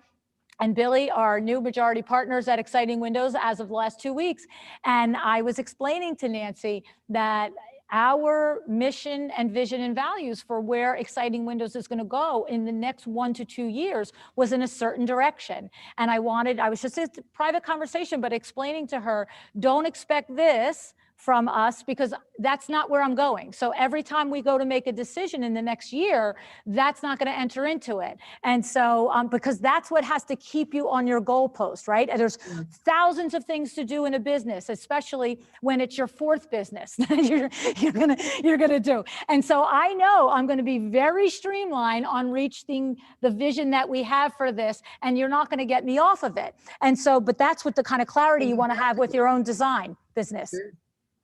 and Billy are new majority partners at Exciting Windows as of the last 2 weeks. And I was explaining to Nancy that our mission and vision and values for where Exciting Windows is going to go in the next 1 to 2 years was in a certain direction. And I was just a private conversation, but explaining to her, don't expect this from us because that's not where I'm going. So every time we go to make a decision in the next year, that's not going to enter into it. And so, because that's what has to keep you on your goalpost, right? And there's thousands of things to do in a business, especially when it's your fourth business you're gonna do. And so I know I'm going to be very streamlined on reaching the vision that we have for this, and you're not going to get me off of it. And so, but that's what the kind of clarity you want to have with your own design business.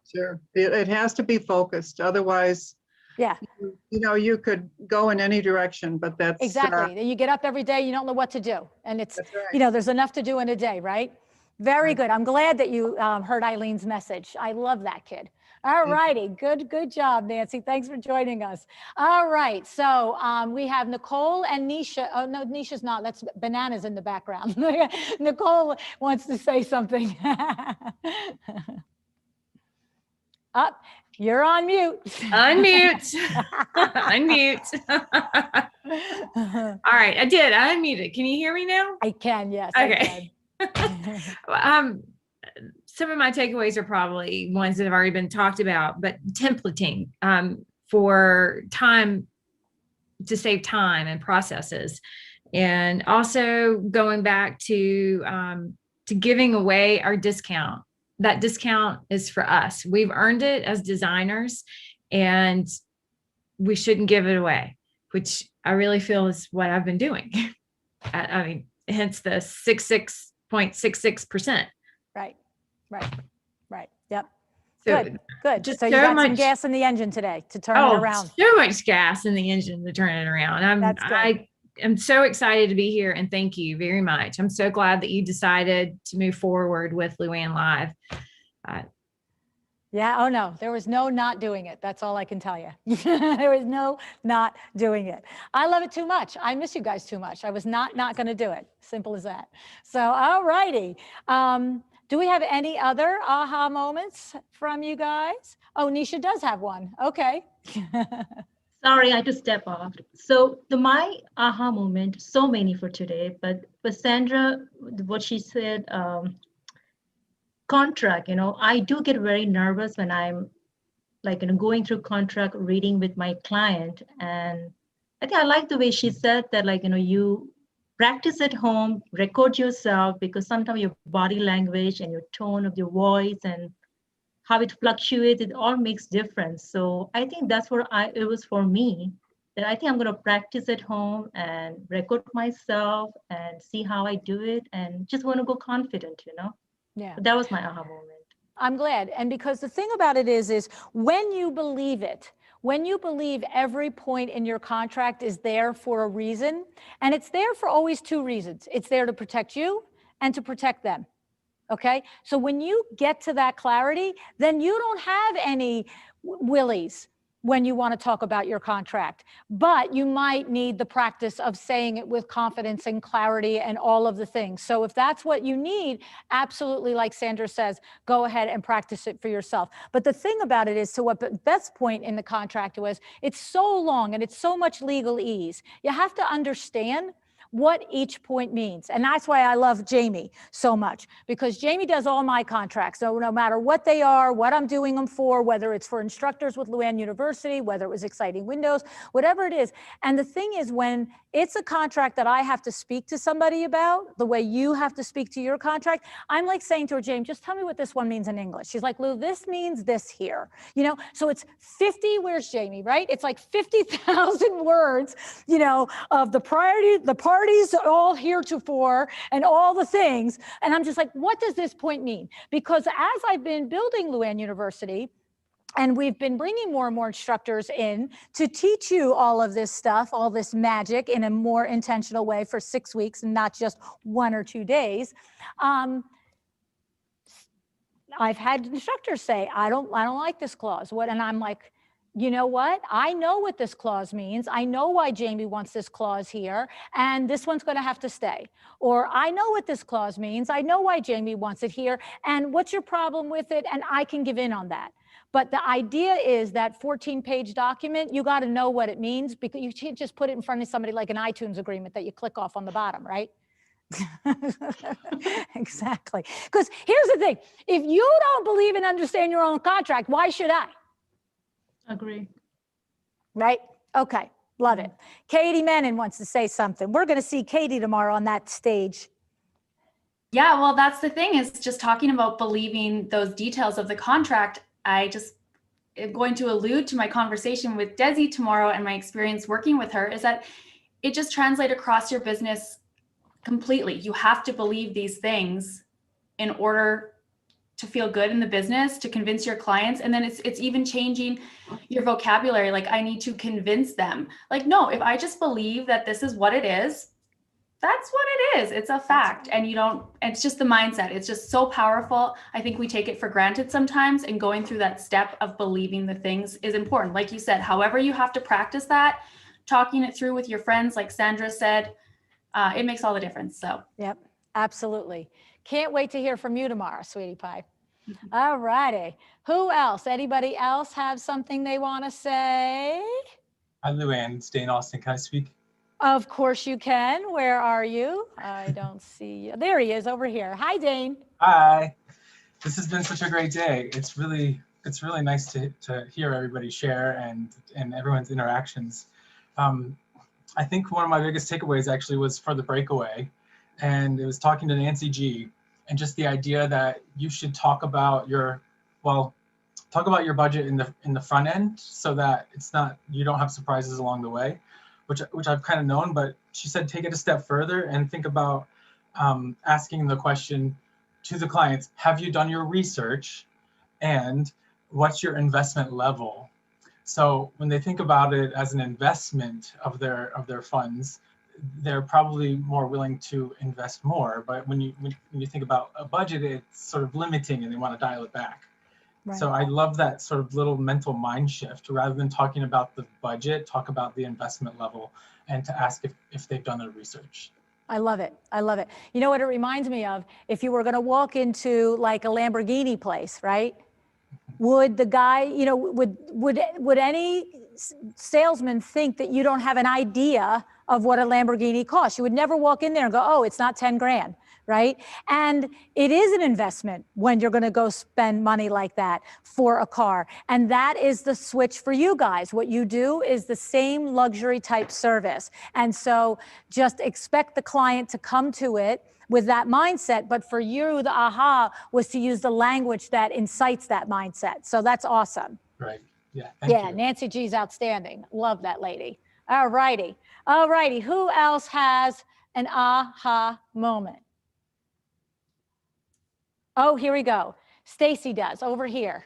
Sure. It has to be focused. Otherwise, yeah, you could go in any direction, but that's exactly. You get up every day, you don't know what to do. And it's, right. There's enough to do in a day, right? Very good. I'm glad that you heard Eileen's message. I love that kid. All righty. Good job, Nancy. Thanks for joining us. All right. So we have Nicole and Nisha. Oh, no, Nisha's not. That's bananas in the background. Nicole wants to say something. Up. You're on mute. Unmute. Unmute. All right, I did. I unmuted. Can you hear me now? I can, yes. Okay. Some of my takeaways are probably ones that have already been talked about, but templating for time, to save time and processes. And also going back to giving away our discount. That discount is for us. We've earned it as designers, and we shouldn't give it away, which I really feel is what I've been doing. I mean, hence the 66.66%. Right. Yep. So good. Just So you so got much, some gas in the engine today to turn it around. So much gas in the engine to turn it around. I am so excited to be here, and thank you very much. I'm so glad that you decided to move forward with LuAnn Live. Yeah. Oh no, there was no not doing it. That's all I can tell you. There was no not doing it. I love it too much. I miss you guys too much. I was not going to do it. Simple as that. So, all righty. Do we have any other aha moments from you guys? Oh, Nisha does have one. Okay. Sorry, I had to step off. So my aha moment, so many for today, but for Sandra, what she said, contract, I do get very nervous when I'm going through contract reading with my client. And I think I like the way she said that, you practice at home, record yourself, because sometimes your body language and your tone of your voice and how it fluctuates, it all makes difference. So I think that's what it was for me, that I think I'm going to practice at home and record myself and see how I do it, and just want to go confident, Yeah. But that was my aha moment. I'm glad. And because the thing about it is when you believe it, when you believe every point in your contract is there for a reason, and it's there for always two reasons. It's there to protect you and to protect them. Okay. So when you get to that clarity, then you don't have any willies when you want to talk about your contract, but you might need the practice of saying it with confidence and clarity and all of the things. So if that's what you need, absolutely, like Sandra says, go ahead and practice it for yourself. But the thing about it is, to what Beth's point in the contract was, it's so long and it's so much legalese. You have to understand what each point means. And that's why I love Jamie so much, because Jamie does all my contracts. So no matter what they are, what I'm doing them for, whether it's for instructors with LuAnn University, whether it was Exciting Windows, whatever it is. And the thing is, when it's a contract that I have to speak to somebody about, the way you have to speak to your contract, I'm like saying to her, James, just tell me what this one means in English. She's like, Lu, this means this here. So it's 50, where's Jamie, right? It's like 50,000 words, of the parties all heretofore and all the things. And I'm just like, what does this point mean? Because as I've been building LuAnn University, and we've been bringing more and more instructors in to teach you all of this stuff, all this magic in a more intentional way for 6 weeks and not just 1 or 2 days. I've had instructors say, I don't like this clause. And I'm like, you know what? I know what this clause means. I know why Jamie wants this clause here, and this one's going to have to stay. Or I know what this clause means. I know why Jamie wants it here, and what's your problem with it? And I can give in on that. But the idea is that 14-page document, you got to know what it means, because you can't just put it in front of somebody like an iTunes agreement that you click off on the bottom, right? Exactly. Because here's the thing, if you don't believe and understand your own contract, why should I? Agree. Right? Okay. Love it. Katie Menon wants to say something. We're going to see Katie tomorrow on that stage. Yeah, well, that's the thing, is just talking about believing those details of the contract. I just am going to allude to my conversation with Desi tomorrow and my experience working with her, is that it just translates across your business completely. You have to believe these things in order to feel good in the business, to convince your clients. And then it's even changing your vocabulary. Like, I need to convince them. Like, no, if I just believe that this is what it is, that's what it is. It's a fact. And it's just the mindset. It's just so powerful. I think we take it for granted sometimes, and going through that step of believing the things is important. Like you said, however you have to practice that, talking it through with your friends, like Sandra said, it makes all the difference. So. Yep, absolutely. Can't wait to hear from you tomorrow, sweetie pie. All righty. Who else? Anybody else have something they want to say? Hi, LuAnn. Stay in Austin. Can I speak? Of course you can. Where are you? I don't see you. There he is over here. Hi, Dane. Hi. This has been such a great day. It's really nice to hear everybody share and everyone's interactions. I think one of my biggest takeaways actually was for the breakaway, and it was talking to Nancy G, and just the idea that you should talk about your budget in the front end, so that it's not, you don't have surprises along the way, which I've kind of known. But she said take it a step further and think about asking the question to the clients: have you done your research, and what's your investment level? So when they think about it as an investment of their funds, they're probably more willing to invest more. But when you think about a budget, it's sort of limiting, and they want to dial it back. Right. So I love that sort of little mental mind shift. Rather than talking about the budget, talk about the investment level, and to ask if they've done their research. I love it. I love it. You know what it reminds me of? If you were going to walk into like a Lamborghini place, right? Would the guy, would any salesman think that you don't have an idea of what a Lamborghini costs? You would never walk in there and go, oh, it's not 10 grand, right? And it is an investment when you're going to go spend money like that for a car. And that is the switch for you guys. What you do is the same luxury type service. And so just expect the client to come to it with that mindset. But for you, the aha was to use the language that incites that mindset. So that's awesome. Right. Yeah. Thank you. Nancy G's outstanding. Love that lady. All righty. All righty. Who else has an aha moment? Oh, here we go. Stacy does over here.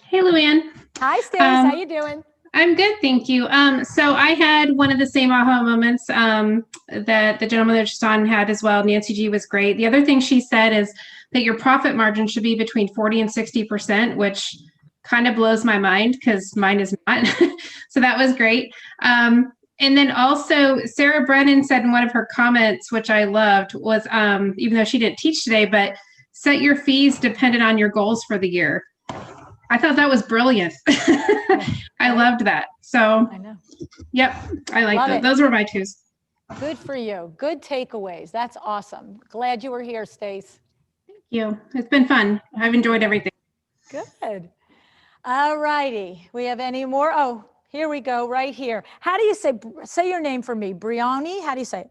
Hey, LuAnn. Hi, Stace. How you doing? I'm good, thank you. So I had one of the same aha moments that the gentleman that just on had as well. Nancy G was great. The other thing she said is that your profit margin should be between 40 and 60%, which kind of blows my mind because mine is not. So that was great. And then also Sarah Brennan said in one of her comments, which I loved, was even though she didn't teach today, but set your fees dependent on your goals for the year. I thought that was brilliant. I loved that. So, I know. Yep, I like that. Those were my twos. Good for you. Good takeaways. That's awesome. Glad you were here, Stace. Thank you. It's been fun. I've enjoyed everything. Good. All righty. We have any more? Oh, here we go, right here. How do you say your name for me? Brioni? How do you say it?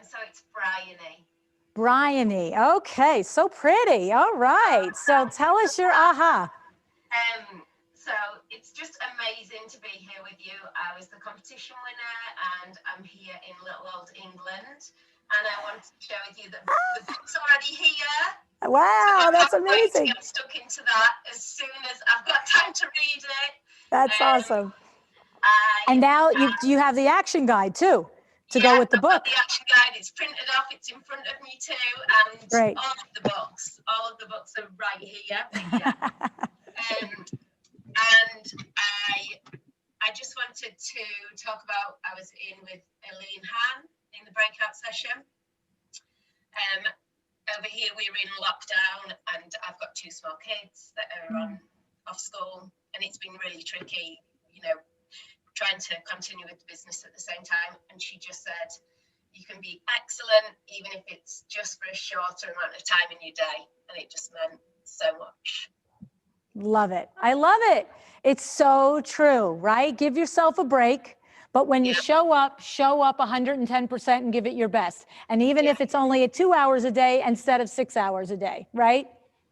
So it's Bryony. Bryony. Okay, so pretty. All right. So tell us your aha. So it's just amazing to be here with you. I was the competition winner, and I'm here in little old England. And I wanted to share with you that the book's already here. Wow, so that's I'm going amazing. to get stuck into that as soon as I've got time to read it. That's awesome. And now you have the action guide too. To go with the book. The action guide, it's printed off, it's in front of me too, and Great. all of the books are right here. And I just wanted to talk about, I was in with Eileen Han in the breakout session. Over here we're in lockdown, and I've got two small kids that are off school, and it's been really tricky, trying to continue with the business at the same time. And she just said, you can be excellent, even if it's just for a shorter amount of time in your day. And it just meant so much. Love it. I love it. It's so true, right? Give yourself a break. But when you show up 110% and give it your best. And even if it's only 2 hours a day instead of 6 hours a day, right?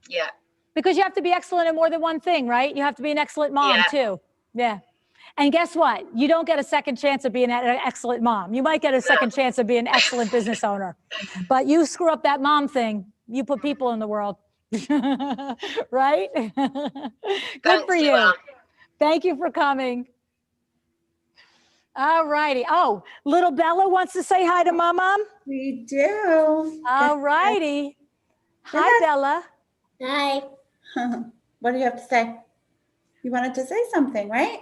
Yeah. Because you have to be excellent at more than one thing, right? You have to be an excellent mom too. Yeah. And guess what? You don't get a second chance of being an excellent mom. You might get a second chance of being an excellent business owner. But you screw up that mom thing, you put people in the world. Right? Good for you. Thank you for coming. All righty. Oh, little Bella wants to say hi to Mom. We do. All righty. Hi, Bella. Hi. What do you have to say? You wanted to say something, right?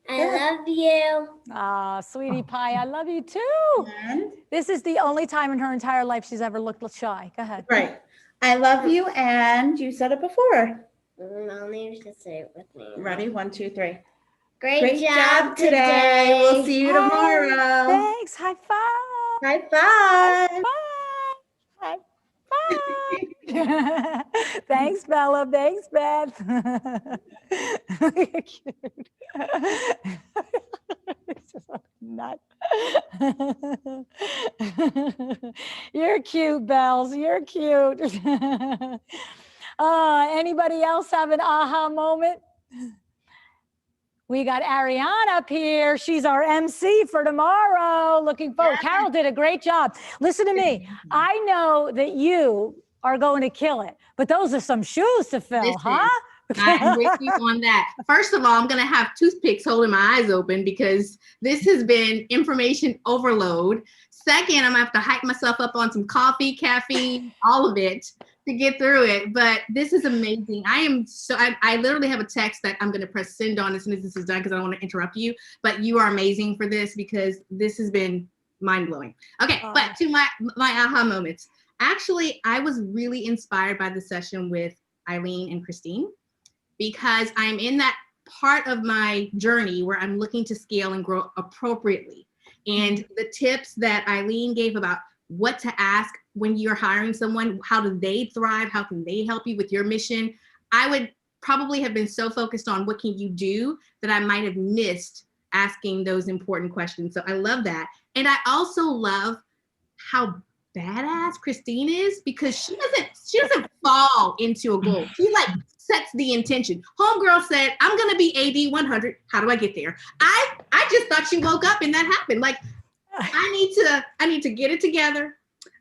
I love you. Ah, sweetie pie, I love you too. And? This is the only time in her entire life she's ever looked shy. Go ahead. Right. I love you, and you said it before. I'll need you to say it with me. Ready? 1, 2, 3. Great job today. We'll see you tomorrow. Thanks. High five. High five. High five. Thanks, Bella. Thanks, Beth. You're cute. It's just a nut. You're cute, Bells. You're cute. Anybody else have an aha moment? We got Ariane up here. She's our MC for tomorrow. Looking forward. Carol did a great job. Listen to me. I know that you are going to kill it, but those are some shoes to fill, huh? I'm with you on that. First of all, I'm going to have toothpicks holding my eyes open because this has been information overload. Second, I'm going to have to hype myself up on some coffee, caffeine, all of it to get through it. But this is amazing. I literally have a text that I'm going to press send on as soon as this is done because I don't want to interrupt you. But you are amazing for this because this has been mind-blowing. Okay, but to my aha moments. Actually, I was really inspired by the session with Eileen and Christine because I'm in that part of my journey where I'm looking to scale and grow appropriately. And the tips that Eileen gave about what to ask when you're hiring someone, how do they thrive? How can they help you with your mission? I would probably have been so focused on what can you do that I might have missed asking those important questions. So I love that. And I also love how badass Christine is because she doesn't fall into a goal. She like sets the intention. Homegirl said, I'm gonna be AD 100. How do I get there? I just thought she woke up and that happened. Like I need to get it together.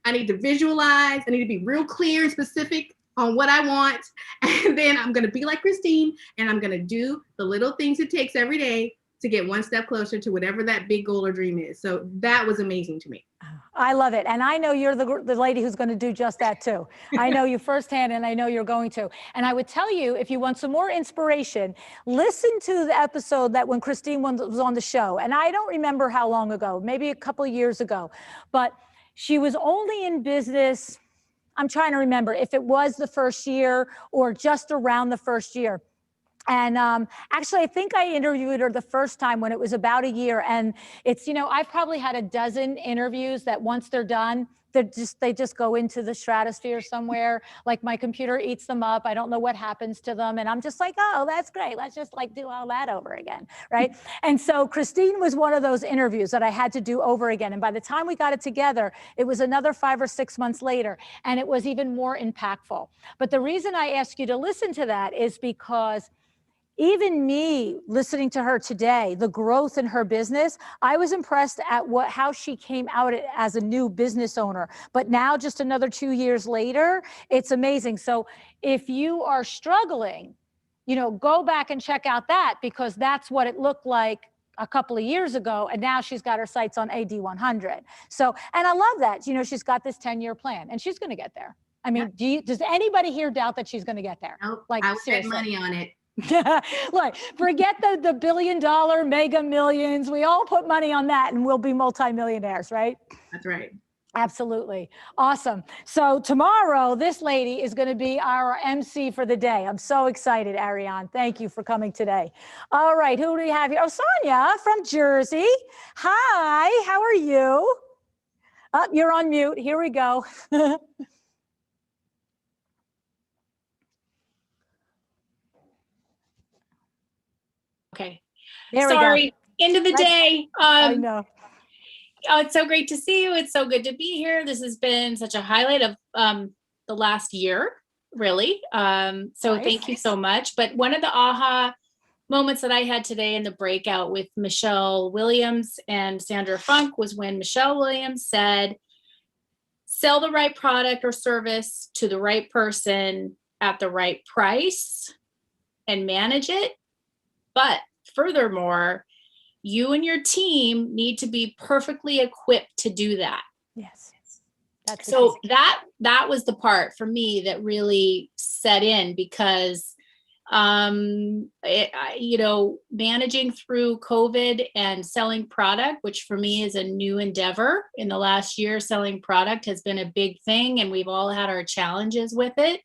I need to visualize. I need to be real clear and specific on what I want. And then I'm gonna be like Christine and I'm gonna do the little things it takes every day to get one step closer to whatever that big goal or dream is. So that was amazing to me. I love it. And I know you're the lady who's going to do just that too. I know you firsthand and I know you're going to. And I would tell you, if you want some more inspiration, listen to the episode that when Christine was on the show. And I don't remember how long ago, maybe a couple of years ago, but she was only in business. I'm trying to remember if it was the first year or just around the first year. And actually, I think I interviewed her the first time when it was about a year. And it's, I've probably had a dozen interviews that once they're done, they just go into the stratosphere somewhere. Like my computer eats them up. I don't know what happens to them. And I'm just like, oh, that's great. Let's just do all that over again, right? And so Christine was one of those interviews that I had to do over again. And by the time we got it together, it was another 5 or 6 months later. And it was even more impactful. But the reason I ask you to listen to that is because even me listening to her today, the growth in her business, I was impressed at how she came out as a new business owner. But now just another 2 years later, it's amazing. So if you are struggling, go back and check out that because that's what it looked like a couple of years ago. And now she's got her sights on AD 100. So, and I love that, she's got this 10-year plan and she's going to get there. I mean, does anybody here doubt that she's going to get there? Nope, like, I would bet seriously. money on it. Like, forget the billion-dollar mega millions. We all put money on that and we'll be multimillionaires, right? That's right. Absolutely. Awesome. So tomorrow, this lady is going to be our MC for the day. I'm so excited, Ariane. Thank you for coming today. All right. Who do we have here? Oh, Sonia from Jersey. Hi. How are you? Oh, you're on mute. Here we go. Okay. There we go. Sorry. End of the day. I know. Oh, it's so great to see you. It's so good to be here. This has been such a highlight of the last year, really. So thank you so much. But one of the aha moments that I had today in the breakout with Michelle Williams and Sandra Funk was when Michelle Williams said, sell the right product or service to the right person at the right price and manage it. But furthermore, you and your team need to be perfectly equipped to do that. Yes. That's so that was the part for me that really set in, because you know, managing through COVID and selling product, which for me is a new endeavor in the last year, selling product has been a big thing, and we've all had our challenges with it.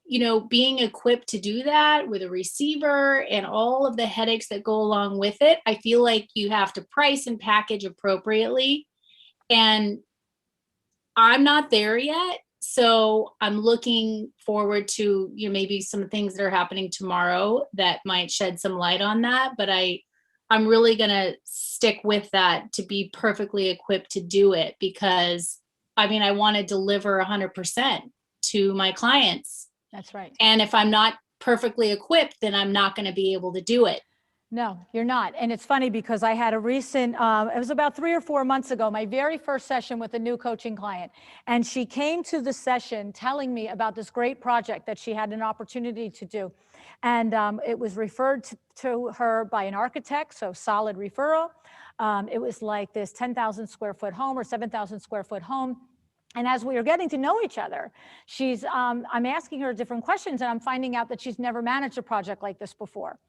You know, being equipped to do that with a receiver and all of the headaches that go along with it, I feel like you have to price and package appropriately. And I'm not there yet. So I'm looking forward to, you know, maybe some things that are happening tomorrow that might shed some light on that. But I'm really going to stick with that to be perfectly equipped to do it, because I mean, I want to deliver 100% to my clients. That's right. And if I'm not perfectly equipped, then I'm not going to be able to do it. No, you're not. And it's funny because I had a recent, it was about 3 or 4 months ago, my very first session with a new coaching client. And she came to the session telling me about this great project that she had an opportunity to do. And it was referred to her by an architect, so solid referral. It was like this 10,000 square foot home or 7,000 square foot home. And as we were getting to know each other, I'm asking her different questions, and I'm finding out that she's never managed a project like this before.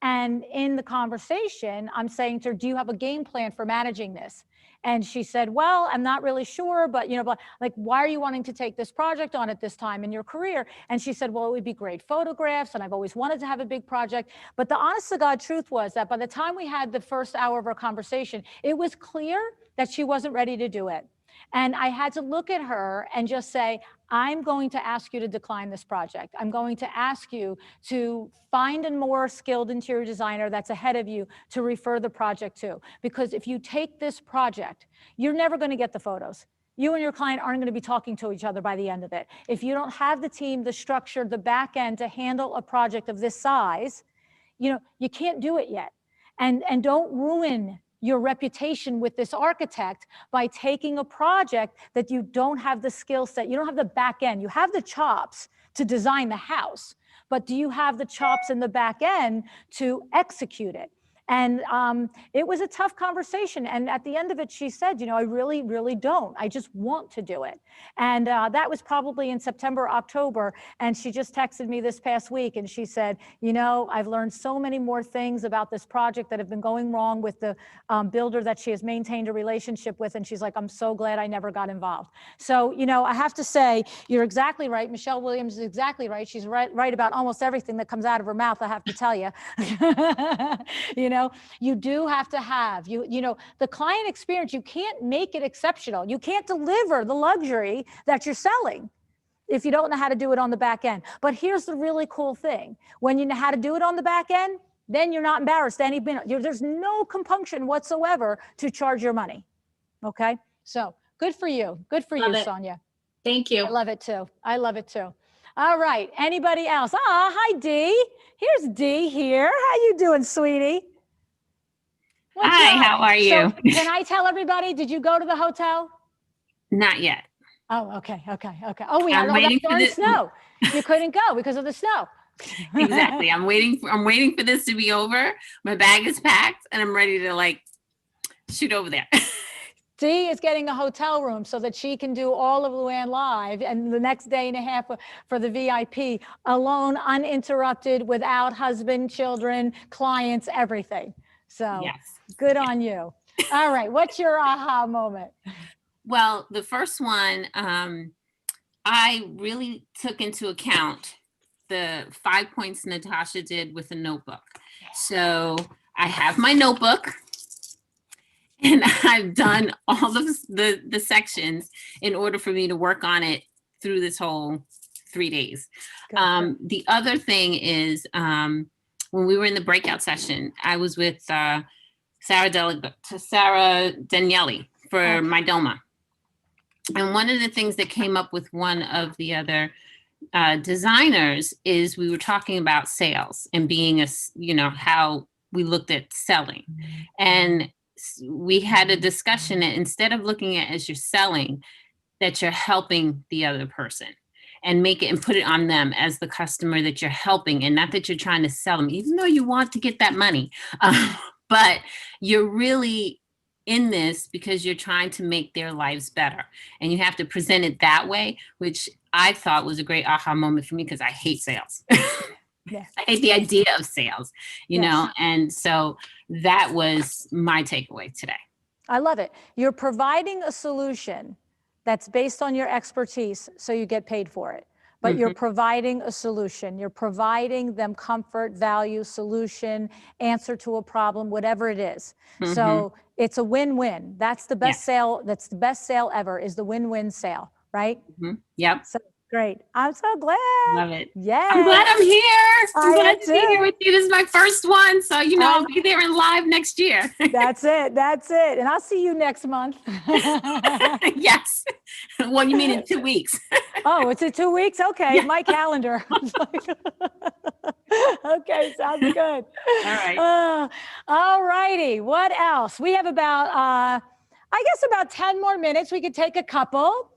And in the conversation, I'm saying to her, do you have a game plan for managing this? And she said, well, I'm not really sure, but, you know, like, why are you wanting to take this project on at this time in your career? And she said, well, it would be great photographs, and I've always wanted to have a big project. But the honest to God truth was that by the time we had the first hour of our conversation, it was clear that she wasn't ready to do it. And I had to look at her and just say, I'm going to ask you to decline this project. I'm going to ask you to find a more skilled interior designer that's ahead of you to refer the project to. Because if you take this project, you're never going to get the photos. You and your client aren't going to be talking to each other by the end of it. If you don't have the team, the structure, the back end to handle a project of this size, you know, you can't do it yet. And don't ruin your reputation with this architect by taking a project that you don't have the skill set, you don't have the back end. You have the chops to design the house, but do you have the chops in the back end to execute it? And it was a tough conversation. And at the end of it, she said, you know, I really, really don't. I just want to do it. And that was probably in September, October. And she just texted me this past week. And she said, you know, I've learned so many more things about this project that have been going wrong with the builder that she has maintained a relationship with. And she's like, I'm so glad I never got involved. So, you know, I have to say, you're exactly right. Michelle Williams is exactly right. She's right about almost everything that comes out of her mouth, I have to tell you. You know, you do have to have, you know, the client experience, you can't make it exceptional. You can't deliver the luxury that you're selling if you don't know how to do it on the back end. But here's the really cool thing. When you know how to do it on the back end, then you're not embarrassed any minute. There's no compunction whatsoever to charge your money. Okay. So good for you. Good for you, Sonia. Thank you. I love it too. I love it too. All right. Anybody else? Ah, hi, Dee. Here's Dee here. How you doing, sweetie? What's Hi, up? how are you? So, can I tell everybody, did you go to the hotel? Not yet. Oh, okay. Oh, we had I'm all that waiting for darn this- snow. You couldn't go because of the snow. Exactly. I'm waiting for this to be over. My bag is packed and I'm ready to like shoot over there. Dee is getting a hotel room so that she can do all of LuAnn Live and the next day and a half for the VIP alone, uninterrupted, without husband, children, clients, everything. So yes. good on you. All right. What's your aha moment? Well, the first one, I really took into account the 5 points Natasha did with a notebook. So I have my notebook and I've done all of the sections in order for me to work on it through this whole 3 days. The other thing is when we were in the breakout session, I was with Sarah Daniele for my DOMA. And one of the things that came up with one of the other designers is we were talking about sales and being how we looked at selling. And we had a discussion that instead of looking at it as you're selling, that you're helping the other person and make it and put it on them as the customer that you're helping, and not that you're trying to sell them, even though you want to get that money. But you're really in this because you're trying to make their lives better. And you have to present it that way, which I thought was a great aha moment for me because I hate sales. Yes. I hate the idea of sales, you know, and so that was my takeaway today. I love it. You're providing a solution that's based on your expertise, so you get paid for it. But you're providing a solution. You're providing them comfort, value, solution, answer to a problem, whatever it is. So it's a win-win. That's the best sale. That's the best sale ever, is the win-win sale, right? Yep. So great. I'm so glad. Love it. Yeah. I'm glad I'm here. I'm I glad am to be here too. with you. This is my first one. So, you know, I'll be there in live next year. That's it. That's it. And I'll see you next month. Yes. Well, you mean in 2 weeks. Oh, it's in 2 weeks? Okay. My calendar. Okay. Sounds good. All right. All righty. What else? We have about, I guess about 10 more minutes. We could take a couple.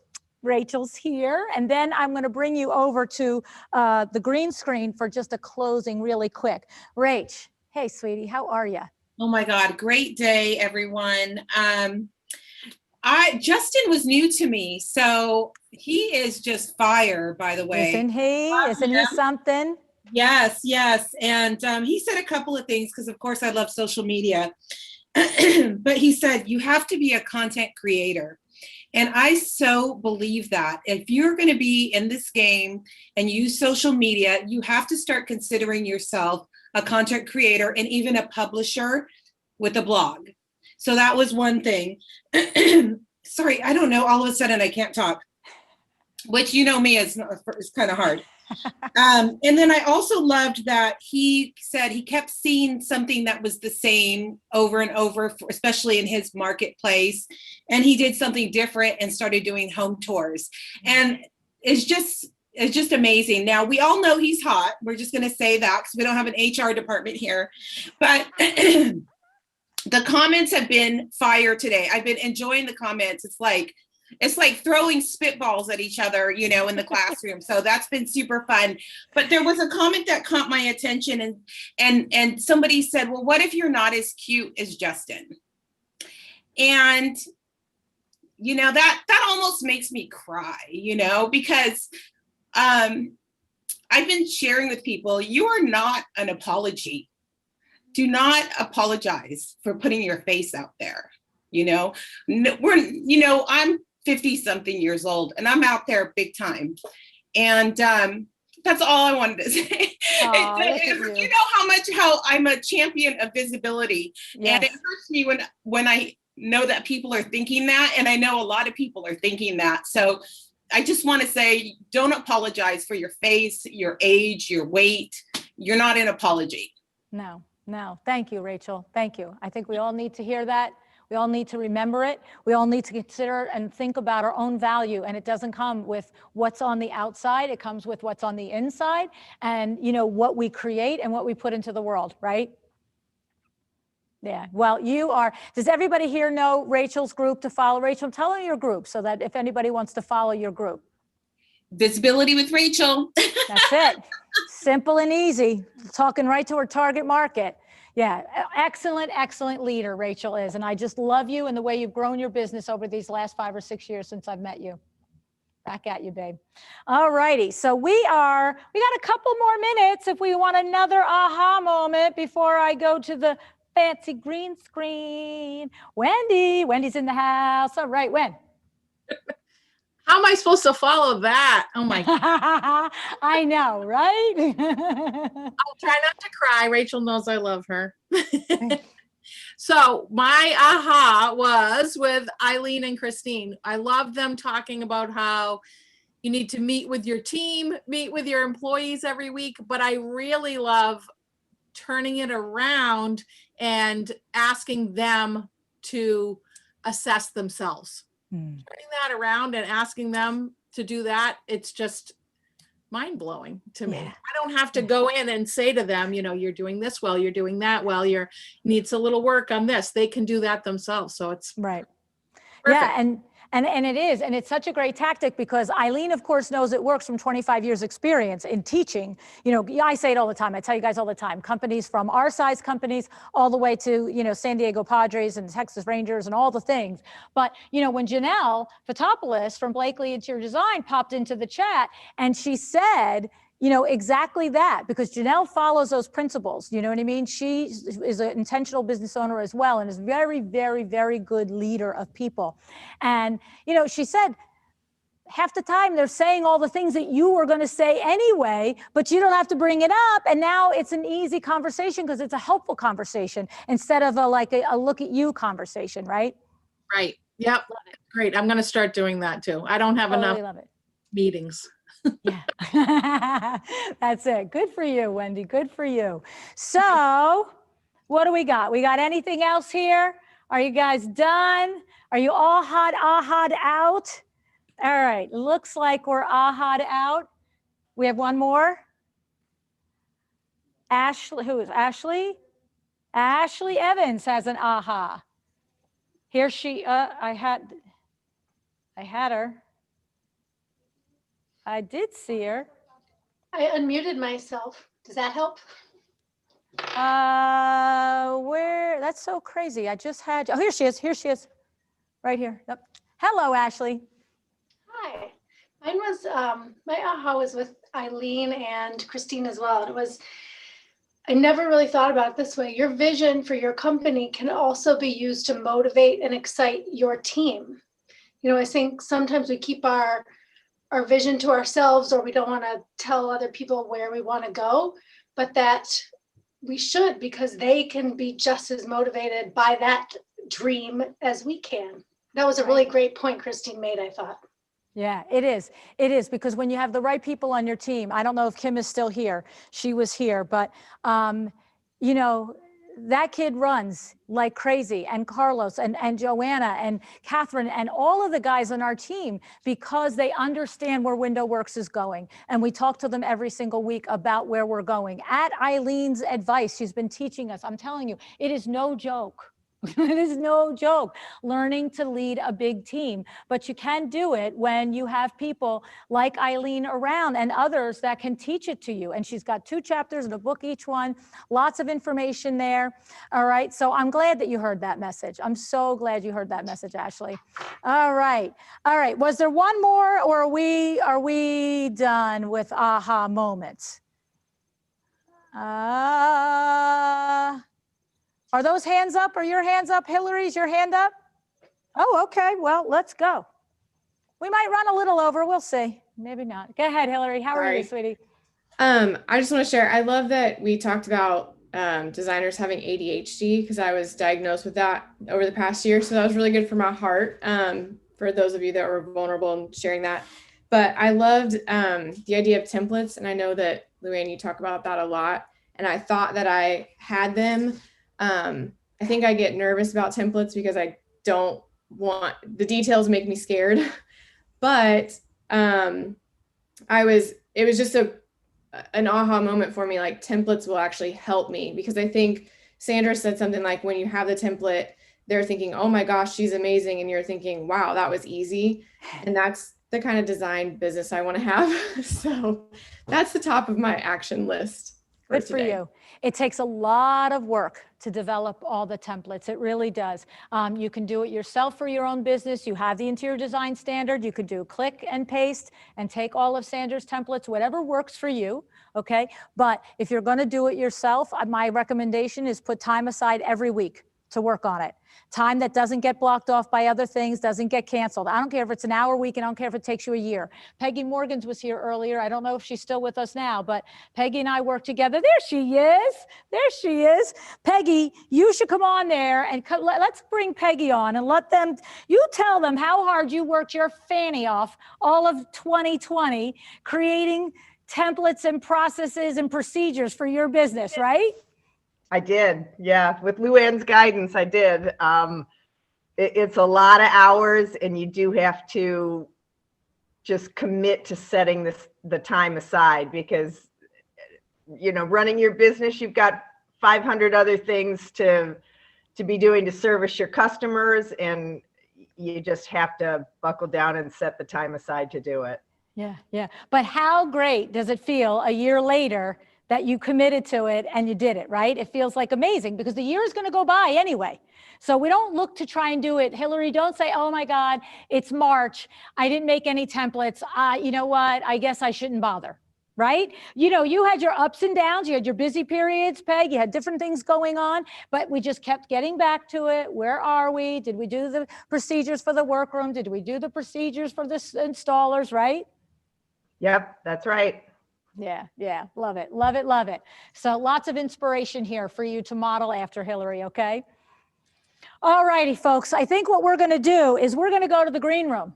Rachel's here. And then I'm going to bring you over to the green screen for just a closing really quick. Rach, hey, sweetie, how are you? Oh my God, great day, everyone. Justin was new to me, so he is just fire, by the way. Isn't he? Isn't he something? Yes, yes. And he said a couple of things because, of course, I love social media. But he said, you have to be a content creator. And I so believe that if you're going to be in this game and use social media, you have to start considering yourself a content creator and even a publisher with a blog. So that was one thing. Sorry, I don't know. All of a sudden I can't talk, which, you know me, is kind of hard. And then I also loved that he said he kept seeing something that was the same over and over, especially in his marketplace. And he did something different and started doing home tours. And it's just amazing. Now, we all know he's hot. We're just going to say that because we don't have an HR department here. But the comments have been fire today. I've been enjoying the comments. It's like throwing spitballs at each other, you know, in the classroom. So that's been super fun. But there was a comment that caught my attention, and somebody said, well, what if you're not as cute as Justin? And, you know, that almost makes me cry, you know, because I've been sharing with people, you are not an apology. Do not apologize for putting your face out there. You know, I'm 50 something years old and I'm out there big time. And that's all I wanted to say. You know how I'm a champion of visibility. Yes. And it hurts me when I know that people are thinking that. And I know a lot of people are thinking that. So I just want to say, don't apologize for your face, your age, your weight. You're not an apology. No. Thank you, Rachel. Thank you. I think we all need to hear that. We all need to remember it. We all need to consider and think about our own value. And it doesn't come with what's on the outside. It comes with what's on the inside and, you know, what we create and what we put into the world, right? Yeah. Well, does everybody here know Rachel's group to follow? Rachel, tell them your group so that if anybody wants to follow your group. Visibility with Rachel. That's it. Simple and easy. Talking right to her target market. Yeah, excellent leader Rachel is. And I just love you and the way you've grown your business over these last 5 or 6 years since I've met you. Back at you, babe. All righty. So we got a couple more minutes if we want another aha moment before I go to the fancy green screen. Wendy's in the house. All right, Wen. How am I supposed to follow that? Oh my God. I know, right? I'll try not to cry. Rachel knows I love her. So my aha was with Eileen and Christine. I love them talking about how you need to meet with your team, meet with your employees every week, but I really love turning it around and asking them to assess themselves. Turning that around and asking them to do that, it's just mind-blowing to me. I don't have to go in and say to them, you know, you're doing this well, you're doing that well, you're needs a little work on this. They can do that themselves. So it's right. Perfect. Yeah, and it is, and it's such a great tactic because Eileen, of course, knows it works from 25 years experience in teaching. You know, I say it all the time. I tell you guys all the time, companies from our size companies all the way to, you know, San Diego Padres and Texas Rangers and all the things. But, you know, when Janelle Fotopoulos from Blakely Interior Design popped into the chat and she said, you know, exactly that, because Janelle follows those principles. You know what I mean? She is an intentional business owner as well and is very, very, very good leader of people. And, you know, she said, half the time they're saying all the things that you were going to say anyway, but you don't have to bring it up. And now it's an easy conversation because it's a helpful conversation instead of a look at you conversation, right? Right. Yep. Great. I'm going to start doing that too. I don't have enough meetings. Yeah, that's it. Good for you, Wendy. Good for you. So what do we got? We got anything else here? Are you guys done? Are you all aha'd out? All right. Looks like we're aha'd out. We have one more. Ashley, who is Ashley? Ashley Evans has an aha. Here she, I had her. I did see her. I unmuted myself. Does that help? Where? That's so crazy. I just had, oh, here she is. Here she is. Right here. Yep. Hello, Ashley. Hi. Mine was, my aha was with Eileen and Christine as well. And it was, I never really thought about it this way. Your vision for your company can also be used to motivate and excite your team. You know, I think sometimes we keep our vision to ourselves, or we don't want to tell other people where we want to go, but that we should, because they can be just as motivated by that dream as we can. That was a really great point Christine made, I thought. Yeah, it is. It is, because when you have the right people on your team, I don't know if Kim is still here. She was here, but you know, that kid runs like crazy, and Carlos and Joanna and Catherine and all of the guys on our team, because they understand where Window Works is going. And we talk to them every single week about where we're going. At Eileen's advice, she's been teaching us. I'm telling you, it is no joke. It is no joke learning to lead a big team, but you can do it when you have people like Eileen around and others that can teach it to you. And she's got 2 chapters in a book, each one, lots of information there. All right. So I'm glad that you heard that message. I'm so glad you heard that message, Ashley. All right. All right. Was there one more, or are we done with aha moments? Are those hands up? Are your hands up? Hillary's your hand up? Oh, okay. Well, let's go. We might run a little over. We'll see. Maybe not. Go ahead, Hillary. How are you, sweetie? I just want to share. I love that we talked about designers having ADHD, because I was diagnosed with that over the past year. So that was really good for my heart, for those of you that were vulnerable and sharing that. But I loved the idea of templates. And I know that, LuAnn, you talk about that a lot. And I thought that I had them. I think I get nervous about templates because I don't want, the details make me scared, but it was just an aha moment for me. Like, templates will actually help me, because I think Sandra said something like, when you have the template, they're thinking, oh my gosh, she's amazing. And you're thinking, wow, that was easy. And that's the kind of design business I want to have. So that's the top of my action list. Good for today. you. It takes a lot of work to develop all the templates. It really does. You can do it yourself for your own business. You have the interior design standard. You could do click and paste and take all of Sandra's templates, whatever works for you. Okay. But if you're going to do it yourself, my recommendation is put time aside every week to work on it. Time that doesn't get blocked off by other things, doesn't get canceled. I don't care if it's an hour a week, and I don't care if it takes you a year. Peggy Morgans was here earlier. I don't know if she's still with us now, but Peggy and I work together. There she is. There she is. Peggy, you should come on there and let's bring Peggy on and you tell them how hard you worked your fanny off all of 2020 creating templates and processes and procedures for your business, right? I did, yeah. With LuAnn's guidance, I did. It's a lot of hours, and you do have to just commit to setting the time aside, because, you know, running your business, you've got 500 other things to be doing to service your customers, and you just have to buckle down and set the time aside to do it. Yeah, yeah. But how great does it feel a year later that you committed to it and you did it, right? It feels like amazing, because the year is going to go by anyway. So we don't look to try and do it. Hillary, don't say, oh my God, it's March. I didn't make any templates. You know what? I guess I shouldn't bother, right? You know, you had your ups and downs. You had your busy periods, Peg. You had different things going on, but we just kept getting back to it. Where are we? Did we do the procedures for the workroom? Did we do the procedures for the installers, right? Yep, that's right. Yeah, yeah, love it, love it, love it. So lots of inspiration here for you to model after, Hillary, okay? All righty, folks, I think what we're gonna do is we're gonna go to the green room.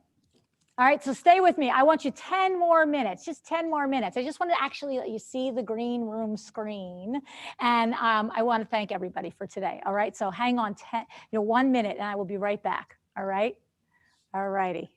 All right, so stay with me. I want you 10 more minutes, just 10 more minutes. I just want to actually let you see the green room screen. And I want to thank everybody for today, all right? So hang on 1 minute and I will be right back, all right? All righty.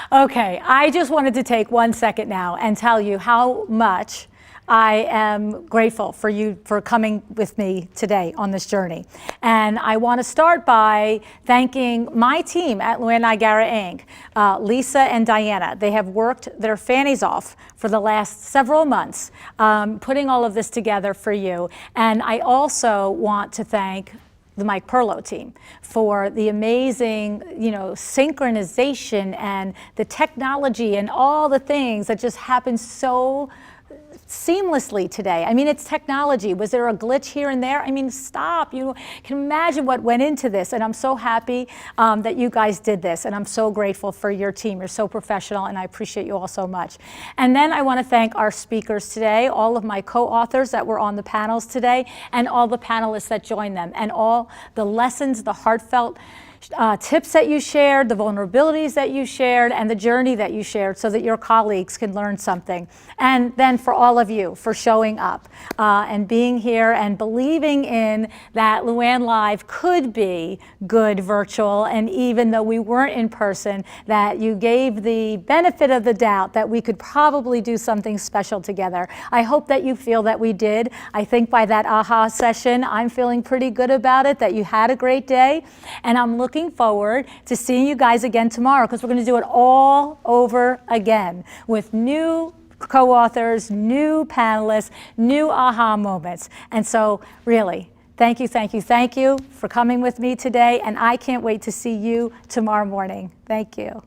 Okay, I just wanted to take 1 second now and tell you how much I am grateful for you for coming with me today on this journey. And I want to start by thanking my team at LuAnn Nigara Inc., Lisa and Diana. They have worked their fannies off for the last several months, putting all of this together for you. And I also want to thank the Mike Perlow team for the amazing, synchronization and the technology and all the things that just happened so seamlessly today. I mean, it's technology. Was there a glitch here and there? I mean, stop. You can imagine what went into this. And I'm so happy that you guys did this. And I'm so grateful for your team. You're so professional, and I appreciate you all so much. And then I want to thank our speakers today, all of my co-authors that were on the panels today, and all the panelists that joined them, and all the lessons, the heartfelt tips that you shared, the vulnerabilities that you shared, and the journey that you shared so that your colleagues can learn something. And then for all of you for showing up and being here and believing in that LuAnn Live could be good virtual, and even though we weren't in person, that you gave the benefit of the doubt that we could probably do something special together. I hope that you feel that we did. I think by that aha session, I'm feeling pretty good about it, that you had a great day, and I'm looking forward to seeing you guys again tomorrow, because we're going to do it all over again with new co-authors, new panelists, new aha moments. And so really, thank you, thank you, thank you for coming with me today. And I can't wait to see you tomorrow morning. Thank you.